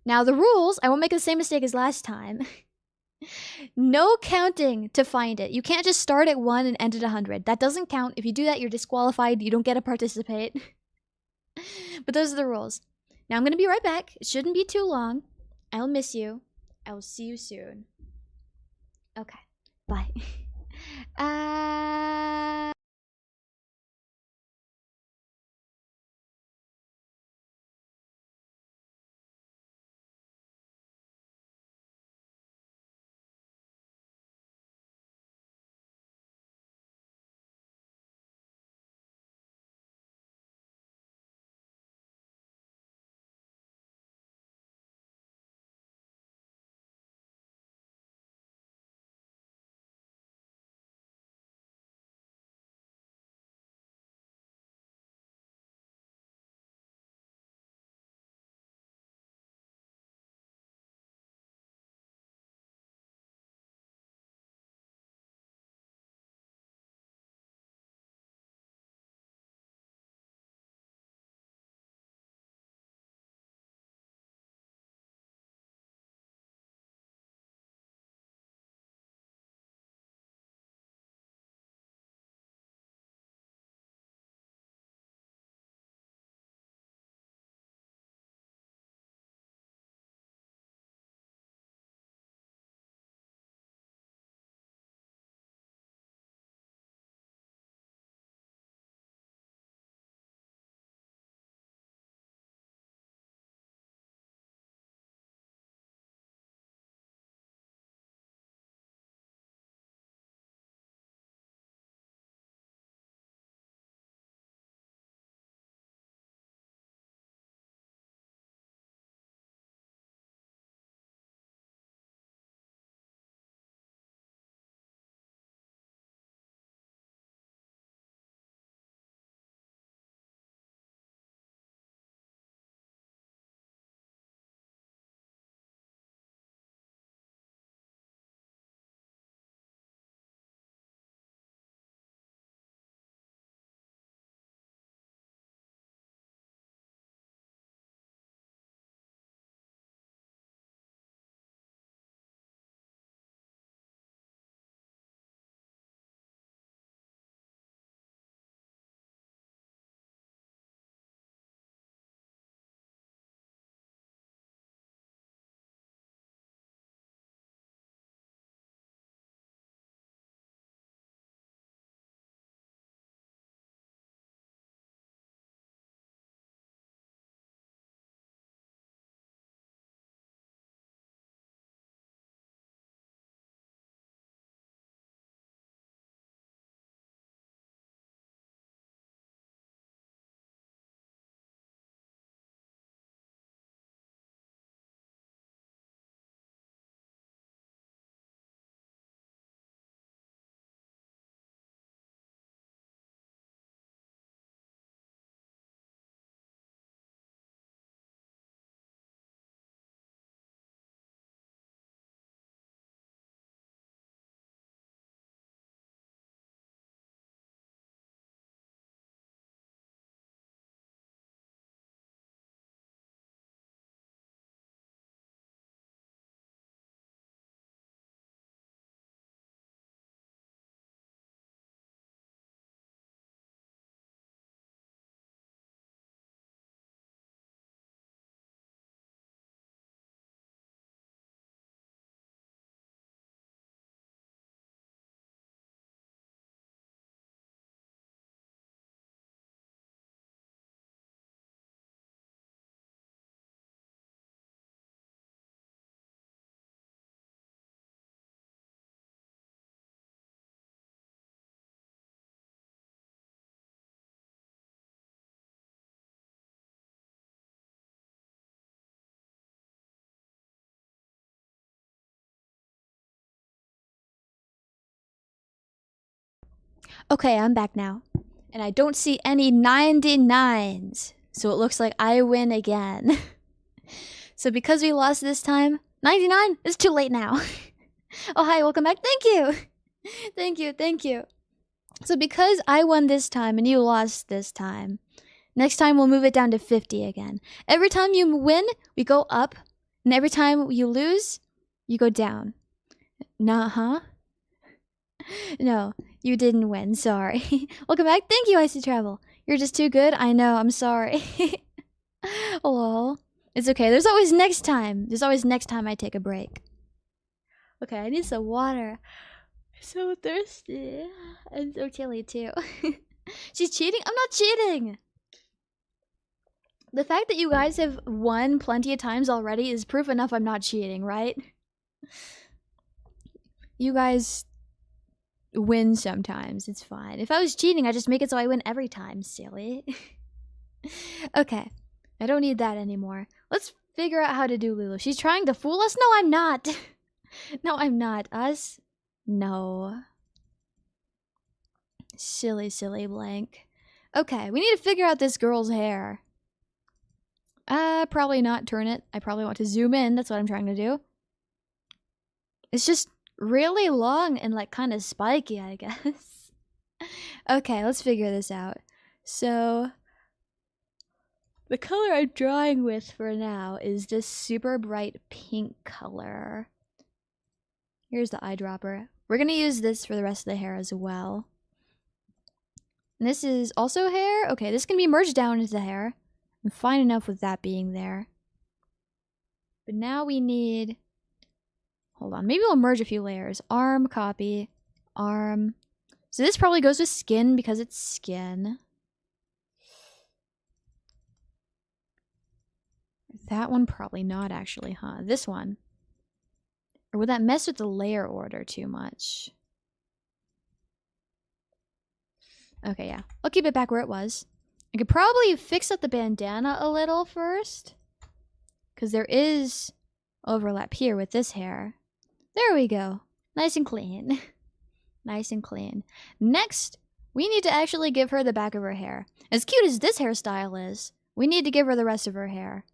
Now the rules, I won't make the same mistake as last time. No counting to find it. You can't just start at 1 and end at 100. That doesn't count. If you do that, you're disqualified. You don't get to participate. But those are the rules. Now I'm going to be right back. It shouldn't be too long. I'll miss you. I will see you soon. Okay. Bye. Okay, I'm back now. And I don't see any 99s. So it looks like I win again. So because we lost this time, 99 is too late now. Oh, hi, welcome back. Thank you. Thank you, thank you. So because I won this time and you lost this time, next time we'll move it down to 50 again. Every time you win, we go up. And every time you lose, you go down. Nah, No, you didn't win. Sorry. Welcome back. Thank you, Icy Travel. You're just too good. I know. I'm sorry. Lol. It's okay. There's always next time. There's always next time I take a break. Okay, I need some water. I'm so thirsty. And so chilly, too. She's cheating? I'm not cheating. The fact that you guys have won plenty of times already is proof enough I'm not cheating, right? You guys win sometimes. It's fine. If I was cheating, I'd just make it so I win every time. Silly. Okay. I don't need that anymore. Let's figure out how to do Lulu. She's trying to fool us? No, I'm not. No, I'm not. Us? No. Silly, silly blank. Okay, we need to figure out this girl's hair. Probably not turn it. I probably want to zoom in. That's what I'm trying to do. It's just really long and like kind of spiky, I guess. Okay, let's figure this out. So the color I'm drawing with for now is this super bright pink color. Here's the eyedropper. We're gonna use this for the rest of the hair as well. And this is also hair. Okay, this can be merged down into the hair. I'm fine enough with that being there. But now we need... Hold on, maybe we'll merge a few layers. Arm, copy, arm. So this probably goes with skin because it's skin. That one probably not actually, huh? This one. Or would that mess with the layer order too much? Okay, yeah. I'll keep it back where it was. I could probably fix up the bandana a little first. Because there is overlap here with this hair. There we go. Nice and clean. Nice and clean. Next, we need to actually give her the back of her hair. As cute as this hairstyle is, we need to give her the rest of her hair.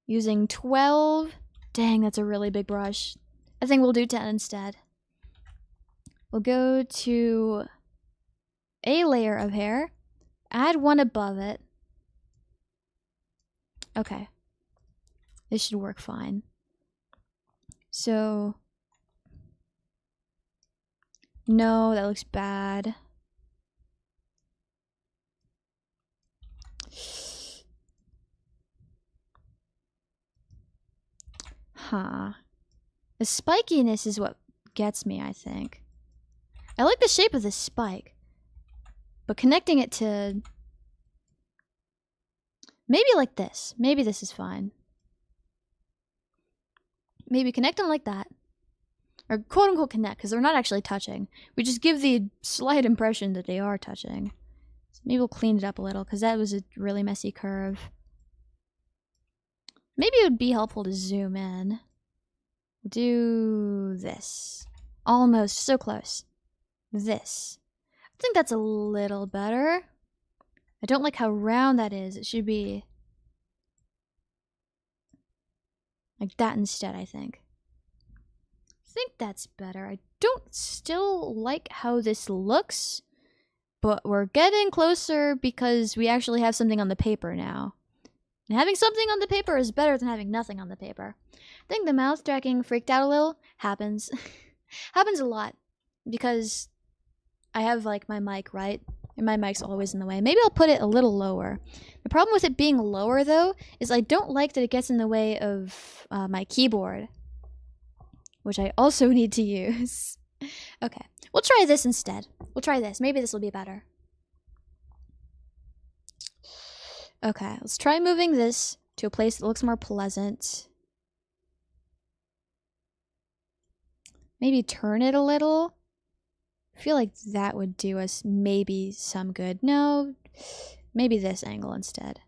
Using 12. Dang, that's a really big brush. I think we'll do 10 instead. We'll go to a layer of hair. Add one above it. Okay. This should work fine. So... No, that looks bad. Huh. The spikiness is what gets me, I think. I like the shape of this spike. But connecting it to... Maybe like this. Maybe this is fine. Maybe connect them like that. Or quote-unquote connect, because they're not actually touching. We just give the slight impression that they are touching. So maybe we'll clean it up a little, because that was a really messy curve. Maybe it would be helpful to zoom in. Do this. Almost. So close. This. I think that's a little better. I don't like how round that is. It should be like that instead, I think. I think that's better. I don't still like how this looks, but we're getting closer because we actually have something on the paper now. And having something on the paper is better than having nothing on the paper. I think the mouth tracking freaked out a little. Happens. Happens a lot. Because I have like my mic, right? And my mic's always in the way. Maybe I'll put it a little lower. The problem with it being lower though, is I don't like that it gets in the way of my keyboard. Which I also need to use. Okay. We'll try this instead. We'll try this. Maybe this will be better. Okay, let's try moving this to a place that looks more pleasant. Maybe turn it a little. I feel like that would do us maybe some good. No, maybe this angle instead.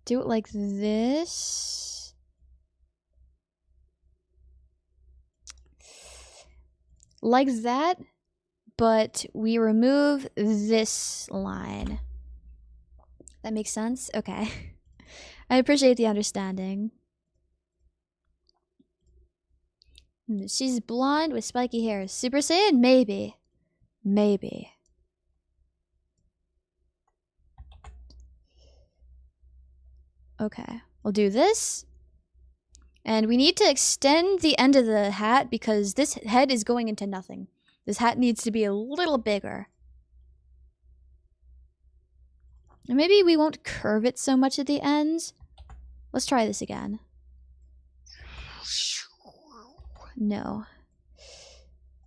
Do it like this. Like that. but we remove this line. That makes sense? Okay. I appreciate the understanding. She's blonde with spiky hair. Super Saiyan? Maybe. Maybe. Okay. We'll do this. And we need to extend the end of the hat because this head is going into nothing. This hat needs to be a little bigger. And maybe we won't curve it so much at the ends. Let's try this again. No.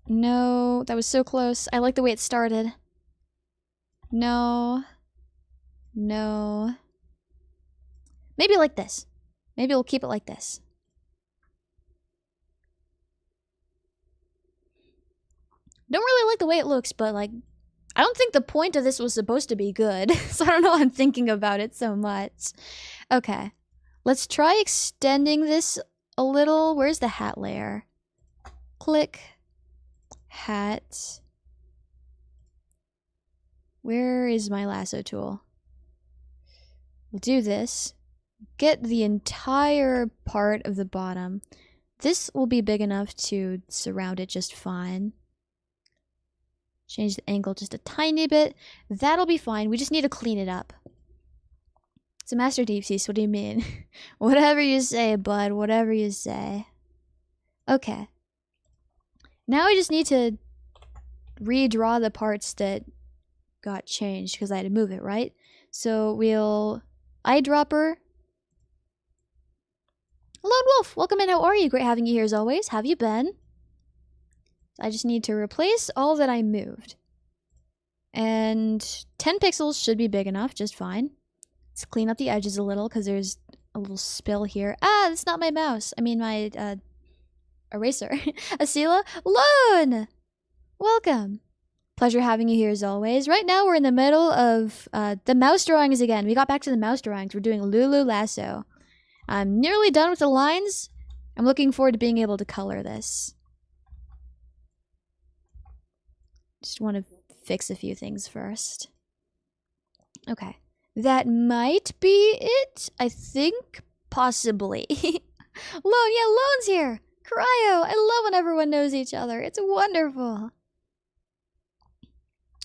No, that was so close. I like the way it started. No. No. Maybe like this. Maybe we'll keep it like this. Don't really like the way it looks, but like, I don't think the point of this was supposed to be good. So I don't know why I'm thinking about it so much. Okay. Let's try extending this a little. Where's the hat layer? Click. Hat. Where is my lasso tool? We'll do this. Get the entire part of the bottom. This will be big enough to surround it just fine. Change the angle just a tiny bit. That'll be fine. We just need to clean it up. It's a Master Deep Sea, so what do you mean? Whatever you say, bud. Whatever you say. Okay. Now I just need to redraw the parts that got changed because I had to move it, right? So we'll eyedropper. Lone Wolf, welcome in. How are you? Great having you here as always. How have you been? I just need to replace all that I moved. And 10 pixels should be big enough, just fine. Let's clean up the edges a little because there's a little spill here. Ah, that's not my mouse. I mean my eraser. Esila, Lone! Welcome. Pleasure having you here as always. Right now we're in the middle of the mouse drawings again. We got back to the mouse drawings. We're doing Lulu Lasso. I'm nearly done with the lines. I'm looking forward to being able to color this. Just want to fix a few things first. Okay. That might be it, I think. Possibly. Lone, yeah, Lone's here. Cryo. I love when everyone knows each other. It's wonderful.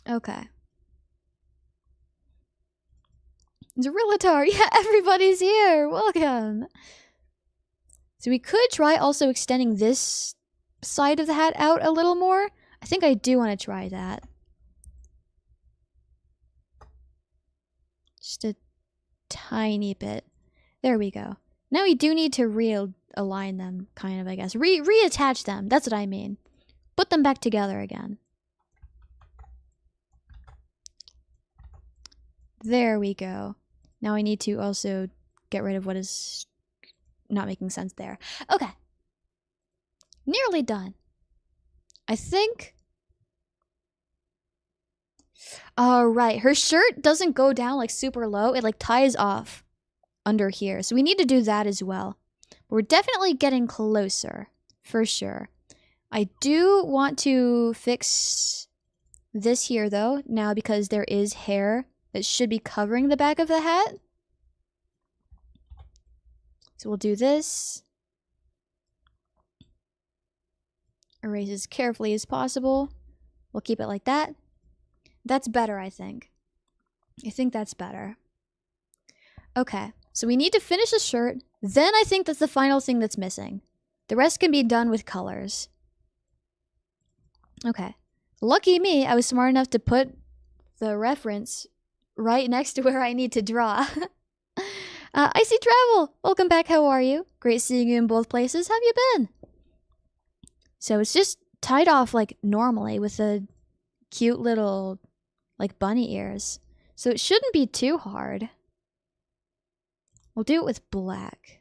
Okay. Zerilatar. Yeah, everybody's here. Welcome. So we could try also extending this side of the hat out a little more. I think I do want to try that. Just a tiny bit. There we go. Now we do need to realign them, kind of, I guess. Reattach them. That's what I mean. Put them back together again. There we go. Now I need to also get rid of what is not making sense there. Okay. Nearly done. I think... Right. Her shirt doesn't go down like super low. It like ties off under here. So we need to do that as well. We're definitely getting closer. For sure. I do want to fix this here though. Now because there is hair that should be covering the back of the hat. So we'll do this. Erase as carefully as possible. We'll keep it like that. That's better, I think. I think that's better. Okay, so we need to finish the shirt. Then I think that's the final thing that's missing. The rest can be done with colors. Okay. Lucky me, I was smart enough to put the reference right next to where I need to draw. Icy Travel! Welcome back, how are you? Great seeing you in both places. How have you been? So it's just tied off like normally with a cute little like bunny ears. So it shouldn't be too hard. We'll do it with black.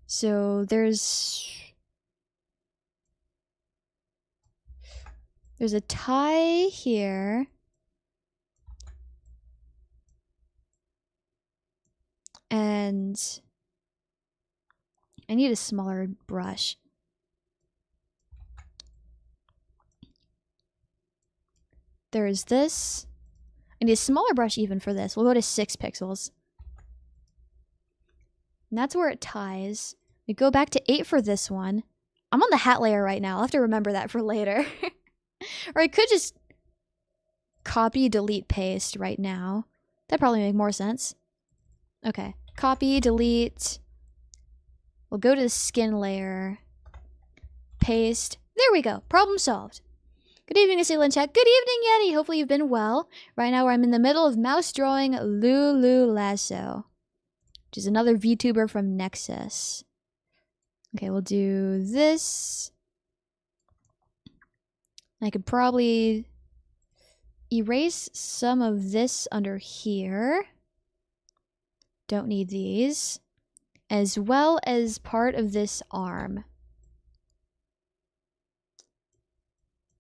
So there's a tie here. And I need a smaller brush. There's this. I need a smaller brush even for this. We'll go to 6 pixels. And that's where it ties. We go back to 8 for this one. I'm on the hat layer right now. I'll have to remember that for later. Or I could just copy, delete, paste right now. That'd probably make more sense. Okay. Copy, delete. We'll go to the skin layer. Paste. There we go. Problem solved. Good evening, Esila and chat. Good evening, Yeti. Hopefully you've been well. Right now I'm in the middle of mouse drawing Lulu Lasso, which is another VTuber from Nexus. Okay, we'll do this. I could probably erase some of this under here. Don't need these. As well as part of this arm.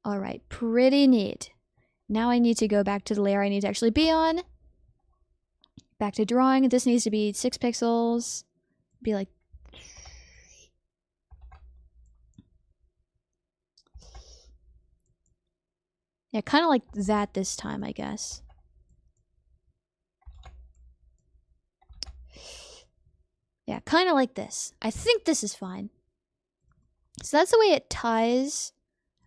Alright, pretty neat. Now I need to go back to the layer I need to actually be on. Back to drawing. This needs to be 6 pixels. Be like... yeah, kind of like that this time, I guess. Yeah, kind of like this. I think this is fine. So that's the way it ties.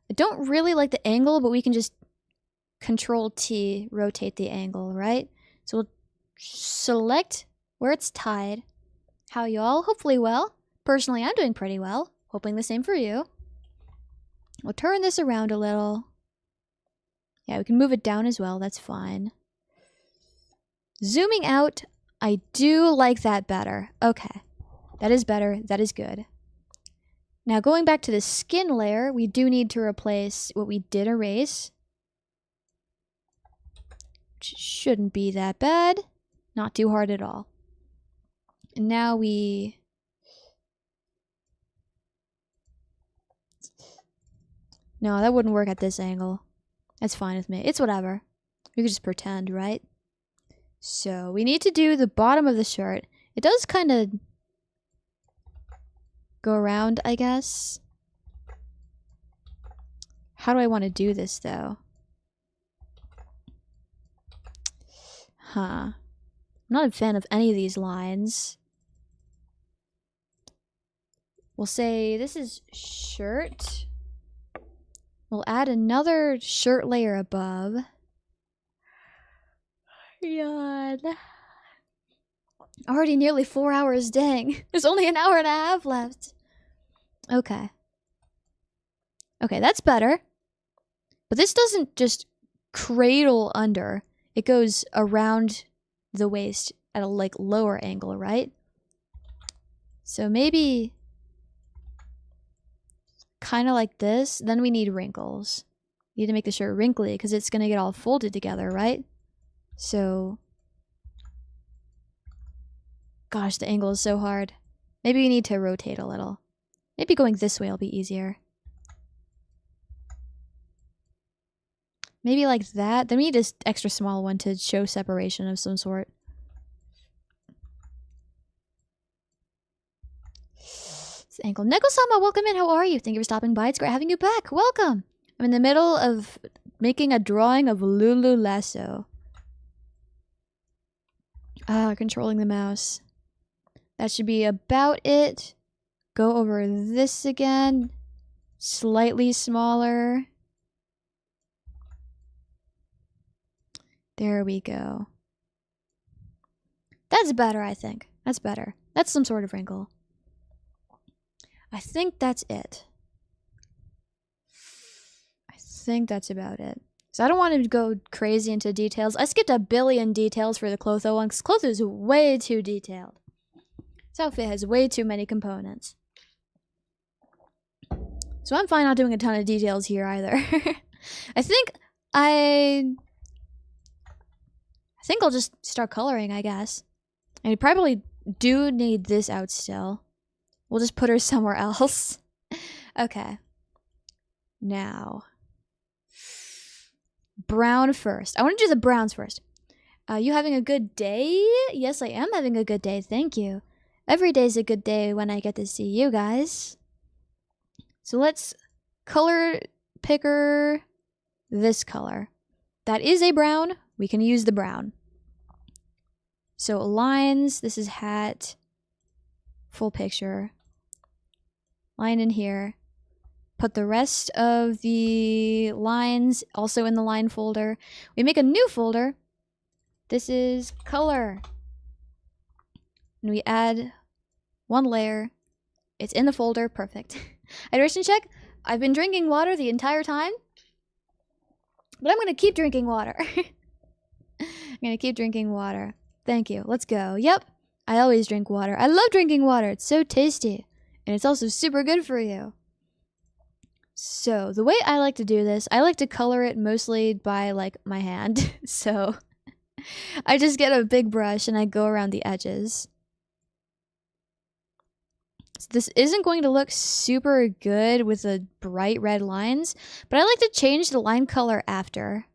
I don't really like the angle, but we can just Control T, rotate the angle, right? So we'll select where it's tied. How y'all? Hopefully well. Personally, I'm doing pretty well. Hoping the same for you. We'll turn this around a little. Yeah, we can move it down as well. That's fine. Zooming out, I do like that better. Okay. That is better. That is good. Now, going back to the skin layer, we do need to replace what we did erase. Which shouldn't be that bad. Not too hard at all. And now we... no, that wouldn't work at this angle. That's fine with me. It's whatever. We could just pretend, right? So, we need to do the bottom of the shirt. It does kind of go around, I guess. How do I want to do this, though? Huh. I'm not a fan of any of these lines. We'll say this is shirt. We'll add another shirt layer above. God. Already nearly 4 hours, dang. There's only an hour and a half left. Okay. Okay, that's better. But this doesn't just cradle under. It goes around the waist at a like lower angle, right? So maybe kind of like this. Then we need wrinkles. We need to make the shirt wrinkly because it's going to get all folded together, right? So... gosh, the angle is so hard. Maybe we need to rotate a little. Maybe going this way will be easier. Maybe like that. Then we need this extra small one to show separation of some sort. This ankle. Neko-sama, welcome in. How are you? Thank you for stopping by. It's great having you back. Welcome. I'm in the middle of making a drawing of Lulu Lasso. Controlling the mouse. That should be about it. Go over this again. Slightly smaller. There we go. That's better, I think. That's better. That's some sort of wrinkle. I think that's it. I think that's about it. So I don't want to go crazy into details. I skipped a billion details for the Clotho one, because Clotho is way too detailed. This outfit has way too many components. So I'm fine not doing a ton of details here either. I think I'll just start coloring, I guess. And we probably do need this out still. We'll just put her somewhere else. Okay. Now. Brown first. I want to do the browns first. You having a good day? Yes, I am having a good day. Thank you. Every day's a good day when I get to see you guys. So let's color picker this color. that is a brown. We can use the brown. So lines, this is hat, full picture. Line in here. Put the rest of the lines also in the line folder. We make a new folder. This is color. And we add one layer. It's in the folder, perfect. Hydration check. I've been drinking water the entire time. But I'm gonna keep drinking water. I'm gonna keep drinking water. Thank you, let's go. Yep, I always drink water. I love drinking water, it's so tasty. And it's also super good for you. So, the way I like to do this, I like to color it mostly by, like, my hand. So, I just get a big brush and I go around the edges. So this isn't going to look super good with the bright red lines, but I like to change the line color after.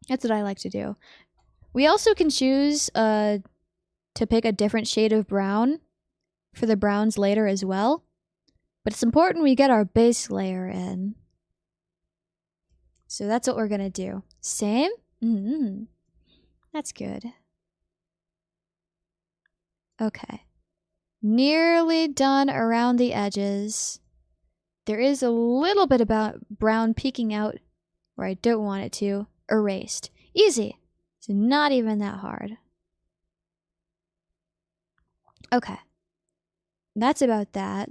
That's what I like to do. We also can choose to pick a different shade of brown for the browns later as well. But it's important we get our base layer in. So that's what we're gonna do. Same? That's good. Okay. Nearly done around the edges. There is a little bit about brown peeking out where I don't want it to. Erased. Easy. It's not even that hard. Okay. That's about that.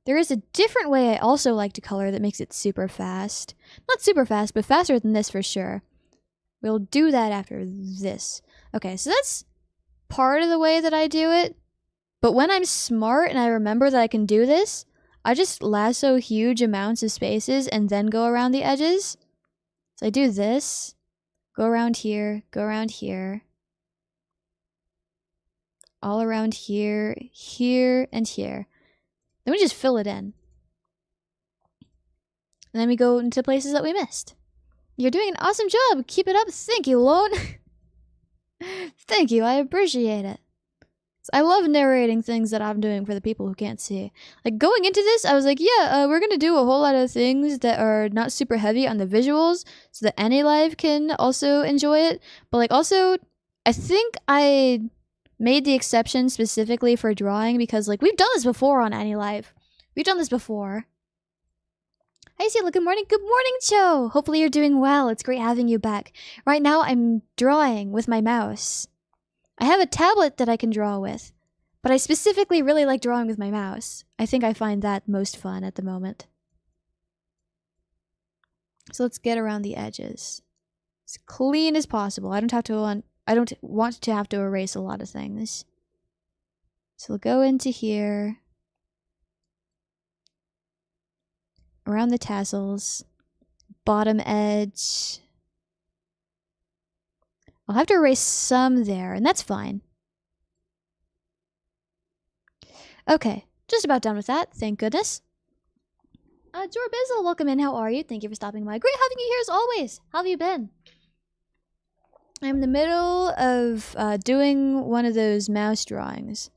There is a different way I also like to color that makes it super fast. Not super fast, but faster than this for sure. We'll do that after this. Okay, so that's part of the way that I do it. But when I'm smart and I remember that I can do this, I just lasso huge amounts of spaces and then go around the edges. So I do this, go around here, all around here, here, and here. Then we just fill it in. And then we go into places that we missed. You're doing an awesome job. Keep it up. Thank you, Lone. Thank you. I appreciate it. I love narrating things that I'm doing for the people who can't see. Like, going into this, I was like, yeah, we're gonna do a whole lot of things that are not super heavy on the visuals so that any live can also enjoy it. But, like, also, I think I made the exception specifically for drawing because, like, we've done this before on Any Live. We've done this before. Hi, Esila. Good morning. Good morning, Cho. Hopefully you're doing well. It's great having you back. Right now, I'm drawing with my mouse. I have a tablet that I can draw with, but I specifically really like drawing with my mouse. I think I find that most fun at the moment. So let's get around the edges. As clean as possible. I don't want to have to erase a lot of things. So we'll go into here. Around the tassels. Bottom edge. I'll have to erase some there, and that's fine. Okay, just about done with that, thank goodness. Jorbizzle, welcome in, how are you? Thank you for stopping by. Great having you here as always. How have you been? I'm in the middle of doing one of those mouse drawings.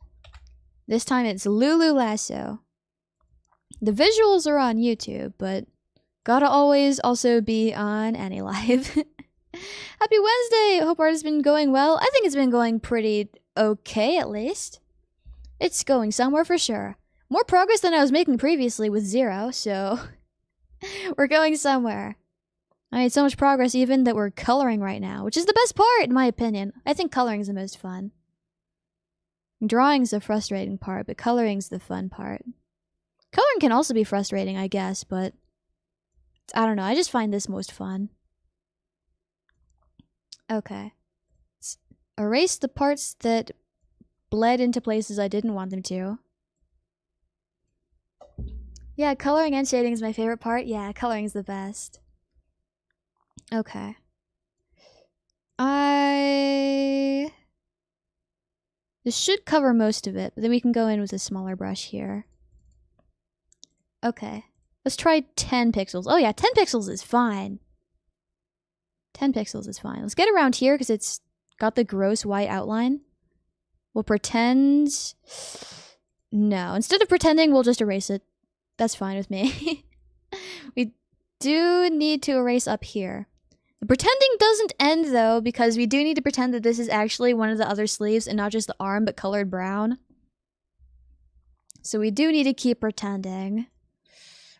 This time it's Lulu Lasso. The visuals are on YouTube, but gotta always also be on Any Live. Happy Wednesday! Hope art has been going well. I think it's been going pretty okay, at least. It's going somewhere for sure. More progress than I was making previously with 0, so we're going somewhere. I made so much progress even that we're coloring right now, which is the best part, in my opinion. I think coloring's the most fun. Drawing's the frustrating part, but coloring's the fun part. Coloring can also be frustrating, I guess, but I don't know. I just find this most fun. Okay. Let's erase the parts that bled into places I didn't want them to. Yeah, coloring and shading is my favorite part. Yeah, coloring is the best. Okay. This should cover most of it, but then we can go in with a smaller brush here. Okay. Let's try 10 pixels. Oh yeah, 10 pixels is fine. 10 pixels is fine. Let's get around here because it's got the gross white outline. We'll pretend... No, instead of pretending, we'll just erase it. That's fine with me. We do need to erase up here. The pretending doesn't end though, because we do need to pretend that this is actually one of the other sleeves and not just the arm, but colored brown. So we do need to keep pretending.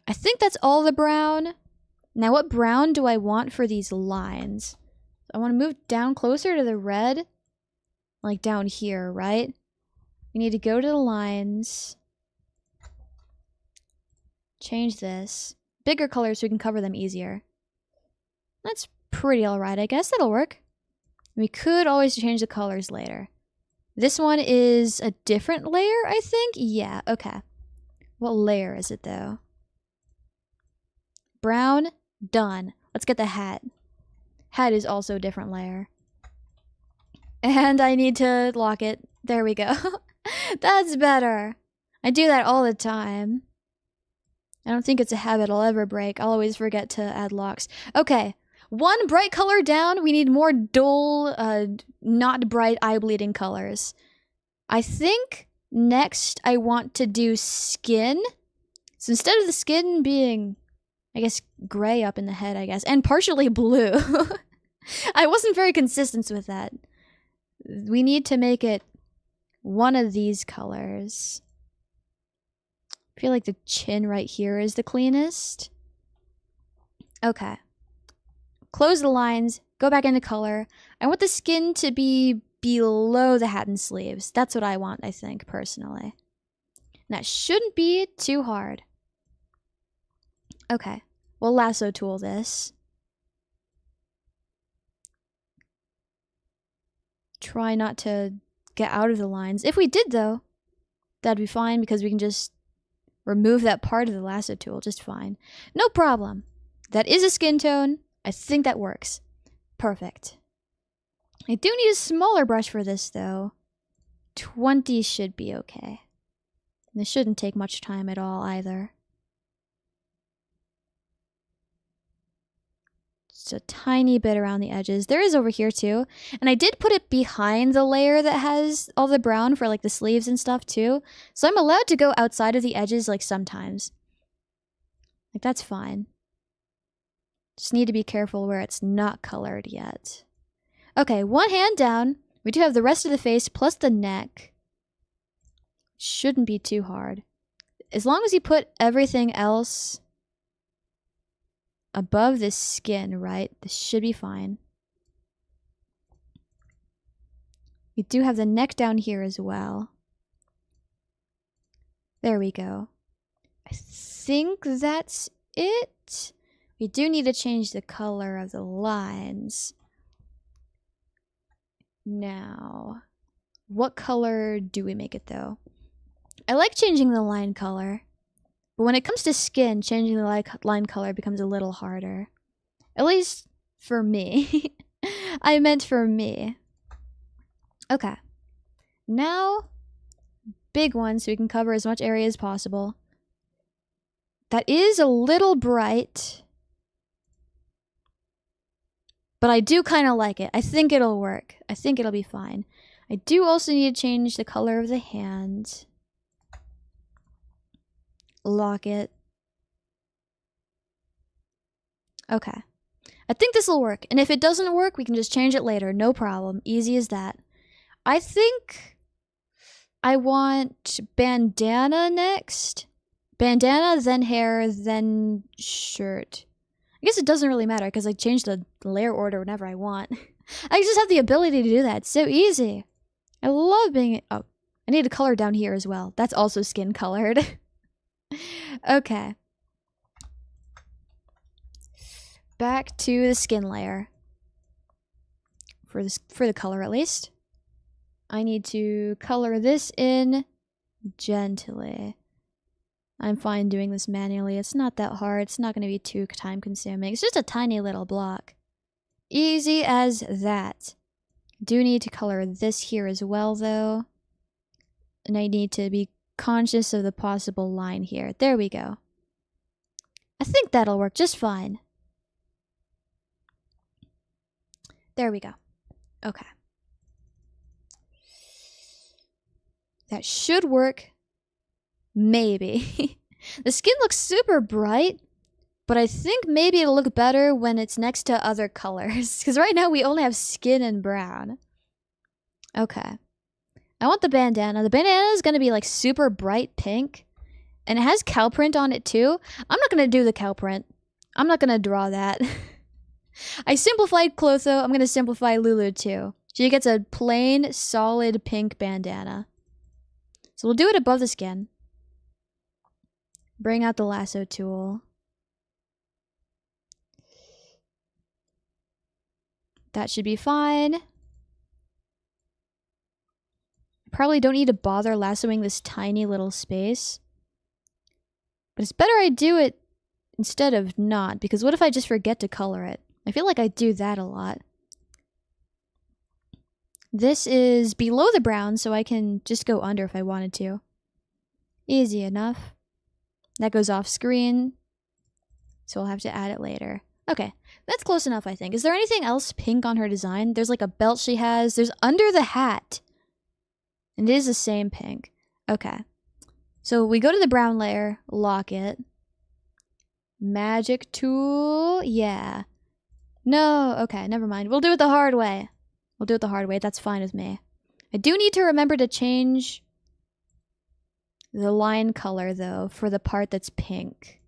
I think that's all the brown. Now what brown do I want for these lines? I want to move down closer to the red. Like down here, right? We need to go to the lines. Change this. Bigger colors so we can cover them easier. That's pretty alright, I guess. That'll work. We could always change the colors later. This one is a different layer, I think? Yeah, okay. What layer is it, though? Brown, done. Let's get the hat. Hat is also a different layer. And I need to lock it. There we go. That's better. I do that all the time. I don't think it's a habit I'll ever break. I'll always forget to add locks. Okay. One bright color down. We need more dull, not bright eye-bleeding colors. I think next I want to do skin. So instead of the skin being, I guess, gray up in the head, I guess, and partially blue. I wasn't very consistent with that. We need to make it one of these colors. I feel like the chin right here is the cleanest. Okay. Close the lines, go back into color. I want the skin to be below the hat and sleeves. That's what I want, I think, personally. And that shouldn't be too hard. Okay. We'll lasso tool this. Try not to get out of the lines. If we did, though, that'd be fine because we can just remove that part of the lasso tool just fine. No problem. That is a skin tone. I think that works. Perfect. I do need a smaller brush for this, though. 20 should be okay. This shouldn't take much time at all, either. Just a tiny bit around the edges. There is over here, too. And I did put it behind the layer that has all the brown for, like, the sleeves and stuff, too. So I'm allowed to go outside of the edges, like, sometimes. Like, that's fine. Just need to be careful where it's not colored yet. Okay, one hand down. We do have the rest of the face plus the neck. Shouldn't be too hard. As long as you put everything else above this skin, right? This should be fine. We do have the neck down here as well. There we go. I think that's it. We do need to change the color of the lines. Now, what color do we make it though? I like changing the line color. But when it comes to skin, changing the line color becomes a little harder. At least for me. I meant for me. Okay. Now, big one so we can cover as much area as possible. That is a little bright. But I do kind of like it. I think it'll work. I think it'll be fine. I do also need to change the color of the hand. Lock it. Okay. I think this will work. And if it doesn't work, we can just change it later. No problem. Easy as that. I think I want bandana next. Bandana, then hair, then shirt. I guess it doesn't really matter because I change the layer order whenever I want. I just have the ability to do that. It's so easy. I love being... Oh, I need a color down here as well. That's also skin colored. Okay. Back to the skin layer. For the color at least. I need to color this in gently. I'm fine doing this manually. It's not that hard. It's not going to be too time consuming. It's just a tiny little block. Easy as that. Do need to color this here as well though. And I need to be conscious of the possible line here. There we go. I think that'll work just fine. There we go. Okay. That should work. Maybe. The skin looks super bright, But I think maybe it'll look better when it's next to other colors. Because right now we only have skin and brown. Okay. I want the bandana. The bandana is going to be like super bright pink. And it has cow print on it too. I'm not going to do the cow print. I'm not going to draw that. I simplified Clotho. I'm going to simplify Lulu too. She gets a plain, solid pink bandana. So we'll do it above the skin. Bring out the lasso tool. That should be fine. Probably don't need to bother lassoing this tiny little space. But it's better I do it instead of not, because what if I just forget to color it? I feel like I do that a lot. This is below the brown, so I can just go under if I wanted to. Easy enough. That goes off screen, so I'll have to add it later. Okay, that's close enough, I think. Is there anything else pink on her design? There's like a belt she has. There's under the hat. And it is the same pink. Okay. So we go to the brown layer, lock it. Magic tool, yeah. No, okay, never mind. We'll do it the hard way. We'll do it the hard way, that's fine with me. I do need to remember to change the line color, though, for the part that's pink.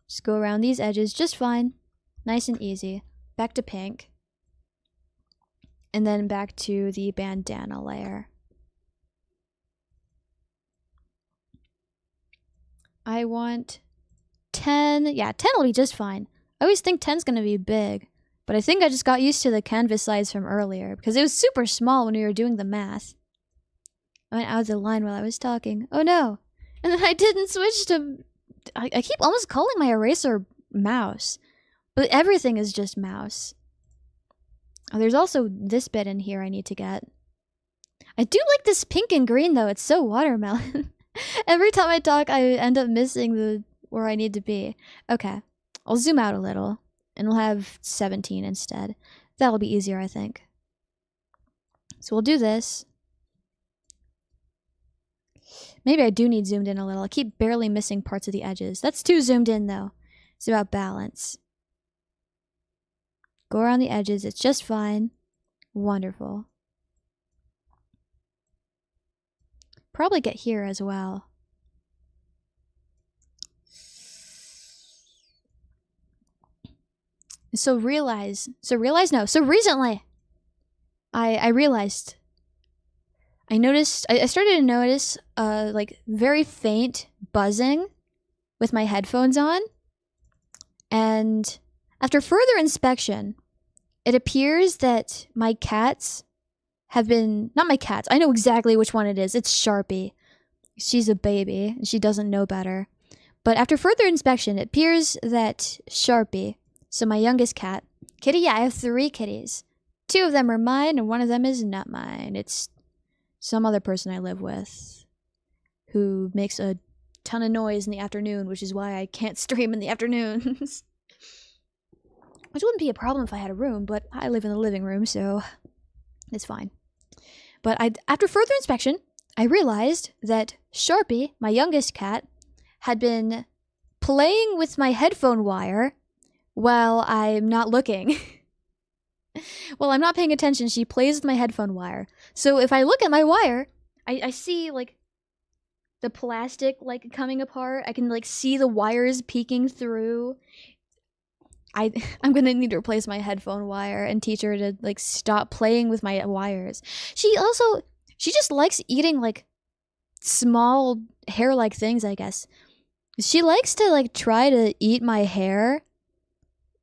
Just go around these edges just fine. Nice and easy. Back to pink. And then back to the bandana layer. I want 10. Yeah, 10 will be just fine. I always think 10's gonna be big. But I think I just got used to the canvas size from earlier. Because it was super small when we were doing the math. I went out of the line while I was talking. Oh no! And then I didn't switch to... I keep almost calling my eraser mouse. But everything is just mouse. Oh, there's also this bit in here I need to get. I do like this pink and green though. It's so watermelon. Every time I talk, I end up missing the where I need to be. Okay. I'll zoom out a little. And we'll have 17 instead. That'll be easier, I think. So we'll do this. Maybe I do need zoomed in a little. I keep barely missing parts of the edges. That's too zoomed in, though. It's about balance. Go around the edges. It's just fine. Wonderful. Probably get here as well. So recently, I realized, I started to notice, like, very faint buzzing with my headphones on. And after further inspection, it appears that my cats have been, not my cats, I know exactly which one it is. It's Sharpie. She's a baby, and she doesn't know better. But after further inspection, it appears that Sharpie, so my youngest cat, Kitty, yeah, I have 3 kitties. 2 of them are mine, and 1 of them is not mine. It's some other person I live with who makes a ton of noise in the afternoon, which is why I can't stream in the afternoons. Which wouldn't be a problem if I had a room, but I live in the living room, so it's fine. But after further inspection, I realized that Sharpie, my youngest cat, had been playing with my headphone wire while I'm not looking. While I'm not paying attention, she plays with my headphone wire. So if I look at my wire, I see, like, the plastic, like, coming apart. I can, like, see the wires peeking through. I'm gonna need to replace my headphone wire and teach her to, like, stop playing with my wires. She just likes eating, like, small hair-like things, I guess. She likes to, like, try to eat my hair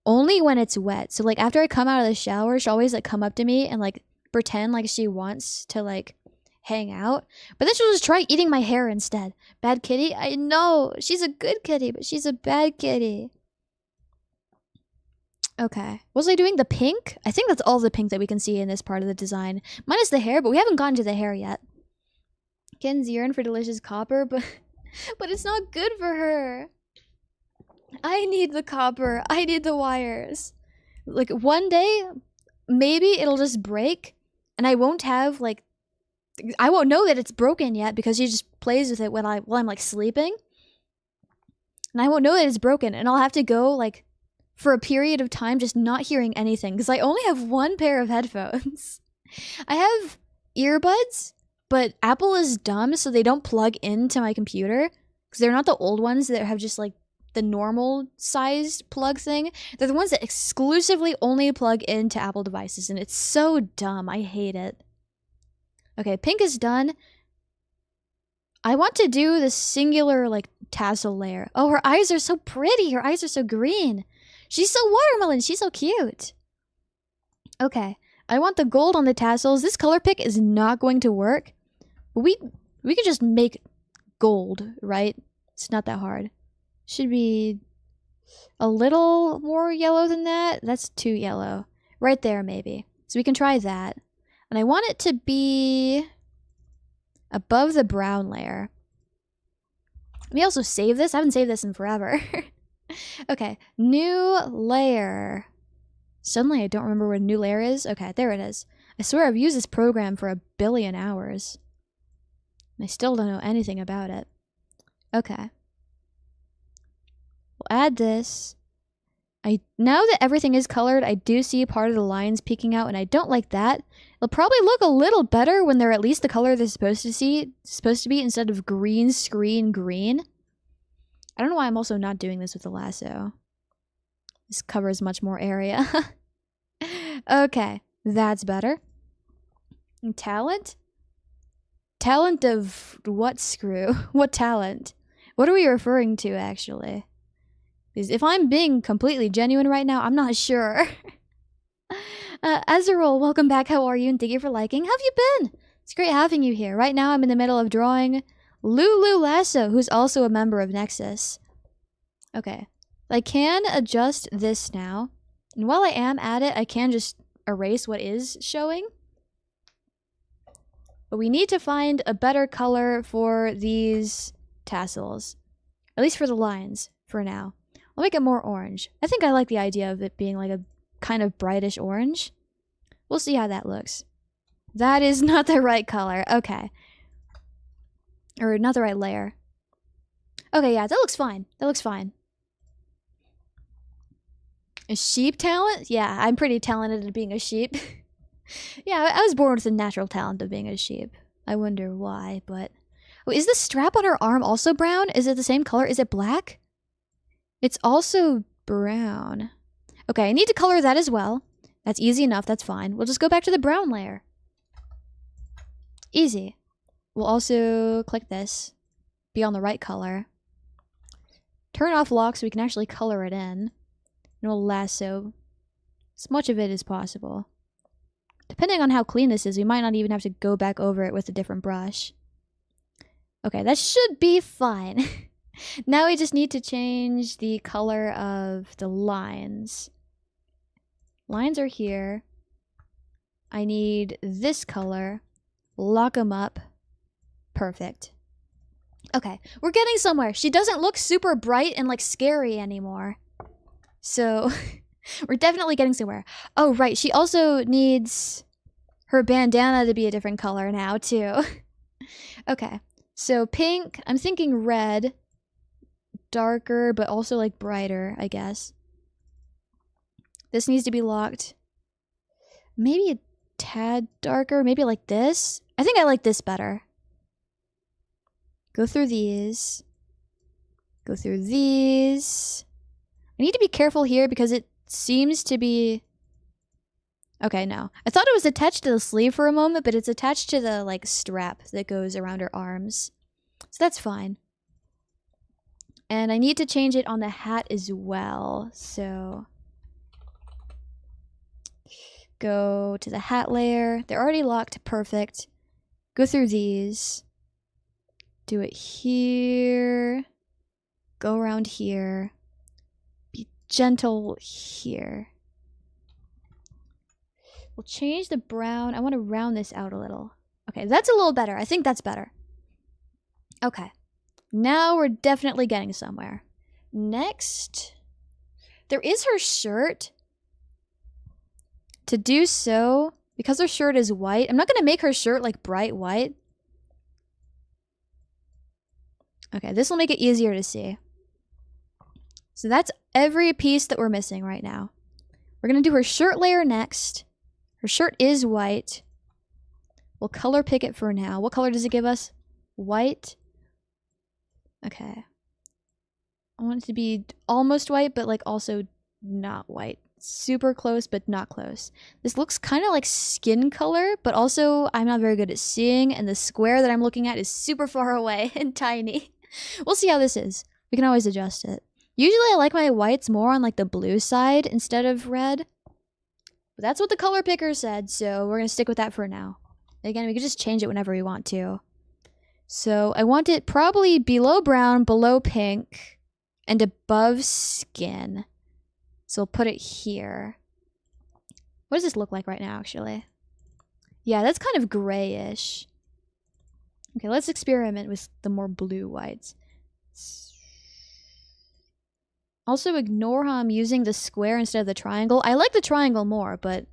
only when it's wet. So, like, after I come out of the shower, she'll always, like, come up to me and, like, pretend like she wants to, like, hang out. But then she'll just try eating my hair instead. Bad kitty? I know. She's a good kitty, but she's a bad kitty. Okay. Was I doing the pink? I think that's all the pink that we can see in this part of the design. Minus the hair, but we haven't gotten to the hair yet. Kittens yearn for delicious copper, but it's not good for her. I need the copper. I need the wires. Like, one day, maybe it'll just break, and I won't have, like, I won't know that it's broken yet because she just plays with it when I'm like, sleeping. And I won't know that it's broken, and I'll have to go, like, for a period of time just not hearing anything, because I only have one pair of headphones. I have earbuds, but Apple is dumb, so they don't plug into my computer, because they're not the old ones that have just, like, the normal sized plug thing. They're the ones that exclusively only plug into Apple devices, and it's so dumb. I hate it. Okay, pink is done. I want to do the singular, like, tassel layer. Oh, her eyes are so pretty. Her eyes are so green. She's so watermelon. She's so cute. Okay, I want the gold on the tassels. This color pick is not going to work. We could just make gold, right? It's not that hard. Should be a little more yellow than that. That's too yellow. Right there, maybe. So we can try that. And I want it to be above the brown layer. Let me also save this. I haven't saved this in forever. Okay, new layer. Suddenly I don't remember what a new layer is. Okay, there it is. I swear I've used this program for 1 billion hours. And I still don't know anything about it. Okay. We'll add this. Now that everything is colored, I do see part of the lines peeking out, and I don't like that. It'll probably look a little better when they're at least the color they're supposed to be instead of green screen green. I don't know why I'm also not doing this with the lasso. This covers much more area. Okay, that's better. And talent? Talent of what screw? What talent? What are we referring to, actually? Because if I'm being completely genuine right now, I'm not sure. Azarol, welcome back. How are you? And thank you for liking. How have you been? It's great having you here. Right now, I'm in the middle of drawing Lulu Lasso, who's also a member of Nexus. Okay. I can adjust this now. And while I am at it, I can just erase what is showing. But we need to find a better color for these tassels. At least for the lines, for now. I'll make it more orange. I think I like the idea of it being like a kind of brightish orange. We'll see how that looks. That is not the right color. Okay. Or not the right layer. Okay, yeah, that looks fine. That looks fine. A sheep talent? Yeah, I'm pretty talented at being a sheep. Yeah, I was born with the natural talent of being a sheep. I wonder why, but... Oh, is the strap on her arm also brown? Is it the same color? Is it black? It's also brown. Okay, I need to color that as well. That's easy enough, that's fine. We'll just go back to the brown layer. Easy. We'll also click this. Be on the right color. Turn off lock so we can actually color it in. And we'll lasso as much of it as possible. Depending on how clean this is, we might not even have to go back over it with a different brush. Okay, that should be fine. Now we just need to change the color of the lines. Lines are here. I need this color. Lock them up. Perfect. Okay, we're getting somewhere. She doesn't look super bright and like scary anymore. So we're definitely getting somewhere. Oh, right. She also needs her bandana to be a different color now, too. Okay. So pink. I'm thinking red. Darker, but also like brighter, I guess. This needs to be locked. Maybe a tad darker. Maybe like this. I think I like this better. Go through these. Go through these. I need to be careful here because it seems to be... Okay, no. I thought it was attached to the sleeve for a moment, but it's attached to the, like, strap that goes around her arms. So that's fine. And I need to change it on the hat as well, so... Go to the hat layer. They're already locked. Perfect. Go through these. Do it here. Go around here. Be gentle here. We'll change the brown. I want to round this out a little. Okay, that's a little better. I think that's better. Okay. Now we're definitely getting somewhere. Next, there is her shirt. To do so, because her shirt is white, I'm not going to make her shirt like bright white. Okay, this will make it easier to see. So that's every piece that we're missing right now. We're going to do her shirt layer next. Her shirt is white. We'll color pick it for now. What color does it give us? White. Okay. I want it to be almost white, but like also not white. Super close, but not close. This looks kind of like skin color, but also I'm not very good at seeing, and the square that I'm looking at is super far away and tiny. We'll see how this is. We can always adjust it. Usually I like my whites more on like the blue side instead of red. But that's what the color picker said, so we're going to stick with that for now. Again, we can just change it whenever we want to. So I want it probably below brown, below pink, and above skin. So we'll put it here. What does this look like right now, actually? Yeah, that's kind of grayish. Okay, let's experiment with the more blue whites. Also ignore how I'm using the square instead of the triangle. I like the triangle more, but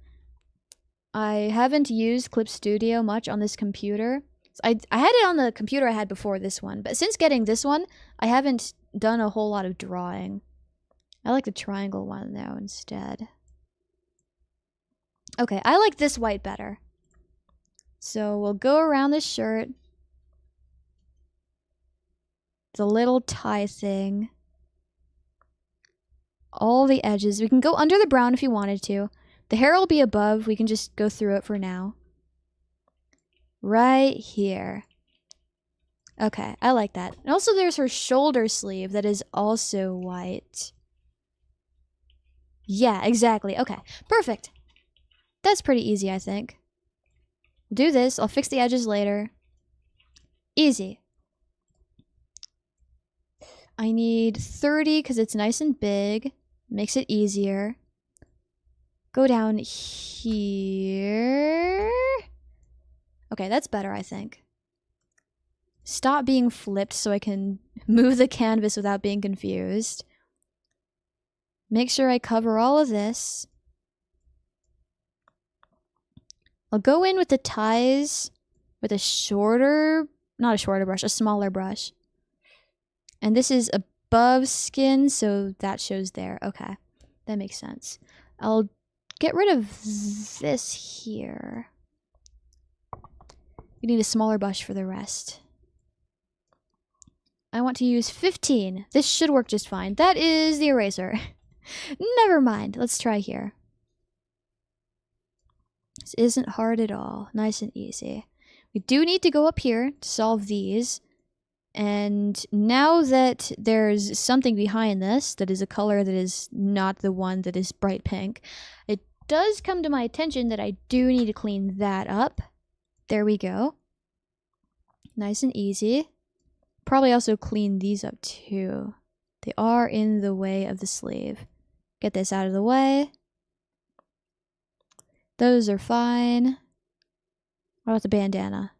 I haven't used Clip Studio much on this computer. I had it on the computer I had before this one, but since getting this one, I haven't done a whole lot of drawing. I like the triangle one though instead. Okay, I like this white better. So we'll go around this shirt. The little tie thing. All the edges. We can go under the brown if you wanted to. The hair will be above. We can just go through it for now. Right here. Okay, I like that. And also there's her shoulder sleeve that is also white. Yeah, exactly. Okay, perfect. That's pretty easy, I think. Do this. I'll fix the edges later. Easy. I need 30 because it's nice and big. Makes it easier. Go down here. Okay, that's better, I think. Stop being flipped so I can move the canvas without being confused. Make sure I cover all of this. I'll go in with the ties with a shorter, not a shorter brush, a smaller brush. And this is above skin, so that shows there. Okay, that makes sense. I'll get rid of this here. We need a smaller brush for the rest. I want to use 15. This should work just fine. That is the eraser. Never mind. Let's try here. This isn't hard at all. Nice and easy. We do need to go up here to solve these. And now that there's something behind this that is a color that is not the one that is bright pink, it does come to my attention that I do need to clean that up. There we go. Nice and easy. Probably also clean these up too. They are in the way of the sleeve. Get this out of the way. Those are fine. What about the bandana?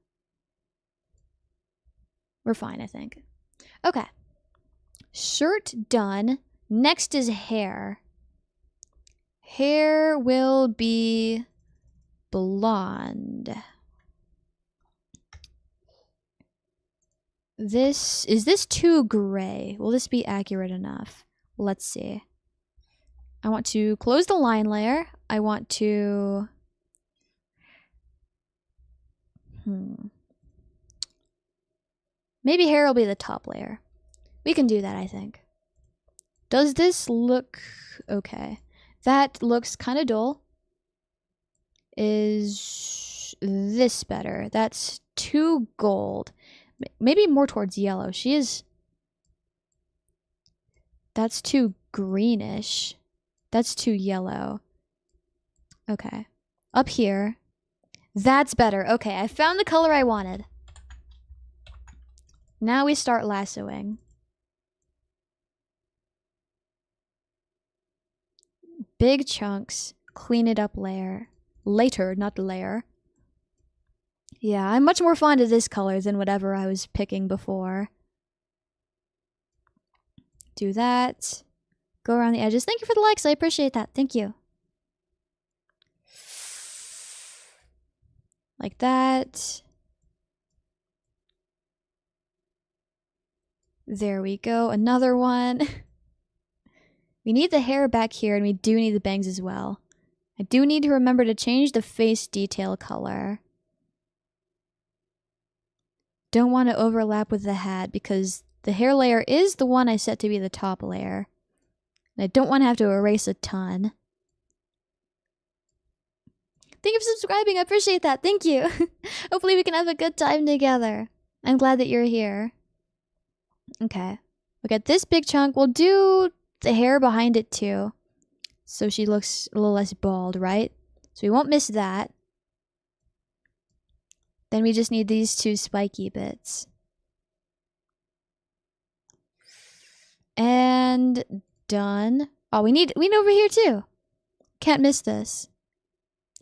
We're fine, I think. Okay. Shirt done. Next is hair. Hair will be blonde. Is this too gray? Will this be accurate enough? Let's see. I want to close the line layer. I want to... Maybe hair will be the top layer. We can do that, I think. Does this look okay? That looks kind of dull. Is this better? That's too gold. Maybe more towards yellow. That's too greenish. That's too yellow. Okay. Up here. That's better. Okay, I found the color I wanted. Now we start lassoing. Big chunks. Clean it up layer. Later, not layer. Yeah, I'm much more fond of this color than whatever I was picking before. Do that. Go around the edges. Thank you for the likes. I appreciate that. Thank you. Like that. There we go. Another one. We need the hair back here, and we do need the bangs as well. I do need to remember to change the face detail color. Don't want to overlap with the hat because the hair layer is the one I set to be the top layer. And I don't want to have to erase a ton. Thank you for subscribing. I appreciate that. Thank you. Hopefully we can have a good time together. I'm glad that you're here. Okay. Look at this big chunk. We'll do the hair behind it too. So she looks a little less bald, right? So we won't miss that. Then we just need these two spiky bits. And done. Oh, we need over here too. Can't miss this.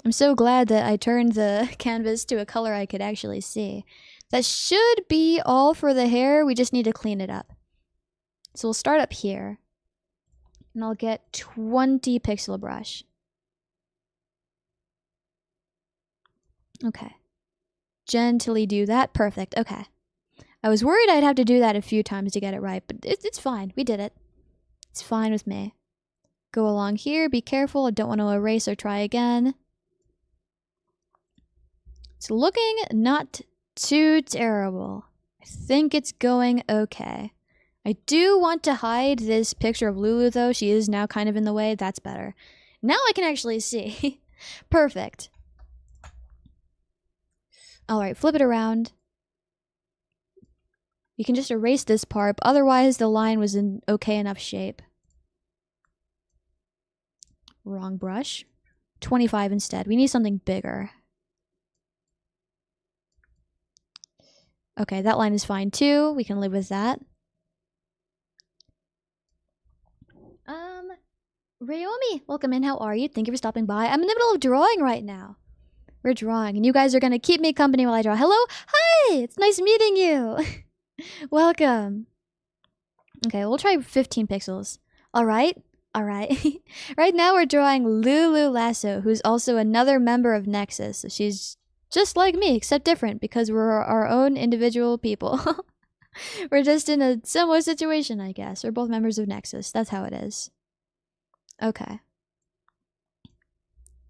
I'm so glad that I turned the canvas to a color I could actually see. That should be all for the hair. We just need to clean it up. So we'll start up here. And I'll get 20 pixel brush. Okay. Gently do that. Perfect. Okay. I was worried I'd have to do that a few times to get it right, but it's fine. We did it. It's fine with me. Go along here. Be careful. I don't want to erase or try again. It's looking not too terrible. I think it's going okay. I do want to hide this picture of Lulu, though. She is now kind of in the way. That's better. Now I can actually see. Perfect. Alright, flip it around. You can just erase this part. Otherwise, the line was in okay enough shape. Wrong brush. 25 instead. We need something bigger. Okay, that line is fine too. We can live with that. Ryomi, welcome in. How are you? Thank you for stopping by. I'm in the middle of drawing right now. We're drawing, and you guys are going to keep me company while I draw. Hello? Hi! It's nice meeting you. Welcome. Okay, we'll try 15 pixels. Alright. Alright. Right now we're drawing Lulu Lasso, who's also another member of Nexus. So she's just like me, except different, because we're our own individual people. We're just in a similar situation, I guess. We're both members of Nexus. That's how it is. Okay.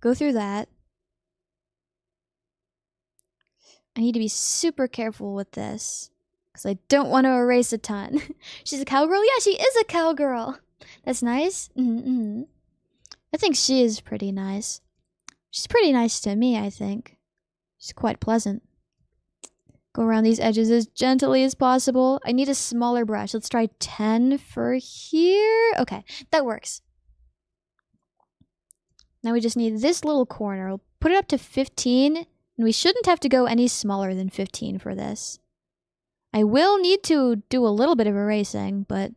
Go through that. I need to be super careful with this, because I don't want to erase a ton. She's a cowgirl? Yeah, she is a cowgirl. That's nice. I think she is pretty nice. She's pretty nice to me, I think. She's quite pleasant. Go around these edges as gently as possible. I need a smaller brush. Let's try 10 for here. Okay, that works. Now we just need this little corner. We'll put it up to 15, and we shouldn't have to go any smaller than 15 for this. I will need to do a little bit of erasing, but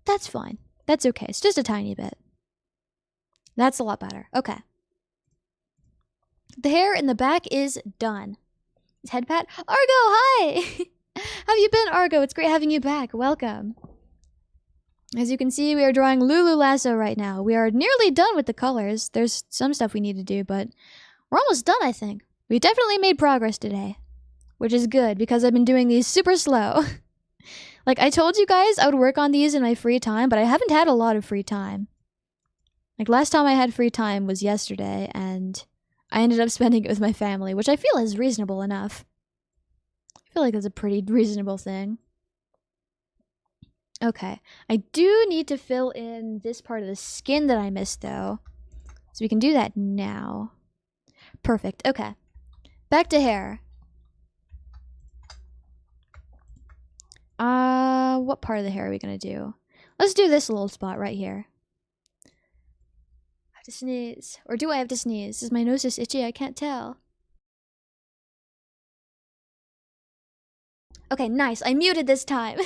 that's fine. That's okay. It's just a tiny bit. That's a lot better. Okay. The hair in the back is done. Head pat. Argo, hi! How have you been, Argo? It's great having you back. Welcome. As you can see, we are drawing Lulu Lasso right now. We are nearly done with the colors. There's some stuff we need to do, but we're almost done, I think. We definitely made progress today, which is good because I've been doing these super slow. Like, I told you guys I would work on these in my free time, but I haven't had a lot of free time. Like, last time I had free time was yesterday, and I ended up spending it with my family, which I feel is reasonable enough. I feel like that's a pretty reasonable thing. Okay, I do need to fill in this part of the skin that I missed, though. So we can do that now. Perfect, okay. Back to hair. What part of the hair are we gonna do? Let's do this little spot right here. I have to sneeze. Or do I have to sneeze? Is my nose just itchy? I can't tell. Okay, nice. I muted this time.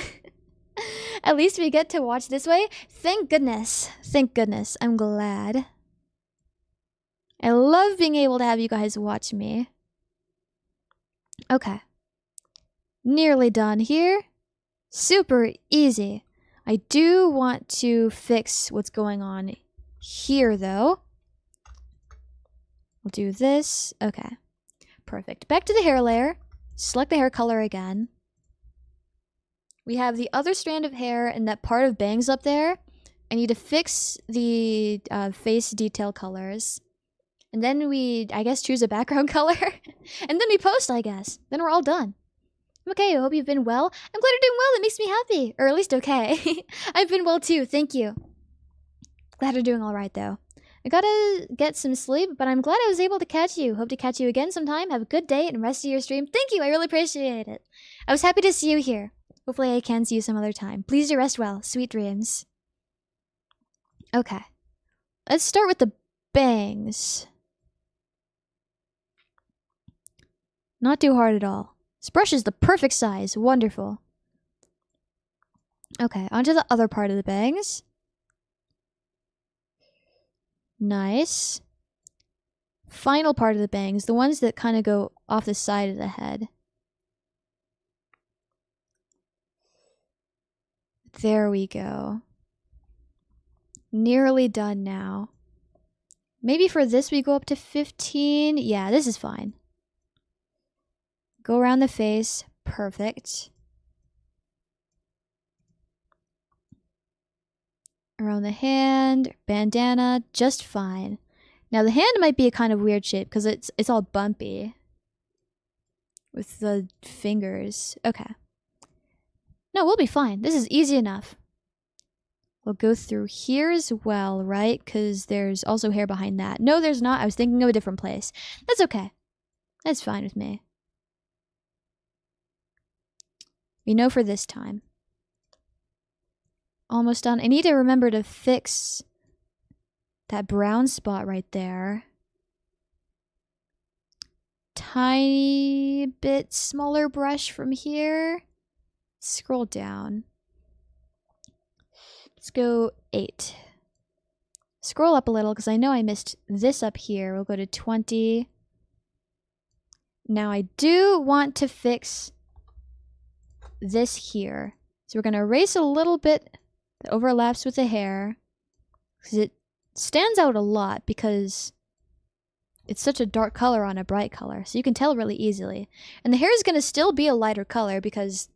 At least we get to watch this way. Thank goodness. Thank goodness. I'm glad. I love being able to have you guys watch me. Okay. Nearly done here. Super easy. I do want to fix what's going on here, though. We'll do this. Okay. Perfect. Back to the hair layer. Select the hair color again. We have the other strand of hair and that part of bangs up there. I need to fix the face detail colors. And then we, I guess, choose a background color. And then we post, I guess. Then we're all done. Okay, I hope you've been well. I'm glad you're doing well. That makes me happy. Or at least okay. I've been well too. Thank you. Glad you're doing all right, though. I gotta get some sleep, but I'm glad I was able to catch you. Hope to catch you again sometime. Have a good day and rest of your stream. Thank you. I really appreciate it. I was happy to see you here. Hopefully I can see you some other time. Please do rest well. Sweet dreams. Okay. Let's start with the bangs. Not too hard at all. This brush is the perfect size. Wonderful. Okay, onto the other part of the bangs. Nice. Final part of the bangs, the ones that kind of go off the side of the head. There we go. Nearly done now. Maybe for this we go up to 15. Yeah, this is fine. Go around the face. Perfect. Around the hand, bandana, just fine. Now the hand might be a kind of weird shape because it's all bumpy with the fingers. Okay. No, we'll be fine. This is easy enough. We'll go through here as well, right? Because there's also hair behind that. No, there's not. I was thinking of a different place. That's okay. That's fine with me. We know for this time. Almost done. I need to remember to fix that brown spot right there. Tiny bit smaller brush from here. Scroll down. Let's go 8. Scroll up a little because I know I missed this up here. We'll go to 20. Now I do want to fix this here. So we're going to erase a little bit that overlaps with the hair. Because it stands out a lot because it's such a dark color on a bright color. So you can tell really easily. And the hair is going to still be a lighter color because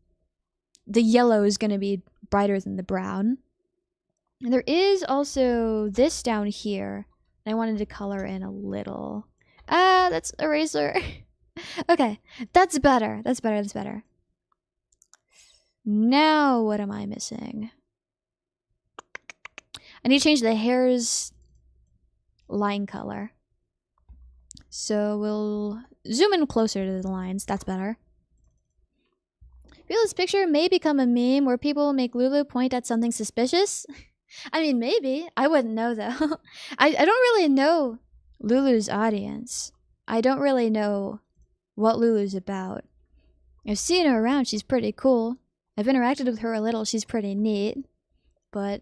the yellow is going to be brighter than the brown. And there is also this down here. I wanted to color in a little. Ah, that's eraser. Okay, that's better. That's better. That's better. Now, what am I missing? I need to change the hair's line color. So we'll zoom in closer to the lines. That's better. I feel this picture may become a meme where people make Lulu point at something suspicious. I mean, maybe. I wouldn't know, though. I don't really know Lulu's audience. I don't really know what Lulu's about. I've seen her around. She's pretty cool. I've interacted with her a little. She's pretty neat. But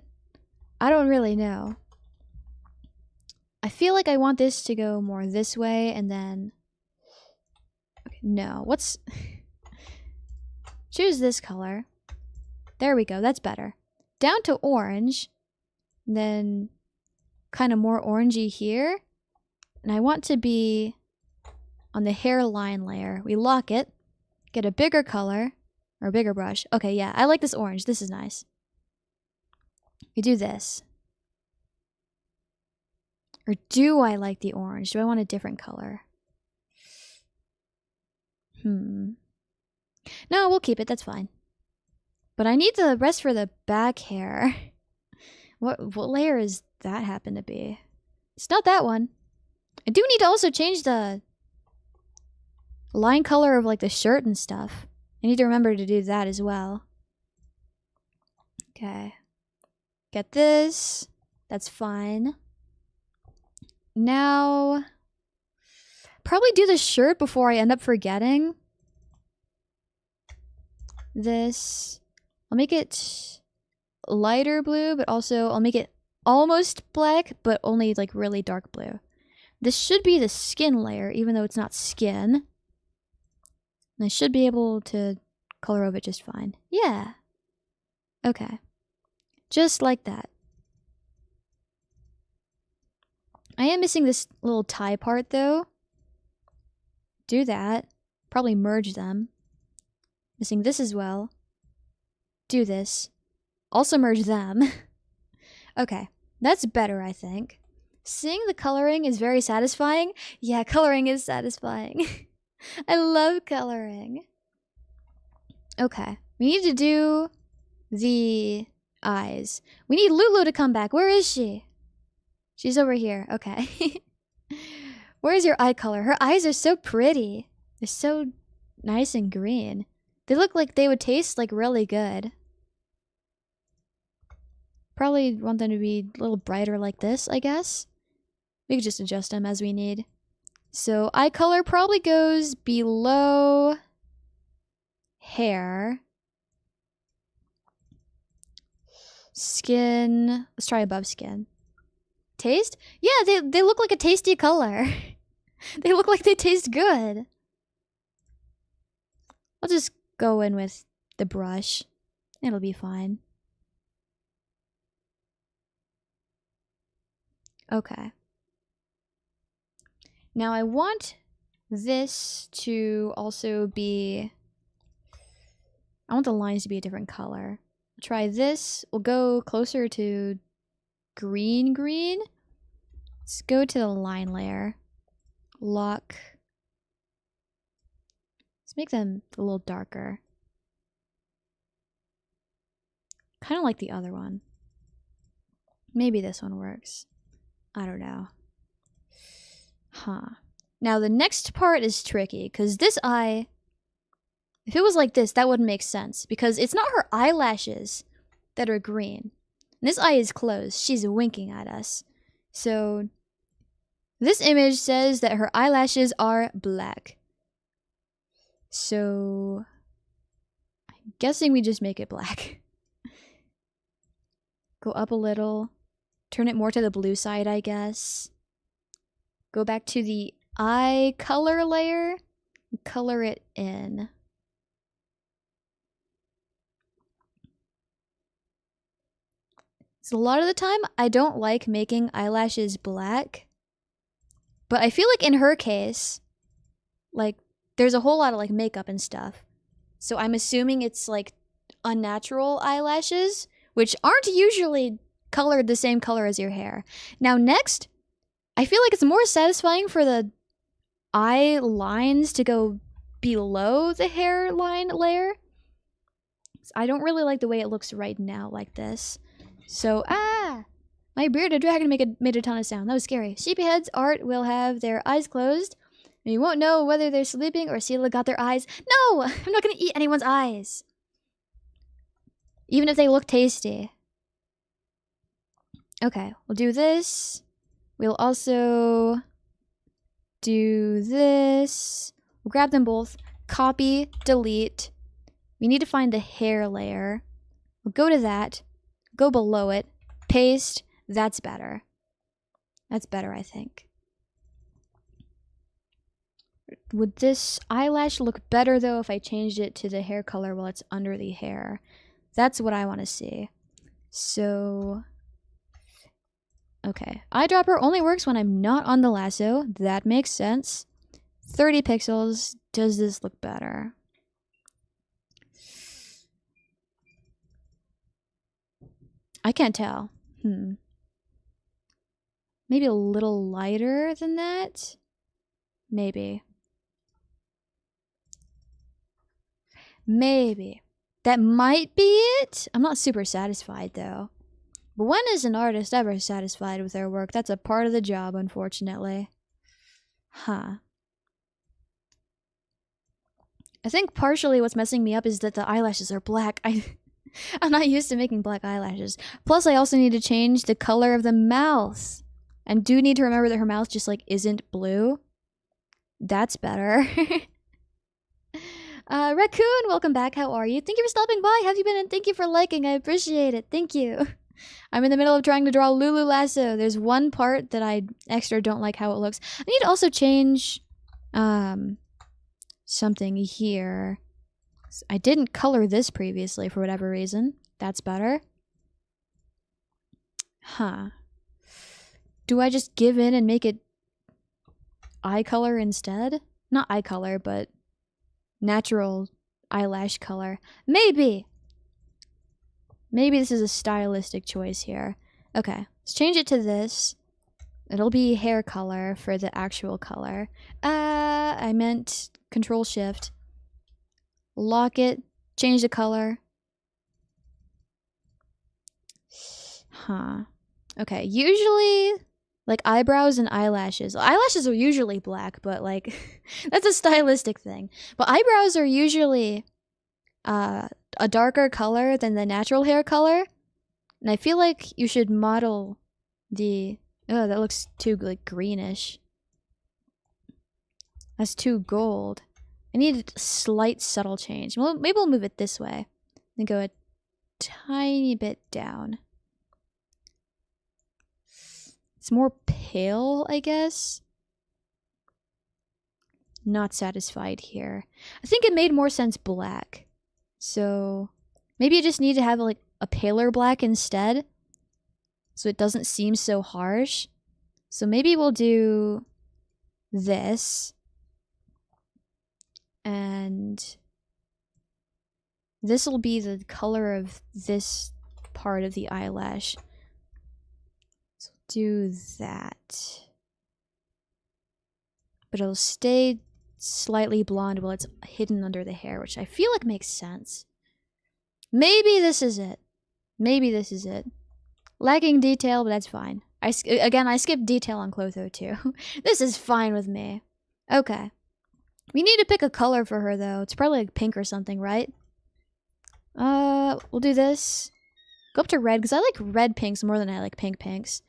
I don't really know. I feel like I want this to go more this way and then... Okay, no, what's... Choose this color. There we go, that's better. Down to orange. Then kind of more orangey here. And I want to be on the hairline layer. We lock it. Get a bigger color. Or a bigger brush. Okay, yeah, I like this orange. This is nice. We do this. Or do I like the orange? Do I want a different color? No, we'll keep it. That's fine. But I need the rest for the back hair. What layer is that happen to be? It's not that one. I do need to also change the line color of like the shirt and stuff. I need to remember to do that as well. Okay. Get this. That's fine. Now, probably do the shirt before I end up forgetting. This. I'll make it lighter blue, but also I'll make it almost black, but only like really dark blue. This should be the skin layer, even though it's not skin. And I should be able to color over it just fine. Yeah. Okay. Just like that. I am missing this little tie part though. Do that. Probably merge them. Missing this as well. Do this. Also merge them. Okay, that's better, I think. Seeing the coloring is very satisfying. Yeah, coloring is satisfying. I love coloring. Okay, we need to do the eyes. We need Lulu to come back. Where is she? She's over here. Okay. Where's your eye color? Her eyes are so pretty. They're so nice and green. They look like they would taste like really good. Probably want them to be a little brighter like this, I guess. We could just adjust them as we need. So eye color probably goes below hair. Skin. Let's try above skin. Taste? Yeah, they look like a tasty color. They look like they taste good. I'll just go in with the brush. It'll be fine. Okay. Now I want this to also be... I want the lines to be a different color. Try this. We'll go closer to green. Let's go to the line layer. Lock. Let's make them a little darker. Kind of like the other one. Maybe this one works. I don't know. Huh. Now the next part is tricky, because this eye, if it was like this, that wouldn't make sense, because it's not her eyelashes that are green. And this eye is closed. She's winking at us. So this image says that her eyelashes are black. So I'm guessing we just make it black. Go up a little. Turn it more to the blue side, I guess. Go back to the eye color layer. Color it in. So a lot of the time, I don't like making eyelashes black. But I feel like in her case, like, there's a whole lot of, like, makeup and stuff. So I'm assuming it's, like, unnatural eyelashes, which aren't usually colored the same color as your hair. Now, next, I feel like it's more satisfying for the eye lines to go below the hairline layer. I don't really like the way it looks right now like this. So, my bearded dragon made a ton of sound. That was scary. Sheepyhead's art will have their eyes closed. And you won't know whether they're sleeping or Esila got their eyes. No! I'm not gonna eat anyone's eyes. Even if they look tasty. Okay, we'll do this. We'll also do this. We'll grab them both. Copy, delete. We need to find the hair layer. We'll go to that. Go below it. Paste. That's better. That's better, I think. Would this eyelash look better, though, if I changed it to the hair color while it's under the hair? That's what I want to see. So... okay. Eyedropper only works when I'm not on the lasso. That makes sense. 30 pixels. Does this look better? I can't tell. Maybe a little lighter than that? Maybe. Maybe. That might be it? I'm not super satisfied, though. But when is an artist ever satisfied with their work? That's a part of the job, unfortunately. Huh. I think partially what's messing me up is that the eyelashes are black. I'm not used to making black eyelashes. Plus, I also need to change the color of the mouth. And do need to remember that her mouth just, like, isn't blue. That's better. Raccoon, welcome back. How are you? Thank you for stopping by. How have you been? And thank you for liking. I appreciate it. Thank you. I'm in the middle of trying to draw Lulu Lasso. There's one part that I extra don't like how it looks. I need to also change something here. I didn't color this previously for whatever reason. That's better. Huh. Do I just give in and make it eye color instead? Not eye color, but natural eyelash color. Maybe! Maybe this is a stylistic choice here. Okay, let's change it to this. It'll be hair color for the actual color. I meant Control Shift. Lock it. Change the color. Huh. Okay, usually, like, eyebrows and eyelashes. Eyelashes are usually black, but, like, that's a stylistic thing. But eyebrows are usually a darker color than the natural hair color. And I feel like you should model the... Oh, that looks too, like, greenish. That's too gold. I need a slight subtle change. Well, maybe we'll move it this way. And go a tiny bit down. It's more pale, I guess. Not satisfied here. I think it made more sense black. So maybe you just need to have like a paler black instead. So it doesn't seem so harsh. So maybe we'll do this. And this will be the color of this part of the eyelash. So do that. But it'll stay slightly blonde while it's hidden under the hair, which I feel like makes sense. Maybe this is it. Maybe this is it. Lacking detail, but that's fine. I skipped detail on Clotho too. This is fine with me. Okay. We need to pick a color for her though. It's probably like pink or something, right? We'll do this. Go up to red, because I like red pinks more than I like pink pinks.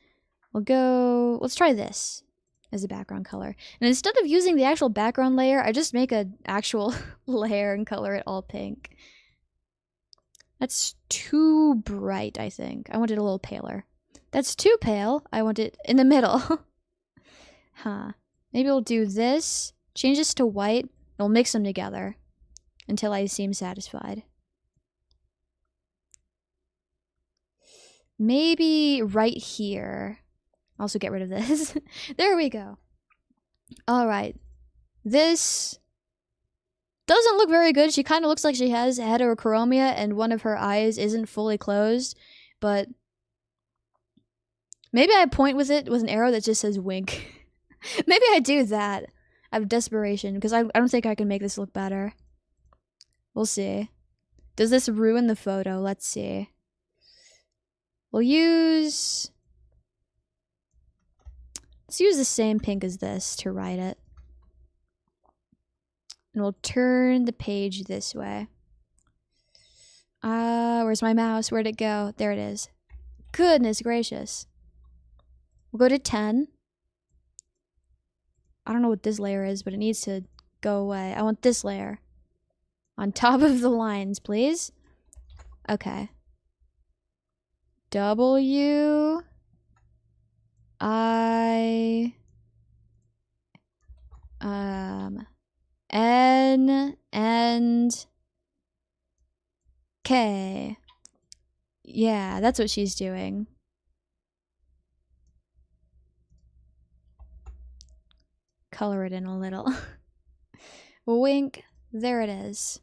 We'll go... Let's try this as a background color. And instead of using the actual background layer, I just make an actual layer and color it all pink. That's too bright, I think. I want it a little paler. That's too pale. I want it in the middle. Huh. Maybe we'll do this. Change this to white. And we'll mix them together until I seem satisfied. Maybe right here. Also get rid of this. There we go. Alright. This doesn't look very good. She kind of looks like she has heterochromia and one of her eyes isn't fully closed. But maybe I point with it with an arrow that just says wink. Maybe I do that out of desperation because I don't think I can make this look better. We'll see. Does this ruin the photo? Let's see. We'll use... Let's use the same pink as this to write it. And we'll turn the page this way. Where's my mouse? Where'd it go? There it is. Goodness gracious. We'll go to 10. I don't know what this layer is, but it needs to go away. I want this layer. On top of the lines, please. Okay. W I N and K. Yeah, that's what she's doing. Color it in a little. Wink. There it is.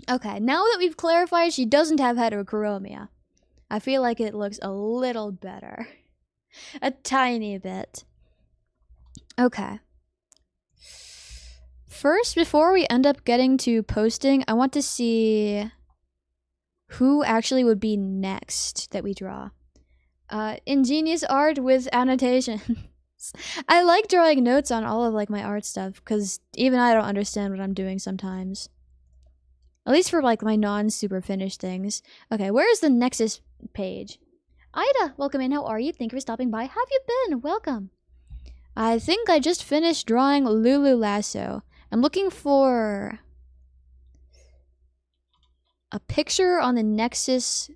Okay, now that we've clarified she doesn't have heterochromia, I feel like it looks a little better. A tiny bit. Okay. First, before we end up getting to posting, I want to see who actually would be next that we draw. Ingenious art with annotations. I like drawing notes on all of like my art stuff because even I don't understand what I'm doing sometimes. At least for like my non-super finished things. Okay, where is the Nexus page? Ida, welcome in. How are you? Thank you for stopping by. How have you been? Welcome. I think I just finished drawing Lulu Lasso. I'm looking for a picture on the Nexus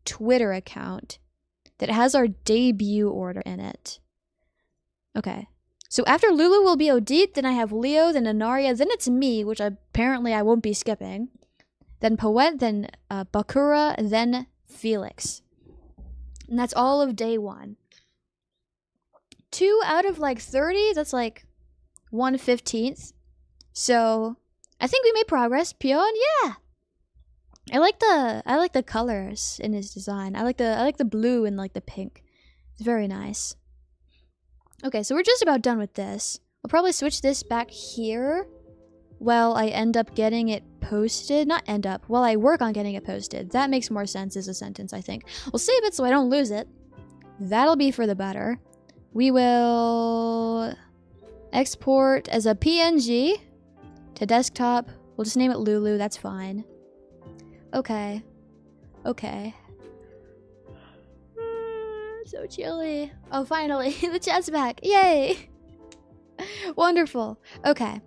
Twitter account that has our debut order in it. Okay. So after Lulu will be Odette, then I have Leo, then Anaria, then it's me, which apparently I won't be skipping. Then Poet, then Bakura, then Felix. And that's all of day 1. 2 out of like 30, that's like 1/15. So I think we made progress. Pion, yeah. I like the colors in his design. I like the blue and like the pink. It's very nice. Okay, so we're just about done with this. I'll probably switch this back here while I end up getting it posted. Not end up, while I work on getting it posted. That makes more sense as a sentence, I think. We'll save it so I don't lose it. That'll be for the better. We will export as a PNG to desktop. We'll just name it Lulu, that's fine. Okay. Okay. So chilly. Oh, finally, the chat's back. Yay! Wonderful. Okay.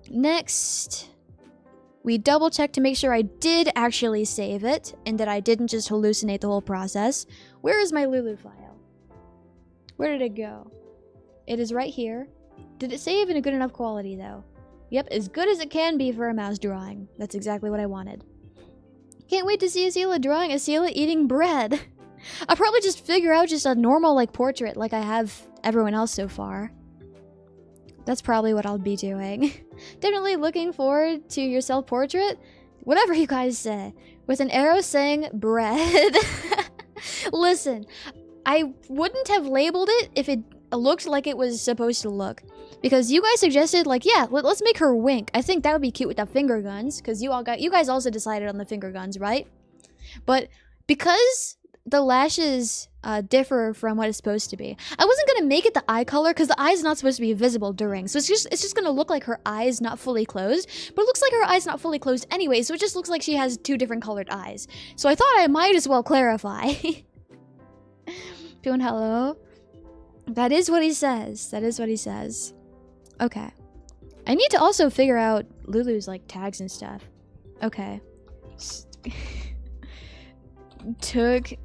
Next, we double check to make sure I did actually save it and that I didn't just hallucinate the whole process. Where is my Lulu file? Where did it go? It is right here. Did it save in a good enough quality though? Yep, as good as it can be for a mouse drawing. That's exactly what I wanted. Can't wait to see Esila drawing Esila eating bread. I'll probably just figure out just a normal like portrait like I have everyone else so far. That's probably what I'll be doing. Definitely looking forward to your self-portrait. Whatever you guys say. With an arrow saying bread. Listen, I wouldn't have labeled it if it looked like it was supposed to look. Because you guys suggested, like, yeah, let's make her wink. I think that would be cute with the finger guns. Because you guys also decided on the finger guns, right? But because the lashes differ from what it's supposed to be, I wasn't gonna make it the eye color because the eye's not supposed to be visible during. So it's just gonna look like her eye's not fully closed. But it looks like her eye's not fully closed anyway, so it just looks like she has two different colored eyes. So I thought I might as well clarify. Doing hello? That is what he says. That is what he says. Okay. I need to also figure out Lulu's like tags and stuff. Okay. Took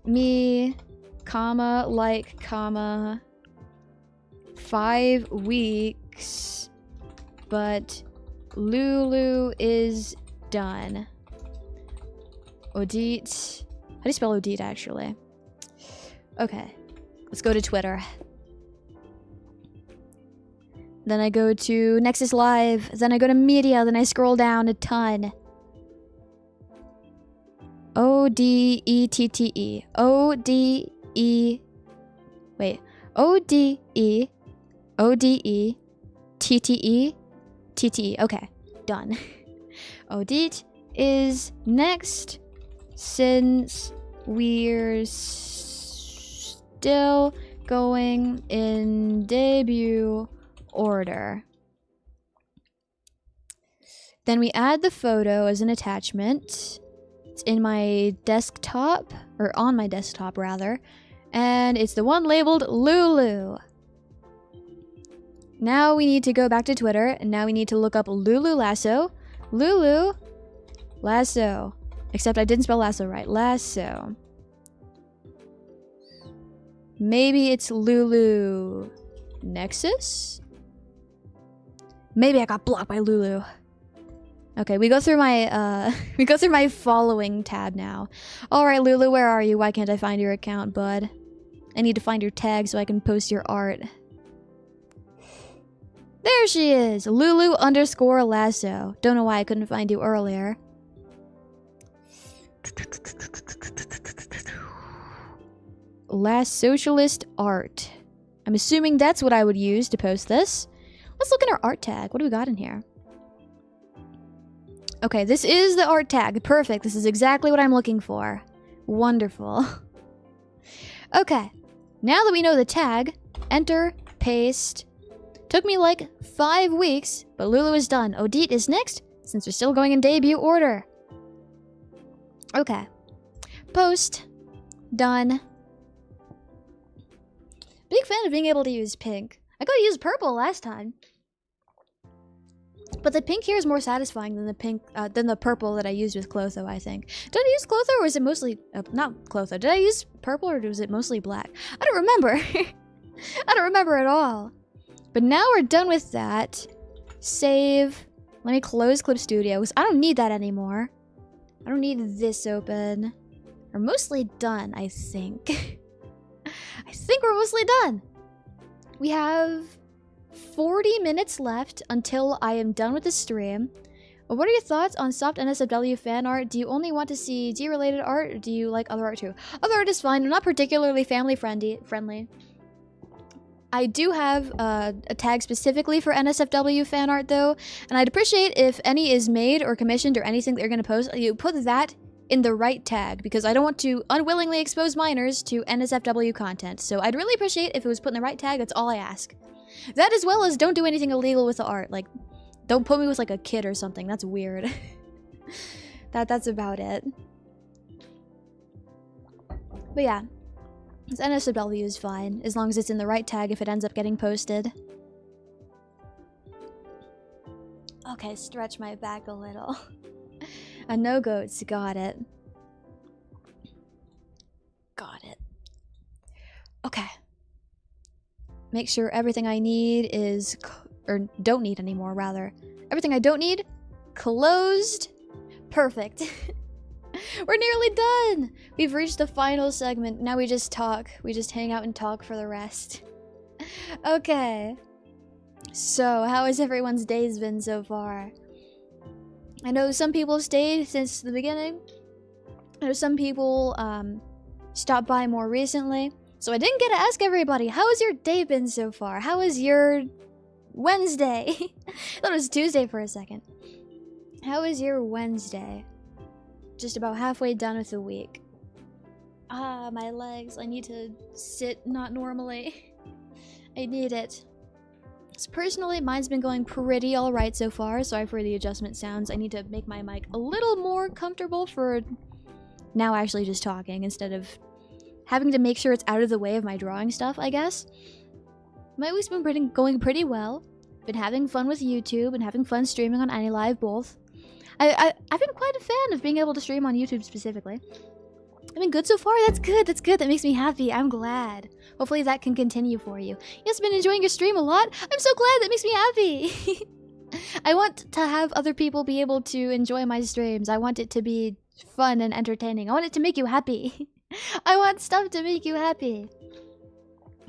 me, comma, like, comma, 5 weeks, but Lulu is done. Odit. How do you spell Odit, actually? Okay. Let's go to Twitter. Then I go to Nexus Live. Then I go to Media. Then I scroll down a ton. O-D-E-T-T-E. O-D-E... Wait. O-D-E... O-D-E... T-T-E... T-T-E. Okay. Done. Odit is next since we're still going in debut order. Then we add the photo as an attachment. It's in my desktop, or on my desktop rather, and it's the one labeled Lulu. Now we need to go back to Twitter, and now we need to look up Lulu Lasso. Lulu Lasso. Except I didn't spell lasso right. Lasso. Maybe it's Lulu Nexus? Maybe I got blocked by Lulu. Okay, we go through my following tab now. Alright, Lulu, where are you? Why can't I find your account, bud? I need to find your tag so I can post your art. There she is! Lulu_Lasso. Don't know why I couldn't find you earlier. Last Socialist Art. I'm assuming that's what I would use to post this. Let's look at our art tag. What do we got in here? Okay, this is the art tag. Perfect. This is exactly what I'm looking for. Wonderful. Okay. Now that we know the tag, enter, paste. Took me like 5 weeks, but Lulu is done. Odit is next, since we're still going in debut order. Okay. Post. Done. Big fan of being able to use pink. I got to use purple last time. But the pink here is more satisfying than the pink, than the purple that I used with Clotho, I think. Did I use Clotho or was it mostly, not Clotho, did I use purple or was it mostly black? I don't remember. I don't remember at all. But now we're done with that. Save. Let me close Clip Studio, because I don't need that anymore. I don't need this open. We're mostly done, I think. I think we're mostly done. We have 40 minutes left until I am done with the stream. What are your thoughts on soft NSFW fan art? Do you only want to see D-related art, or do you like other art too? Other art is fine. I'm not particularly family-friendly. I do have a tag specifically for NSFW fan art, though, and I'd appreciate if any is made or commissioned or anything that you're going to post, you put that in the right tag, because I don't want to unwillingly expose minors to NSFW content. So I'd really appreciate if it was put in the right tag. That's all I ask. That, as well as don't do anything illegal with the art. Like, don't put me with like a kid or something. That's weird. That's about it. But yeah, this NSFW is fine as long as it's in the right tag if it ends up getting posted. Okay, stretch my back a little. No goats, got it. Got it. Okay. Make sure everything I need is, or don't need anymore, rather. Everything I don't need, closed. Perfect. We're nearly done. We've reached the final segment. Now we just talk. We just hang out and talk for the rest. Okay. So, how has everyone's days been so far? I know some people stayed since the beginning. I know some people stopped by more recently. So I didn't get to ask everybody, how has your day been so far? How was your Wednesday? I thought it was Tuesday for a second. How was your Wednesday? Just about halfway done with the week. Ah, my legs. I need to sit not normally. I need it. So personally, mine's been going pretty alright so far. Sorry for the adjustment sounds. I need to make my mic a little more comfortable for now actually just talking instead of having to make sure it's out of the way of my drawing stuff, I guess. My week's been going pretty well. Been having fun with YouTube and having fun streaming on AnyLive, both. I've been quite a fan of being able to stream on YouTube specifically. I've been good so far. That's good. That's good. That makes me happy. I'm glad. Hopefully that can continue for you. Yes, I've been enjoying your stream a lot. I'm so glad. That makes me happy. I want to have other people be able to enjoy my streams. I want it to be fun and entertaining. I want it to make you happy. I want stuff to make you happy.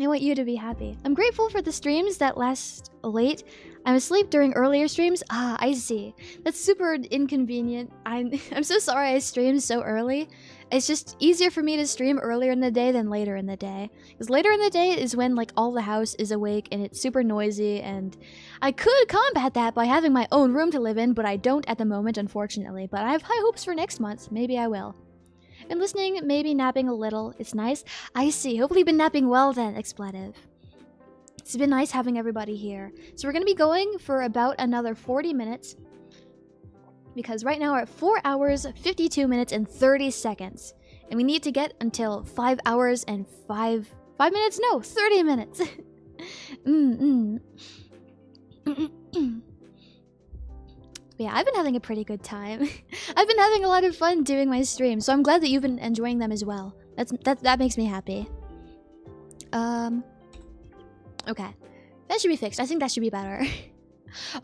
I want you to be happy. I'm grateful for the streams that last late. I'm asleep during earlier streams. Ah, I see. That's super inconvenient. I'm so sorry I streamed so early. It's just easier for me to stream earlier in the day than later in the day. Because later in the day is when like all the house is awake and it's super noisy, and I could combat that by having my own room to live in, but I don't at the moment, unfortunately. But I have high hopes for next month. Maybe I will. Been listening, maybe napping a little. It's nice. I see. Hopefully you've been napping well then, expletive. It's been nice having everybody here. So we're going to be going for about another 40 minutes. Because right now we're at 4 hours, 52 minutes, and 30 seconds. And we need to get until 5 hours and 5 minutes? No, 30 minutes. But yeah, I've been having a pretty good time. I've been having a lot of fun doing my streams, so I'm glad that you've been enjoying them as well. That makes me happy. Okay. That should be fixed. I think that should be better.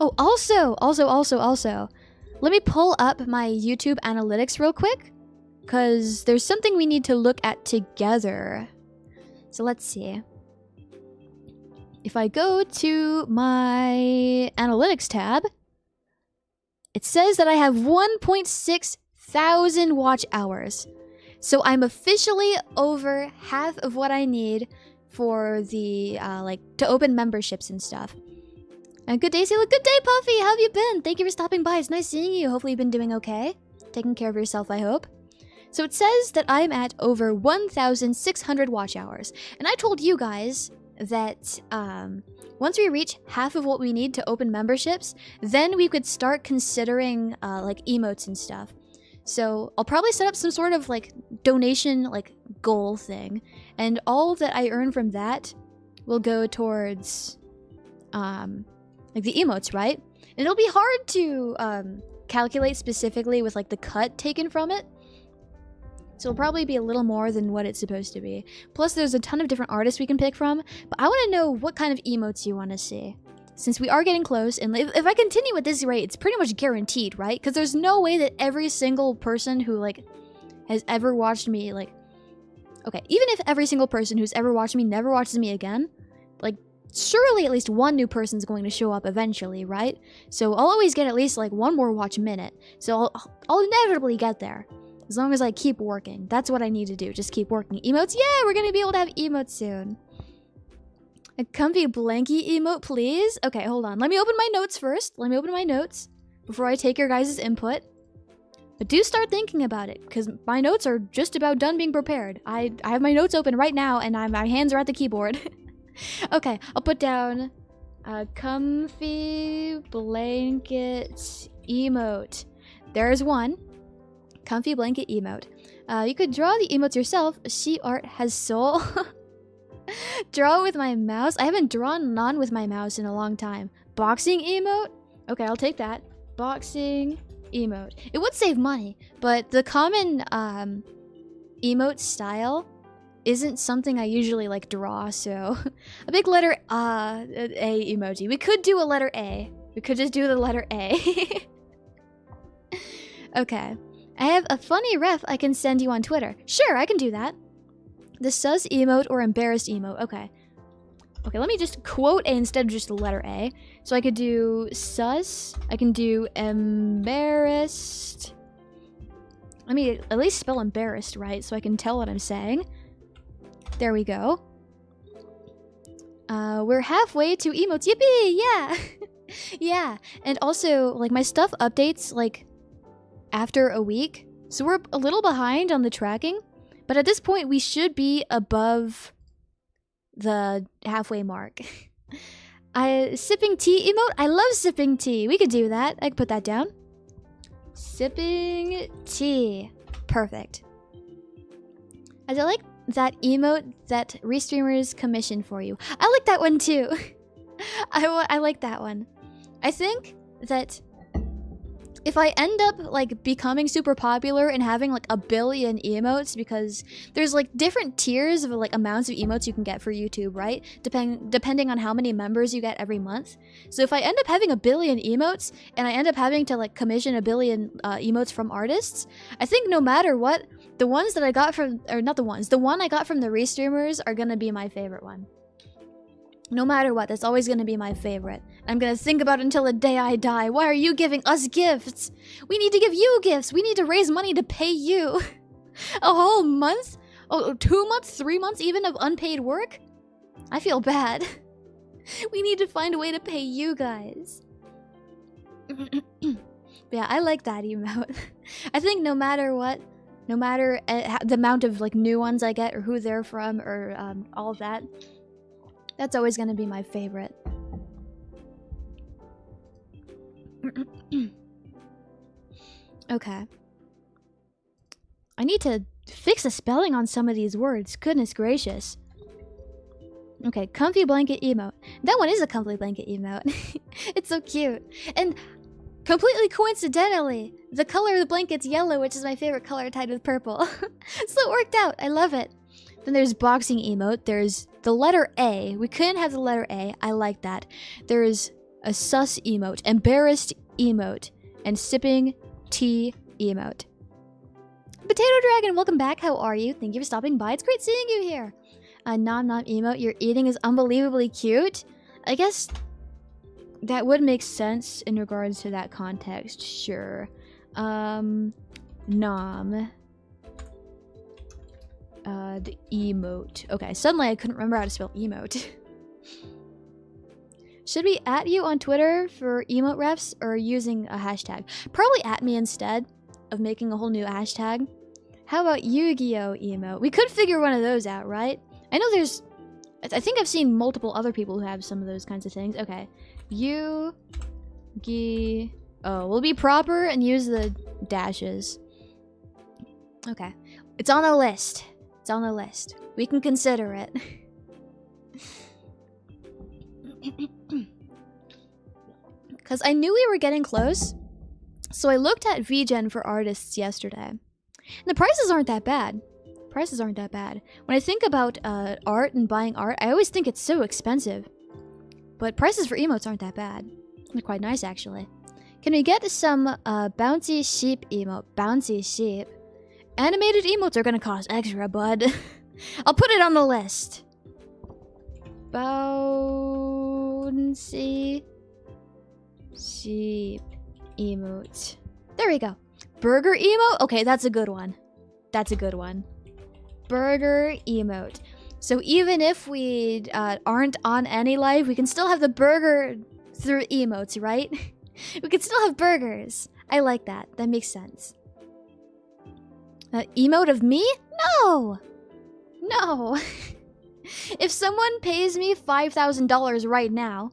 Oh, also, let me pull up my YouTube analytics real quick, because there's something we need to look at together. So let's see. If I go to my analytics tab, it says that I have 1.6 thousand watch hours. So I'm officially over half of what I need for the, to open memberships and stuff. Good day, Esila. Good day, Puffy. How have you been? Thank you for stopping by. It's nice seeing you. Hopefully you've been doing okay. Taking care of yourself, I hope. So it says that I'm at over 1,600 watch hours. And I told you guys that, once we reach half of what we need to open memberships, then we could start considering, emotes and stuff. So I'll probably set up some sort of, donation, goal thing. And all that I earn from that will go towards, the emotes, right? And it'll be hard to, calculate specifically with, the cut taken from it. So it'll probably be a little more than what it's supposed to be. Plus, there's a ton of different artists we can pick from. But I want to know what kind of emotes you want to see. Since we are getting close, and if I continue at this rate, it's pretty much guaranteed, right? Because there's no way that every single person who, has ever watched me, okay, even if every single person who's ever watched me never watches me again, surely at least one new person's going to show up eventually, right? So I'll always get at least like one more watch minute. So I'll inevitably get there. As long as I keep working. That's what I need to do. Just keep working. Emotes? Yeah, we're gonna be able to have emotes soon. A comfy blankie emote, please? Okay, hold on. Let me open my notes first. Let me open my notes before I take your guys' input. But do start thinking about it, because my notes are just about done being prepared. I have my notes open right now, and my hands are at the keyboard. Okay, I'll put down a comfy blanket emote. There's one. Comfy blanket emote. You could draw the emotes yourself. She art has soul. Draw with my mouse. I haven't drawn none with my mouse in a long time. Boxing emote? Okay, I'll take that. Boxing emote. It would save money, but the common emote style isn't something I usually like draw, so a big letter A emoji. We could do a letter A. We could just do the letter A. Okay. I have a funny ref I can send you on Twitter. Sure, I can do that. The sus emote or embarrassed emote. Okay. Okay, let me just quote A instead of just the letter A. So I could do sus. I can do embarrassed. Let me at least spell embarrassed right so I can tell what I'm saying. There we go. We're halfway to emotes. Yippee! Yeah! Yeah. And also, like, my stuff updates, like, after a week. So we're a little behind on the tracking. But at this point, we should be above the halfway mark. Sipping tea emote? I love sipping tea. We could do that. I could put that down. Sipping tea. Perfect. I like that emote that restreamers commission for you. I like that one too. I like that one. I think that if I end up like becoming super popular and having like 1 billion emotes, because there's like different tiers of like amounts of emotes you can get for YouTube, right? Depending on how many members you get every month. So if I end up having 1 billion emotes and I end up having to like commission 1 billion emotes from artists, I think no matter what, the ones that I got from, or not the ones, the one I got from the restreamers are gonna be my favorite one. No matter what, that's always gonna be my favorite. I'm gonna think about it until the day I die. Why are you giving us gifts? We need to give you gifts. We need to raise money to pay you. A whole month? Oh, 2 months, 3 months even of unpaid work? I feel bad. We need to find a way to pay you guys. Yeah, I like that emote. I think no matter what, no matter the amount of like new ones I get or who they're from or all of that, that's always gonna be my favorite. Okay. I need to fix the spelling on some of these words. Goodness gracious. Okay, comfy blanket emote. That one is a comfy blanket emote. It's so cute. And completely coincidentally, the color of the blanket's yellow, which is my favorite color tied with purple. So it worked out. I love it. Then there's boxing emote. There's the letter A. We couldn't have the letter A. I like that. There's a sus emote, embarrassed emote, and sipping tea emote. Potato Dragon, welcome back. How are you? Thank you for stopping by. It's great seeing you here. Nom nom emote. Your eating is unbelievably cute. I guess that would make sense in regards to that context. Sure. Nom. The emote. Okay, suddenly I couldn't remember how to spell emote. Should we at you on Twitter for emote refs or using a hashtag? Probably at me instead of making a whole new hashtag. How about Yu-Gi-Oh emote? We could figure one of those out, right? I know there's... I think I've seen multiple other people who have some of those kinds of things. Okay. Yu-Gi-Oh. We'll be proper and use the dashes. Okay. It's on the list. It's on the list. We can consider it. Because I knew we were getting close. So I looked at VGen for artists yesterday. And the prices aren't that bad. Prices aren't that bad. When I think about art and buying art, I always think it's so expensive. But prices for emotes aren't that bad. They're quite nice, actually. Can we get some bouncy sheep emote? Bouncy sheep. Animated emotes are gonna cost extra, bud. I'll put it on the list. Bouncy sheep emote. There we go. Burger emote? Okay, that's a good one. That's a good one. Burger emote. So even if we aren't on any life, we can still have the burger through emotes, right? We can still have burgers. I like that. That makes sense. Emote of me? No! No! If someone pays me $5,000 right now,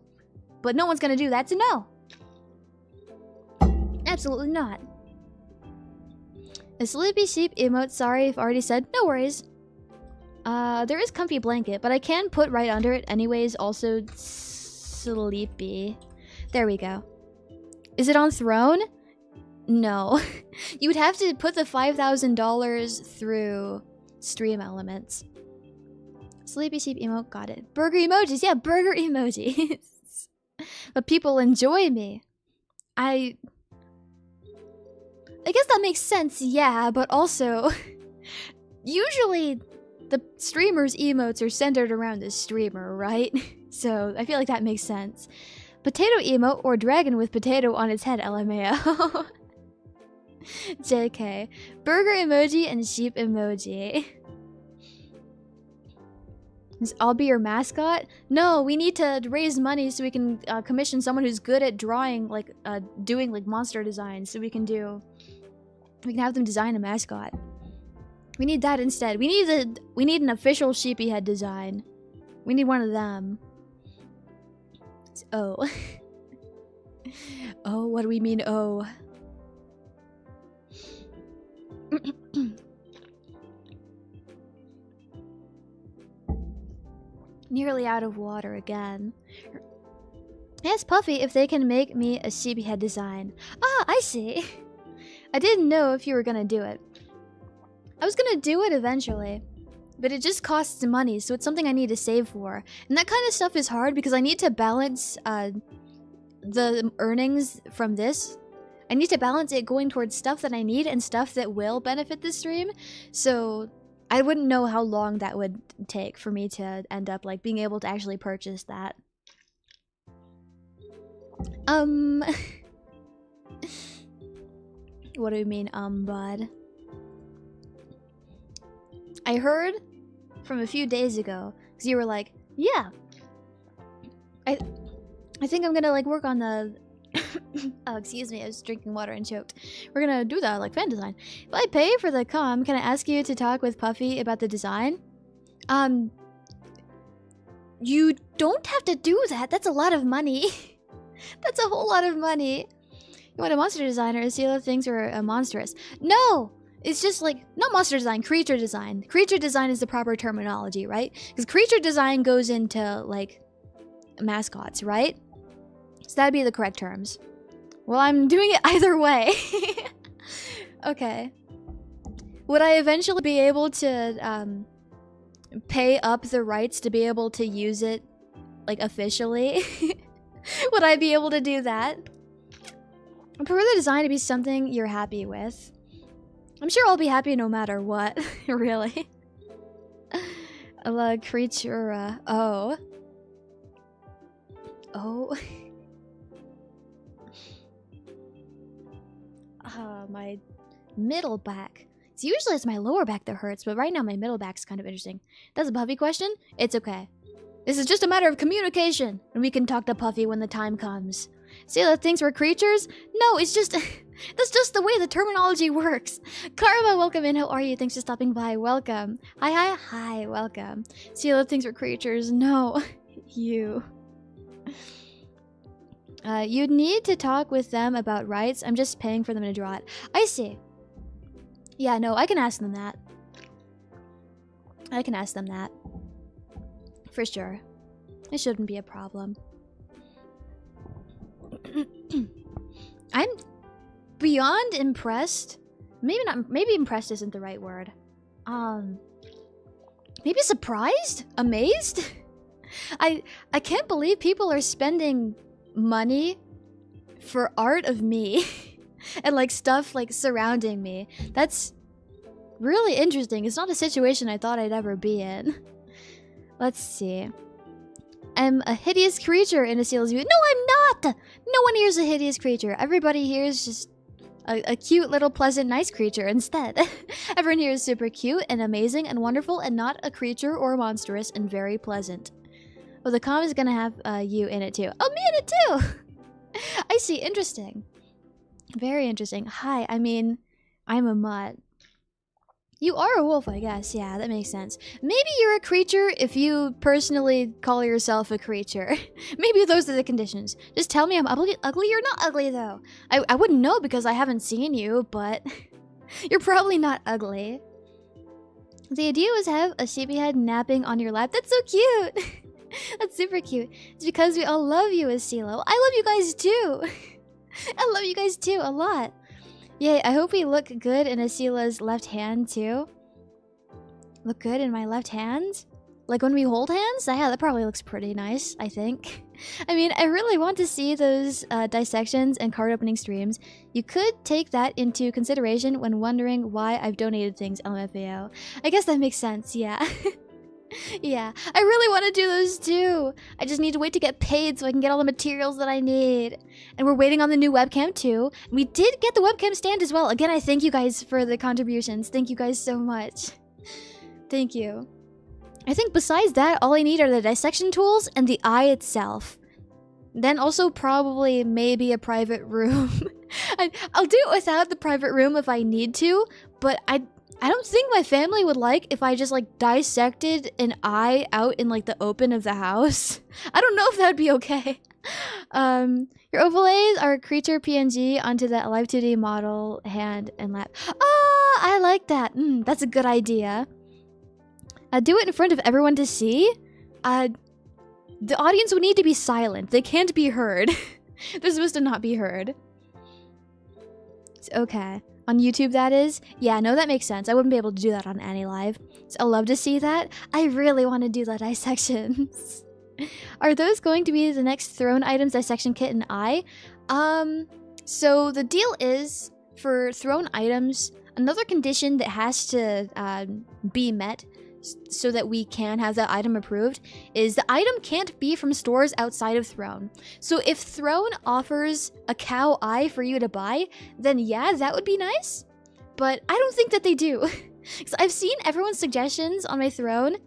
but no one's gonna do that, so no. Absolutely not. A sleepy sheep emote, sorry if already said, no worries. There is comfy blanket, but I can put right under it anyways, also sleepy. There we go. Is it on throne? No. You would have to put the $5,000 through stream elements. Sleepy sheep emote, got it. Burger emojis, yeah, burger emojis. But people enjoy me. I guess that makes sense, yeah, but also usually the streamer's emotes are centered around the streamer, right? So I feel like that makes sense. Potato emote or dragon with potato on its head, LMAO. JK. Burger emoji and sheep emoji. I'll be your mascot? No, we need to raise money so we can commission someone who's good at drawing, like, doing, like, monster designs. So we can have them design a mascot. We need that instead. We need an official sheepy head design. We need one of them. Oh. Oh, what do we mean, oh? Nearly out of water again. Ask Puffy if they can make me a sheepy head design. Ah, I see. I didn't know if you were gonna do it. I was gonna do it eventually, but it just costs money, so it's something I need to save for. And that kind of stuff is hard because I need to balance the earnings from this. I need to balance it going towards stuff that I need and stuff that will benefit the stream. So I wouldn't know how long that would take for me to end up like being able to actually purchase that. What do you mean, bud? I heard from a few days ago, because you were like, yeah, I think I'm gonna like work on the oh, excuse me, I was drinking water and choked. We're gonna do that, like fan design. If I pay for the can I ask you to talk with Puffy about the design? You don't have to do that. That's a lot of money. That's a whole lot of money. You want a monster designer? Esila thinks we're monstrous. No! It's just like, not monster design, creature design. Creature design is the proper terminology, right? Because creature design goes into, like, mascots, right? So that'd be the correct terms. Well, I'm doing it either way. Okay. Would I eventually be able to pay up the rights to be able to use it, like, officially? Would I be able to do that? I prefer the design to be something you're happy with. I'm sure I'll be happy no matter what, really. A creature, oh. Oh. My middle back. So usually it's my lower back that hurts, but right now my middle back's kind of interesting. That's a Puffy question? It's okay. This is just a matter of communication, and we can talk to Puffy when the time comes. Esila thinks we're creatures? No, it's just... that's just the way the terminology works. Karma, welcome in. How are you? Thanks for stopping by. Welcome. Hi, welcome. Esila thinks we're creatures. No, you. You'd need to talk with them about rights. I'm just paying for them to draw it. I see. Yeah, no, I can ask them that. I can ask them that. For sure. It shouldn't be a problem. I'm beyond impressed. Maybe impressed isn't the right word. Maybe surprised? Amazed? I can't believe people are spending money for art of me and like stuff like surrounding me. That's really interesting. It's not a situation I thought I'd ever be in. Let's see. I'm a hideous creature in Esila's view. No, I'm not! No one here is a hideous creature. Everybody here is just a cute little pleasant nice creature instead. Everyone here is super cute and amazing and wonderful and not a creature or monstrous and very pleasant. Well, the comment is gonna have you in it too. Oh, me in it too! I see, interesting. Very interesting. Hi, I mean, I'm a mutt. You are a wolf, I guess. Yeah, that makes sense. Maybe you're a creature if you personally call yourself a creature. Maybe those are the conditions. Just tell me I'm ugly. You're not ugly, though. I wouldn't know because I haven't seen you, but you're probably not ugly. The idea was to have a sleepyhead napping on your lap. That's so cute. That's super cute. It's because we all love you, Esila. Well, I love you guys, too. I love you guys, too, a lot. Yay, I hope we look good in Esila's left hand, too. Look good in my left hand? Like when we hold hands? Yeah, that probably looks pretty nice, I think. I mean, I really want to see those dissections and card opening streams. You could take that into consideration when wondering why I've donated things, LMFAO. I guess that makes sense, yeah. Yeah, I really want to do those too. I just need to wait to get paid so I can get all the materials that I need. And we're waiting on the new webcam too. We did get the webcam stand as well. Again, I thank you guys for the contributions. Thank you guys so much. Thank you. I think besides that, all I need are the dissection tools and the eye itself. Then also probably maybe a private room. I'll do it without the private room if I need to, but I don't think my family would like if I just like dissected an eye out in like the open of the house. I don't know if that would be okay. Your overlays are creature PNG onto the Live 2D model hand and lap. Oh, I like that. That's a good idea. Do it in front of everyone to see. The audience would need to be silent. They can't be heard. They're supposed to not be heard. Okay. On YouTube, that is? Yeah, no, that makes sense. I wouldn't be able to do that on any live. So I'll love to see that. I really want to do the dissections. Are those going to be the next thrown items dissection kit and eye? So the deal is, for thrown items, another condition that has to be met so that we can have that item approved is the item can't be from stores outside of Throne. So if Throne offers a cow eye for you to buy, then yeah, that would be nice. But I don't think that they do. Because I've seen everyone's suggestions on my Throne,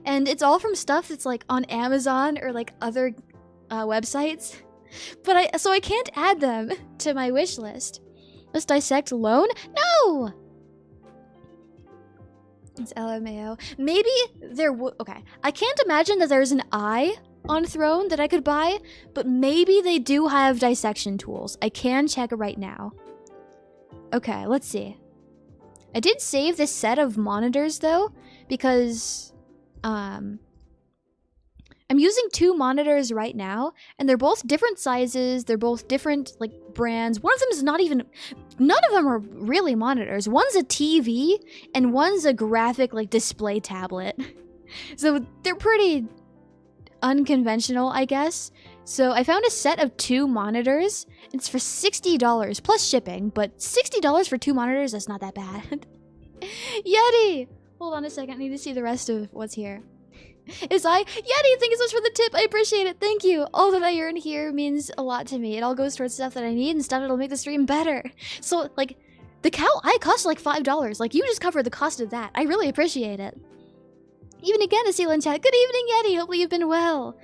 and it's all from stuff that's like on Amazon or like other websites. But so I can't add them to my wish list. Let's dissect alone? No! It's LMAO. Maybe there would... Okay. I can't imagine that there's an eye on Throne that I could buy, but maybe they do have dissection tools. I can check right now. Okay, let's see. I did save this set of monitors, though, because... I'm using 2 monitors right now, and they're both different sizes, they're both different, like, brands. One of them is not even... None of them are really monitors. One's a TV, and one's a graphic, like, display tablet. So they're pretty unconventional, I guess. So I found a set of 2 monitors. It's for $60 plus shipping, but $60 for 2 monitors, that's not that bad. Yeti! Hold on a second, I need to see the rest of what's here. Yeti, thank you so much for the tip. I appreciate it. Thank you. All that I earn here means a lot to me. It all goes towards stuff that I need and stuff that'll make the stream better. So, like, the cow eye costs like $5. Like, you just covered the cost of that. I really appreciate it. Even again, Esila in chat. Good evening, Yeti. Hopefully you've been well.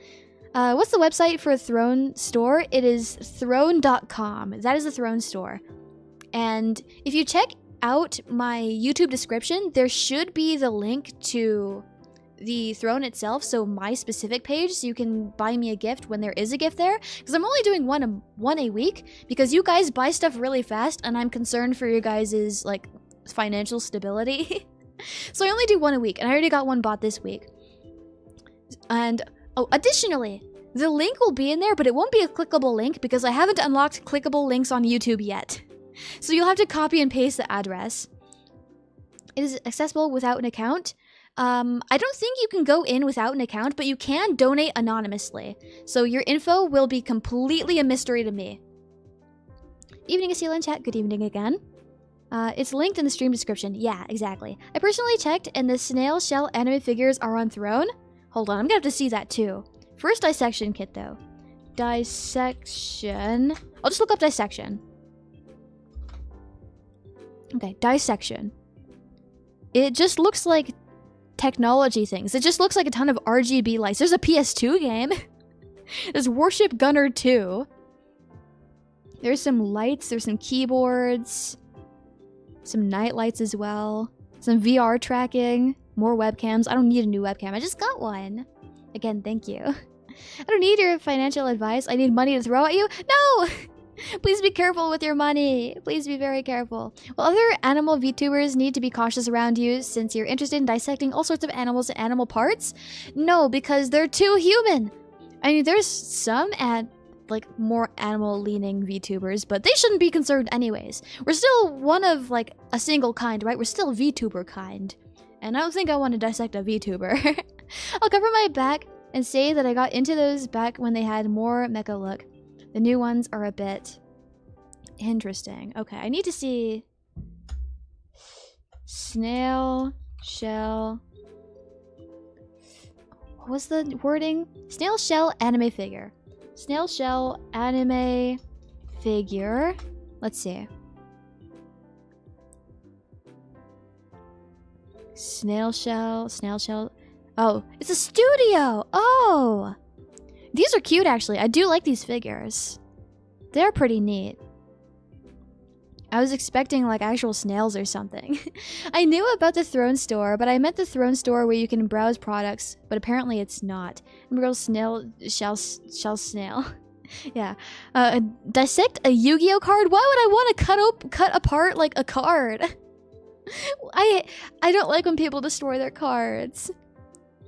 What's the website for Throne store? It is throne.com. That is the Throne store. And if you check out my YouTube description, there should be the link to the Throne itself, so my specific page, so you can buy me a gift when there is a gift there, because I'm only doing one a week, because you guys buy stuff really fast, and I'm concerned for your guys' like financial stability. So I only do 1 a week, and I already got 1 bought this week. And oh, additionally, the link will be in there, but it won't be a clickable link because I haven't unlocked clickable links on YouTube yet. So you'll have to copy and paste the address. It is accessible without an account. I don't think you can go in without an account, but you can donate anonymously. So your info will be completely a mystery to me. Evening, Esila in chat. Good evening again. It's linked in the stream description. Yeah, exactly. I personally checked, and the snail shell anime figures are on Throne. Hold on, I'm gonna have to see that too. First dissection kit, though. Dissection. I'll just look up dissection. Okay, dissection. It just looks like technology things. It just looks like a ton of RGB lights. There's a PS2 game. There's Warship Gunner 2. There's some lights. There's some keyboards. Some night lights as well. Some VR tracking. More webcams. I don't need a new webcam. I just got one. Again, thank you. I don't need your financial advice. I need money to throw at you. No! Please be careful with your money. Please be very careful. Well, other animal VTubers need to be cautious around you since you're interested in dissecting all sorts of animals and animal parts? No, because they're too human. I mean, there's some like more animal-leaning VTubers, but they shouldn't be concerned anyways. We're still one of like a single kind, right? We're still VTuber kind. And I don't think I want to dissect a VTuber. I'll cover my back and say that I got into those back when they had more mecha look. The new ones are a bit interesting. Okay, I need to see snail shell. What was the wording? Snail shell anime figure. Snail shell anime figure. Let's see. Snail shell. Oh, it's a studio. Oh. These are cute, actually. I do like these figures. They're pretty neat. I was expecting, like, actual snails or something. I knew about the Throne Store, but I meant the Throne Store where you can browse products, but apparently it's not. Girl snail, shell snail. Yeah. Dissect a Yu-Gi-Oh card? Why would I want to cut apart, like, a card? I don't like when people destroy their cards.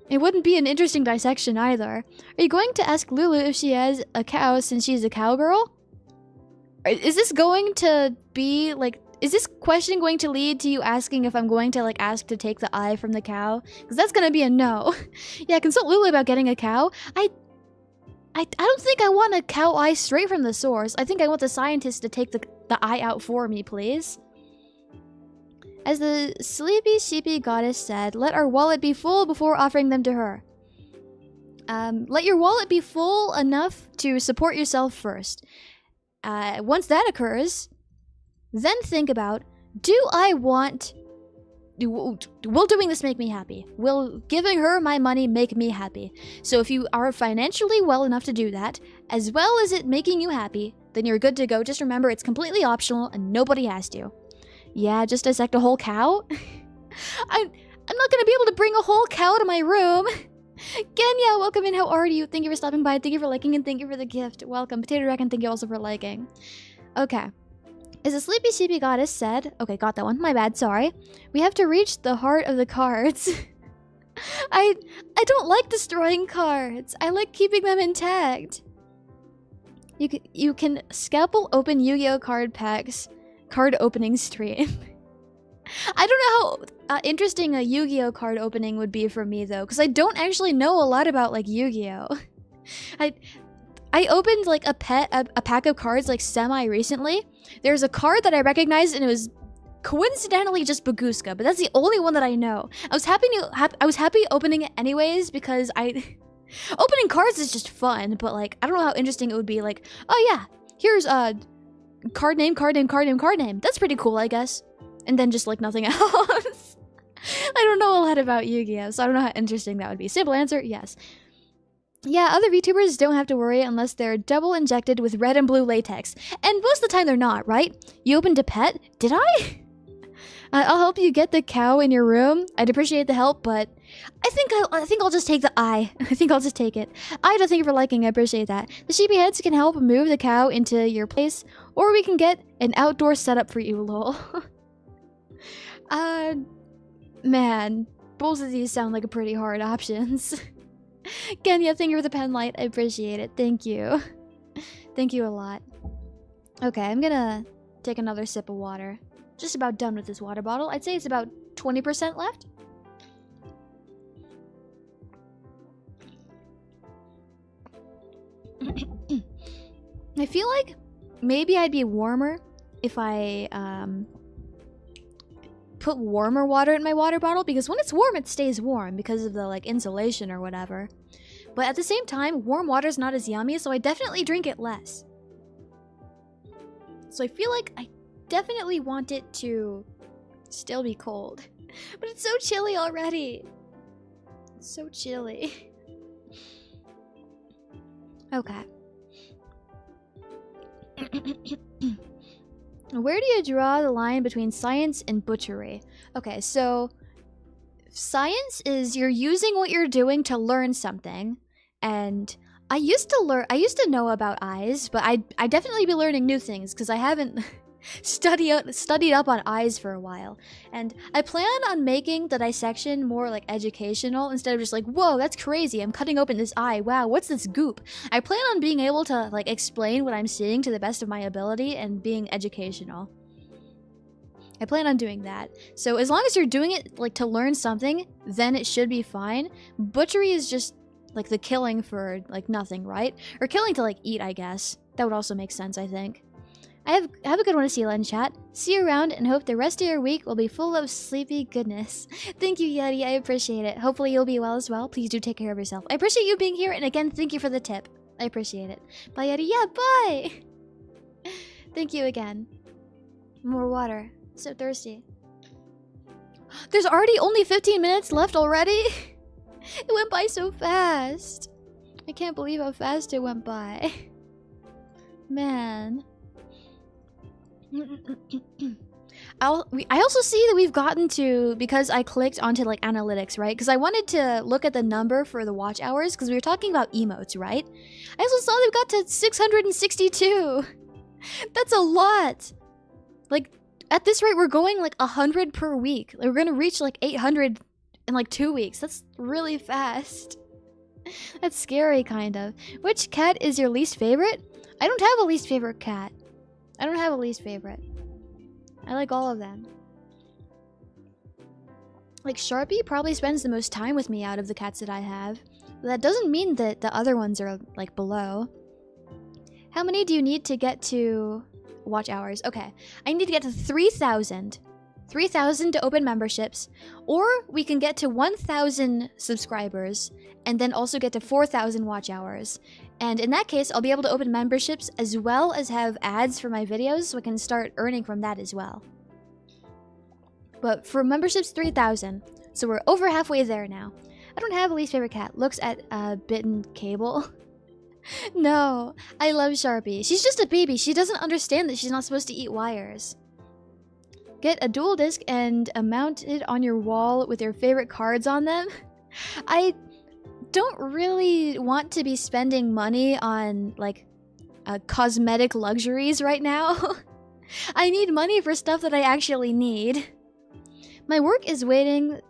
It wouldn't be an interesting dissection either. Are you going to ask Lulu if she has a cow since she's a cowgirl? Is this going to be, like... Is this question going to lead to you asking if I'm going to, like, ask to take the eye from the cow? Because that's gonna be a no. Yeah, consult Lulu about getting a cow. I don't think I want a cow eye straight from the source. I think I want the scientist to take the eye out for me, please. As the sleepy sheepy goddess said, let our wallet be full before offering them to her. Let your wallet be full enough to support yourself first. Once that occurs, then think about, will doing this make me happy? Will giving her my money make me happy? So if you are financially well enough to do that, as well as it making you happy, then you're good to go. Just remember, it's completely optional and nobody asked you. Yeah, just dissect a whole cow? I'm not gonna be able to bring a whole cow to my room. Kenya, welcome in. How are you? Thank you for stopping by. Thank you for liking and thank you for the gift. Welcome. Potato Rack, and thank you also for liking. Okay. As the sleepy sheepy goddess said... Okay, got that one. My bad, sorry. We have to reach the heart of the cards. I don't like destroying cards. I like keeping them intact. You can scalpel open Yu-Gi-Oh card packs. Card opening stream. I don't know how interesting a Yu-Gi-Oh card opening would be for me though, because I don't actually know a lot about like Yu-Gi-Oh. I opened like a pack of cards like semi-recently. There's a card that I recognized and it was coincidentally just Baguska, but that's the only one that I know. I was happy opening it anyways because opening cards is just fun, but like I don't know how interesting it would be like, oh yeah, here's card name. That's pretty cool, I guess. And then just like nothing else. I don't know a lot about Yu-Gi-Oh, so I don't know how interesting that would be. Simple answer, yes. Yeah, other VTubers don't have to worry unless they're double injected with red and blue latex. And most of the time they're not, right? You opened a pet? Did I? I'll help you get the cow in your room. I'd appreciate the help, but I think I'll just take the eye. I think I'll just take it. Ida, thank you for liking. I appreciate that. The sheepy heads can help move the cow into your place, or we can get an outdoor setup for you, lol. Man, both of these sound like pretty hard options. Kenya, thank you for the pen light. I appreciate it. Thank you. Thank you a lot. Okay, I'm gonna take another sip of water. Just about done with this water bottle. I'd say it's about 20% left. I feel like maybe I'd be warmer if I put warmer water in my water bottle, because when it's warm it stays warm because of the like insulation or whatever. But at the same time, warm water's not as yummy, so I definitely drink it less. So I feel like I definitely want it to still be cold. But it's so chilly already. It's so chilly. Okay. Where do you draw the line between science and butchery? Okay, so science is you're using what you're doing to learn something, and I used to know about eyes, but I definitely be learning new things because I haven't studied up on eyes for a while. And I plan on making the dissection more like educational instead of just like, whoa, that's crazy, I'm cutting open this eye, wow, what's this goop? I plan on being able to like explain what I'm seeing to the best of my ability and being educational. I plan on doing that. So as long as you're doing it like to learn something, then it should be fine. Butchery is just like the killing for like nothing, right? Or killing to like eat, I guess. That would also make sense, I think. Have a good one, Esila, in chat. See you around and hope the rest of your week will be full of sleepy goodness. Thank you, Yeti. I appreciate it. Hopefully you'll be well as well. Please do take care of yourself. I appreciate you being here, and again, thank you for the tip. I appreciate it. Bye, Yeti. Yeah, bye! Thank you again. More water. So thirsty. There's already only 15 minutes left already? It went by so fast. I can't believe how fast it went by. Man. I also see that we've gotten to, because I clicked onto like analytics, right? Because I wanted to look at the number for the watch hours because we were talking about emotes, right? I also saw they've got to 662. That's a lot. Like, at this rate, we're going like 100 per week. We're gonna reach like 800 in like 2 weeks. That's really fast. That's scary, kind of. Which cat is your least favorite? I don't have a least favorite cat. I don't have a least favorite. I like all of them. Like, Sharpie probably spends the most time with me out of the cats that I have. But that doesn't mean that the other ones are, like, below. How many do you need to get to watch hours? Okay, I need to get to 3,000. 3,000 to open memberships. Or we can get to 1,000 subscribers and then also get to 4,000 watch hours. And in that case, I'll be able to open memberships as well as have ads for my videos so I can start earning from that as well. But for memberships, 3,000. So we're over halfway there now. I don't have a least favorite cat. Looks at bitten cable. No, I love Sharpie. She's just a baby. She doesn't understand that she's not supposed to eat wires. Get a dual disc and mount it on your wall with your favorite cards on them. I don't really want to be spending money on like cosmetic luxuries right now. I need money for stuff that I actually need. My work is waiting.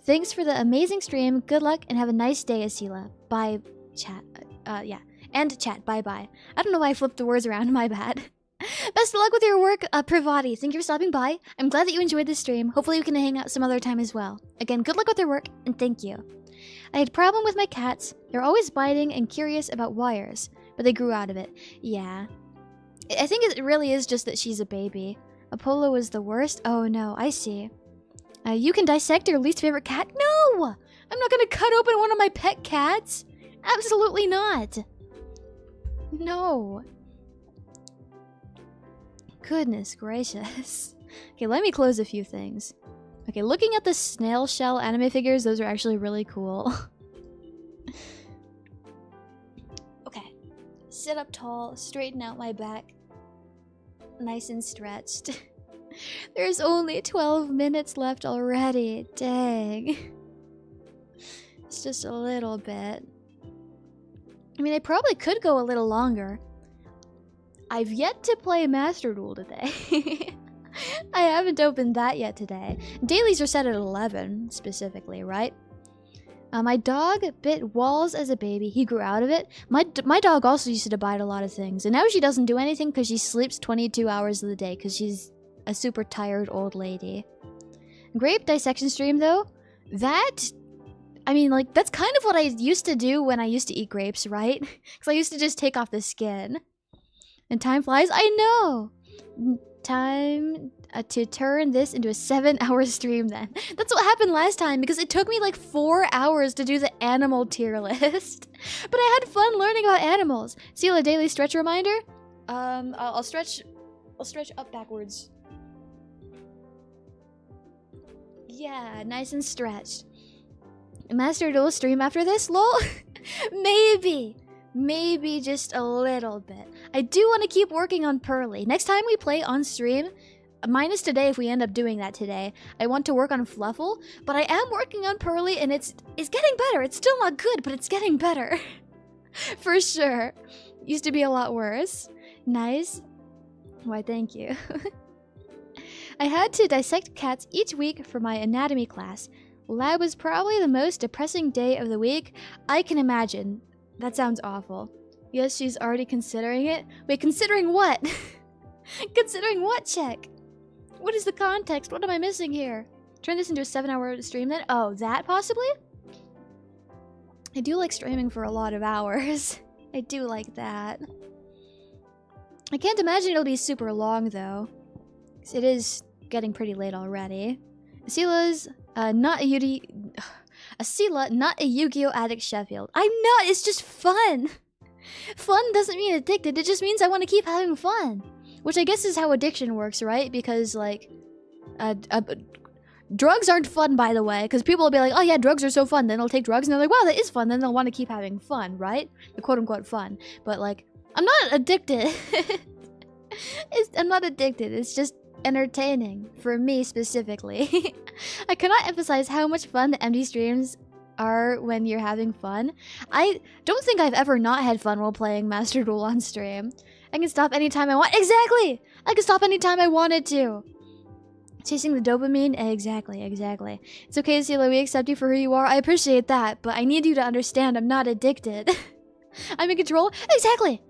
Thanks for the amazing stream. Good luck and have a nice day, Esila. Bye, chat. Yeah. And chat. Bye-bye. I don't know why I flipped the words around. My bad. Best of luck with your work, Privati. Thank you for stopping by. I'm glad that you enjoyed this stream. Hopefully we can hang out some other time as well. Again, good luck with your work, and thank you. I had a problem with my cats. They're always biting and curious about wires, but they grew out of it. Yeah. I think it really is just that she's a baby. Apollo was the worst? Oh no, I see. You can dissect your least favorite cat? No! I'm not gonna cut open one of my pet cats! Absolutely not! No. Goodness gracious. Okay, let me close a few things. Okay, looking at the snail shell anime figures, those are actually really cool. Okay. Sit up tall, straighten out my back. Nice and stretched. There's only 12 minutes left already. Dang. It's just a little bit. I mean, I probably could go a little longer. I've yet to play Master Duel today. I haven't opened that yet today. Dailies are set at 11, specifically, right? My dog bit walls as a baby. He grew out of it. My dog also used to bite a lot of things. And now she doesn't do anything because she sleeps 22 hours of the day because she's a super tired old lady. Grape dissection stream, though? That... I mean, like, that's kind of what I used to do when I used to eat grapes, right? Because I used to just take off the skin. And time flies. I know! Time to turn this into a 7-hour stream then. That's what happened last time because it took me like 4 hours to do the animal tier list. But I had fun learning about animals. Esila, daily stretch reminder? I'll stretch up backwards. Yeah, nice and stretched. Master Duel stream after this, lol? Maybe just a little bit. I do want to keep working on Pearly. Next time we play on stream, minus today if we end up doing that today, I want to work on Fluffle, but I am working on Pearly and it's getting better. It's still not good, but it's getting better. For sure. Used to be a lot worse. Nice. Why, thank you. I had to dissect cats each week for my anatomy class. Lab was probably the most depressing day of the week. I can imagine. That sounds awful. Yes, she's already considering it. Wait, considering what? Considering what, check? What is the context? What am I missing here? Turn this into a 7-hour stream then? Oh, that possibly? I do like streaming for a lot of hours. I do like that. I can't imagine it'll be super long though. It is getting pretty late already. Esila's not a Esila, not a Yu-Gi-Oh! Addict Sheffield. I'm not, it's just fun! Fun doesn't mean addicted, it just means I want to keep having fun. Which I guess is how addiction works, right? Because, like, drugs aren't fun, by the way, because people will be like, oh yeah, drugs are so fun, then they'll take drugs, and they're like, wow, that is fun, then they'll want to keep having fun, right? The quote-unquote fun. But, like, I'm not addicted. I'm not addicted, it's just entertaining, for me specifically. I cannot emphasize how much fun the empty streams are when you're having fun. I don't think I've ever not had fun while playing Master Duel on stream. I can stop anytime I want. Exactly! I can stop anytime I wanted to. Chasing the dopamine? Exactly. It's okay, Esila, we accept you for who you are. I appreciate that, but I need you to understand I'm not addicted. I'm in control? Exactly.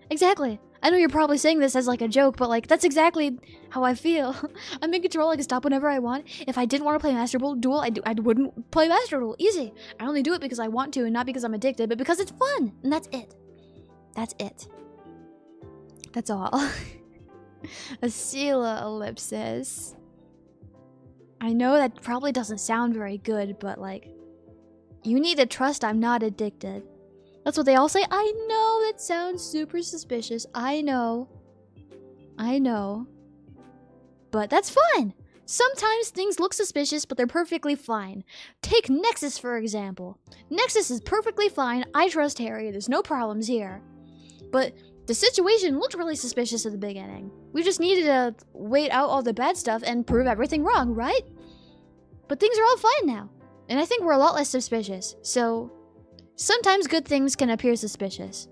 I know you're probably saying this as like a joke, but like, that's exactly how I feel. I'm in control, I can stop whenever I want. If I didn't want to play Master Duel, I wouldn't play Master Duel. Easy. I only do it because I want to and not because I'm addicted, but because it's fun. And that's it. That's all. Esila ellipsis. I know that probably doesn't sound very good, but like, you need to trust I'm not addicted. That's what they all say. I know that sounds super suspicious. I know. But that's fine. Sometimes things look suspicious, but they're perfectly fine. Take Nexus, for example. Nexus is perfectly fine. I trust Harry. There's no problems here. But the situation looked really suspicious at the beginning. We just needed to wait out all the bad stuff and prove everything wrong, right? But things are all fine now. And I think we're a lot less suspicious. So sometimes good things can appear suspicious.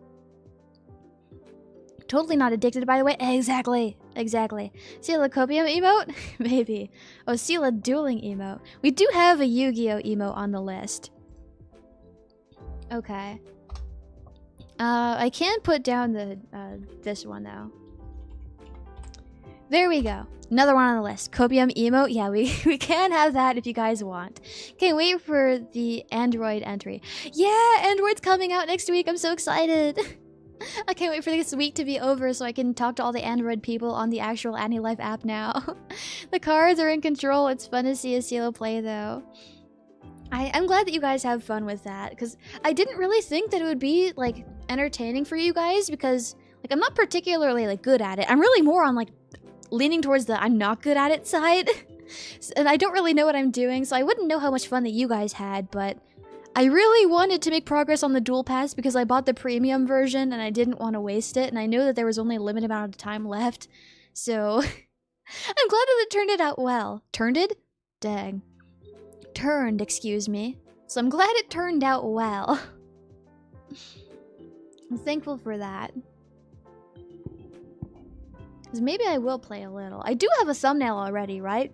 Totally not addicted, by the way. Exactly. Esila copium emote? Maybe. Oh, Esila dueling emote. We do have a Yu-Gi-Oh! Emote on the list. Okay. I can put down the this one though. There we go. Another one on the list. Copium emote. Yeah, we can have that if you guys want. Can't wait for the Android entry. Yeah, Android's coming out next week. I'm so excited. I can't wait for this week to be over so I can talk to all the Android people on the actual AniLife app now. The cards are in control. It's fun to see Esila play though. I'm glad that you guys have fun with that, because I didn't really think that it would be like entertaining for you guys, because like I'm not particularly like good at it. I'm really more on like leaning towards the I'm not good at it side. And I don't really know what I'm doing, so I wouldn't know how much fun that you guys had, but I really wanted to make progress on the Duel Pass because I bought the premium version and I didn't want to waste it, and I knew that there was only a limited amount of time left, so I'm glad that it turned out well. Turned it? Dang. Turned, excuse me. So I'm glad it turned out well. I'm thankful for that. Because maybe I will play a little. I do have a thumbnail already, right?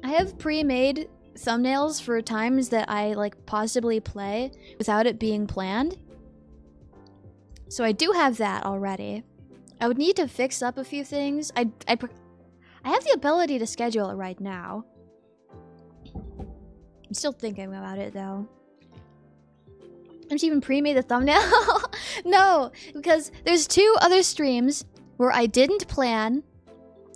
I have pre-made thumbnails for times that I like possibly play without it being planned. So I do have that already. I would need to fix up a few things. I have the ability to schedule it right now. I'm still thinking about it though. Haven't you even pre-made the thumbnail? No, because there's 2 other streams where I didn't plan,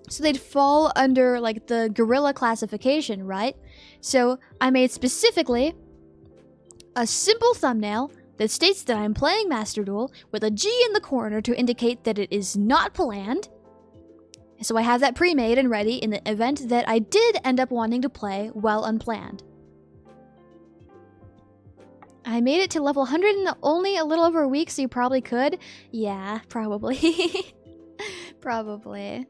So they'd fall under like the gorilla classification, right? So I made specifically a simple thumbnail that states that I'm playing Master Duel with a G in the corner to indicate that it is not planned. So I have that pre-made and ready in the event that I did end up wanting to play while unplanned. I made it to level 100 in only a little over a week, so you probably could. Yeah, probably. Probably.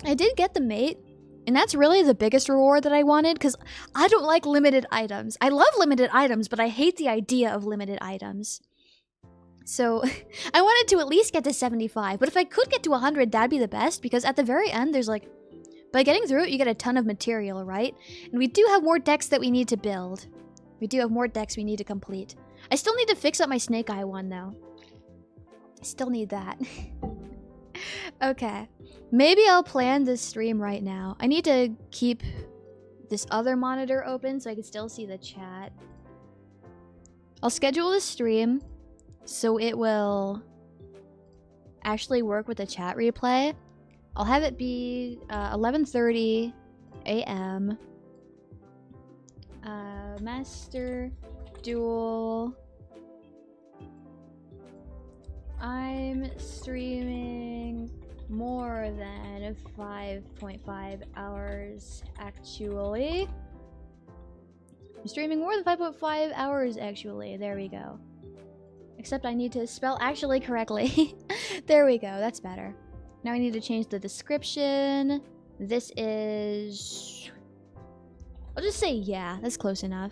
I did get the mate, and that's really the biggest reward that I wanted, because I don't like limited items. I love limited items, but I hate the idea of limited items. So I wanted to at least get to 75, but if I could get to 100, that'd be the best, because at the very end, there's like, by getting through it, you get a ton of material, right? And we do have more decks that we need to build. We do have more decks we need to complete. I still need to fix up my Snake Eye one, though. I still need that. Okay. Maybe I'll plan this stream right now. I need to keep this other monitor open so I can still see the chat. I'll schedule the stream so it will actually work with the chat replay. I'll have it be 11:30 a.m. Master Duel. I'm streaming more than 5.5 hours actually. I'm streaming more than 5.5 hours actually. There we go. Except I need to spell actually correctly. There we go. That's better. Now I need to change the description. This is... I'll just say yeah. That's close enough.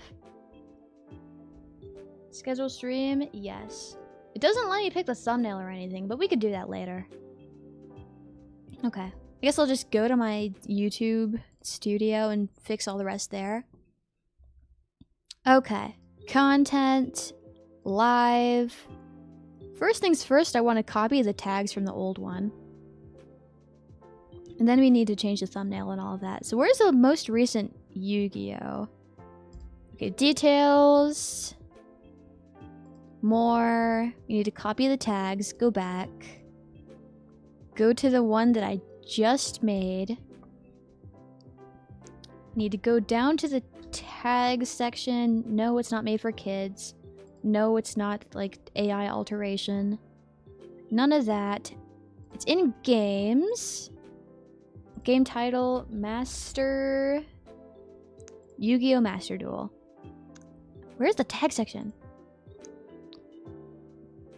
Schedule stream? Yes. It doesn't let me pick the thumbnail or anything, but we could do that later. Okay. I guess I'll just go to my YouTube studio and fix all the rest there. Okay. Content. Live. First things first, I want to copy the tags from the old one. And then we need to change the thumbnail and all of that. So where's the most recent Yu-Gi-Oh? Okay, details. More. You need to copy the tags. Go back. Go to the one that I just made. Need to go down to the tag section. No, it's not made for kids. No, it's not like AI alteration. None of that. It's in games. Game title, Master... Yu-Gi-Oh! Master Duel. Where's the tag section?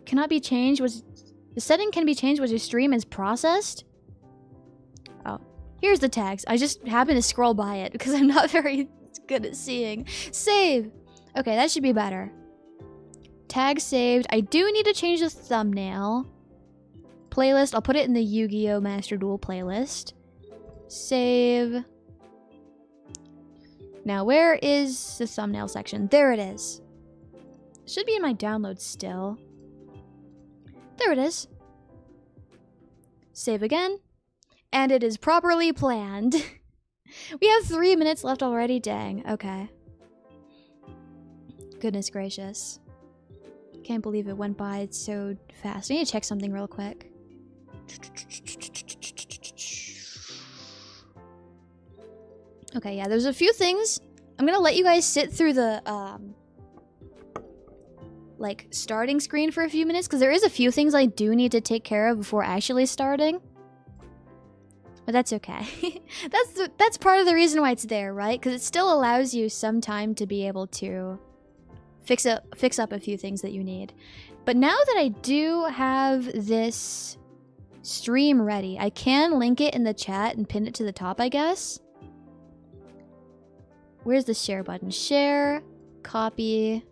Cannot be changed. The setting can be changed when your stream is processed? Oh. Here's the tags. I just happened to scroll by it because I'm not very good at seeing. Save! Okay, that should be better. Tag saved. I do need to change the thumbnail. Playlist. I'll put it in the Yu-Gi-Oh! Master Duel playlist. Save. Now, where is the thumbnail section? There it is. Should be in my downloads still. There it is. Save again. And it is properly planned. We have 3 minutes left already. Dang. Okay. Goodness gracious. Can't believe it went by so fast. I need to check something real quick. Okay, yeah, there's a few things. I'm gonna let you guys sit through the, like, starting screen for a few minutes, because there is a few things I do need to take care of before actually starting. But that's okay. That's part of the reason why it's there, right? Because it still allows you some time to be able to fix up a few things that you need. But now that I do have this stream ready, I can link it in the chat and pin it to the top, I guess. Where's the share button? Share, copy.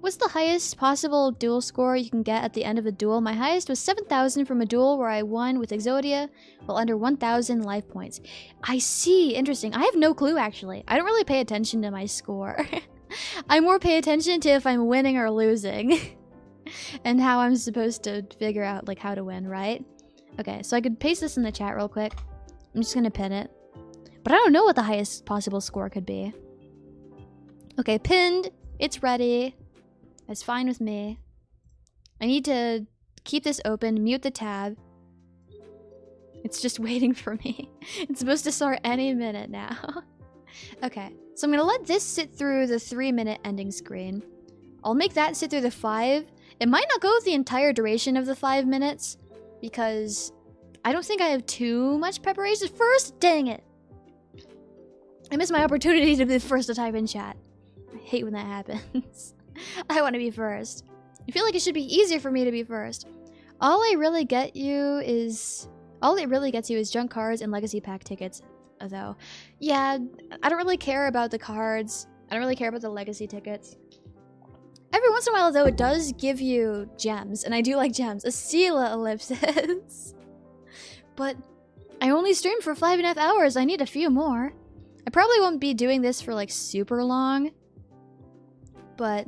What's the highest possible duel score you can get at the end of a duel? My highest was 7,000 from a duel where I won with Exodia, while under 1,000 life points. I see. Interesting. I have no clue, actually. I don't really pay attention to my score. I more pay attention to if I'm winning or losing. And how I'm supposed to figure out, like, how to win, right? Okay, so I could paste this in the chat real quick. I'm just gonna pin it. But I don't know what the highest possible score could be. Okay, pinned. It's ready. That's fine with me. I need to keep this open, mute the tab. It's just waiting for me. It's supposed to start any minute now. Okay, so I'm gonna let this sit through the 3-minute ending screen. I'll make that sit through the 5. It might not go the entire duration of the 5 minutes, because I don't think I have too much preparation. First, dang it! I missed my opportunity to be the first to type in chat. I hate when that happens. I want to be first. I feel like it should be easier for me to be first. All it really gets you is junk cards and legacy pack tickets, though. Yeah, I don't really care about the cards. I don't really care about the legacy tickets. Every once in a while, though, it does give you gems, and I do like gems. Esila ellipses. But I only streamed for 5.5 hours. I need a few more. I probably won't be doing this for, like, super long. But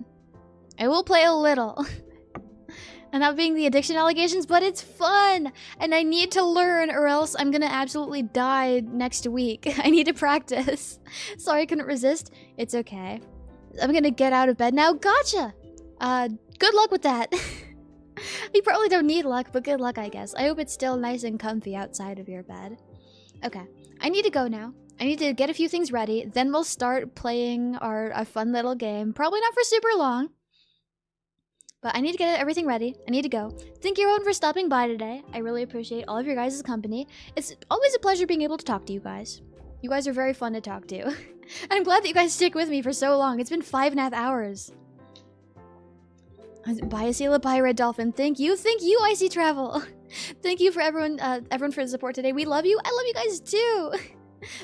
I will play a little. And not being the addiction allegations, but it's fun! And I need to learn, or else I'm gonna absolutely die next week. I need to practice. Sorry I couldn't resist. It's okay. I'm gonna get out of bed now. Gotcha! Good luck with that. You probably don't need luck, but good luck, I guess. I hope it's still nice and comfy outside of your bed. Okay, I need to go now. I need to get a few things ready, then we'll start playing our fun little game. Probably not for super long. But I need to get everything ready. I need to go. Thank you everyone for stopping by today. I really appreciate all of your guys' company. It's always a pleasure being able to talk to you guys. You guys are very fun to talk to. And I'm glad that you guys stick with me for so long. It's been 5.5 hours. Bye, Esila. Bye, Red Dolphin. Thank you, Icy Travel. Thank you for everyone for the support today. We love you. I love you guys too.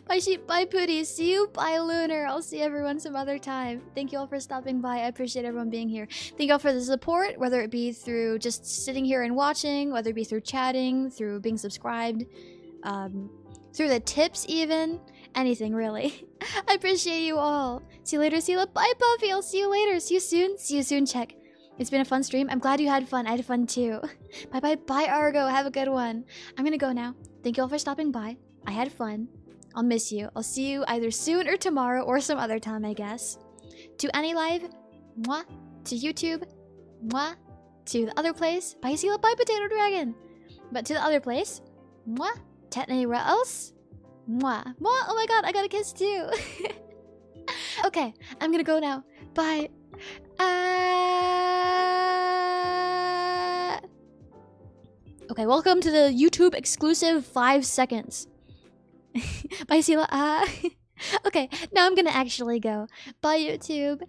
Bye, Sheep. Bye, Pooties. See you. Bye, Lunar. I'll see everyone some other time. Thank you all for stopping by. I appreciate everyone being here. Thank you all for the support, whether it be through just sitting here and watching, whether it be through chatting, through being subscribed, through the tips even. Anything, really. I appreciate you all. See you later, Esila. Bye, Buffy. I'll see you later. See you soon. See you soon, Check. It's been a fun stream. I'm glad you had fun. I had fun too. Bye-bye. Bye, Argo. Have a good one. I'm gonna go now. Thank you all for stopping by. I had fun. I'll miss you. I'll see you either soon or tomorrow or some other time, I guess. To Any Live, mwah. To YouTube, mwah. To the other place, bye, Esila. Bye, Potato Dragon. But to the other place, mwah. To anywhere else, mwah. Mwah. Oh my god, I got a kiss too. Okay, I'm gonna go now. Bye. Okay, welcome to the YouTube exclusive 5 seconds. Bye, Esila. Okay, now I'm gonna actually go. Bye, YouTube.